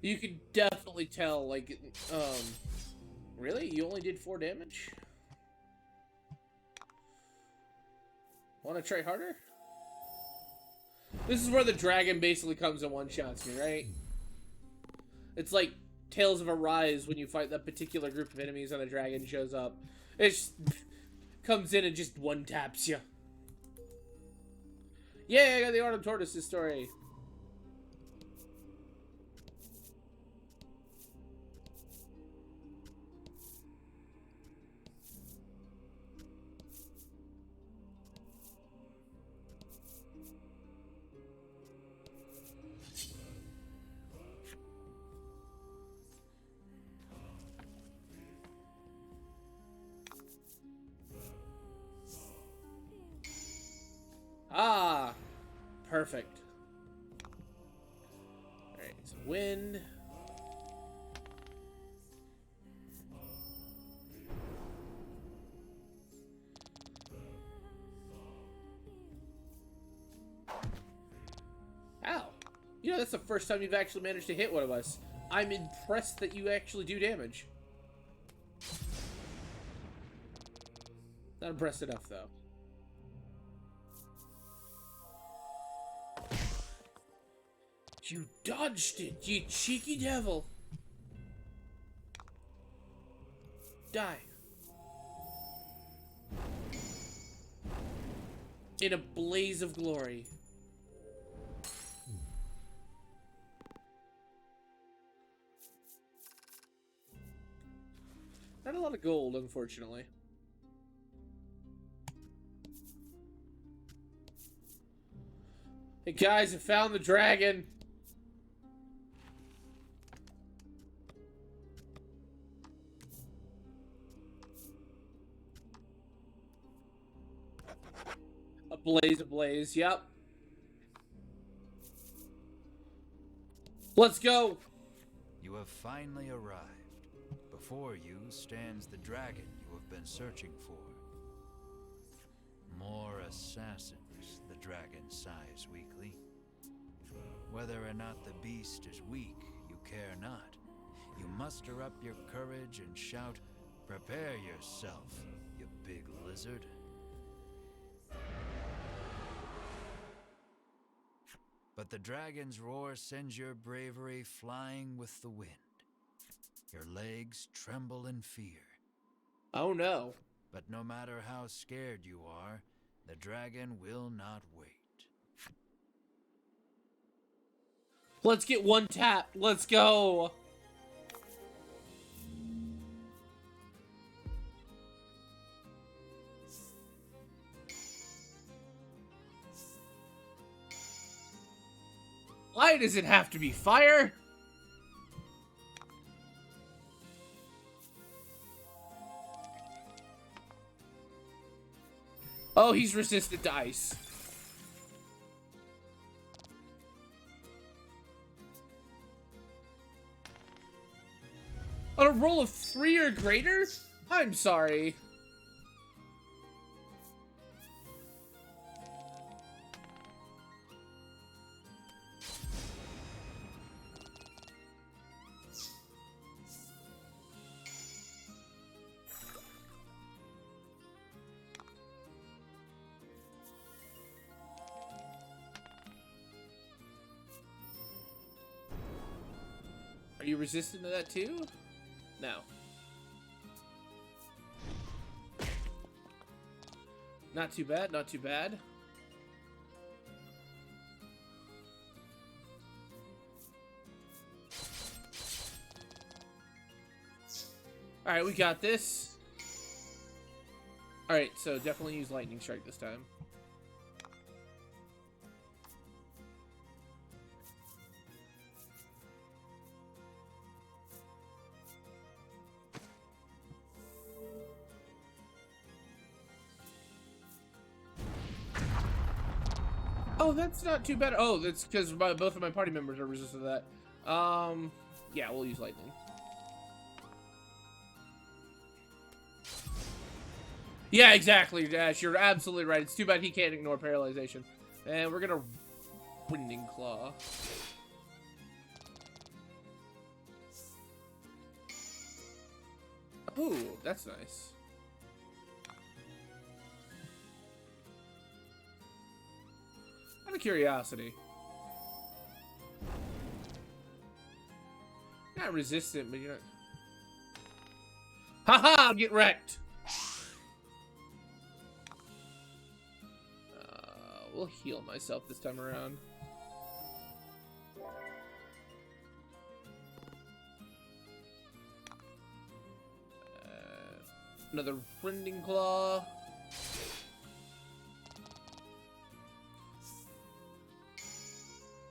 You can definitely tell, like, really? You only did 4 damage? Want to try harder? This is where the dragon basically comes and one-shots me, right? It's like Tales of Arise when you fight that particular group of enemies and the dragon shows up. It just comes in and just one-taps you. Yeah, I got the Autumn Tortoise's story. Ah, perfect. Alright, so wind. Ow. You know, that's the first time you've actually managed to hit one of us. I'm impressed that you actually do damage. Not impressed enough, though. You dodged it, you cheeky devil. Die. In a blaze of glory. Not a lot of gold, unfortunately. Hey guys, I found the dragon. A blaze, yep. Let's go. You have finally arrived. Before you stands the dragon you have been searching for. More assassins, the dragon sighs weakly. Whether or not the beast is weak, you care not. You muster up your courage and shout, "Prepare yourself, you big lizard." But the dragon's roar sends your bravery flying with the wind. Your legs tremble in fear. Oh no. But no matter how scared you are, the dragon will not wait. Let's get one tap. Let's go. Why does it have to be fire? Oh, he's resistant to ice. On a roll of 3 or greater? I'm sorry. Are you resistant to that too? No. Not too bad, not too bad. Alright, we got this. Alright, so definitely use Lightning Strike this time. Oh, that's not too bad. Oh, that's because both of my party members are resistant to that. Yeah, we'll use lightning. Yeah, exactly, Dash. You're absolutely right. It's too bad he can't ignore paralyzation. And we're gonna Winding Claw. Ooh, that's nice. Out of curiosity. Not resistant, but you're not. Haha! Get wrecked! We'll heal myself this time around. Another Winding Claw.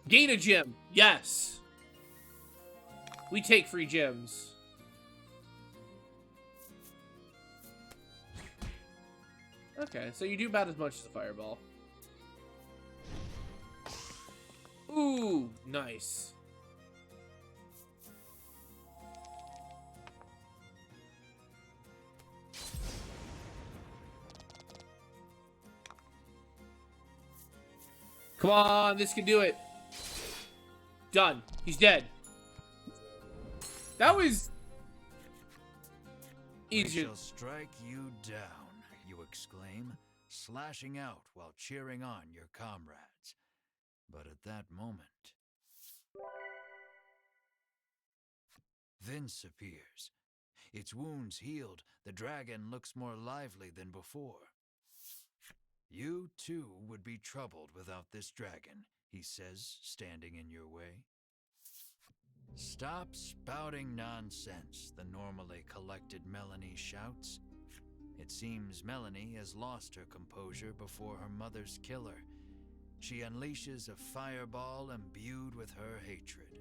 Gain a gem. Yes. We take free gems. Okay, so you do about as much as a fireball. Ooh, nice. Come on, this can do it. Done. He's dead. That was easier. I shall strike you down, you exclaim, slashing out while cheering on your comrades. But at that moment, Vince appears. Its wounds healed, the dragon looks more lively than before. You too would be troubled without this dragon, he says, standing in your way. Stop spouting nonsense, the normally collected Melanie shouts. It seems Melanie has lost her composure before her mother's killer. She unleashes a fireball imbued with her hatred.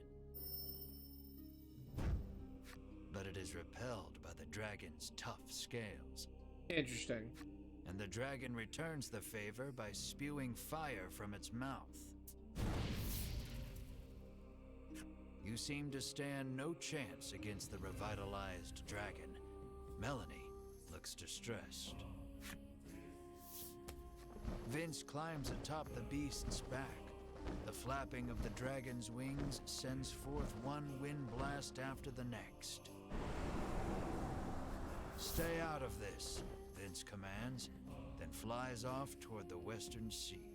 But it is repelled by the dragon's tough scales. Interesting. And the dragon returns the favor by spewing fire from its mouth. You seem to stand no chance against the revitalized dragon. Melanie looks distressed. Vince climbs atop the beast's back. The flapping of the dragon's wings sends forth one wind blast after the next. Stay out of this, Vince commands, then flies off toward the western sea.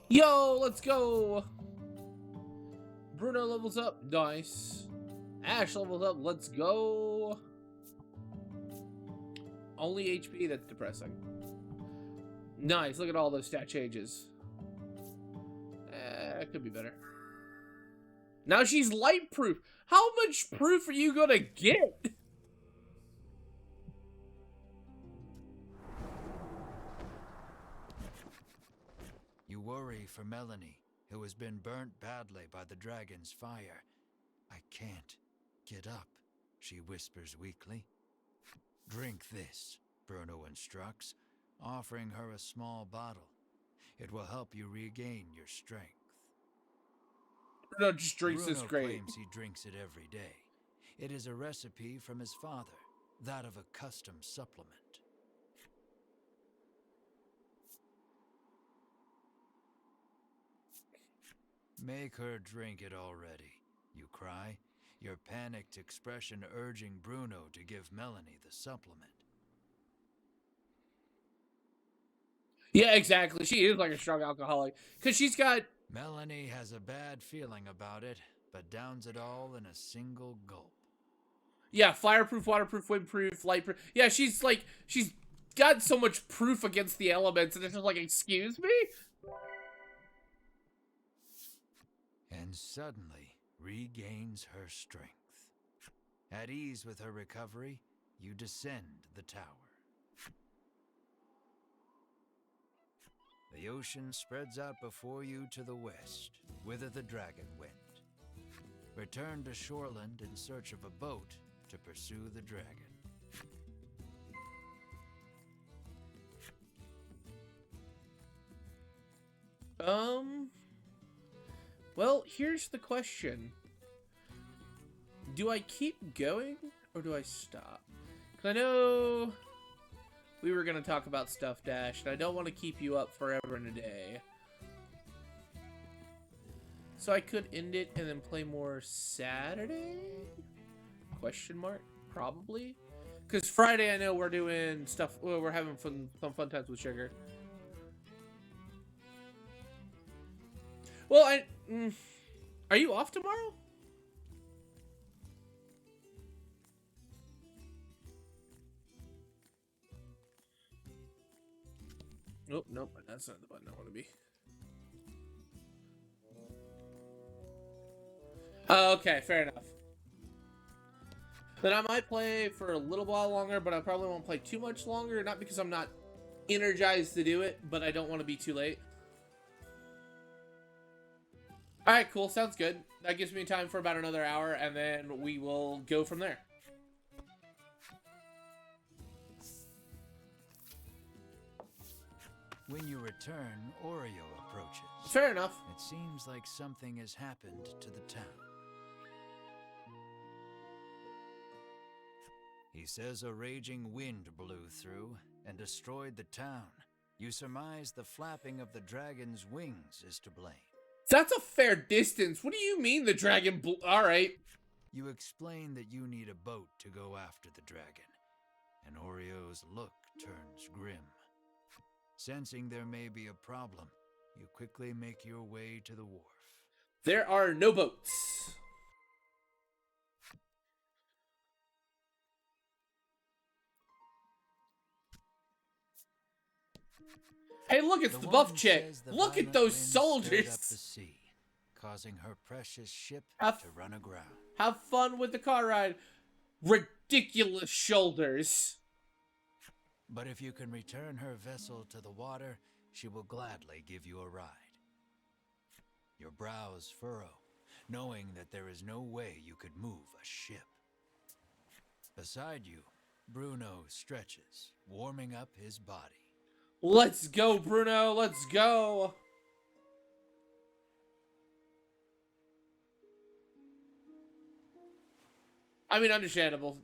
Yo, let's go! Bruno levels up. Nice. Ash levels up. Let's go. Only HP? That's depressing. Nice. Look at all those stat changes. It could be better. Now she's light proof. How much proof are you gonna get? worry for Melanie, who has been burnt badly by the dragon's fire. I can't get up, she whispers weakly. Drink this, Bruno instructs, offering her a small bottle. It will help you regain your strength. Bruno just drinks this Bruno great. claims he drinks it every day. It is a recipe from his father, that of a custom supplement. Make her drink it already, you cry, your panicked expression urging Bruno to give Melanie the supplement. Yeah, exactly. She is like a strong alcoholic. Because she's got... Melanie has a bad feeling about it, but downs it all in a single gulp. Yeah, fireproof, waterproof, windproof, lightproof. Yeah, she's like... She's got so much proof against the elements, and it's just like, excuse me? And suddenly regains her strength. At ease with her recovery, you descend the tower. The ocean spreads out before you to the west, whither the dragon went. Return to shoreland in search of a boat to pursue the dragon. Well, here's the question. Do I keep going, or do I stop? Because I know we were going to talk about stuff, Dash, and I don't want to keep you up forever and a day. So I could end it and then play more Saturday? Question mark? Probably. Because Friday I know we're doing stuff, well, we're having some fun times with Sugar. Well, are you off tomorrow? Oh, nope, that's not the button I want to be. Okay, fair enough. Then I might play for a little while longer, but I probably won't play too much longer. Not because I'm not energized to do it, but I don't want to be too late. Alright, cool. Sounds good. That gives me time for about another hour, and then we will go from there. When you return, Oreo approaches. Fair enough. It seems like something has happened to the town. He says a raging wind blew through and destroyed the town. You surmise the flapping of the dragon's wings is to blame. That's a fair distance. What do you mean the dragon blew? Alright. You explain that you need a boat to go after the dragon, and Oreo's look turns grim. Sensing there may be a problem, you quickly make your way to the wharf. There are no boats. Hey, look, it's the buff chick. Look at those soldiers. Up the sea, causing her precious ship to run aground. Have fun with the car ride. Ridiculous shoulders. But if you can return her vessel to the water, she will gladly give you a ride. Your brows furrow, knowing that there is no way you could move a ship. Beside you, Bruno stretches, warming up his body. Let's go, Bruno. Let's go. I mean, understandable.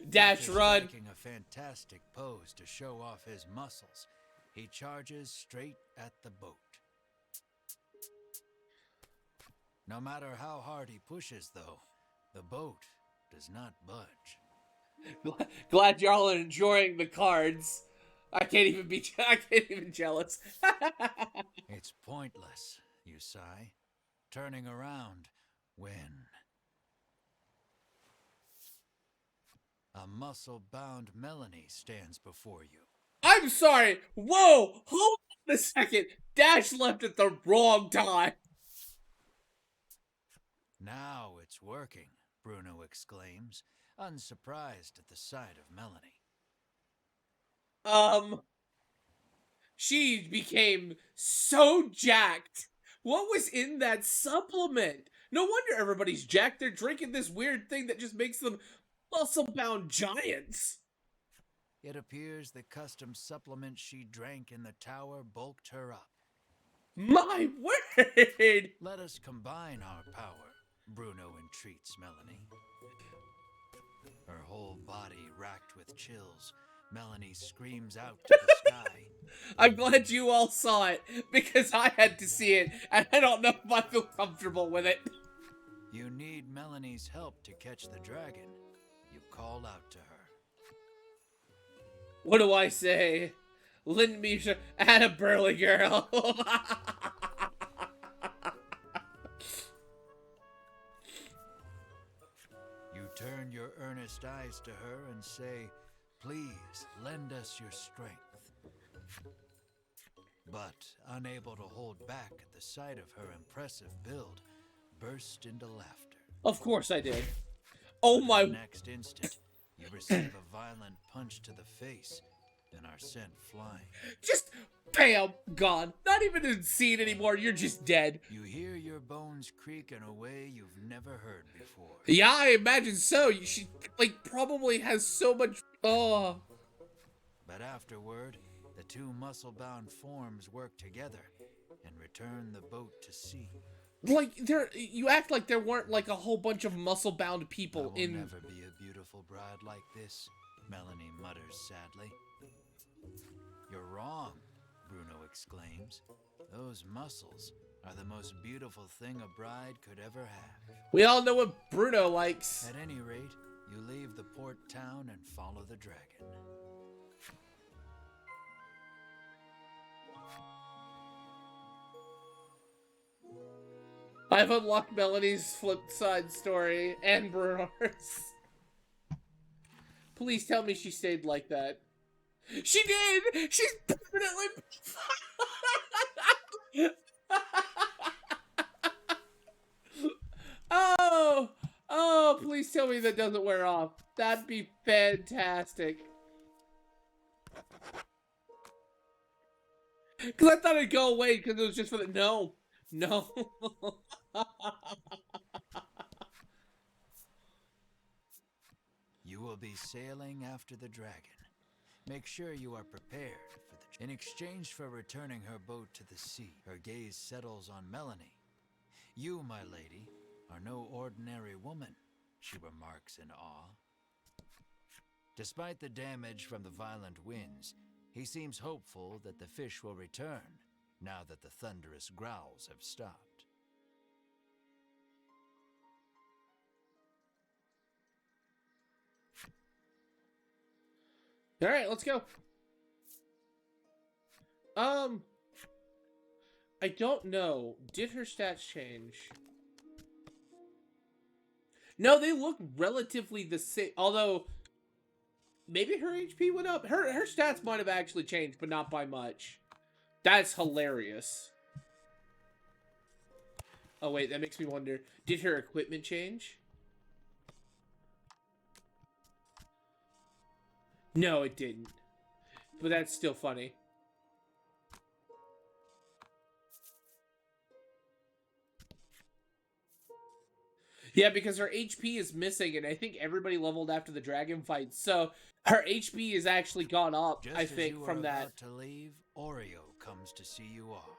Dash run. Making a fantastic pose to show off his muscles, he charges straight at the boat. No matter how hard he pushes, though, the boat does not budge. Glad y'all are enjoying the cards. I can't even jealous. It's pointless, you sigh, turning around when a muscle-bound Melanie stands before you. I'm sorry. Whoa, hold on a second. Dash left at the wrong time. Now it's working, Bruno exclaims, unsurprised at the sight of Melanie. Um, she became so jacked. What was in that supplement? No wonder everybody's jacked. They're drinking this weird thing that just makes them muscle-bound giants. It appears the custom supplement she drank in the tower bulked her up. My word! Let us combine our power, Bruno entreats Melanie. Her whole body racked with chills, Melanie screams out to the sky. I'm glad you all saw it, because I had to see it, and I don't know if I feel comfortable with it. You need Melanie's help to catch the dragon. You call out to her. What do I say? Lend me and a burly girl. You turn your earnest eyes to her and say, please lend us your strength. But, unable to hold back at the sight of her impressive build, burst into laughter. Of course I did. Oh my... The next instant, you receive a violent punch to the face and are sent flying. Just bam, gone. Not even in scene anymore. You're just dead. You hear your bones creak in a way you've never heard before. Yeah, I imagine so. She, like, probably has so much... Oh. But afterward, the two muscle-bound forms work together and return the boat to sea. Like, you act like there weren't, like, a whole bunch of muscle-bound people in... I will never be a beautiful bride like this, Melanie mutters sadly. You're wrong, Bruno exclaims. Those muscles are the most beautiful thing a bride could ever have. We all know what Bruno likes. At any rate, you leave the port town and follow the dragon. I've unlocked Melanie's flip side story and Bruno's. Please tell me she stayed like that. She did! She's permanently... Oh, please tell me that doesn't wear off. That'd be fantastic. Because I thought it'd go away because it was just for the... No. No. You will be sailing after the dragon. Make sure you are prepared for the... In exchange for returning her boat to the sea, her gaze settles on Melanie. You, my lady, are no ordinary woman, she remarks in awe. Despite the damage from the violent winds, he seems hopeful that the fish will return, now that the thunderous growls have stopped. All right, let's go. I don't know. Did her stats change? No, they look relatively the same. Although, maybe her HP went up. Her stats might have actually changed, but not by much. That's hilarious. Oh, wait, that makes me wonder. Did her equipment change? No, it didn't. But that's still funny. Yeah, because her HP is missing, and I think everybody leveled after the dragon fight. So her HP has actually gone up, Just I think, from that. About to leave, Oreo comes to see you off.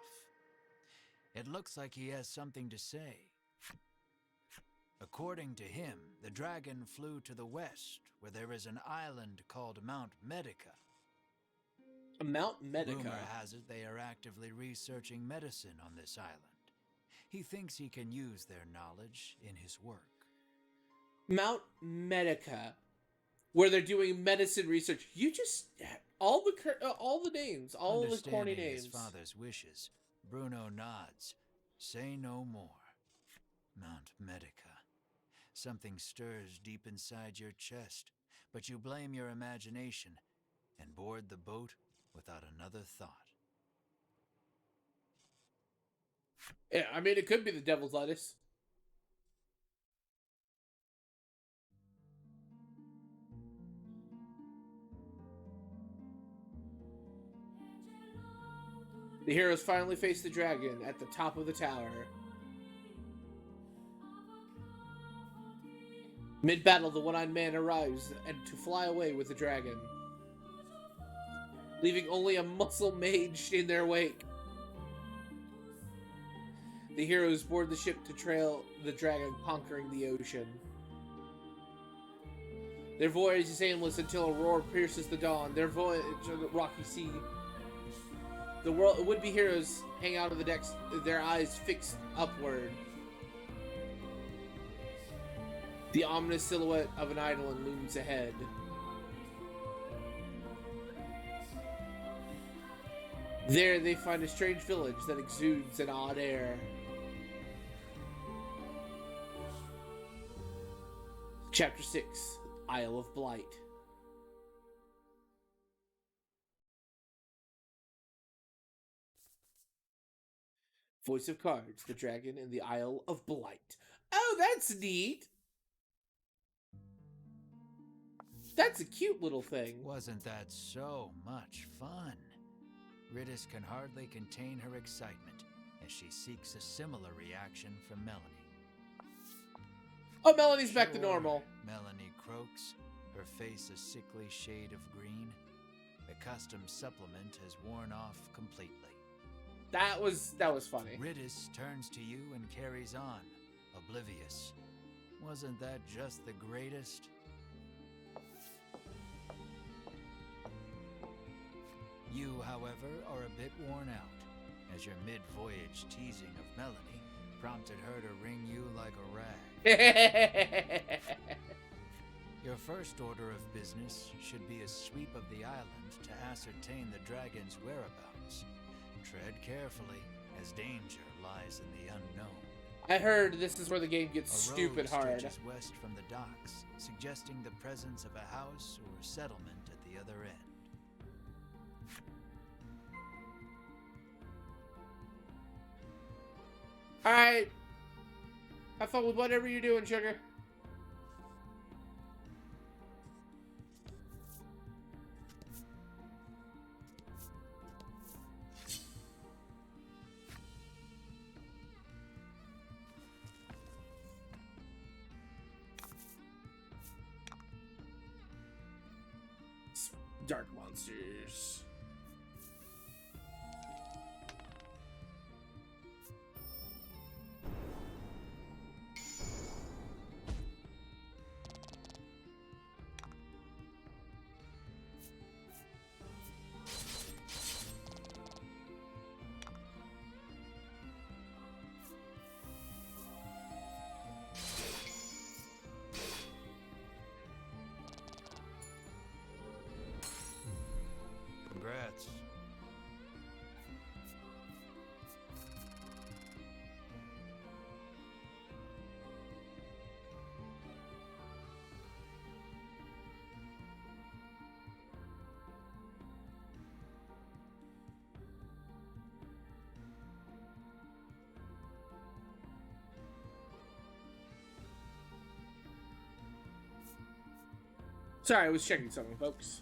It looks like he has something to say. According to him, the dragon flew to the west, where there is an island called Mount Medica. Mount Medica? Rumor has it they are actively researching medicine on this island. He thinks he can use their knowledge in his work. Mount Medica, where they're doing medicine research. You just all the names, all the corny names. Understanding his father's wishes, Bruno nods. Say no more. Mount Medica. Something stirs deep inside your chest, but you blame your imagination and board the boat without another thought. Yeah, I mean, it could be the devil's lettuce. The heroes finally face the dragon at the top of the tower. Mid-battle, the one-eyed man arrives and to fly away with the dragon, leaving only a muscle mage in their wake. The heroes board the ship to trail the dragon conquering the ocean. Their voyage is aimless until a roar pierces the dawn. Their voyage on the rocky sea. The would-be heroes hang out on the decks, their eyes fixed upward. The ominous silhouette of an eidolon looms ahead. There they find a strange village that exudes an odd air. Chapter 6, Isle of Blight. Voice of Cards, the dragon in the Isle of Blight. Oh, that's neat! That's a cute little thing. Wasn't that so much fun? Ritis can hardly contain her excitement as she seeks a similar reaction from Melanie. Oh, Melanie's back to normal. Melanie croaks, her face a sickly shade of green. The custom supplement has worn off completely. That was funny. Ritis turns to you and carries on, oblivious. Wasn't that just the greatest? You, however, are a bit worn out, as your mid-voyage teasing of Melanie prompted her to wring you like a rag. Your first order of business should be a sweep of the island to ascertain the dragon's whereabouts. Tread carefully, as danger lies in the unknown. I heard this is where the game gets stupid hard. Stretches west from the docks, suggesting the presence of a house or settlement at the other end. Alright. Have fun with whatever you're doing, sugar. Dark monsters. Congrats. Sorry, I was checking something, folks.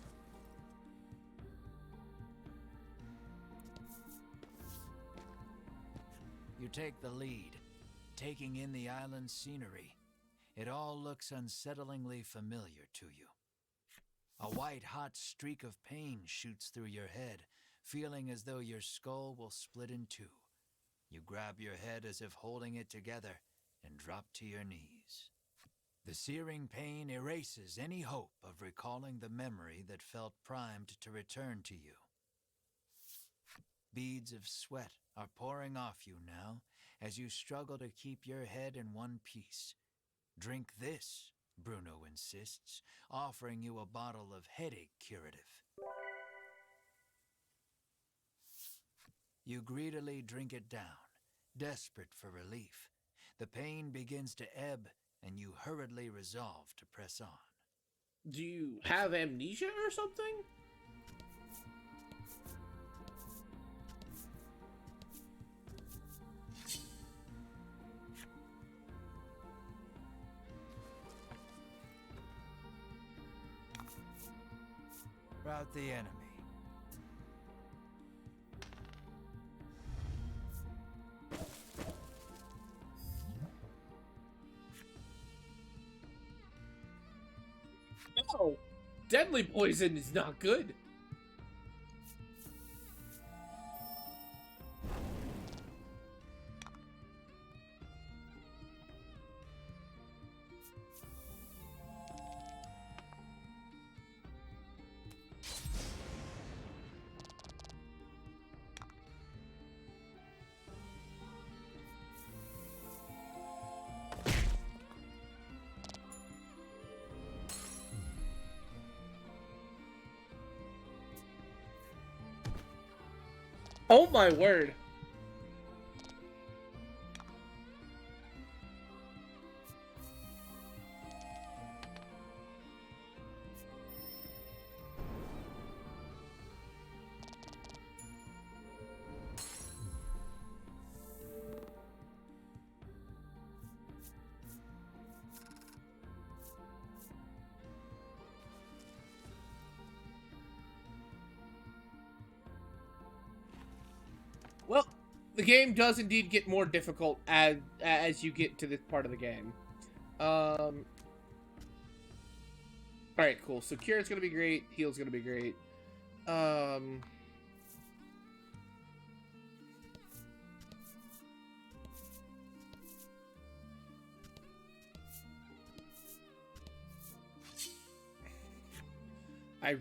You take the lead, taking in the island's scenery. It all looks unsettlingly familiar to you. A white-hot streak of pain shoots through your head, feeling as though your skull will split in two. You grab your head as if holding it together and drop to your knees. The searing pain erases any hope of recalling the memory that felt primed to return to you. Beads of sweat are pouring off you now as you struggle to keep your head in one piece. Drink this, Bruno insists, offering you a bottle of headache curative. You greedily drink it down, desperate for relief. The pain begins to ebb, and you hurriedly resolve to press on. Do you have amnesia or something? Rout the enemy. No! Deadly poison is not good. Oh my word. Well, the game does indeed get more difficult as you get to this part of the game. Alright, cool. So Cure's gonna be great, Heal's gonna be great. I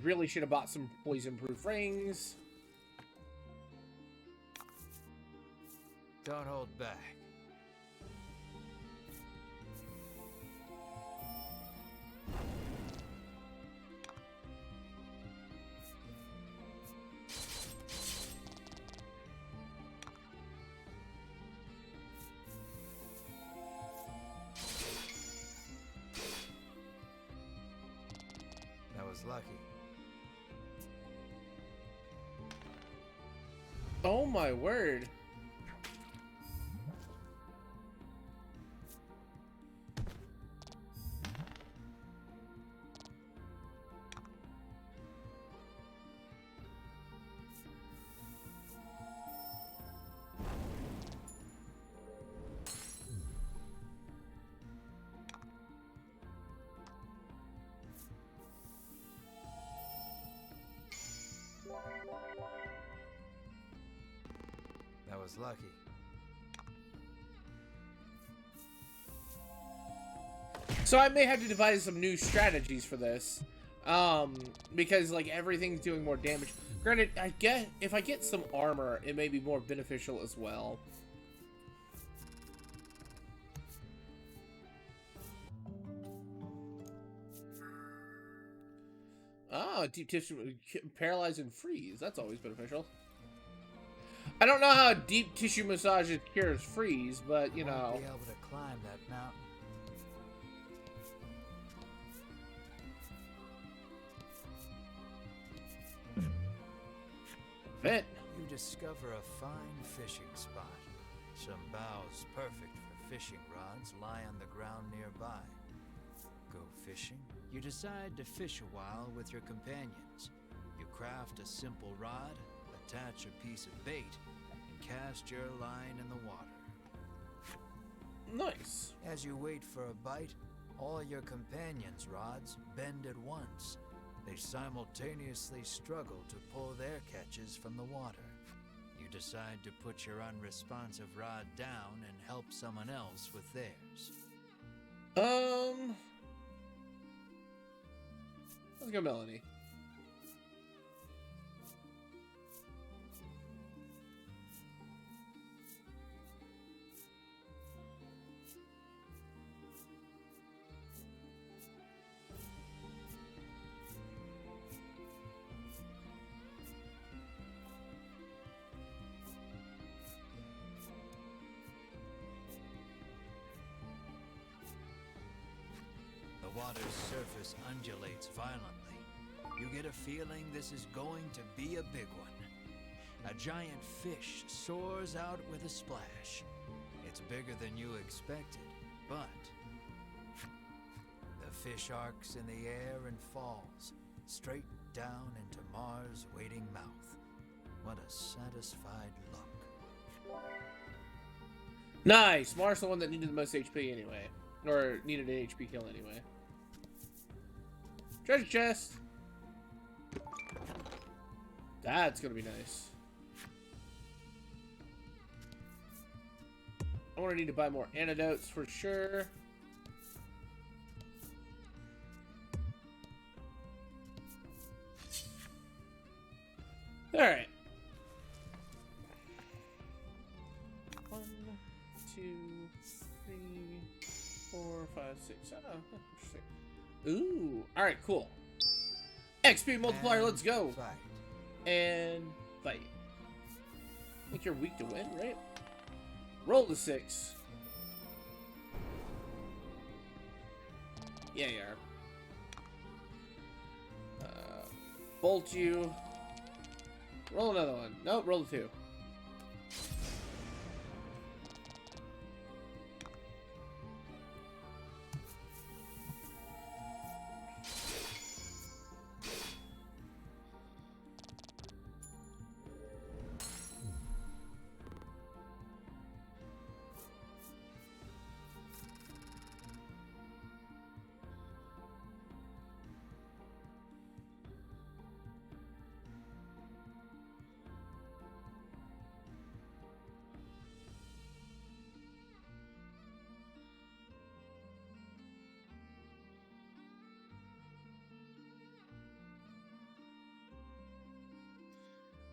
really should have bought some poison-proof rings. Don't hold back. That was lucky. Oh my word. That was lucky. So I may have to devise some new strategies for this. Because like everything's doing more damage. Granted, I get if I get some armor, it may be more beneficial as well. Ah, deep tissue, paralyze and freeze. That's always beneficial. I don't know how deep tissue massage cures freeze, but you know. Won't be able to climb that mountain. Bet. You discover a fine fishing spot. Some boughs perfect for fishing rods lie on the ground nearby. Go fishing? You decide to fish a while with your companions. You craft a simple rod, attach a piece of bait, and cast your line in the water. Nice. As you wait for a bite, all your companions' rods bend at once. They simultaneously struggle to pull their catches from the water. You decide to put your unresponsive rod down and help someone else with theirs. Let's go, Melanie. The water's surface undulates violently. You get a feeling this is going to be a big one. A giant fish soars out with a splash. It's bigger than you expected, but the fish arcs in the air and falls straight down into Mars' waiting mouth. What a satisfied look. Nice. Mars the one that needed the most HP anyway, or needed an HP kill anyway. Treasure chest. That's gonna be nice. I'm gonna need to buy more antidotes for sure. All right. 1, 2, 3, 4, 5, 6. Oh, interesting. Ooh. All right. Cool. XP multiplier. Let's go. Fight. And fight. I think you're weak to win, right? Roll the 6. Yeah, you are. Bolt you. Roll another one. Nope, roll the 2.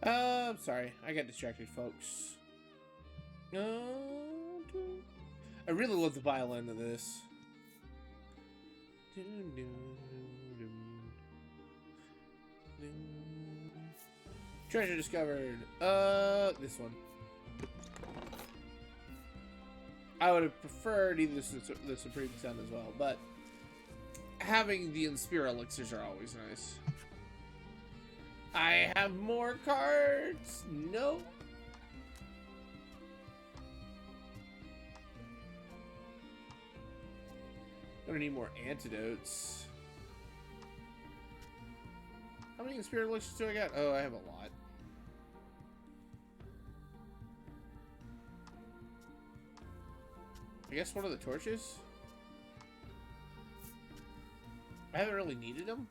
I'm sorry. I got distracted, folks. I really love the violin of this. Treasure discovered. This one. I would have preferred either the Supreme Sun as well, but having the Inspira elixirs are always nice. I have more cards. Nope. Gonna need more antidotes. How many Inspira elixirs do I got? Oh, I have a lot. I guess one of the torches? I haven't really needed them.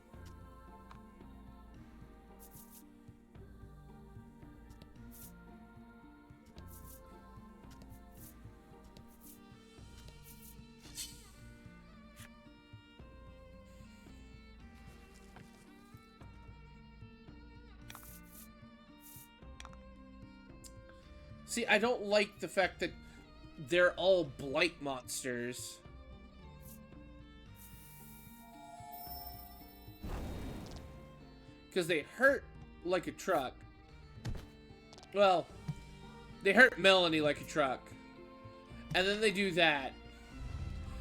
See, I don't like the fact that they're all blight monsters. Because they hurt like a truck. Well, they hurt Melanie like a truck. And then they do that.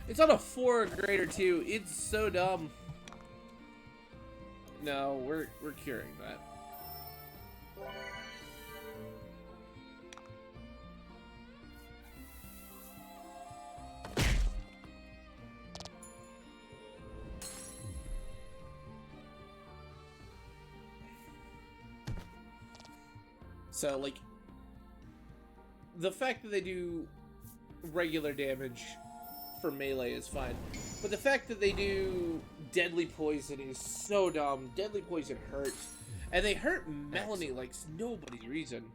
It's on a 4 or greater too. It's so dumb. No, we're curing that. So, like, the fact that they do regular damage for melee is fine. But the fact that they do deadly poison is so dumb. Deadly poison hurts. And they hurt Melanie like nobody's reason.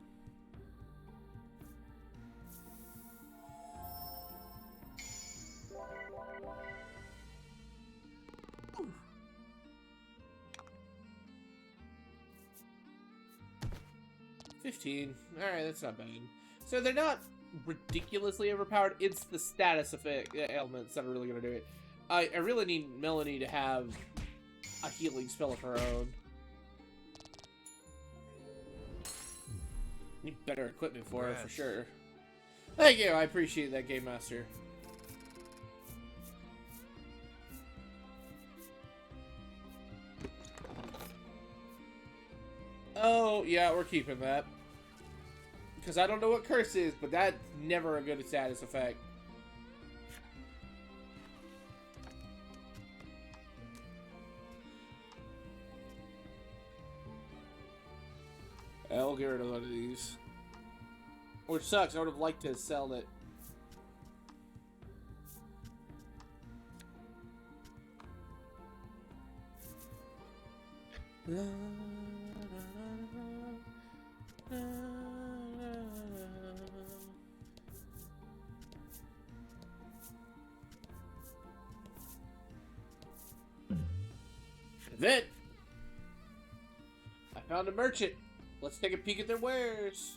$15. Alright, that's not bad. So they're not ridiculously overpowered. It's the status effect elements that are really going to do it. I really need Melanie to have a healing spell of her own. Need better equipment for her, for sure. Thank you, I appreciate that, Game Master. Oh, yeah, we're keeping that. Because I don't know what curse is, but that's never a good status effect. I'll get rid of one of these. Which sucks, I would have liked to sell it. La, la, la, Event! I found a merchant. Let's take a peek at their wares.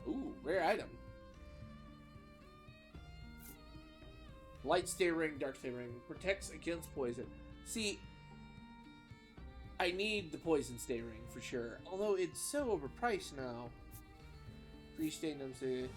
Ooh, rare item. Light stay ring, dark stay ring. Protects against poison. See, I need the poison stay ring for sure. Although it's so overpriced now. Free stay numbers.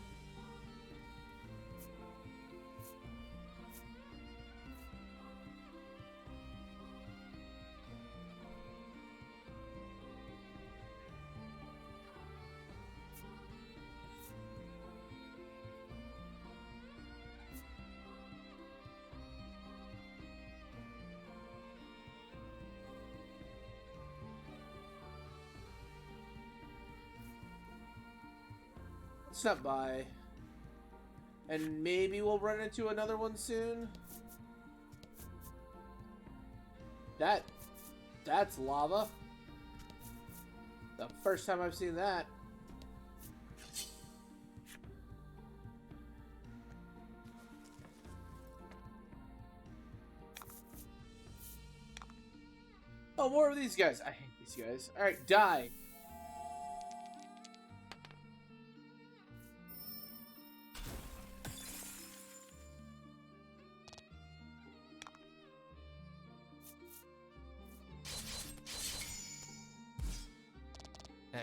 Stop by. And maybe we'll run into another one soon. That's lava. The first time I've seen that. Oh, more of these guys. I hate these guys. Alright, die.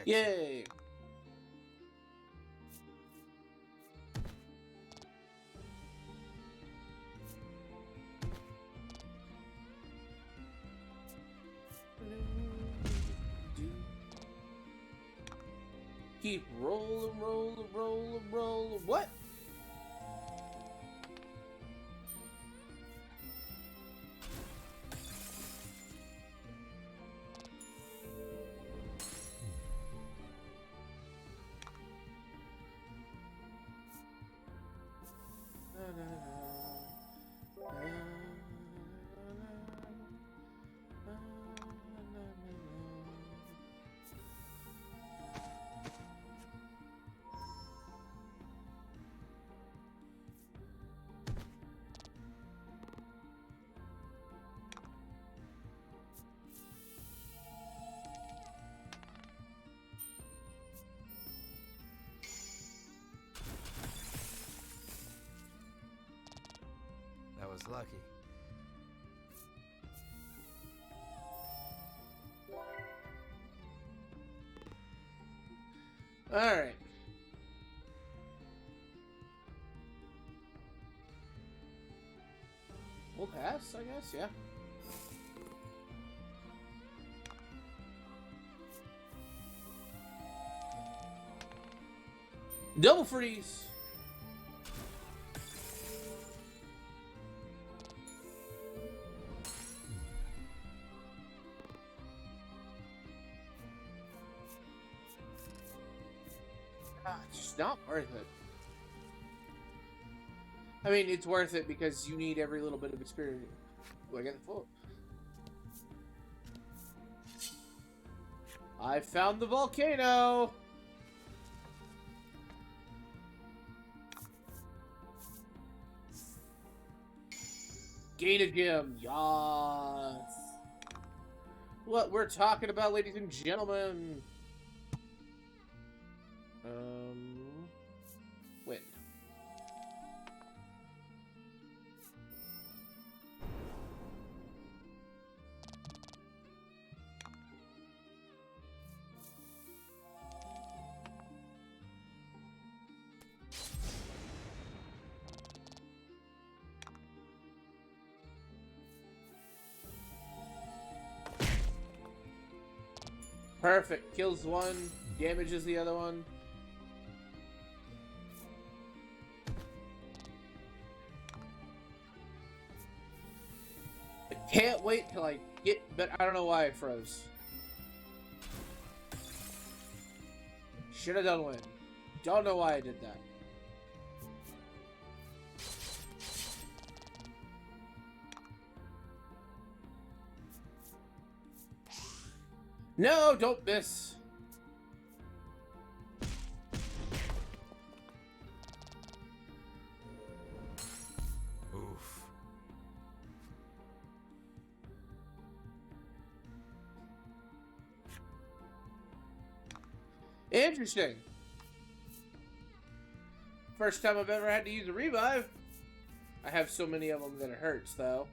Yay! Keep rolling, rolling, rolling, rolling. What? That was lucky. All right. We'll pass, I guess, yeah. Double freeze. It's just not worth it. I mean, it's worth it because you need every little bit of experience. Do I get it full? I found the volcano! Gain a gem, yes! What we're talking about, ladies and gentlemen. Wind. Perfect. Kills one, damages the other one. I can't wait till I get, but I don't know why I froze. Should have done wind. Don't know why I did that. No, don't miss. Oof. Interesting. First time I've ever had to use a revive. I have so many of them that it hurts, though.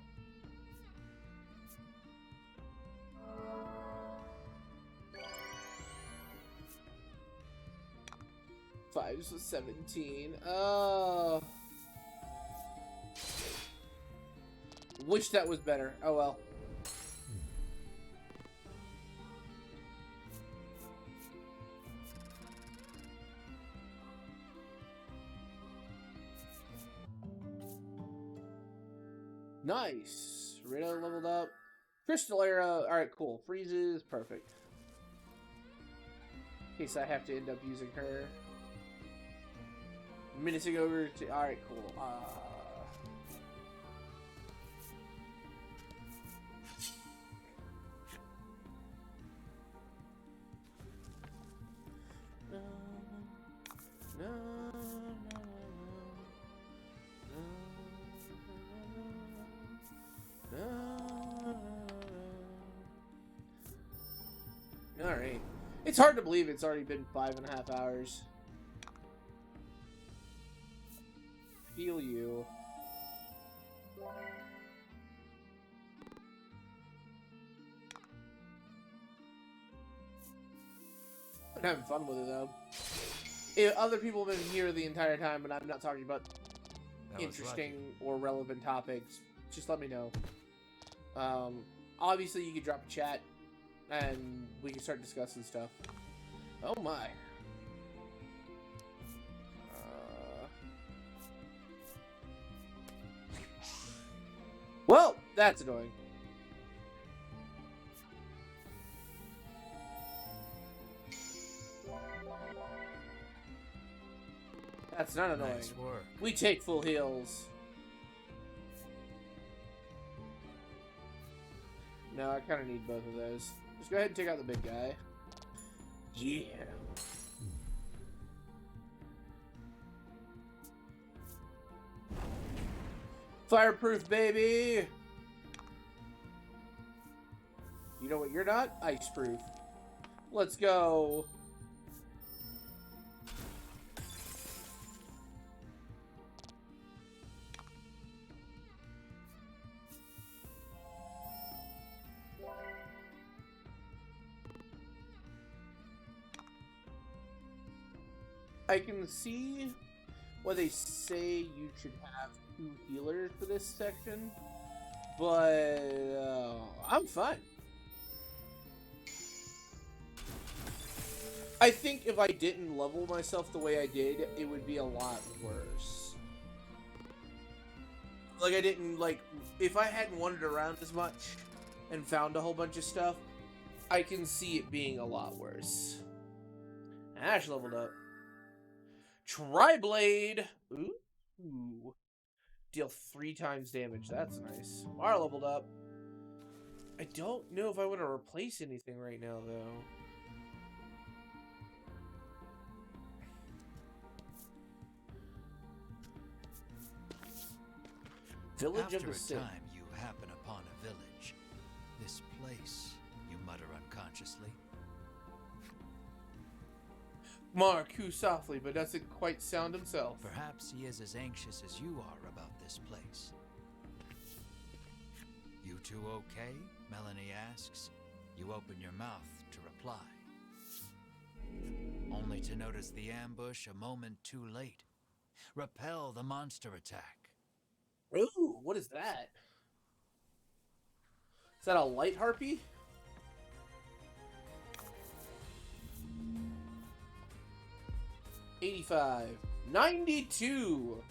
Fives was 17. Wish that was better. Oh well. Nice. Rita leveled up. Crystal Era. Alright, cool. Freezes. Perfect. In case I have to end up using her. Menacing over to. Alright, cool. Alright. It's hard to believe it's already been 5.5 hours. Feel you. I'm having fun with it though. If other people have been here the entire time and I'm not talking about interesting or relevant topics, just let me know. Obviously you could drop a chat and we can start discussing stuff. Oh my. Well, that's annoying. That's not annoying. Nice work. We take full heals. No, I kind of need both of those. Just go ahead and take out the big guy. Yeah. Fireproof, baby! You know what you're not? Iceproof. Let's go. I can see why they say you should have 2 healers for this section, but I'm fine. I think if I didn't level myself the way I did, it would be a lot worse. Like, I didn't, like, if I hadn't wandered around as much and found a whole bunch of stuff, I can see it being a lot worse. Ash leveled up. Tri-Blade! Ooh. Deal 3 times damage. That's nice. Mara leveled up. I don't know if I want to replace anything right now, though. Village of the Sick. After a time, you happen upon a village. This place, you mutter unconsciously. Mar coos softly, but doesn't quite sound himself. Perhaps he is as anxious as you are about this place. You two okay? Melanie asks. You open your mouth to reply. Only to notice the ambush a moment too late. Repel the monster attack. Ooh, what is that? Is that a light harpy? $85. $92.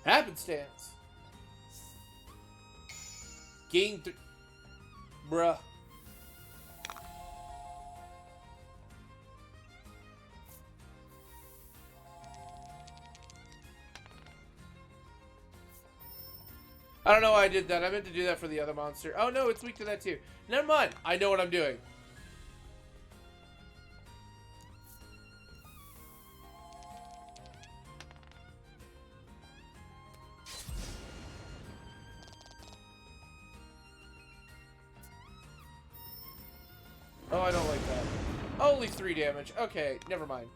Happenstance. Gain 3. Bruh. I don't know why I did that. I meant to do that for the other monster. Oh no, it's weak to that too. Never mind. I know what I'm doing. Oh, I don't like that. Only 3 damage. Okay, never mind.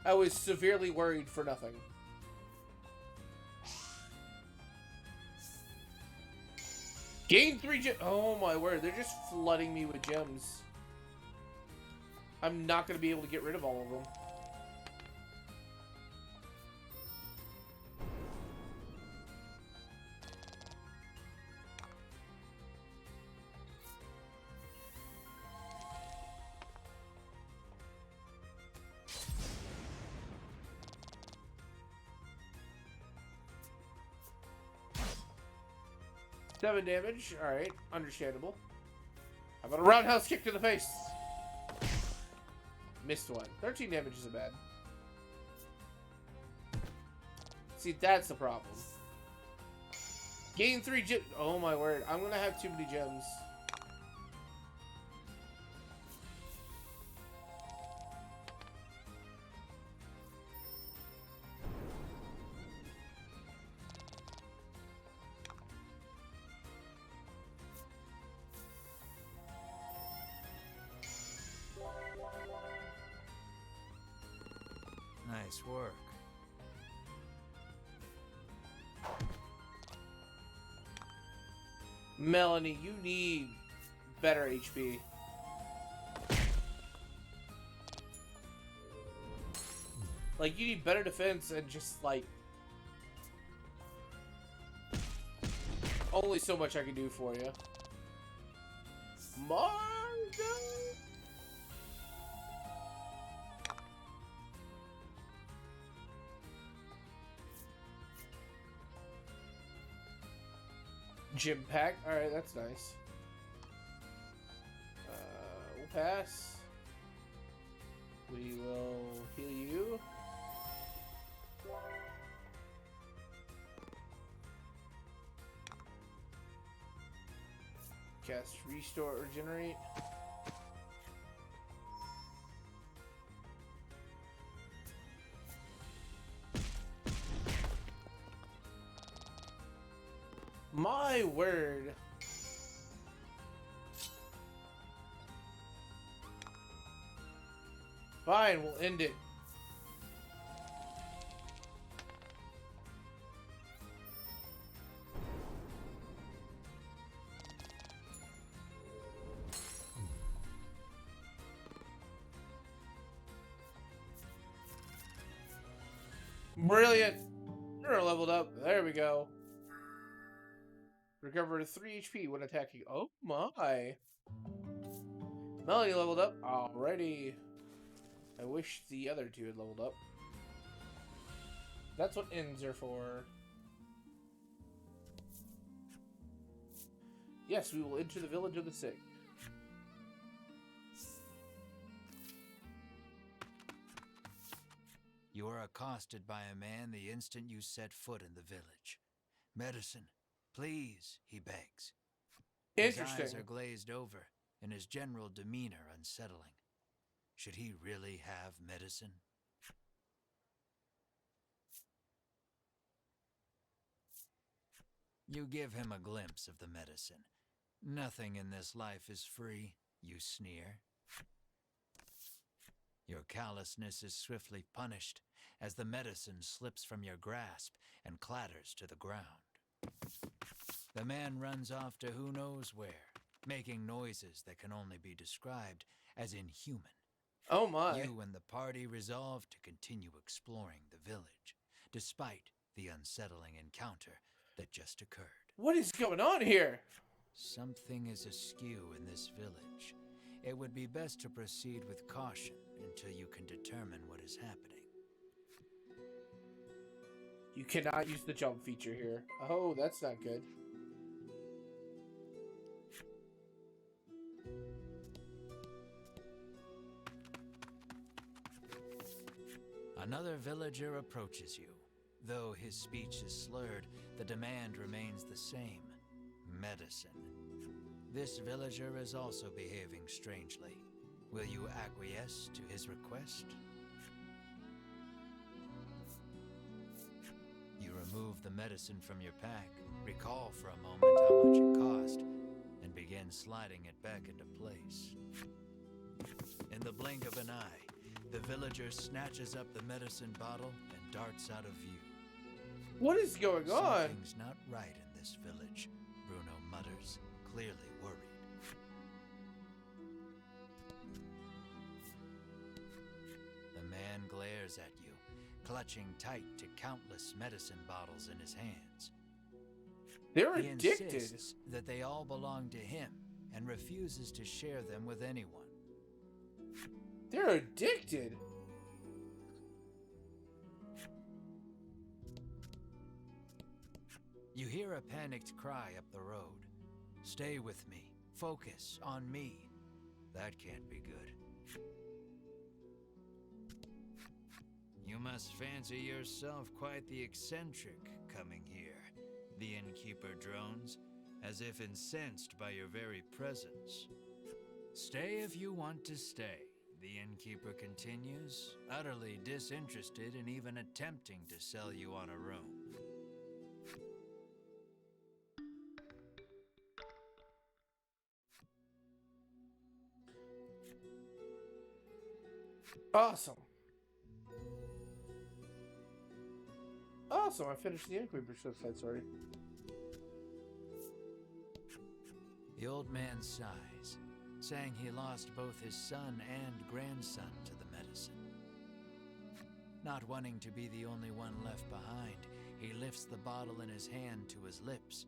I was severely worried for nothing. Gain 3 gems. Oh my word, they're just flooding me with gems. I'm not going to be able to get rid of all of them. Seven damage. Alright, understandable. How about a roundhouse kick to the face? Missed one. 13 damage isn't bad. See, that's the problem. Gain 3 gems. Oh my word. I'm gonna have too many gems. Nice work. Melanie, you need better HP. Like, you need better defense and just, like... Only so much I can do for you. Margo! Gym pack. Alright, that's nice. We'll pass. We will heal you. Cast Restore, Regenerate. My word. Fine, we'll end it. Brilliant. You're leveled up. There we go. Recover 3 HP when attacking. Oh my. Melanie leveled up. Alrighty. I wish the other two had leveled up. That's what ends are for. Yes, we will enter the village of the sick. You are accosted by a man the instant you set foot in the village. Medicine, please, he begs. Interesting. His eyes are glazed over, and his general demeanor unsettling. Should he really have medicine? You give him a glimpse of the medicine. Nothing in this life is free, you sneer. Your callousness is swiftly punished as the medicine slips from your grasp and clatters to the ground. The man runs off to who knows where, making noises that can only be described as inhuman. Oh my. You and the party resolve to continue exploring the village, despite the unsettling encounter that just occurred. What is going on here? Something is askew in this village. It would be best to proceed with caution until you can determine what is happening. You cannot use the jump feature here. Oh, that's not good. Another villager approaches you. Though his speech is slurred, the demand remains the same. Medicine. This villager is also behaving strangely. Will you acquiesce to his request? You remove the medicine from your pack, recall for a moment how much it cost, and begin sliding it back into place. In the blink of an eye, the villager snatches up the medicine bottle and darts out of view. What is going on? Something's not right in this village, Bruno mutters, clearly worried. The man glares at you, clutching tight to countless medicine bottles in his hands. They're He addicted. insists that they all belong to him and refuses to share them with anyone. They're addicted. You hear a panicked cry up the road. Stay with me. Focus on me. That can't be good. You must fancy yourself quite the eccentric coming here. The innkeeper drones, as if incensed by your very presence. Stay if you want to stay, the innkeeper continues, utterly disinterested in even attempting to sell you on a room. Awesome. Awesome, I finished the innkeeper fight, sorry. The old man sighs, saying he lost both his son and grandson to the medicine. Not wanting to be the only one left behind, he lifts the bottle in his hand to his lips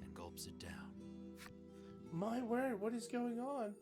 and gulps it down. My word, what is going on?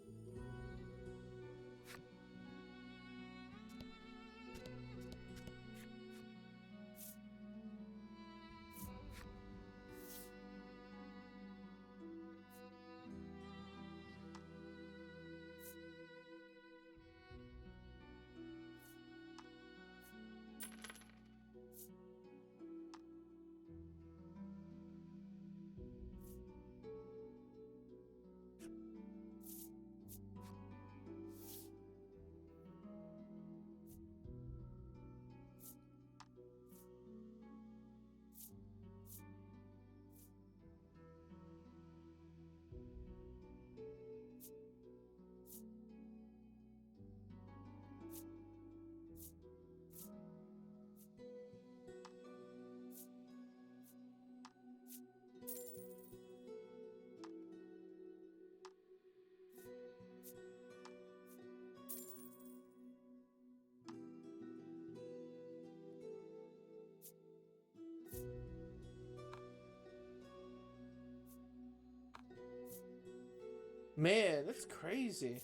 Man, that's crazy.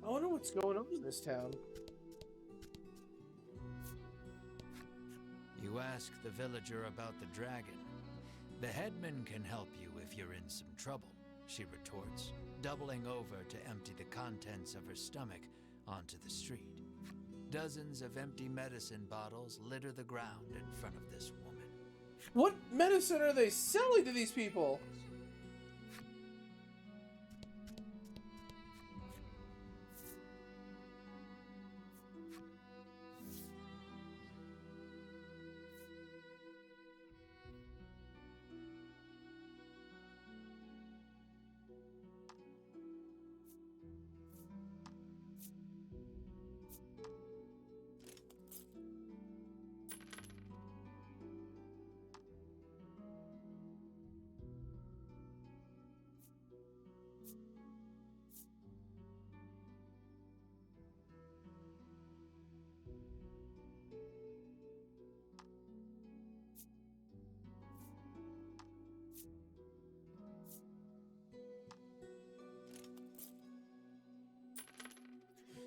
I wonder what's going on in this town. You ask the villager about the dragon. The headman can help you if you're in some trouble, she retorts, doubling over to empty the contents of her stomach onto the street. Dozens of empty medicine bottles litter the ground in front of this woman. What medicine are they selling to these people?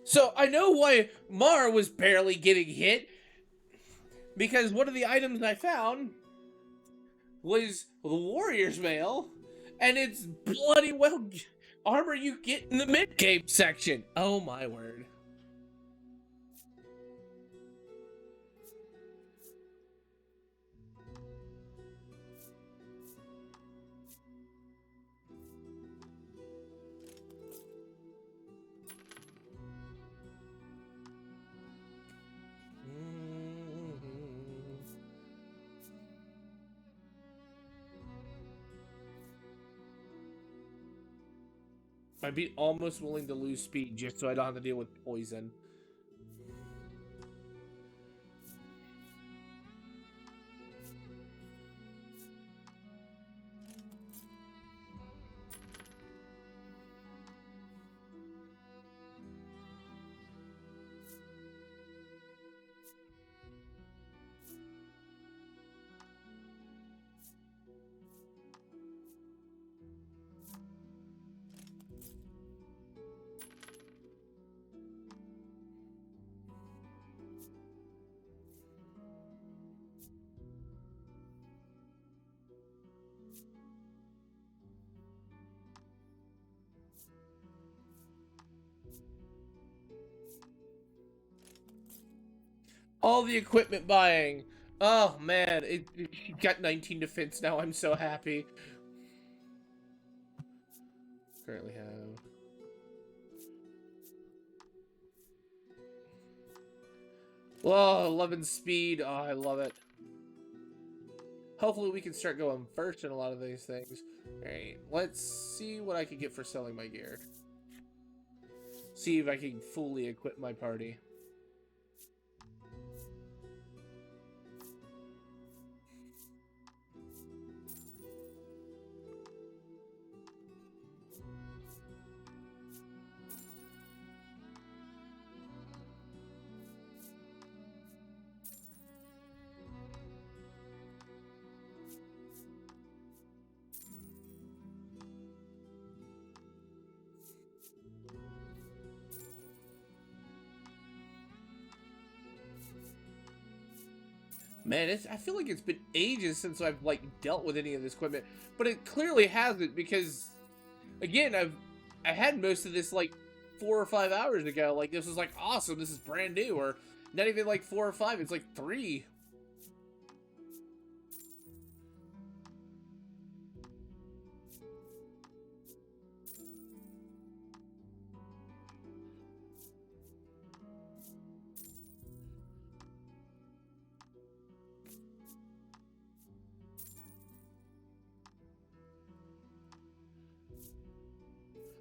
So I know why Mar was barely getting hit, because one of the items I found was the warrior's mail, and it's bloody well armor you get in the mid-game section. Oh my word. I'd be almost willing to lose speed just so I don't have to deal with poison. All the equipment buying. Oh man, it got 19 defense now. I'm so happy. Currently have. Whoa, 11 speed. Oh, I love it. Hopefully we can start going first in a lot of these things. Alright, let's see what I can get for selling my gear. See if I can fully equip my party. Man, I feel like it's been ages since I've like dealt with any of this equipment, but it clearly hasn't because, again, I had most of this like 4 or 5 hours ago. Like this was like awesome. This is brand new, or not even like 4 or 5. It's like 3.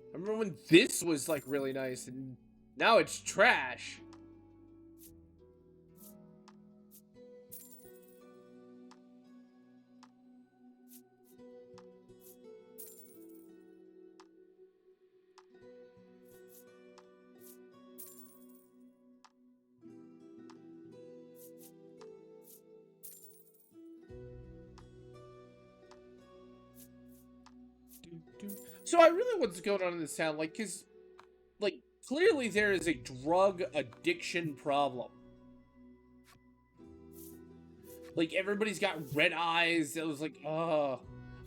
I remember when this was like really nice, and now it's trash. So I really what's going on in this town, like, cause, like, clearly there is a drug addiction problem. Like, everybody's got red eyes. It was like,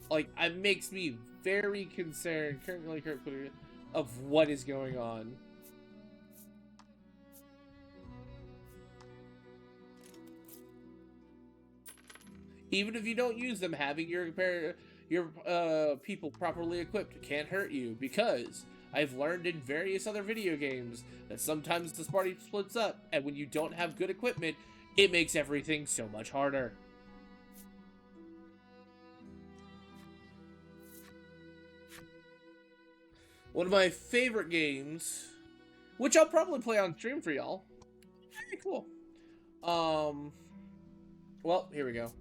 like, it makes me very concerned, currently, of what is going on. Even if you don't use them, having your people properly equipped can't hurt you, because I've learned in various other video games that sometimes the party splits up, and when you don't have good equipment, it makes everything so much harder. One of my favorite games, which I'll probably play on stream for y'all. Very cool. Well, here we go.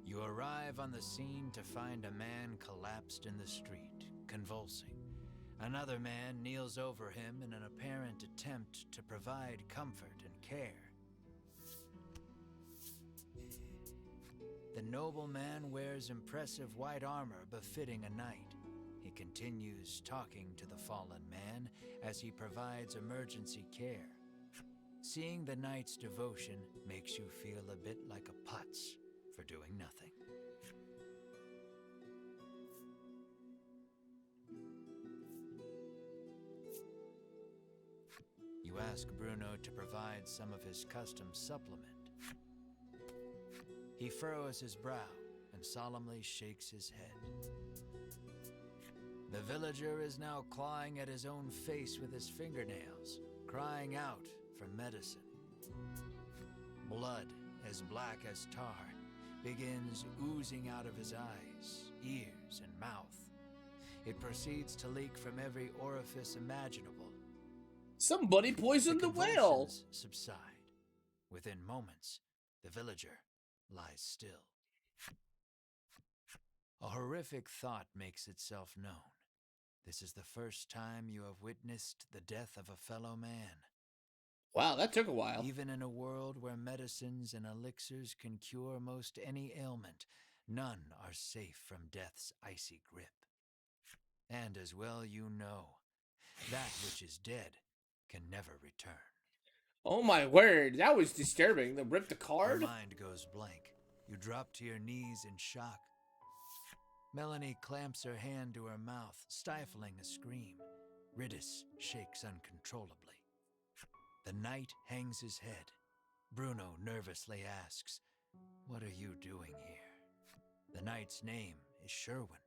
You arrive on the scene to find a man collapsed in the street, convulsing. Another man kneels over him in an apparent attempt to provide comfort and care. The nobleman wears impressive white armor befitting a knight. He continues talking to the fallen man as he provides emergency care. Seeing the knight's devotion makes you feel a bit like a putz for doing nothing. ask Bruno to provide some of his custom supplement. He furrows his brow and solemnly shakes his head. The villager is now clawing at his own face with his fingernails, crying out for medicine. Blood, as black as tar, begins oozing out of his eyes, ears, and mouth. It proceeds to leak from every orifice imaginable. Somebody poisoned the whale! convulsions subside. Within moments, the villager lies still. A horrific thought makes itself known. This is the first time you have witnessed the death of a fellow man. Wow, that took a while. Even in a world where medicines and elixirs can cure most any ailment, none are safe from death's icy grip. And as well you know, that which is dead can never return. Oh my word, that was disturbing. They ripped the card? Your mind goes blank. You drop to your knees in shock. Melanie clamps her hand to her mouth, stifling a scream. Ridis shakes uncontrollably. The knight hangs his head. Bruno nervously asks, "What are you doing here?" The knight's name is Sherwin.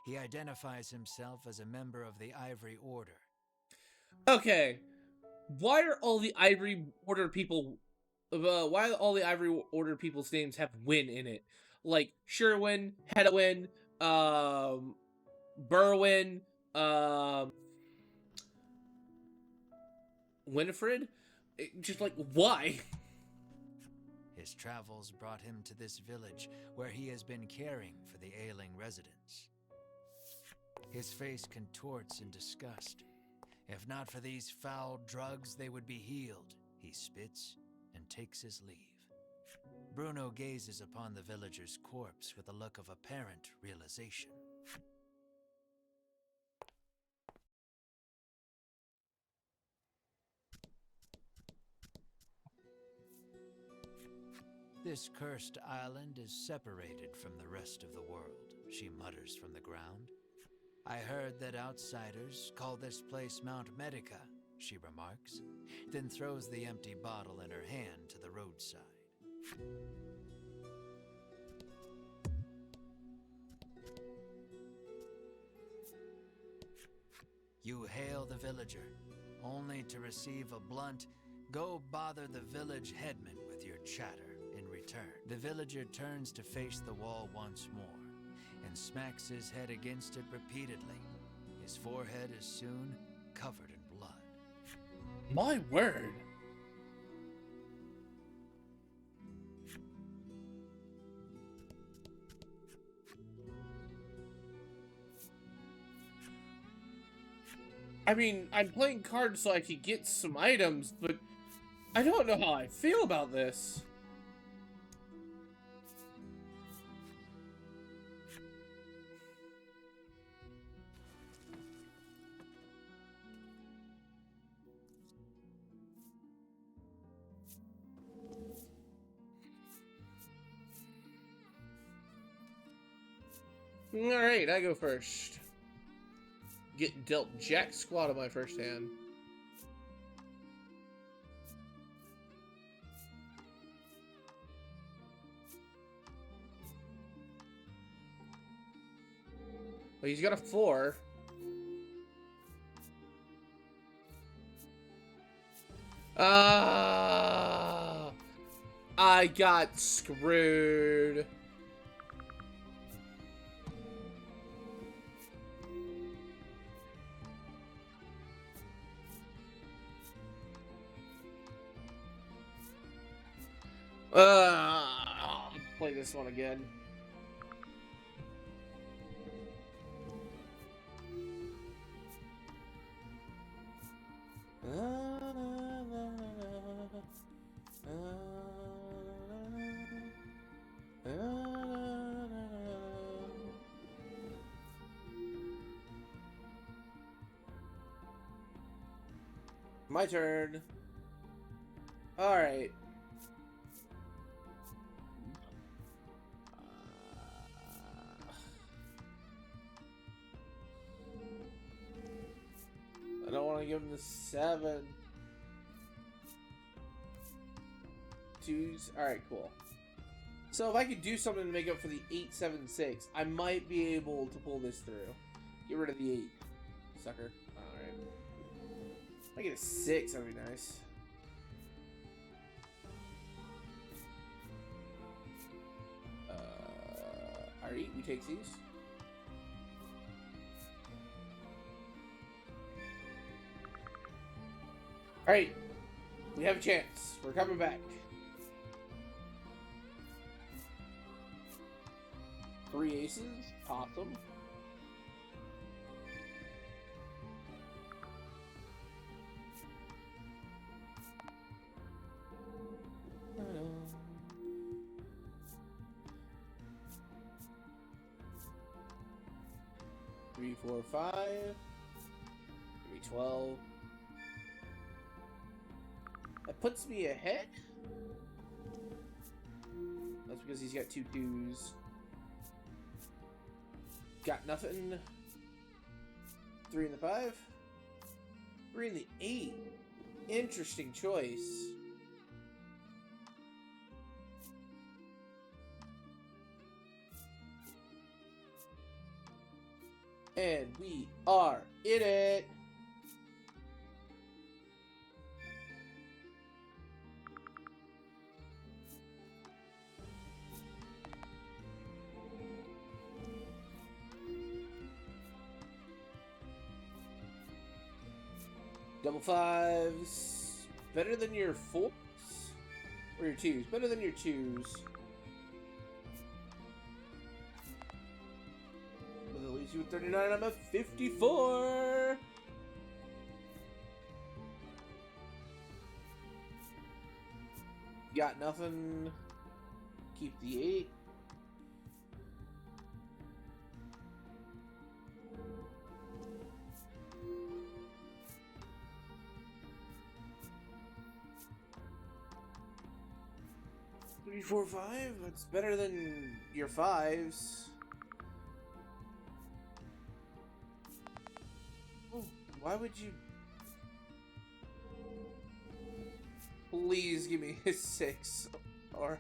He identifies himself as a member of the Ivory Order. Okay, why are all the Ivory Order people... why do all the Ivory Order people's names have Win in it? Like, Sherwin, Hedwin, Berwin, Winifred? Just like, why? His travels brought him to this village where he has been caring for the ailing residents. His face contorts in disgust. If not for these foul drugs, they would be healed. He spits and takes his leave. Bruno gazes upon the villager's corpse with a look of apparent realization. This cursed island is separated from the rest of the world, she mutters from the ground. I heard that outsiders call this place Mount Medica, she remarks, then throws the empty bottle in her hand to the roadside. You hail the villager, only to receive a blunt, "Go bother the village headman with your chatter," in return. The villager turns to face the wall once more, and smacks his head against it repeatedly. His forehead is soon covered in blood. My word. I mean, I'm playing cards so I could get some items, but I don't know how I feel about this. Alright, I go first. Get dealt jack squat on my first hand. Well, he's got a 4. I got screwed. I'll play this one again. My turn. All right. I don't want to give him the 7. 2s. Alright, cool. So if I could do something to make up for the 876, I might be able to pull this through. Get rid of the 8. Sucker. Alright. If I get a 6, that'd be nice. Alright, we take these. Alright. We have a chance. We're coming back. 3 aces. Awesome. Three, 4, 5. 3, 12. That puts me ahead. That's because he's got 2 2s. Got nothing. 3 in the 5. 3 in the 8. Interesting choice. And we are in it. Double 5s. Better than your 4s? Or your 2s? Better than your 2s. Well, that leaves you with 39. I'm at 54. Got nothing. Keep the 8. Three, 4, 5. That's better than your 5s. Oh, why would you? Please give me a 6 or.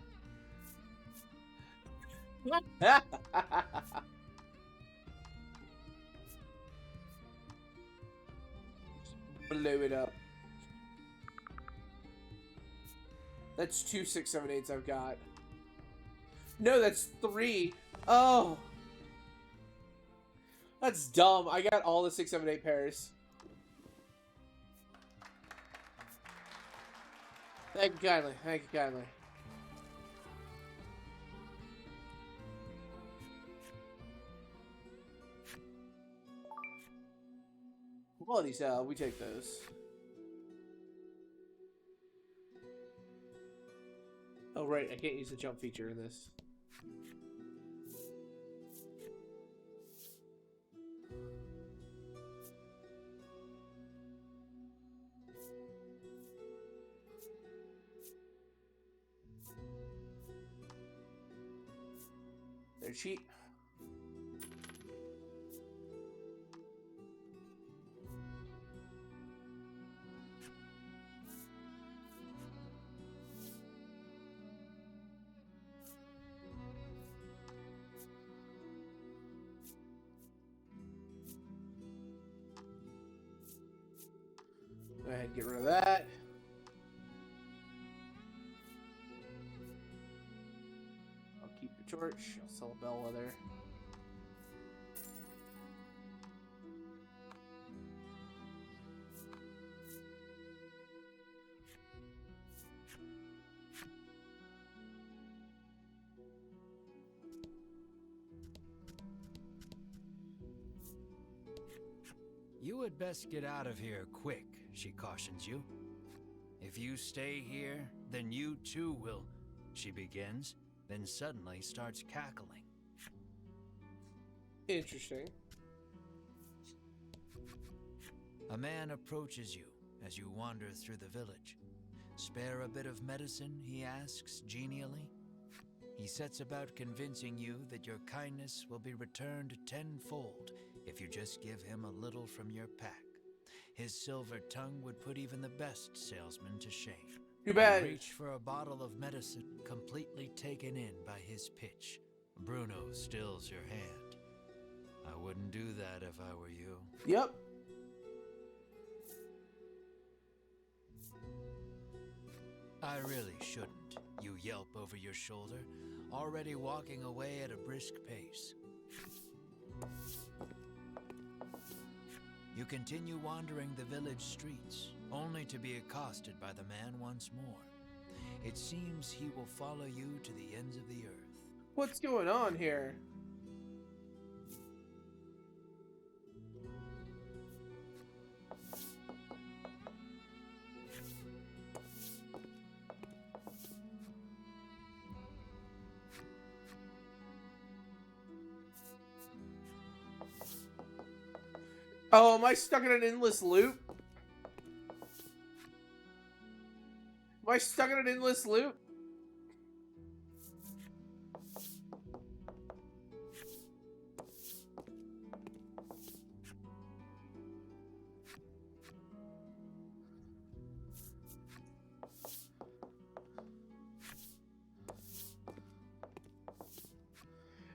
Blow it up. That's 2 6 7 8s I've got. No, that's 3. Oh, that's dumb. I got all the 6 7 8 pairs. Thank you kindly. Thank you kindly. Quality cell, we take those. Oh right, I can't use the jump feature in this. They're cheap. Go ahead and get rid of that. I'll keep the torch. I'll sell a bellwether. You had best get out of here quick, she cautions you. If you stay here, then you too will, she begins, then suddenly starts cackling. Interesting. A man approaches you as you wander through the village. Spare a bit of medicine, he asks genially. He sets about convincing you that your kindness will be returned tenfold if you just give him a little from your pack. His silver tongue would put even the best salesman to shame. Too bad. Reach for a bottle of medicine, completely taken in by his pitch. Bruno stills your hand. I wouldn't do that if I were you. Yep. I really shouldn't. You yelp over your shoulder, already walking away at a brisk pace. You continue wandering the village streets, only to be accosted by the man once more. It seems he will follow you to the ends of the earth. What's going on here? Oh, am I stuck in an endless loop? Am I stuck in an endless loop?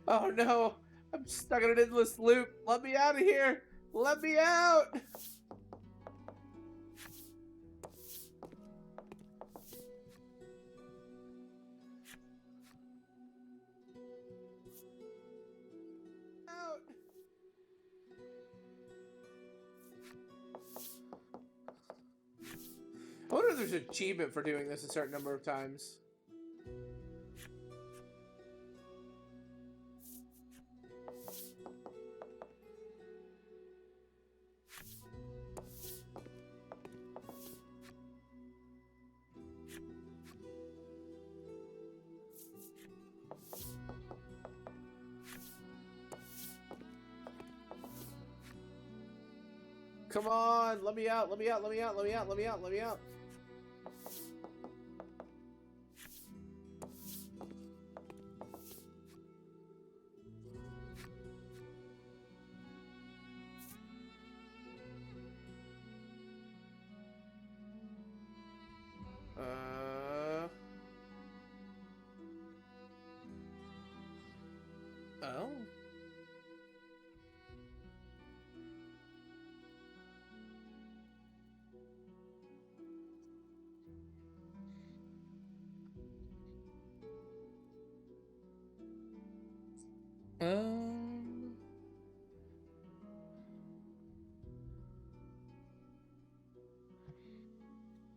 Oh no, I'm stuck in an endless loop. Let me out of here. Let me out. Out. I wonder if there's an achievement for doing this a certain number of times. Come on, let me out, let me out, let me out, let me out, let me out, let me out. Oh.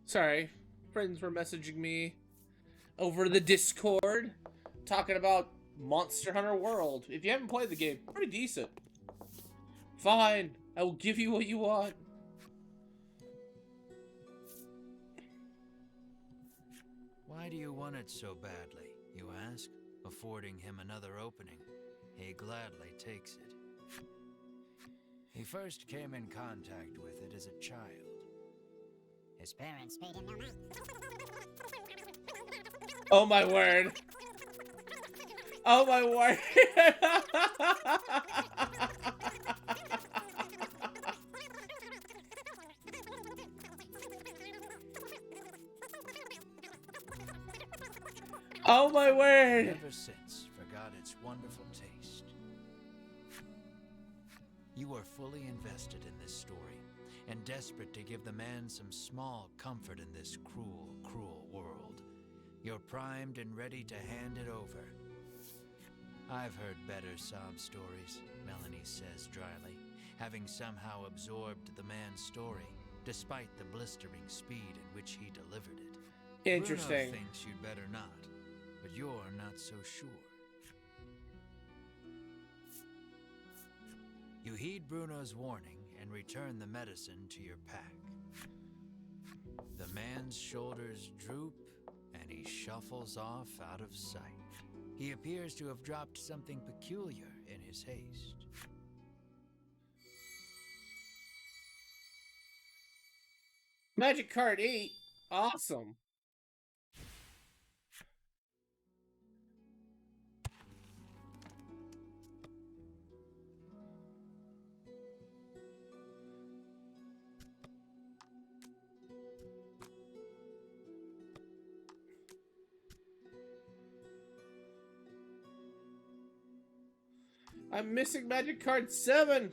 Sorry, friends were messaging me over the Discord talking about Monster Hunter World. If you haven't played the game, pretty decent. Fine, I will give you what you want. Why do you want it so badly, you ask, affording him another opening. He gladly takes it. He first came in contact with it as a child. His parents paid him no mind. Oh my word. Oh my word. Oh my word. Ever since forgot its wonderful taste. You are fully invested in this story and desperate to give the man some small comfort in this cruel, cruel world. You're primed and ready to hand it over. I've heard better sob stories, Melanie says dryly, having somehow absorbed the man's story, despite the blistering speed in which he delivered it. Interesting. Bruno thinks you'd better not, but you're not so sure. You heed Bruno's warning and return the medicine to your pack. The man's shoulders droop and he shuffles off out of sight. He appears to have dropped something peculiar in his haste. Magic card 8. Awesome. I'm missing magic card 7.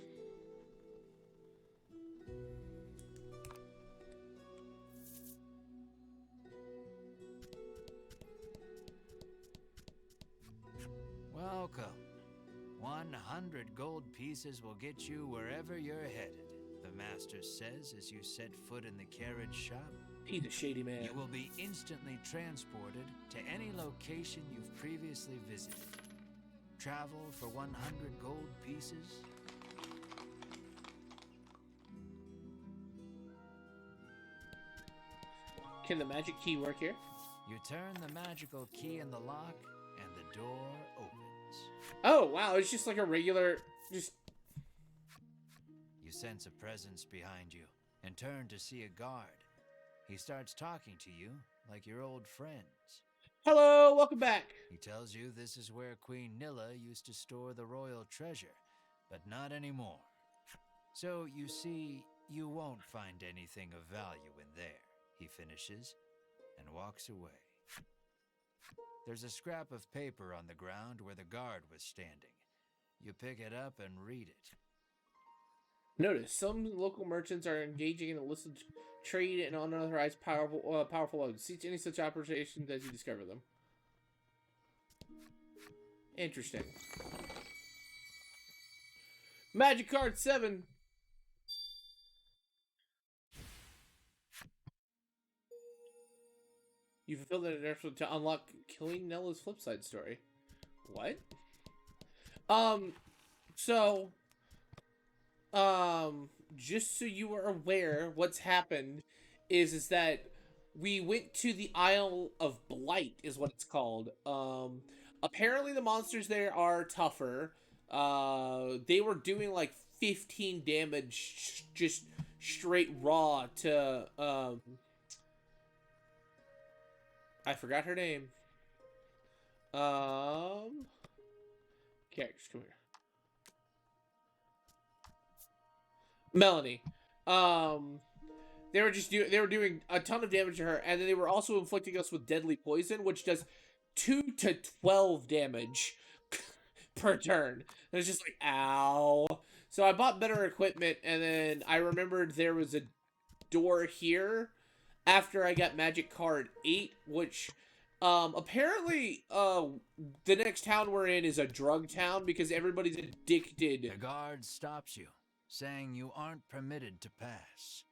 Welcome. 100 gold pieces will get you wherever you're headed, the master says as you set foot in the carriage shop. He's a shady man. You will be instantly transported to any location you've previously visited. Travel for 100 gold pieces. Can the magic key work here? You turn the magical key in the lock, and the door opens. Oh, wow, it's just like a regular, just... You sense a presence behind you, and turn to see a guard. He starts talking to you like your old friends. Hello, welcome back. He tells you this is where Queen Nilla used to store the royal treasure, but not anymore. So, you see, you won't find anything of value in there, he finishes, and walks away. There's a scrap of paper on the ground where the guard was standing. You pick it up and read it. Notice, some local merchants are engaging in illicit trade and unauthorized powerful loans. Cease any such operations as you discover them. Interesting. Magic card 7. You fulfilled the inertial to unlock Killing Nella's flipside story. What? So, just so you are aware, what's happened is that we went to the Isle of Blight, is what it's called. Apparently the monsters there are tougher. They were doing like 15 damage just straight raw to, I forgot her name. Characters, come here. Melanie. They were doing a ton of damage to her, and then they were also inflicting us with deadly poison, which does 2 to 12 damage per turn. And it's just like, ow. So I bought better equipment, and then I remembered there was a door here after I got magic card 8, which apparently the next town we're in is a drug town because everybody's addicted. The guard stops you, saying you aren't permitted to pass.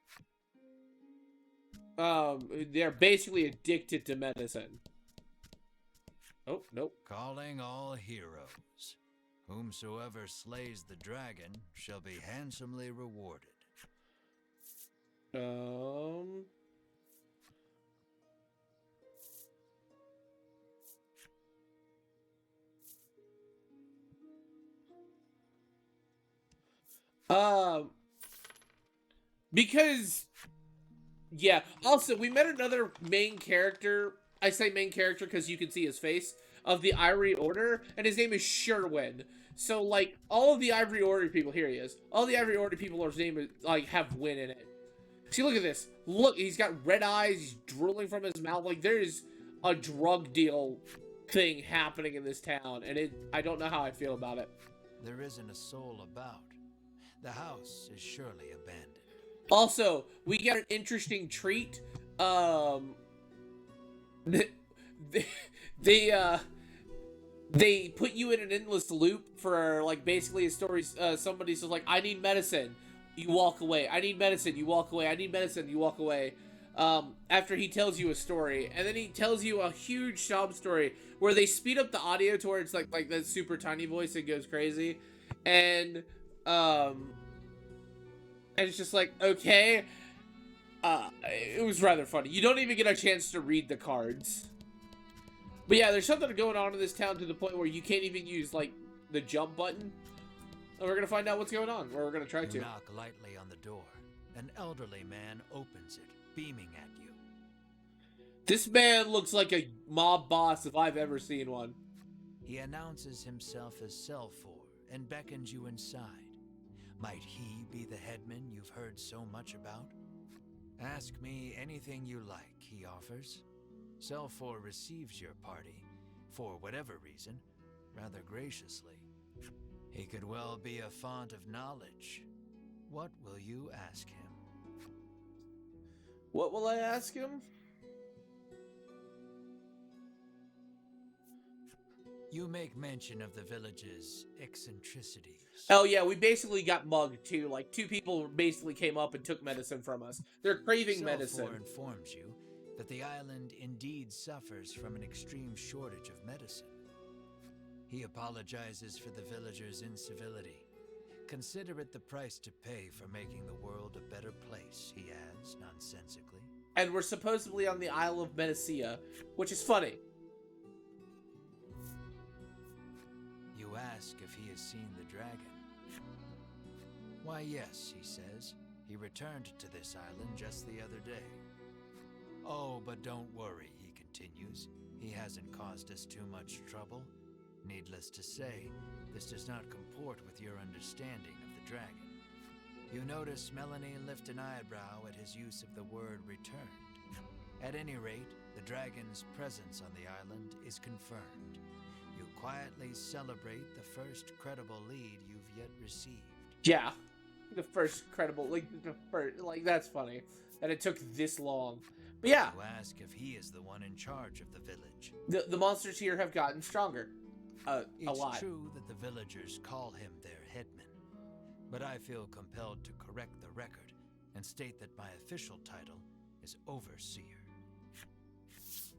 They're basically addicted to medicine. Oh, nope. Calling all heroes. Whomsoever slays the dragon shall be handsomely rewarded. Because, yeah. Also, we met another main character. I say main character because you can see his face, of the Ivory Order, and his name is Sherwin. So, like, all of the Ivory Order people, here he is. All the Ivory Order people, his name is, like, have Win in it. See, look at this. Look, he's got red eyes, he's drooling from his mouth. Like, there is a drug deal thing happening in this town, and I don't know how I feel about it. There isn't a soul about. The house is surely abandoned. Also, we got an interesting treat. They put you in an endless loop for, like, basically a story. Somebody says, like, I need medicine. You walk away. I need medicine. You walk away. I need medicine. You walk away. After he tells you a story. And then he tells you a huge sob story where they speed up the audio to where it's like that super tiny voice that goes crazy. And it's just like, okay. It was rather funny. You don't even get a chance to read the cards. But yeah, there's something going on in this town to the point where you can't even use, like, the jump button. And we're gonna find out what's going on, or we're gonna try to. You knock lightly on the door. An elderly man opens it, beaming at you. This man looks like a mob boss if I've ever seen one. He announces himself as Selfor and beckons you inside. Might he be the headman you've heard so much about? Ask me anything you like, he offers. Selfor receives your party, for whatever reason, rather graciously. He could well be a font of knowledge. What will you ask him? What will I ask him? You make mention of the village's eccentricities. Oh yeah, we basically got mugged too. Like 2 people basically came up and took medicine from us. They're craving medicine. Selfor informs you that the island indeed suffers from an extreme shortage of medicine. He apologizes for the villagers' incivility. Consider it the price to pay for making the world a better place, he adds nonsensically. And we're supposedly on the Isle of Medicea, which is funny. You ask if he has seen the dragon. Why, yes, he says. He returned to this island just the other day. Oh, but don't worry, he continues. He hasn't caused us too much trouble. Needless to say, this does not comport with your understanding of the dragon. You notice Melanie lift an eyebrow at his use of the word returned. At any rate, the dragon's presence on the island is confirmed. You quietly celebrate the first credible lead you've yet received. Yeah, the first credible, that's funny that it took this long. But yeah, You ask if he is the one in charge of the village. the monsters here have gotten stronger. A lot. It's true that the villagers call him their headman, but I feel compelled to correct the record and state that my official title is overseer.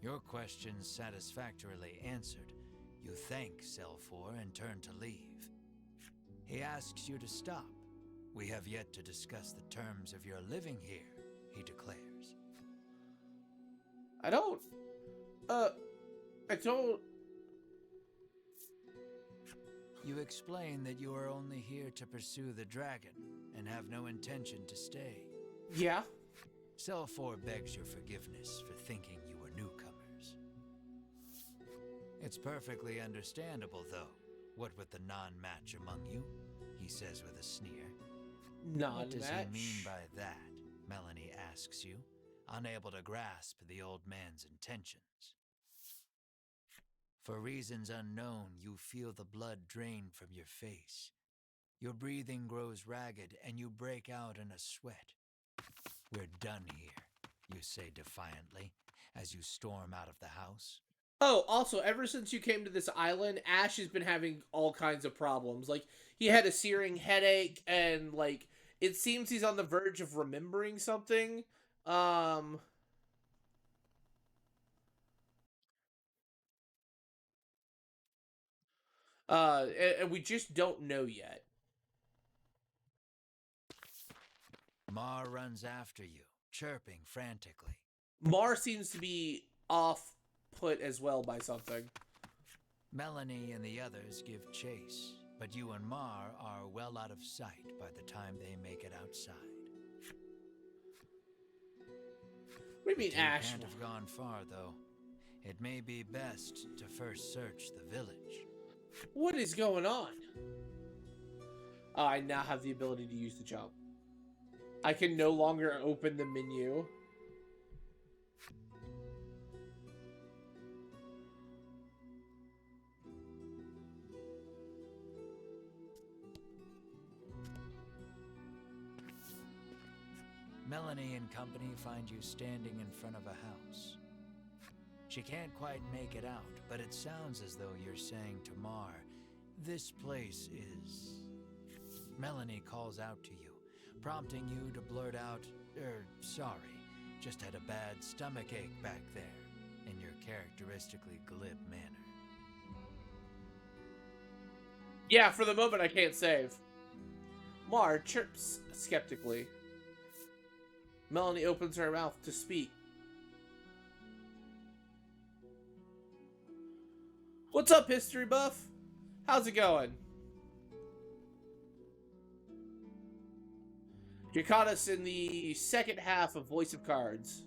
Your questions satisfactorily answered, you thank Selfor and turn to leave. He asks you to stop. We have yet to discuss the terms of your living here, he declares. I don't. You explain that you are only here to pursue the dragon and have no intention to stay. Yeah. Selfor begs your forgiveness for thinking you were newcomers. It's perfectly understandable, though, what with the non-match among you, he says with a sneer. What does he mean by that? Melanie asks you, unable to grasp the old man's intentions. For reasons unknown, you feel the blood drain from your face. Your breathing grows ragged, and you break out in a sweat. We're done here, you say defiantly, as you storm out of the house. Oh, also, ever since you came to this island, Ash has been having all kinds of problems. Like, he had a searing headache, and, like, it seems he's on the verge of remembering something. And we just don't know yet. Mar runs after you, chirping frantically. Mar seems to be off-put as well by something. Melanie and the others give chase, but you and Mar are well out of sight by the time they make it outside. What do you mean, Ash? Can't have gone far, though. It may be best to first search the village. What is going on? I now have the ability to use the jump. I can no longer open the menu. Melanie and company find you standing in front of a house. She can't quite make it out, but it sounds as though you're saying to Mar, "This place is..." Melanie calls out to you, prompting you to blurt out, "Sorry, just had a bad stomachache back there," in your characteristically glib manner. Yeah, for the moment I can't save. Mar chirps skeptically. Melanie opens her mouth to speak. What's up, history buff? How's it going? You caught us in the second half of Voice of Cards.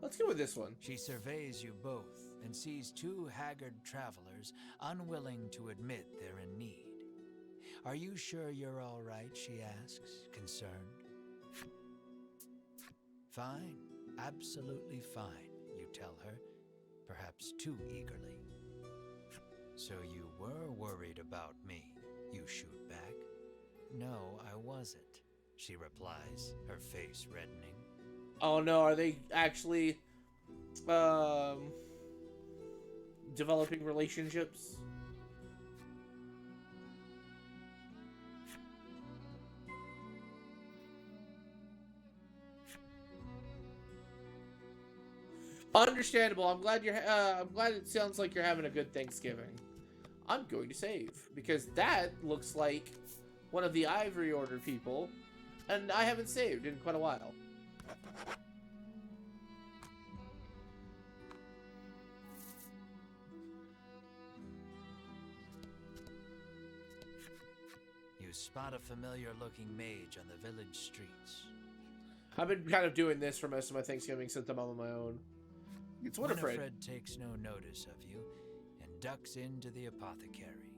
Let's go with this one. She surveys you both, and sees two haggard travelers unwilling to admit they're in need. Are you sure you're all right, she asks, concerned. Fine, absolutely fine, you tell her, perhaps too eagerly. So you were worried about me, you shoot back. No, I wasn't, she replies, her face reddening. Oh no, are they actually developing relationships? Understandable. I'm glad it sounds like you're having a good Thanksgiving. I'm going to save because that looks like one of the Ivory Order people, and I haven't saved in quite a while. You spot a familiar-looking mage on the village streets. I've been kind of doing this for most of my Thanksgiving since I'm on my own. It's Winifred. Winifred takes no notice of you and ducks into the apothecary.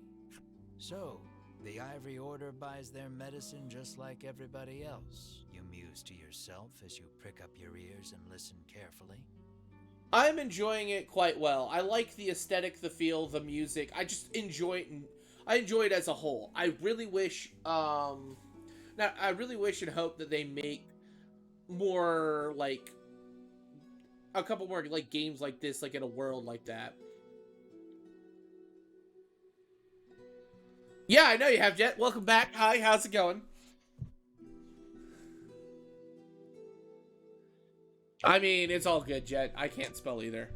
So, the Ivory Order buys their medicine just like everybody else, you muse to yourself as you prick up your ears and listen carefully. I'm enjoying it quite well. I like the aesthetic, the feel, the music. I just enjoy it. I enjoy it as a whole. I really wish, I really wish and hope that they make more, like, a couple more, like, games like this, like, in a world like that. Yeah, I know you have, Jet. Welcome back. Hi, how's it going? I mean, it's all good, Jet. I can't spell either.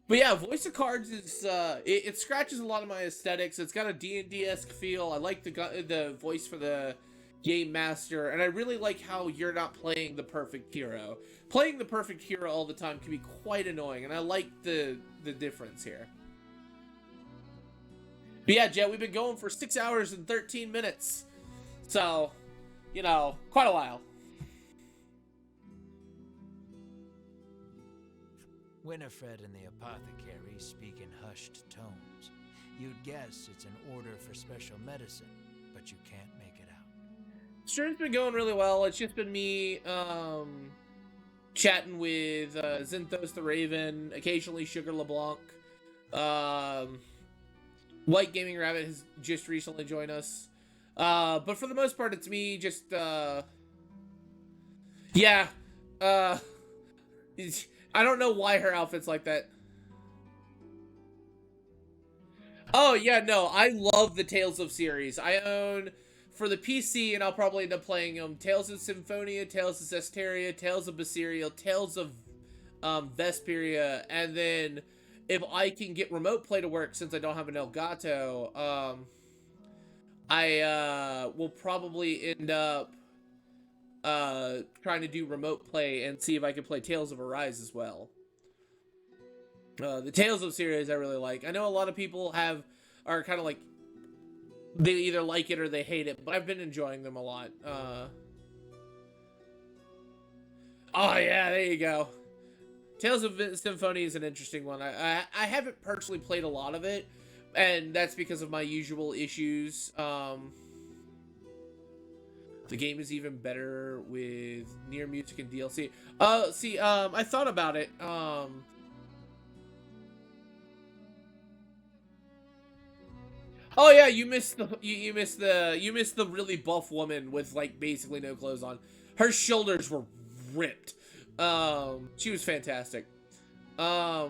But yeah, Voice of Cards is, it scratches a lot of my aesthetics. It's got a D&D-esque feel. I like the voice for the Game Master, and I really like how you're not playing the perfect hero. Playing the perfect hero all the time can be quite annoying, and I like the difference here. But yeah, Jet, we've been going for 6 hours and 13 minutes. So, you know, quite a while. Winifred and the apothecary speak in hushed tones. You'd guess it's an order for special medicine, but you can't make it out. Stream's been going really well. It's just been me, chatting with, Zinthos the Raven, occasionally Sugar LeBlanc. White Gaming Rabbit has just recently joined us. But for the most part, it's me just, yeah, I don't know why her outfit's like that. Oh, yeah, no, I love the Tales of series. I own, for the PC, and I'll probably end up playing them, Tales of Symphonia, Tales of Zestiria, Tales of Basirial, Tales of Vesperia, and then if I can get remote play to work since I don't have an Elgato, I will probably end up trying to do remote play and see if I can play Tales of Arise as well. The Tales of series I really like. I know a lot of people are kind of like, they either like it or they hate it, but I've been enjoying them a lot. Oh yeah, there you go. Tales of Symphonia is an interesting one. I haven't personally played a lot of it, and that's because of my usual issues. The game is even better with Nier Music and DLC. I thought about it. Oh yeah, you missed the really buff woman with like basically no clothes on. Her shoulders were ripped. She was fantastic. But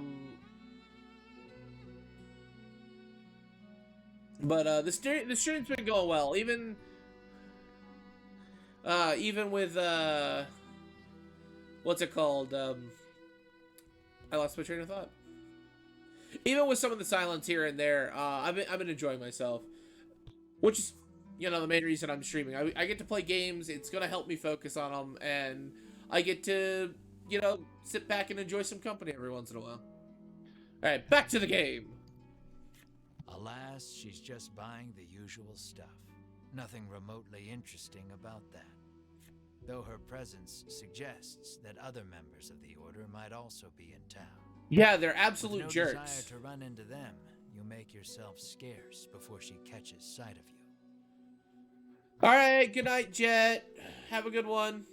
the stream's been going well. Even with what's it called? I lost my train of thought. Even with some of the silence here and there, I've been enjoying myself, which is, you know, the main reason I'm streaming. I get to play games. It's gonna help me focus on them, and I get to, you know, sit back and enjoy some company every once in a while. All right, back to the game. Alas, she's just buying the usual stuff. Nothing remotely interesting about that. Though her presence suggests that other members of the Order might also be in town. Yeah, they're With absolute no jerks. desire to run into them, you make yourself scarce before she catches sight of you. All right, good night, Jet. Have a good one.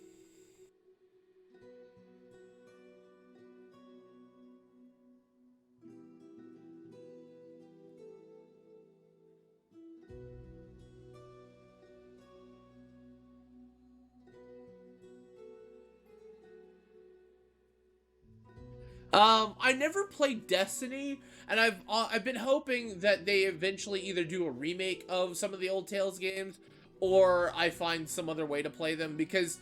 I never played Destiny, and I've been hoping that they eventually either do a remake of some of the old Tales games, or I find some other way to play them, because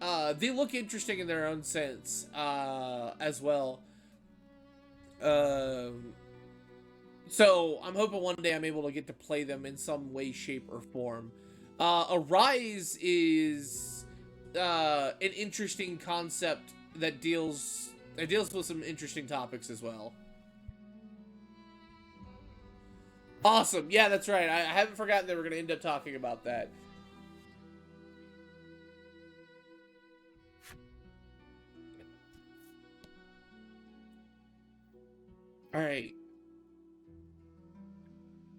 they look interesting in their own sense as well. Um, so I'm hoping one day I'm able to get to play them in some way, shape, or form. Arise is an interesting concept that deals with some interesting topics as well. Awesome. Yeah, that's right. I haven't forgotten that we're going to end up talking about that. All right.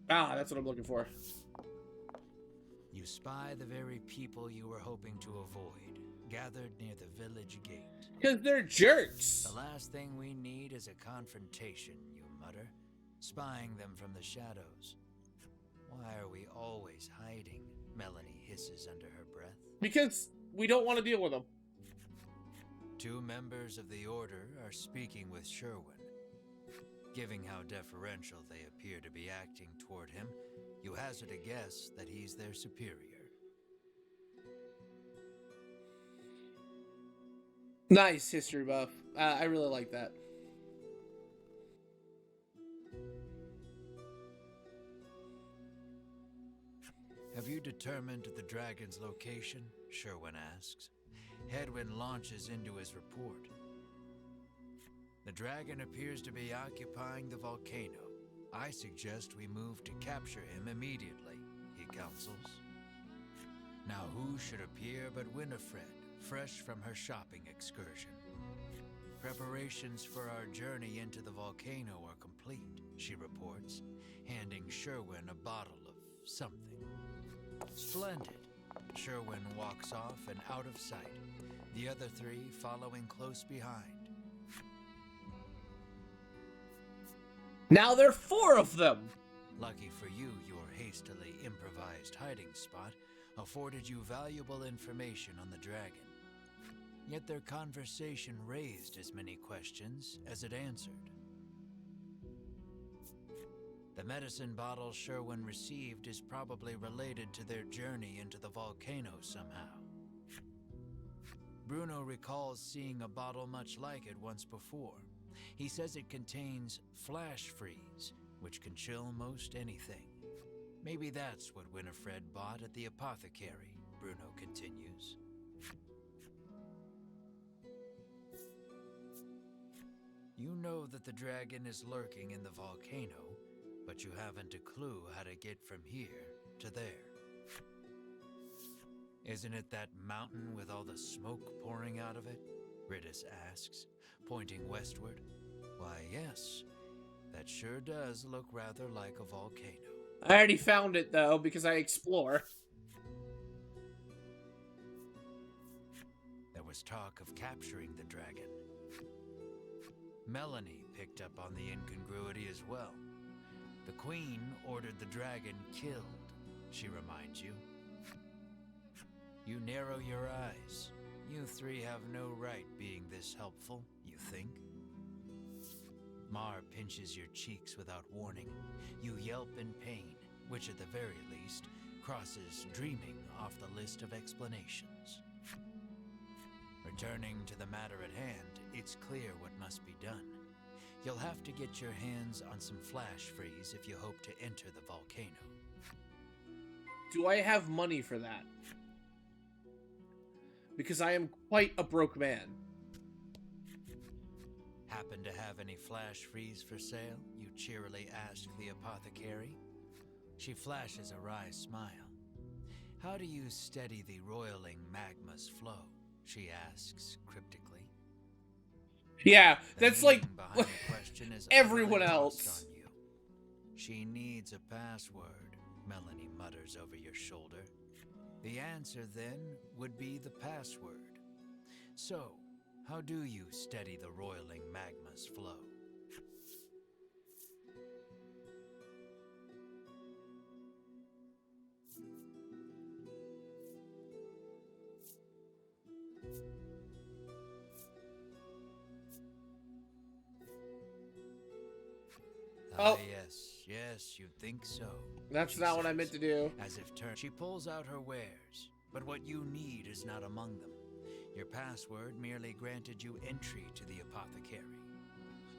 Ah, that's what I'm looking for. You spy the very people you were hoping to avoid, gathered near the village gate. Because they're jerks. The last thing we need is a confrontation, you mutter, spying them from the shadows. Why are we always hiding? Melanie hisses under her breath. Because we don't want to deal with them. 2 members of the Order are speaking with Sherwin. Given how deferential they appear to be acting toward him, you hazard a guess that he's their superior. Nice history buff. I really like that. Have you determined the dragon's location? Sherwin asks. Hedwin launches into his report. The dragon appears to be occupying the volcano. I suggest we move to capture him immediately, he counsels. Now who should appear but Winifred, fresh from her shopping excursion. Preparations for our journey into the volcano are complete, she reports, handing Sherwin a bottle of something. Splendid. Sherwin walks off and out of sight, the other 3 following close behind. Now there are 4 of them! Lucky for you, your hastily improvised hiding spot afforded you valuable information on the dragon. Yet their conversation raised as many questions as it answered. The medicine bottle Sherwin received is probably related to their journey into the volcano somehow. Bruno recalls seeing a bottle much like it once before. He says it contains flash freeze, which can chill most anything. Maybe that's what Winifred bought at the apothecary, Bruno continues. You know that the dragon is lurking in the volcano, but you haven't a clue how to get from here to there. Isn't it that mountain with all the smoke pouring out of it? Ridis asks, pointing westward. Why, yes, that sure does look rather like a volcano. I already found it, though, because I explore. There was talk of capturing the dragon. Melanie picked up on the incongruity as well. The queen ordered the dragon killed, she reminds you. You narrow your eyes. You 3 have no right being this helpful, you think? Mar pinches your cheeks without warning. You yelp in pain, which at the very least crosses dreaming off the list of explanations. Returning to the matter at hand, it's clear what must be done. You'll have to get your hands on some flash freeze if you hope to enter the volcano. Do I have money for that? Because I am quite a broke man. Happen to have any flash freeze for sale? You cheerily ask the apothecary. She flashes a wry smile. How do you steady the roiling magma's flow? She asks cryptically. Yeah, The that's like meaning behind the question is everyone utterly lost else. on you. She needs a password, Melanie mutters over your shoulder. The answer then would be the password. So, how do you steady the roiling magma's flow? Oh. Yes, you think so. That's She not what I says, meant to do. As if she pulls out her wares, but what you need is not among them. Your password merely granted you entry to the apothecary.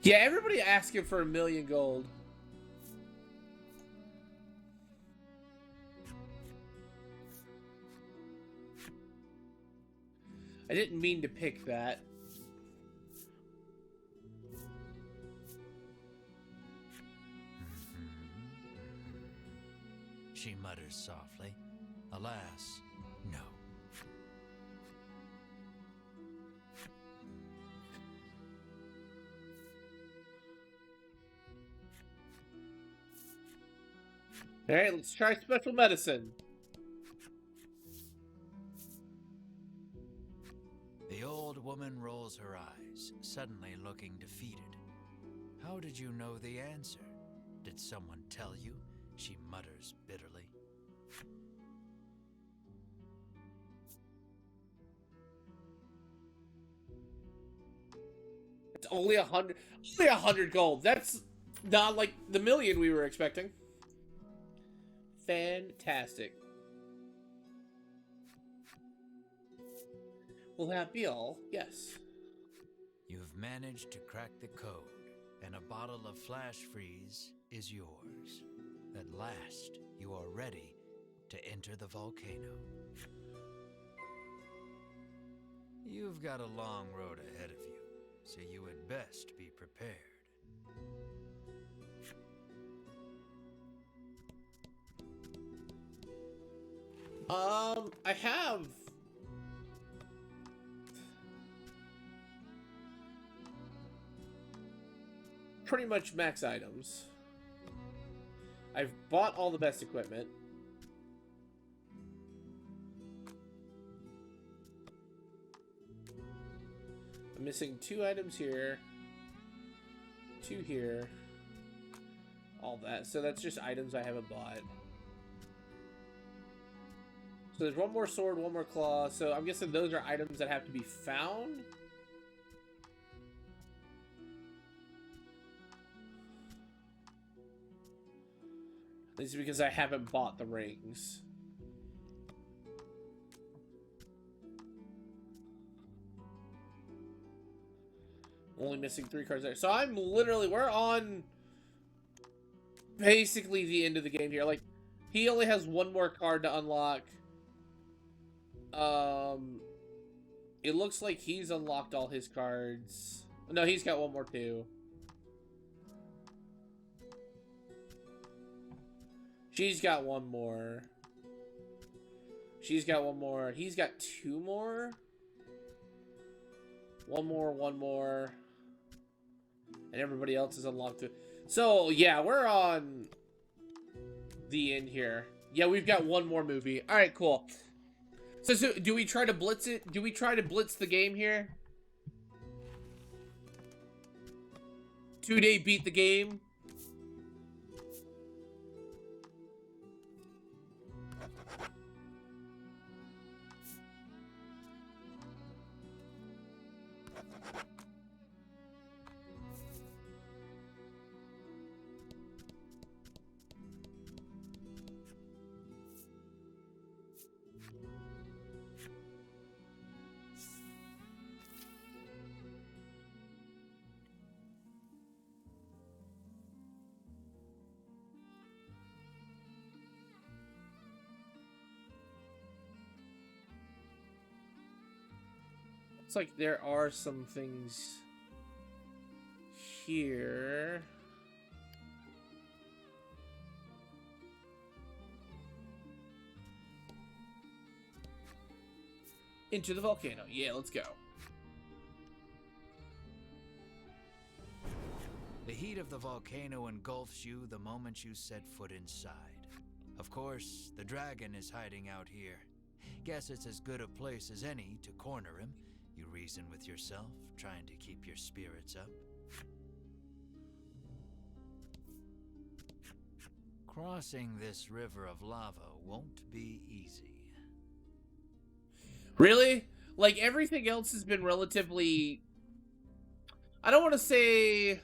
Yeah, everybody asking for 1,000,000 gold. I didn't mean to pick that. She mutters softly. Alas, no. Alright, let's try special medicine. The old woman rolls her eyes, suddenly looking defeated. How did you know the answer? Did someone tell you? She mutters bitterly. It's only 100 gold. That's not like the 1,000,000 we were expecting. Fantastic. Will that be all? Yes. You've managed to crack the code, and a bottle of flash freeze is yours. At last, you are ready to enter the volcano. You've got a long road ahead of you, so you had best be prepared. I have pretty much max items. I've bought all the best equipment. I'm missing 2 items here. 2 here. All that. So that's just items I haven't bought. So there's 1 more sword, 1 more claw. So I'm guessing those are items that have to be found. This is because I haven't bought the rings. Only missing 3 cards there. So I'm literally, we're on basically the end of the game here. Like, he only has 1 more card to unlock. It looks like he's unlocked all his cards. No, he's got 1 more too. She's got 1 more. She's got 1 more. He's got 2 more. 1 more, 1 more. And everybody else is unlocked too. So, yeah, we're on the end here. Yeah, we've got 1 more movie. Alright, cool. So, do we try to blitz it? Do we try to blitz the game here? 2-day beat the game? It's like there are some things here. Into the volcano. Yeah, let's go. heat of the volcano engulfs you the moment you set foot inside. Of course, the dragon is hiding out here. Guess it's as good a place as any to corner him. You reason with yourself, trying to keep your spirits up. Crossing this river of lava won't be easy. Really? Like, everything else has been relatively... I don't want to say...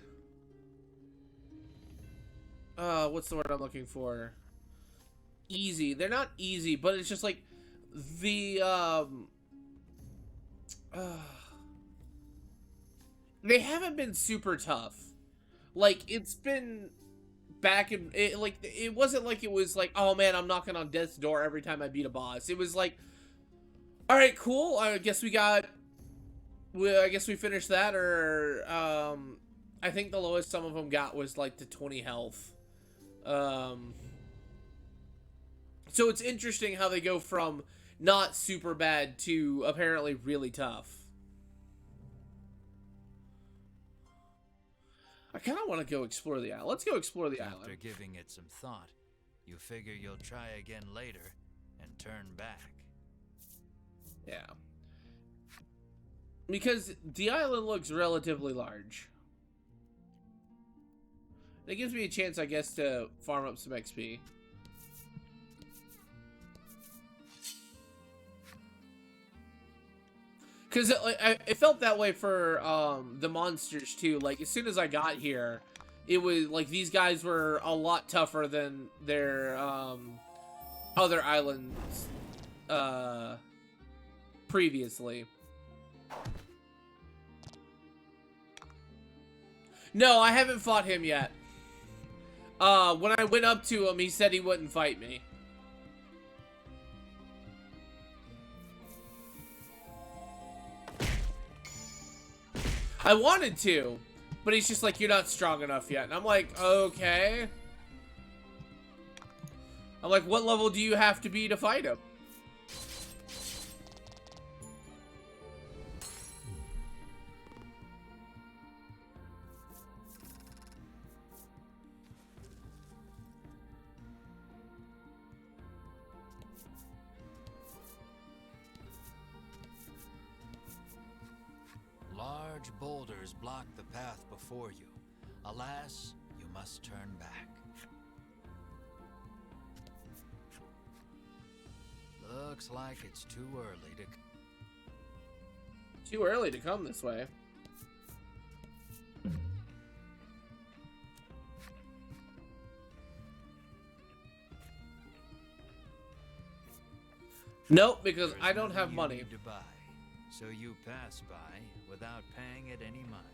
what's the word I'm looking for? Easy. They're not easy, but it's just like the they haven't been super tough. Like, it's been back in it, like, it wasn't like it was like, oh man, I'm knocking on death's door every time I beat a boss. It was like, all right, cool. I guess we finished that. Or I think the lowest some of them got was like to 20 health. So it's interesting how they go from not super bad to apparently really tough. I kind of want to go explore the island. Let's go explore the island. After giving it some thought, you figure you'll try again later and turn back. Yeah. Because the island looks relatively large. It gives me a chance, I guess, to farm up some XP. Because it felt that way for the monsters, too. Like, as soon as I got here, it was like these guys were a lot tougher than their other islands previously. No, I haven't fought him yet. When I went up to him, he said he wouldn't fight me. I wanted to, but he's just like, you're not strong enough yet. And I'm like, okay. I'm like, what level do you have to be to fight him? Large boulders block the path before you. Alas, you must turn back. Looks like it's too early to... Too early to come this way. Nope, because There's I don't have nothing you money. need to buy, so you pass by without paying it any mind.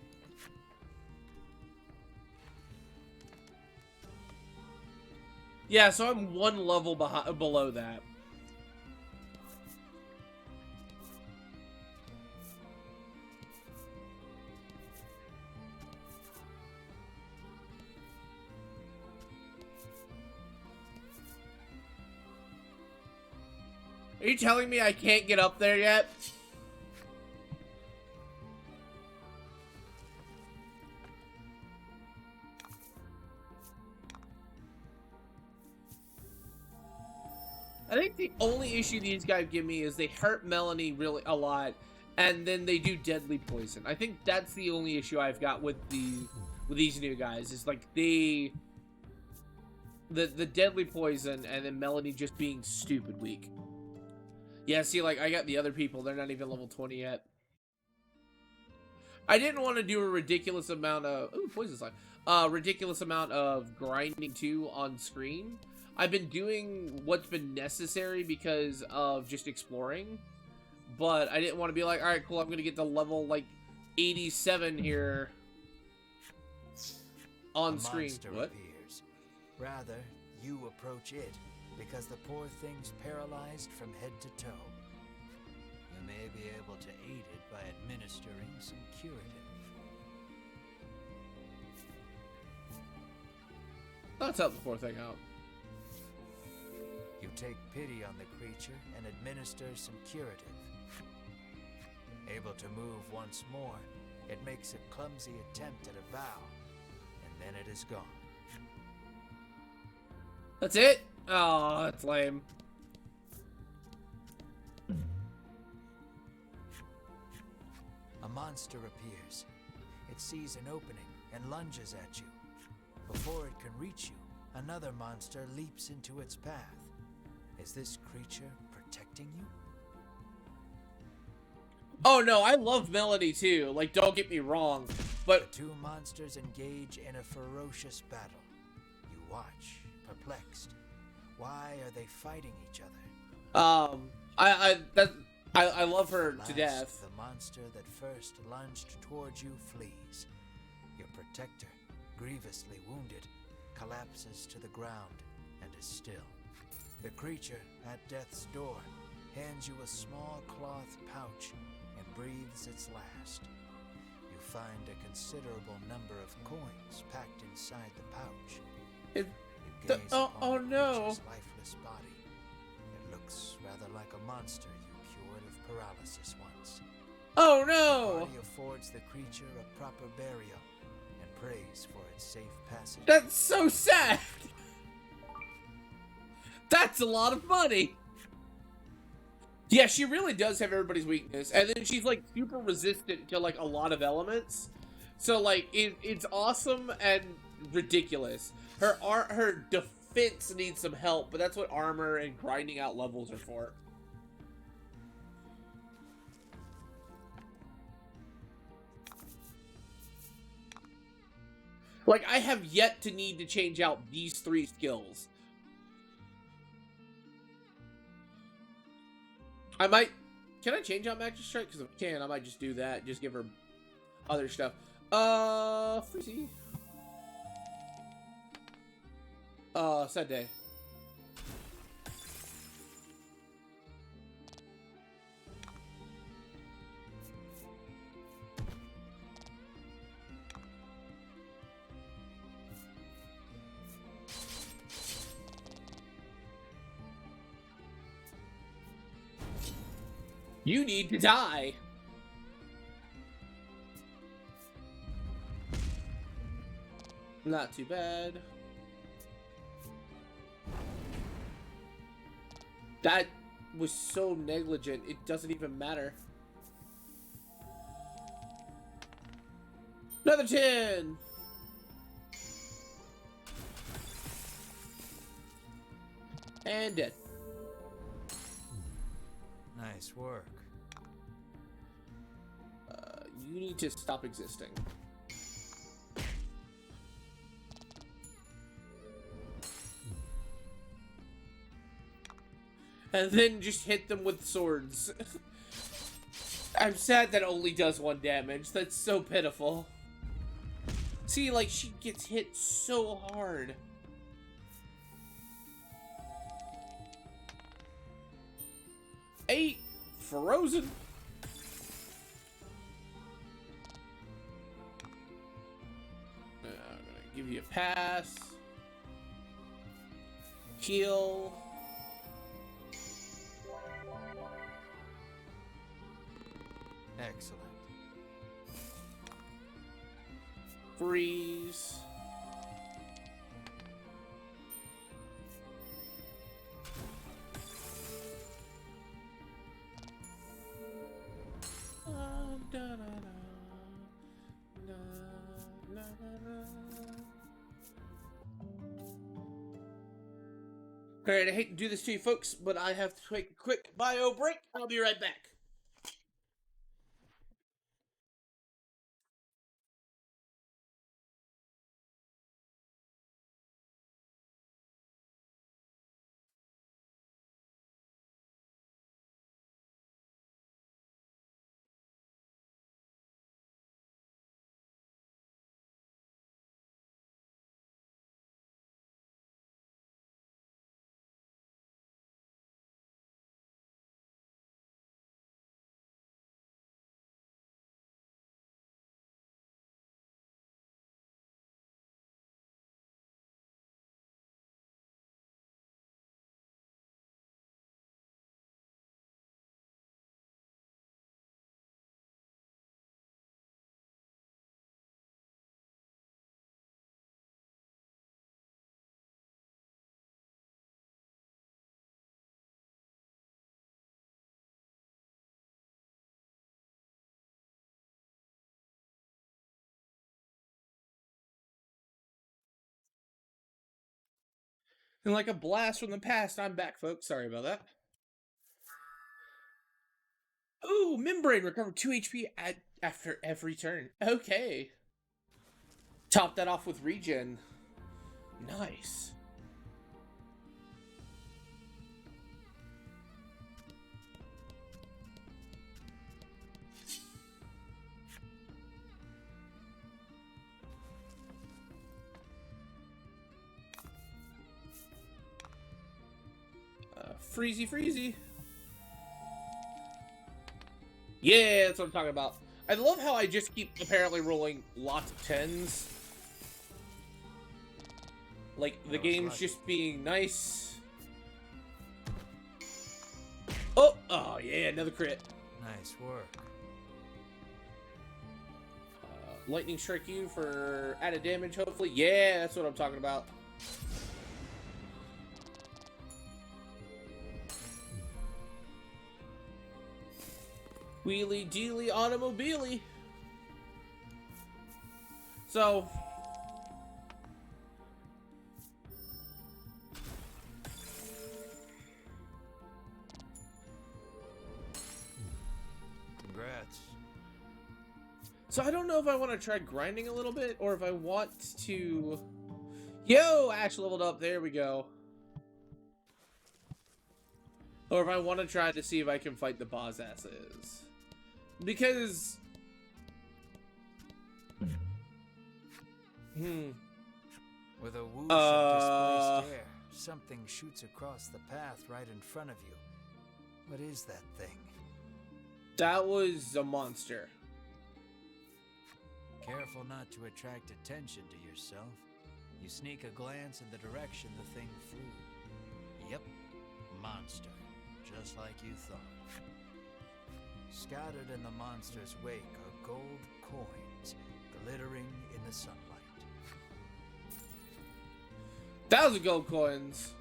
Yeah, so I'm one level below that. Are you telling me I can't get up there yet? I think the only issue these guys give me is they hurt Melanie really a lot, and then they do deadly poison. I think that's the only issue I've got with these new guys. Is like the deadly poison, and then Melanie just being stupid weak. Yeah, see, like, I got the other people. They're not even level 20 yet. I didn't want to do a ridiculous amount of... Ooh, poison slime. Ridiculous amount of grinding, too, on screen. I've been doing what's been necessary because of just exploring. But I didn't want to be like, alright, cool, I'm going to get to level, like, 87 here on screen. What? Appears. Rather, you approach it, because the poor thing's paralyzed from head to toe. You may be able to aid it by administering some curative. Let's help the poor thing out. You take pity on the creature and administer some curative. Able to move once more, it makes a clumsy attempt at a bow, and then it is gone. That's it? Oh, that's lame. A monster appears. It sees an opening and lunges at you. Before it can reach you, another monster leaps into its path. Is this creature protecting you? Oh no, I love Melody too. Like, don't get me wrong, but The two monsters engage in a ferocious battle. You watch, perplexed. Why are they fighting each other? I love her At to last, death. The monster that first lunged towards you flees. Your protector, grievously wounded, collapses to the ground and is still. The creature at death's door hands you a small cloth pouch and breathes its last. You find a considerable number of coins packed inside the pouch. It, You gaze upon the no. creature's lifeless body. It looks rather like a monster you cured of paralysis once. Oh The no! party affords the creature a proper burial and prays for its safe passage. That's so sad! That's a lot of money! Yeah, she really does have everybody's weakness, and then she's like super resistant to like a lot of elements. So like it's awesome and ridiculous. Her defense needs some help, but that's what armor and grinding out levels are for. Like, I have yet to need to change out these 3 skills. I might... Can I change out Magic Strike? Because if I can, I might just do that. Just give her other stuff. Freezy. Sad day. You need to die. Not too bad. That was so negligent, it doesn't even matter. Another 10! And dead. Nice work. You need to stop existing. And then just hit them with swords. I'm sad that only does 1 damage. That's so pitiful. See, like, she gets hit so hard. Eight frozen. I'm gonna give you a pass. Heal. Excellent. Freeze. Alright, I hate to do this to you folks, but I have to take a quick bio break. I'll be right back. And like a blast from the past, I'm back, folks. Sorry about that. Ooh, membrane recover 2 HP after every turn. Okay. Top that off with regen. Nice. Freezy. Yeah, that's what I'm talking about. I love how I just keep apparently rolling lots of 10s. Like, the game's just being nice. Oh yeah, another crit. Nice work. Lightning strike you for added damage, hopefully. Yeah, that's what I'm talking about. Wheelie dealy automobile. So Congrats. So I don't know if I want to try grinding a little bit or if I want to... Yo, Ash leveled up. There we go. Or if I want to try to see if I can fight the boss asses. Because... With a whoosh of displaced air, something shoots across the path right in front of you. What is that thing? That was a monster. Careful not to attract attention to yourself. You sneak a glance in the direction the thing flew. Yep, monster. Just like you thought. Scattered in the monster's wake are gold coins, glittering in the sunlight. 1,000 gold coins.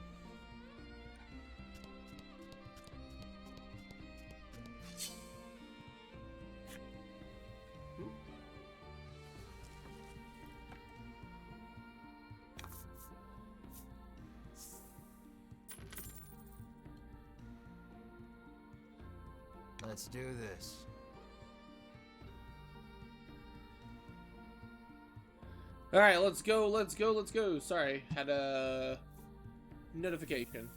Let's do this. All right, let's go. Sorry, had a notification.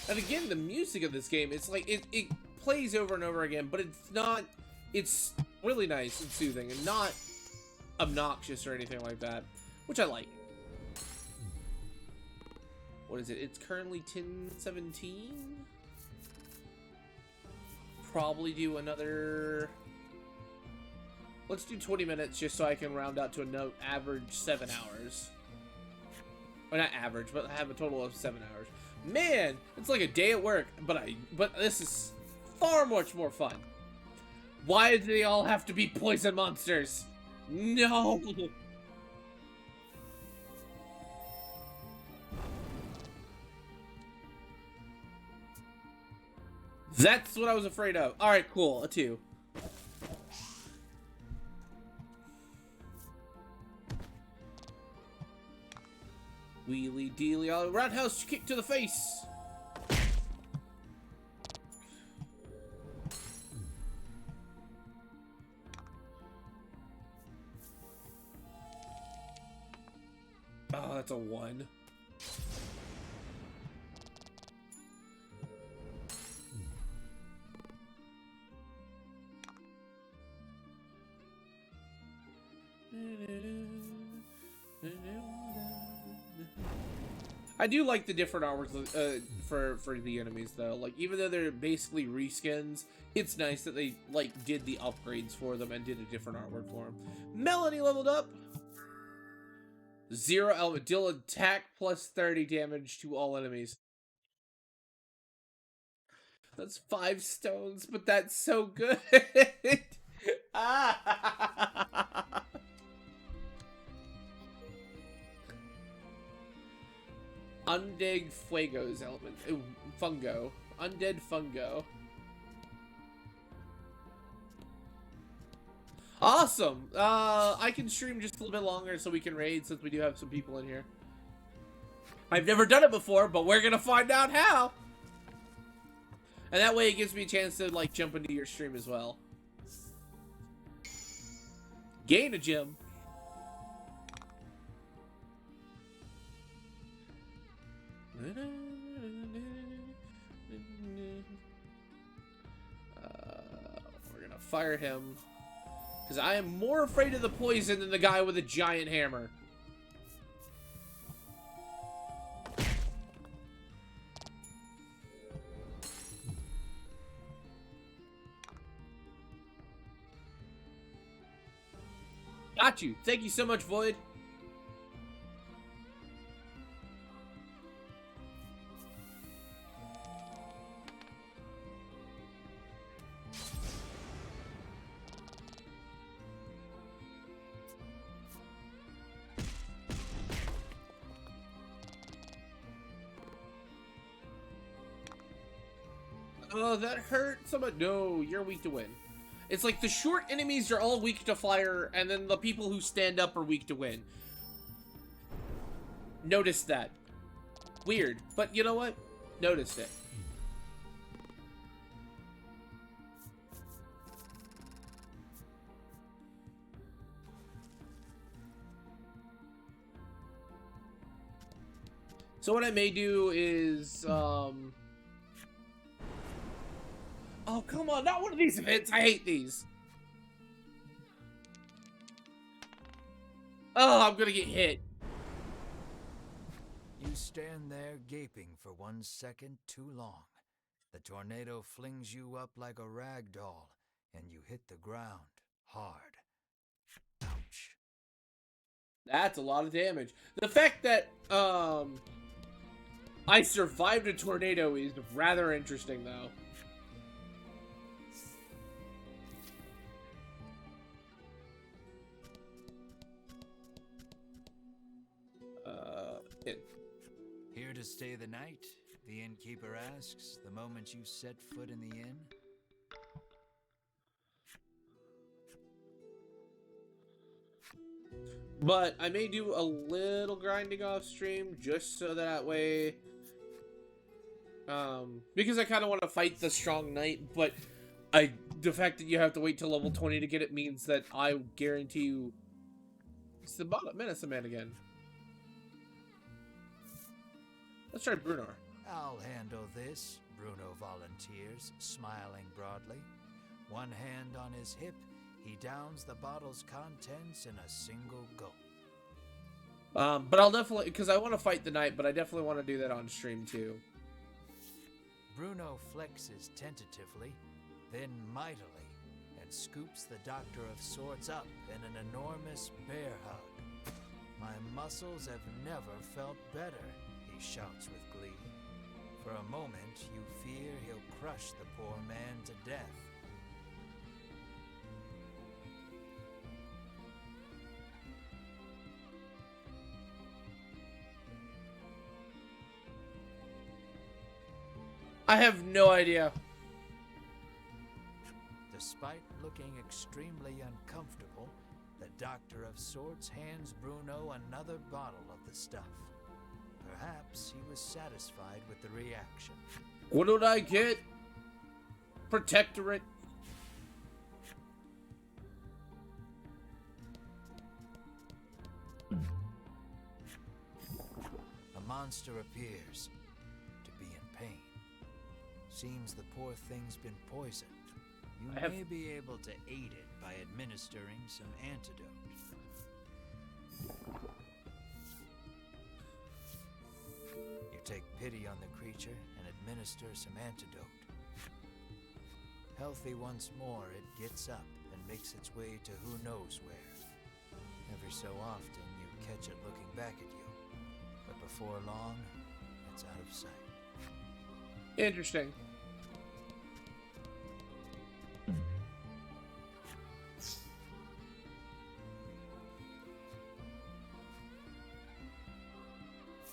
And again, the music of this game, it's like it plays over and over again, but it's really nice and soothing and not obnoxious or anything like that, which I like. What is it? It's currently 10:17. Probably do another... Let's do 20 minutes just so I can round out to a average 7 hours. Or not average, but I have a total of 7 hours. Man, it's like a day at work, but this is far much more fun. Why do they all have to be poison monsters? No! That's what I was afraid of. Alright, cool. A 2. Wheelie dealy, roundhouse kick to the face. Oh, that's a 1. I do like the different artworks for the enemies though. Like, even though they're basically reskins, it's nice that they like did the upgrades for them and did a different artwork for them. Melanie leveled up. 0 element, deal attack plus 30 damage to all enemies. That's 5 stones, but that's so good. undead fuegos element. Fungo. Undead fungo. Awesome! I can stream just a little bit longer so we can raid since we do have some people in here. I've never done it before, but we're gonna find out how! And that way it gives me a chance to, like, jump into your stream as well. Gain a gem. We're gonna fire him. Because I am more afraid of the poison than the guy with a giant hammer. Got you. Thank you so much, Void. Oh, that hurt so much. No, you're weak to win. It's like the short enemies are all weak to fire, and then the people who stand up are weak to win. Noticed that. Weird, but you know what? Noticed it. So what I may do is, oh, come on, not one of these events. I hate these. Oh, I'm gonna get hit. You stand there gaping for 1 second too long. The tornado flings you up like a rag doll, and you hit the ground hard. Ouch. That's a lot of damage. The fact that, I survived a tornado is rather interesting, though. Here to stay the night? The innkeeper asks the moment you set foot in the inn. But I may do a little grinding off stream just so that way, because I kind of want to fight the strong knight, but the fact that you have to wait till level 20 to get it means that I guarantee you it's the Menace Man again. Let's try Bruno. I'll handle this, Bruno volunteers, smiling broadly. One hand on his hip, he downs the bottle's contents in a single gulp. But I'll definitely, because I want to fight the knight, but I definitely want to do that on stream too. Bruno flexes tentatively, then mightily, and scoops the Doctor of Swords up in an enormous bear hug. My muscles have never felt better, he shouts with glee. For a moment, you fear he'll crush the poor man to death. I have no idea. Despite looking extremely uncomfortable, the Doctor of Swords hands Bruno another bottle of the stuff. Perhaps he was satisfied with the reaction. What did I get? Protectorate. A monster appears to be in pain. Seems the poor thing's been poisoned. You may be able to aid it by administering some antidote. You take pity on the creature and administer some antidote. Healthy once more, it gets up and makes its way to who knows where. Every so often, you catch it looking back at you. But before long, it's out of sight. Interesting.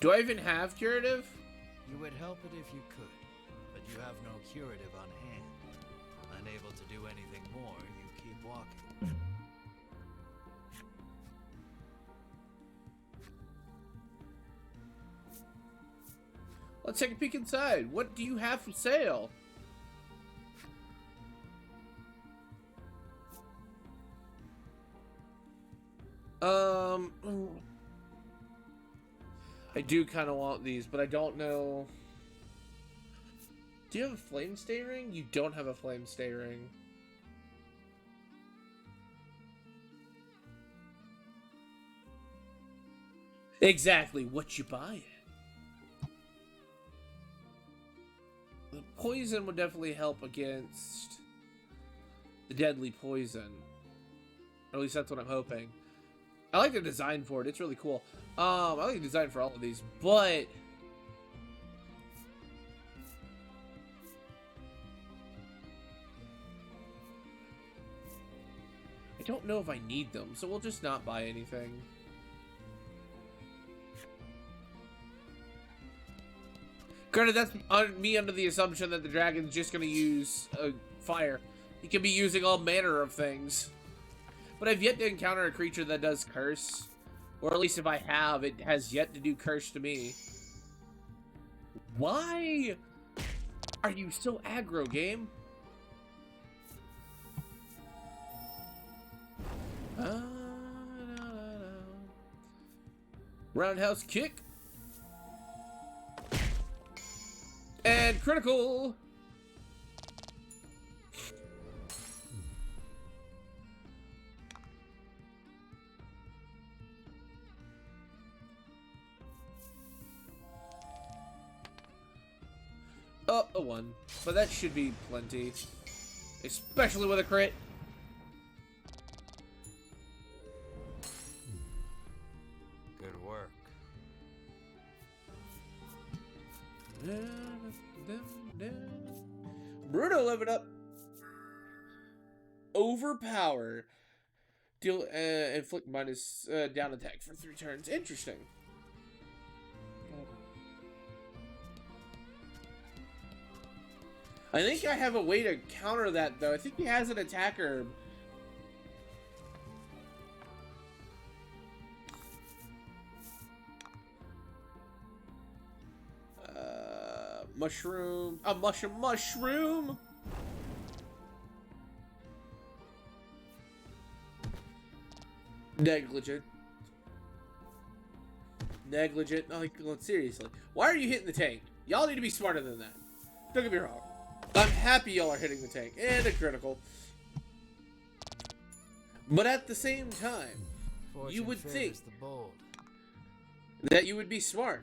Do I even have curative? You would help it if you could, but you have no curative on hand. Unable to do anything more, you keep walking. Let's take a peek inside. What do you have for sale? I do kind of want these, but I don't know. Do you have a flame stay ring? You don't have a flame stay ring. Exactly. What you buying? The poison would definitely help against the deadly poison. Or at least that's what I'm hoping. I like the design for it. It's really cool. I like the design for all of these, but I don't know if I need them, so we'll just not buy anything. Granted, that's me under the assumption that the dragon's just going to use fire. He can be using all manner of things. But I've yet to encounter a creature that does curse. Or at least if I have, it has yet to do curse to me. Why are you so aggro, game? Roundhouse kick. And critical. Oh, a 1. But that should be plenty. Especially with a crit. Good work. Bruno leveled up. Overpower. Deal inflict minus down attack for 3 turns. Interesting. I think I have a way to counter that, though. I think he has an attacker. Mushroom. A mushroom. Negligent. Like, seriously. Why are you hitting the tank? Y'all need to be smarter than that. Don't get me wrong. I'm happy y'all are hitting the tank. And a critical. But at the same time, you would think that you would be smart.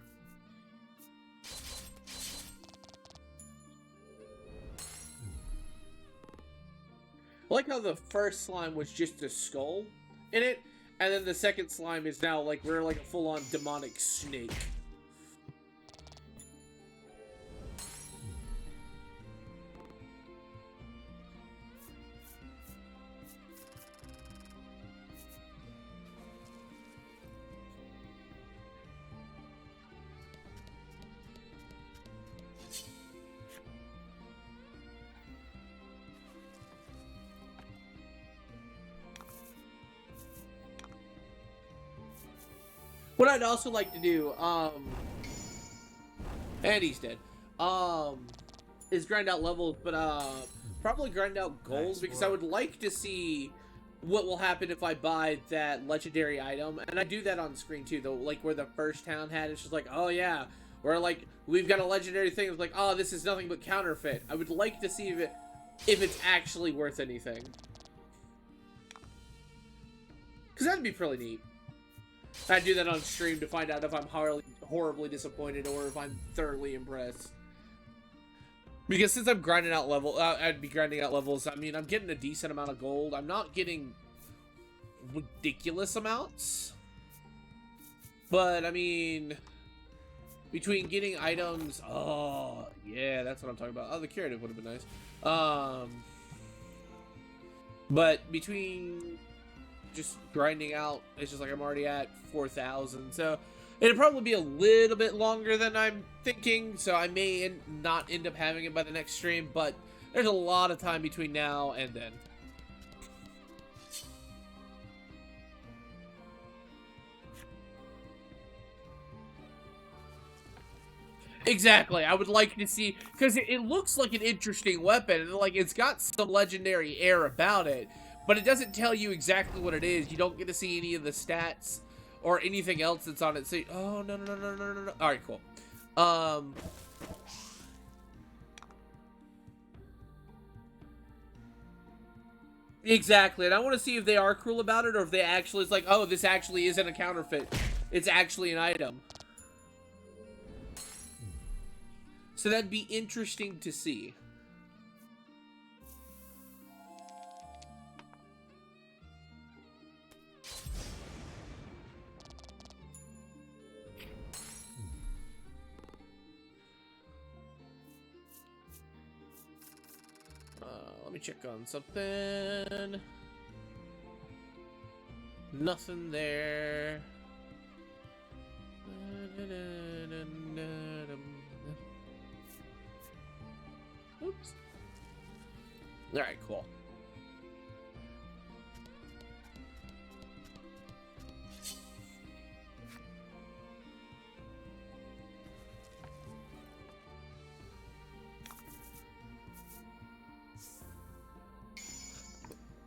I like how the first slime was just a skull in it, and then the second slime is now like we're like a full-on demonic snake. What I'd also like to do, and he's dead, is grind out levels, but, probably grind out gold, because I would like to see what will happen if I buy that legendary item, and I do that on screen too, though, like where the first town had, it's just like, oh yeah, where like, we've got a legendary thing, it's like, oh, this is nothing but counterfeit. I would like to see if it's actually worth anything. Because that'd be pretty neat. I do that on stream to find out if I'm horribly disappointed or if I'm thoroughly impressed. Because since I'm grinding out I'd be grinding out levels. I mean, I'm getting a decent amount of gold. I'm not getting ridiculous amounts. But, I mean, between getting items... Oh, yeah, that's what I'm talking about. Oh, the curative would have been nice. But between... just grinding out, it's just like I'm already at 4,000, so It'll probably be a little bit longer than I'm thinking, so I may not end up having it by the next stream, but there's a lot of time between now and then. Exactly, I would like to see, because it looks like an interesting weapon, and like it's got some legendary air about it, but it doesn't tell you exactly what it is. You don't get to see any of the stats or anything else that's on it. So, oh, no. All right, cool. Exactly, and I want to see if they are cruel about it, or if they actually, it's like, oh, this actually isn't a counterfeit. It's actually an item. So that'd be interesting to see. Let me check on something. Nothing there. Oops. Alright, cool.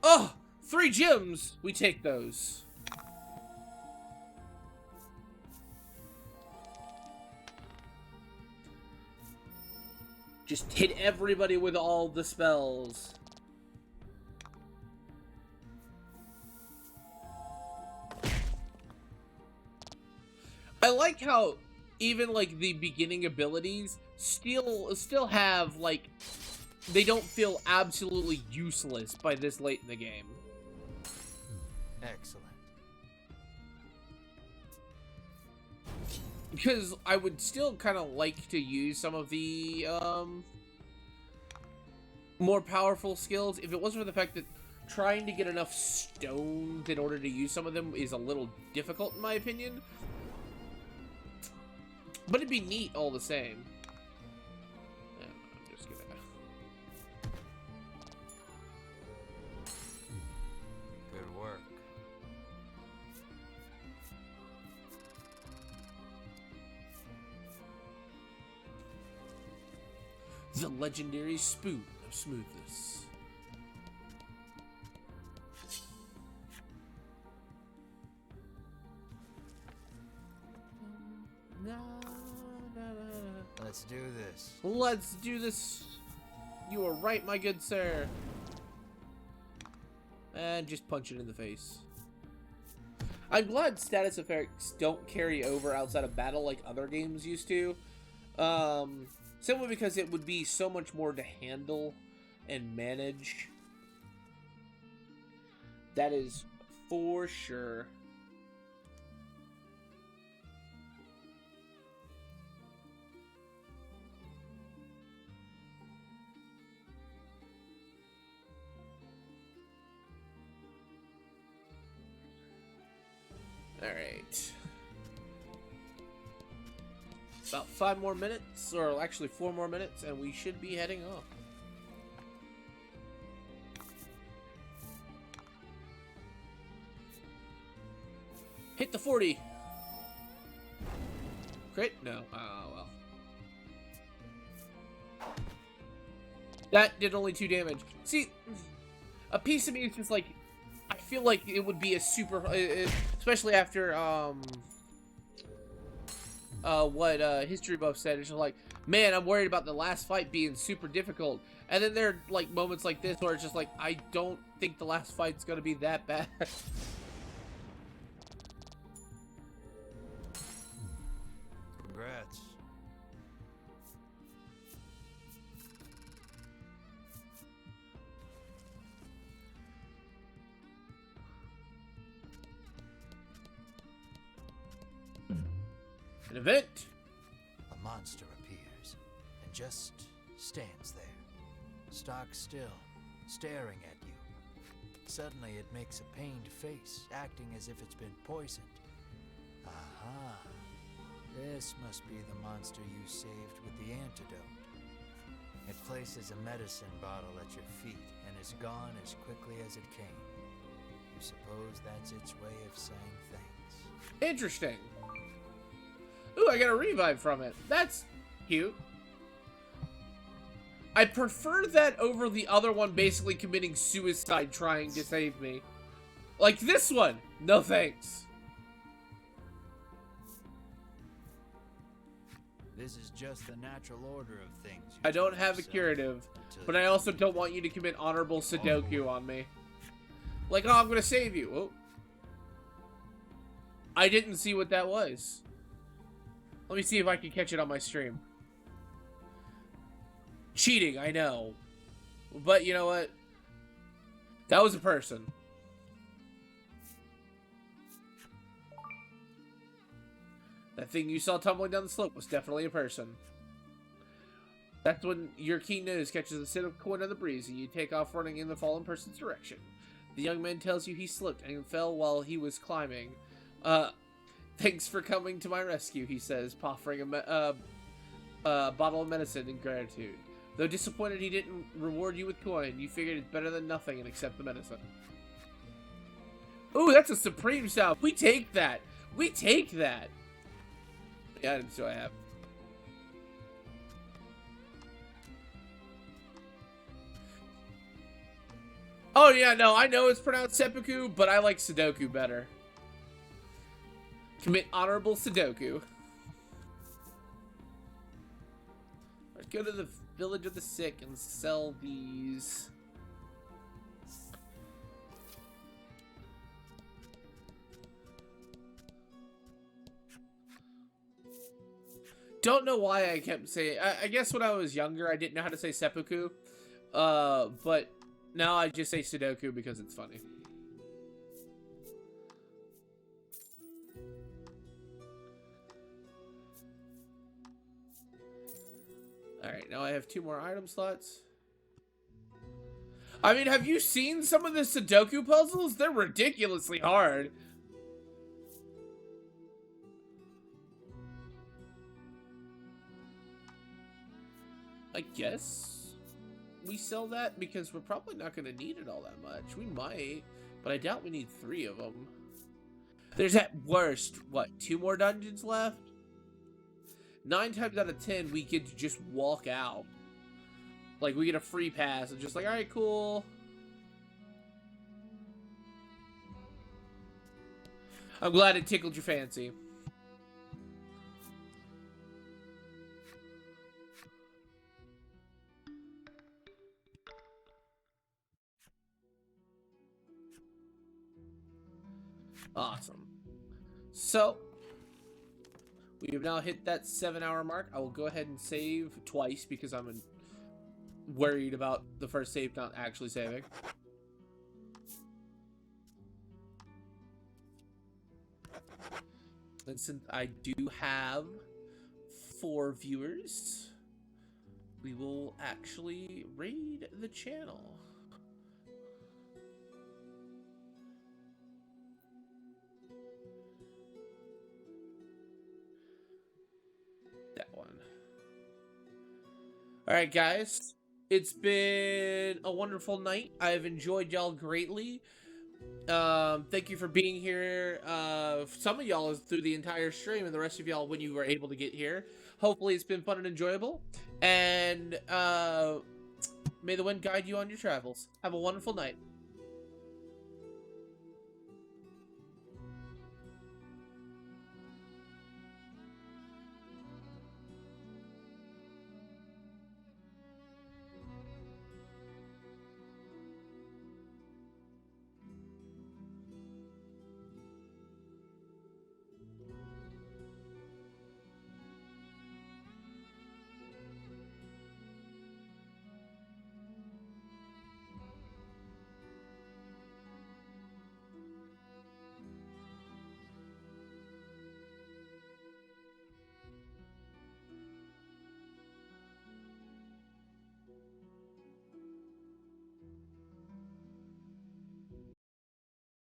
Oh! 3 gems! We take those. Just hit everybody with all the spells. I like how even like the beginning abilities still have like, they don't feel absolutely useless by this late in the game. Excellent. Because I would still kind of like to use some of the more powerful skills if it wasn't for the fact that trying to get enough stones in order to use some of them is a little difficult in my opinion. But it'd be neat all the same. I'm just gonna... Good work. The legendary spoon of smoothness. Let's do this. Let's do this. You are right, my good sir. And just punch it in the face. I'm glad status effects don't carry over outside of battle like other games used to. Simply because it would be so much more to handle and manage. That is for sure. All right. About 5 more minutes, or actually 4 more minutes, and we should be heading off. Hit the 40. Crit? No. Oh, well. That did only 2 damage. See, a piece of me is just like, I feel like it would be a super, especially after, what History Buff said. It's just like, man, I'm worried about the last fight being super difficult. And then there are like moments like this where it's just like, I don't think the last fight's gonna be that bad. Congrats. An event. A monster appears and just stands there, stock still, staring at you. Suddenly it makes a pained face, acting as if it's been poisoned. Aha. This must be the monster you saved with the antidote. It places a medicine bottle at your feet and is gone as quickly as it came. You suppose that's its way of saying thanks. Interesting. Ooh, I got a revive from it. That's cute. I prefer that over the other one basically committing suicide trying to save me. Like this one. No thanks. This is just the natural order of things. I don't have a curative, but I also don't want you to commit honorable Sudoku on me. Like, oh, I'm gonna save you. Oh. I didn't see what that was. Let me see if I can catch it on my stream. Cheating, I know. But you know what? That was a person. That thing you saw tumbling down the slope was definitely a person. That's when your keen nose catches a scent of coin on the breeze and you take off running in the fallen person's direction. The young man tells you he slipped and fell while he was climbing. Thanks for coming to my rescue, he says, offering a bottle of medicine in gratitude. Though disappointed he didn't reward you with coin, you figured it's better than nothing and accept the medicine. Ooh, that's a supreme sound. We take that. We take that. Yeah, items do I have? Oh yeah, no, I know it's pronounced seppuku, but I like Sudoku better. Commit honorable Sudoku. Let's go to the village of the sick and sell these. Don't know why I kept saying. I guess when I was younger, I didn't know how to say seppuku. But now I just say Sudoku because it's funny. Alright, now I have 2 more item slots. I mean, have you seen some of the Sudoku puzzles? They're ridiculously hard. I guess we sell that because we're probably not going to need it all that much. We might, but I doubt we need 3 of them. There's at worst, what, 2 more dungeons left? 9 times out of 10, we get to just walk out. Like, we get a free pass and just like, alright, cool. I'm glad it tickled your fancy. Awesome. So, we have now hit that 7-hour mark. I will go ahead and save twice because I'm worried about the first save not actually saving. And since I do have 4 viewers, we will actually raid the channel. Alright guys, it's been a wonderful night. I've enjoyed y'all greatly. Thank you for being here. Some of y'all is through the entire stream, and the rest of y'all when you were able to get here. Hopefully it's been fun and enjoyable. And may the wind guide you on your travels. Have a wonderful night.